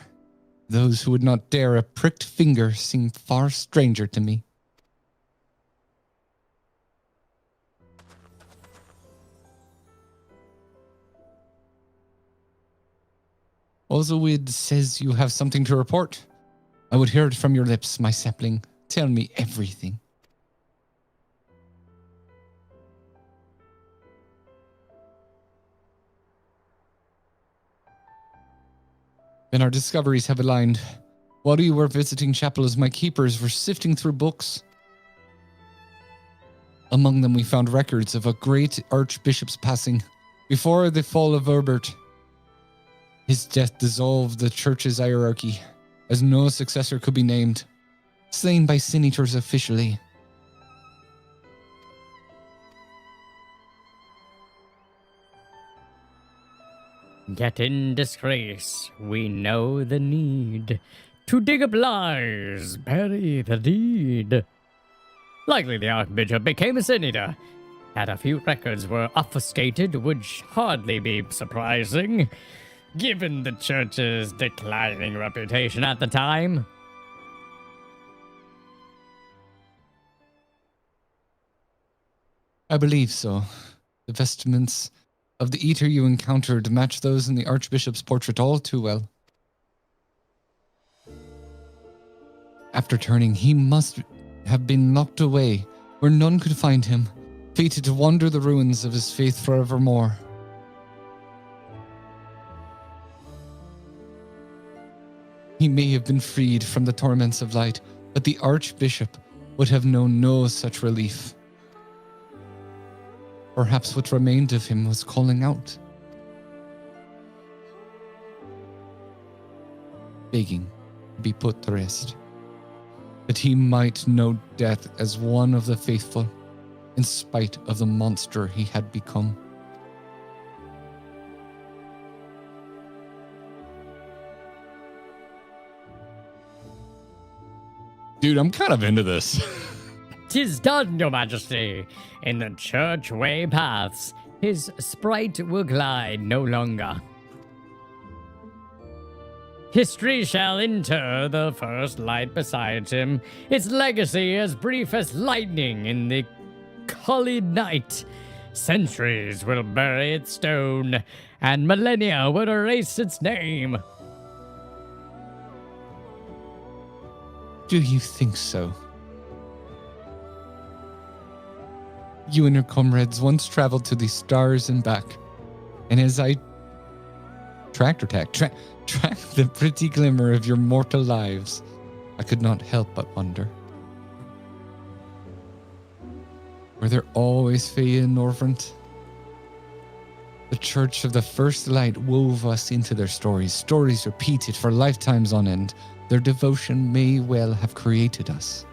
Those who would not dare a pricked finger seem far stranger to me. Ozawid says you have something to report. I would hear it from your lips, my sapling. Tell me everything. Then our discoveries have aligned. While you were visiting chapels, my keepers were sifting through books. Among them we found records of a great archbishop's passing before the fall of Herbert. His death dissolved the church's hierarchy, as no successor could be named, slain by senators officially. Yet in disgrace, we know the need to dig up lies, bury the deed. Likely the Archbishop became a senator, and a few records were obfuscated, which hardly be surprising, given the church's declining reputation at the time. I believe so. The vestments of the eater you encountered match those in the Archbishop's portrait all too well. After turning, he must have been locked away where none could find him, fated to wander the ruins of his faith forevermore. He may have been freed from the torments of light, but the Archbishop would have known no such relief. Perhaps what remained of him was calling out, begging to be put to rest, that he might know death as one of the faithful, in spite of the monster he had become. Dude, I'm kind of into this. 'Tis done, your majesty. In the church way paths, his sprite will glide no longer. History shall inter the first light beside him, its legacy as brief as lightning in the collied night. Centuries will bury its stone, and millennia will erase its name. Do you think so? You and your comrades once traveled to the stars and back, and as I tracked the pretty glimmer of your mortal lives, I could not help but wonder. Were there always Fey in Norvrant? The Church of the First Light wove us into their stories repeated for lifetimes on end. Their devotion may well have created us.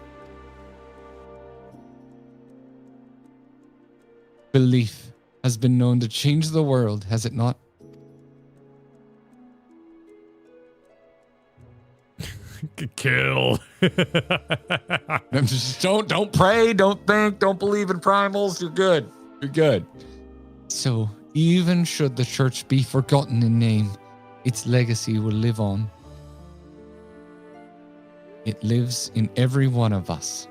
Belief has been known to change the world, has it not? Kill. Just don't pray, don't think, don't believe in primals. You're good. You're good. So even should the church be forgotten in name, its legacy will live on. It lives in every one of us.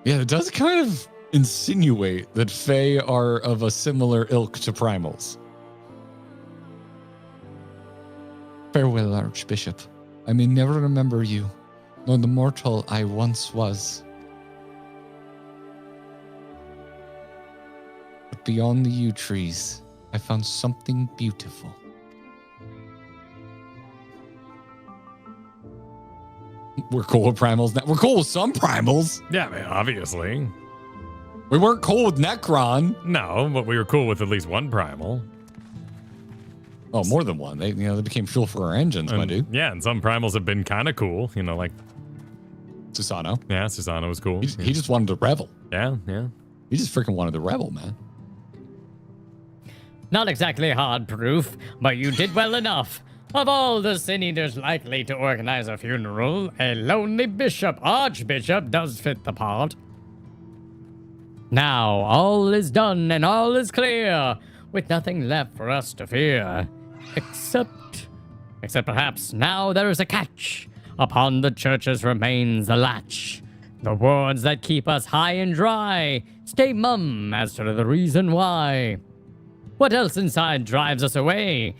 Yeah, it does kind of insinuate that Fae are of a similar ilk to primals. Farewell, Archbishop. I may never remember you, nor the mortal I once was. But beyond the yew trees, I found something beautiful. We're cool with primals now. We're cool with some primals. Yeah, man, obviously. We weren't cool with Necron. No, but we were cool with at least one primal. Oh, more than one. They became fuel for our engines, my dude. Yeah, and some primals have been kind of cool. Like Susano. Yeah, Susano was cool. He just wanted to revel. Yeah. He just freaking wanted to revel, man. Not exactly hard proof, but you did well enough. Of all the sin eaters likely to organize a funeral, a lonely archbishop, does fit the part. Now, all is done and all is clear, with nothing left for us to fear. Except perhaps now there is a catch. Upon the church's remains the latch. The words that keep us high and dry stay mum as to the reason why. What else inside drives us away?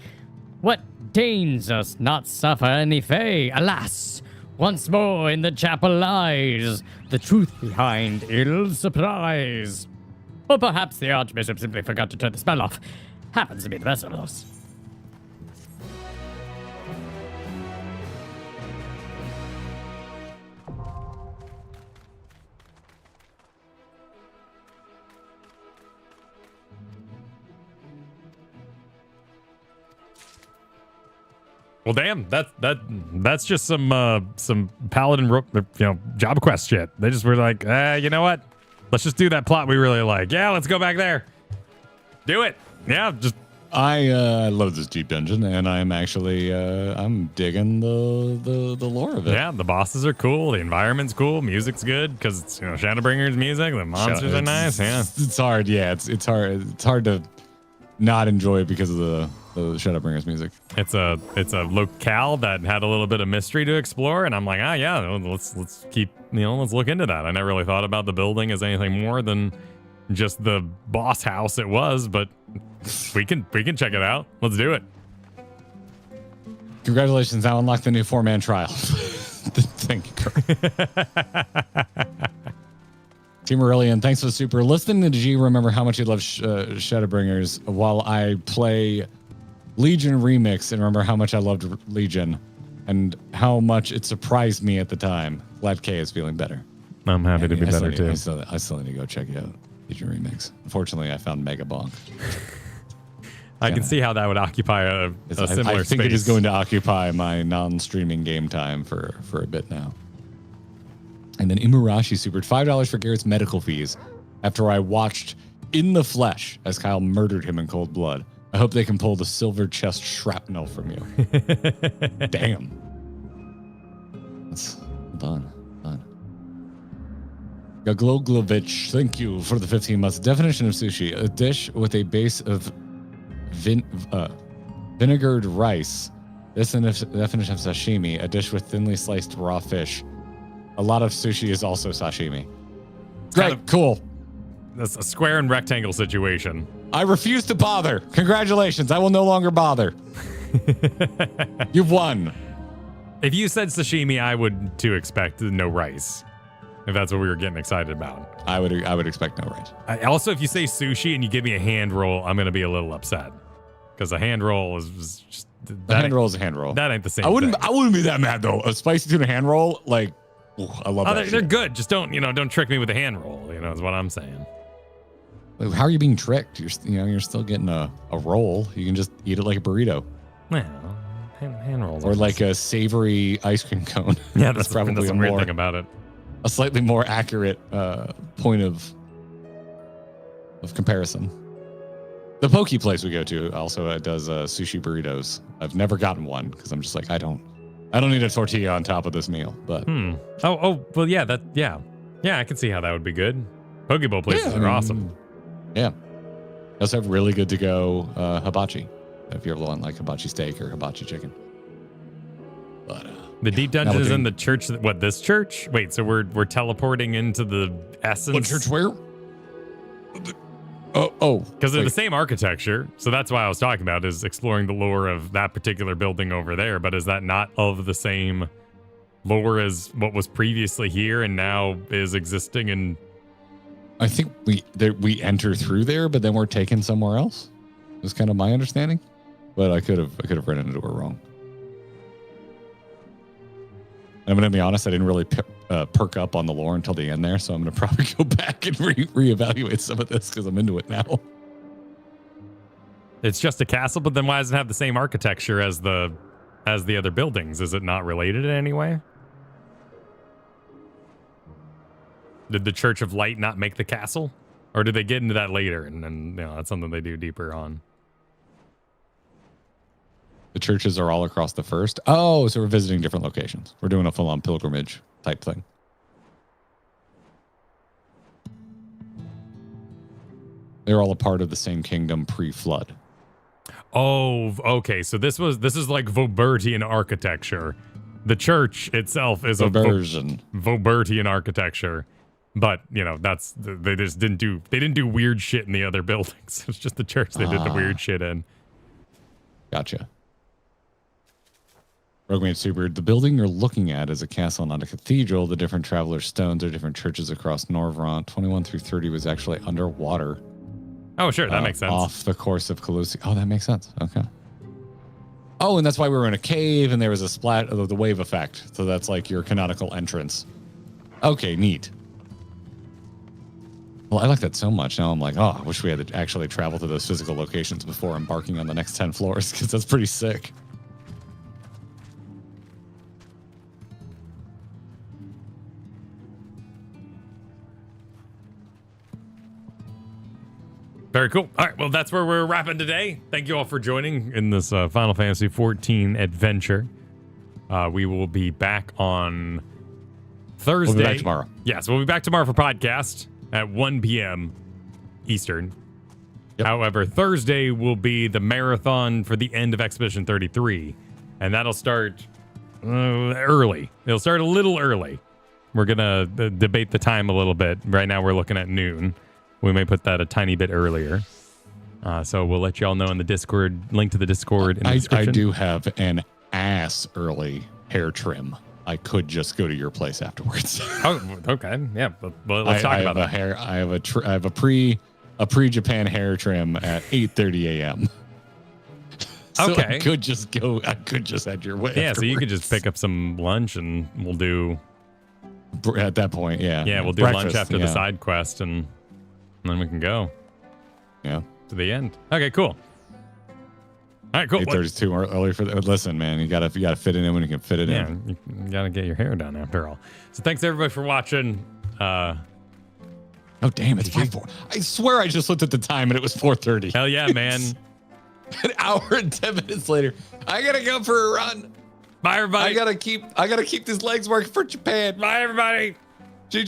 What deigns us not suffer any fay? Alas, once more in the chapel lies the truth behind ill surprise. Or perhaps the Archbishop simply forgot to turn the spell off. Happens to be the best of those. Well, damn, that's just some paladin job quest shit. They just were like, you know what? Let's just do that plot we really like. Yeah, let's go back there. Do it. Yeah, just. I love this deep dungeon, and I'm actually I'm digging the lore of it. Yeah, the bosses are cool. The environment's cool. Music's good because it's Shadowbringers music. The monsters are nice. Yeah, it's hard. Yeah, it's hard. It's hard to not enjoy it because of the Shadowbringers music. It's a locale that had a little bit of mystery to explore, and I'm like, let's keep let's look into that. I never really thought about the building as anything more than just the boss house it was, but we can check it out. Let's do it. Congratulations! Now unlock the new 4-man trial. Thank you, Kurt. Team Aurelian, thanks for the super. Listening to G, remember how much you love Shadowbringers while I play Legion Remix, and remember how much I loved Legion and how much it surprised me at the time. Glad K is feeling better. I'm happy to be better too. I still need to go check it out. Legion Remix. Unfortunately, I found Mega Bonk. I can see how that would occupy a similar I think space. it is going to occupy my non-streaming game time for a bit now. And then Imurashi supered $5 for Garrett's medical fees after I watched in the flesh as Kyle murdered him in cold blood. I hope they can pull the silver chest shrapnel from you. Damn. That's done. Gagloglovich, thank you for the 15 months. Definition of sushi: a dish with a base of vinegared rice. This is the definition of sashimi: a dish with thinly sliced raw fish. A lot of sushi is also sashimi. Great, cool. That's a square and rectangle situation. I refuse to bother. Congratulations. I will no longer bother. You've won. If you said sashimi, I would too expect no rice. If that's what we were getting excited about. I would expect no rice. Also, if you say sushi and you give me a hand roll, I'm going to be a little upset. Because a hand roll is just... The hand roll is a hand roll. That ain't the same I wouldn't thing. be that mad, though. A spicy tuna hand roll, like, ooh, I love that They're shit. good. Just don't trick me with a hand roll, is what I'm saying. How are you being tricked? You're still getting a roll. You can just eat it like a burrito. Well, hand rolls. Or like a savory ice cream cone. Yeah, that's probably a weird thing about it. A slightly more accurate point of comparison. The poke place we go to also does sushi burritos. I've never gotten one because I'm just like, I don't need a tortilla on top of this meal. But Oh, well, yeah, I can see how that would be good. Poke bowl places are awesome. Yeah. They also have really good to go hibachi. If you ever want like hibachi steak or hibachi chicken. But the deep dungeon is in the church. What, this church? Wait, so we're teleporting into the essence? what church where? Oh, because they're the same architecture. So that's why I was talking about is exploring the lore of that particular building over there. But is that not of the same lore as what was previously here and now is existing? And I think we enter through there, but then we're taken somewhere else. Is kind of my understanding, but I could have run into it wrong. I'm going to be honest, I didn't really perk up on the lore until the end there, so I'm going to probably go back and reevaluate some of this because I'm into it now. it's just a castle, but then why does it have the same architecture as the other buildings? Is it not related in any way? Did the Church of Light not make the castle? Or did they get into that later? And then, that's something they do deeper on. The churches are all across the first. Oh, so we're visiting different locations. We're doing a full-on pilgrimage type thing. They're all a part of the same kingdom pre-flood. Oh, okay. So this is like Vobertian architecture. The church itself is a Vobertian architecture. But, they just didn't do weird shit in the other buildings. It's just the church they did the weird shit in. Gotcha. Rogue Mage Super, the building you're looking at is a castle, not a cathedral. The different traveler stones are different churches across Norvrant. 21 through 30 was actually underwater. Oh, sure. That makes sense. Off the course of Colossi. Oh, that makes sense. Okay. Oh, and that's why we were in a cave and there was a splat of the wave effect. So that's like your canonical entrance. Okay, neat. Well, I like that so much. Now I'm like, I wish we had to actually travel to those physical locations before embarking on the next 10 floors because that's pretty sick. Very cool. All right, well, that's where we're wrapping today. Thank you all for joining in this Final Fantasy XIV adventure. We will be back on Thursday. We'll be back tomorrow. Yes, we'll be back tomorrow for podcast at 1 p.m. Eastern. Yep. However, Thursday will be the marathon for the end of Expedition 33, and that'll start early. It'll start a little early. We're going to debate the time a little bit. Right now, we're looking at noon. We may put that a tiny bit earlier. So we'll let you all know in the Discord, link to the Discord in the description. I do have an ass early hair trim. I could just go to your place afterwards. Oh, okay. Yeah, well, let's talk about that. I have a pre-Japan hair trim at 8:30 a.m. So Okay. I could just head your way. Yeah, afterwards. so you could just pick up some lunch and we'll do... At that point, yeah. Yeah, we'll do Breakfast, lunch after the side quest and then we can go. Yeah. To the end. Okay, cool. All right, cool. 8:30 is too early for that. Listen, man, you gotta fit it in when you can fit it Yeah, in. you gotta get your hair done after all. So thanks everybody for watching. Oh damn, it's 5:04. I swear I just looked at the time and it was 4:30. Hell yeah, man. An hour and 10 minutes later, I gotta go for a run. Bye everybody. I gotta keep these legs working for Japan. Bye everybody.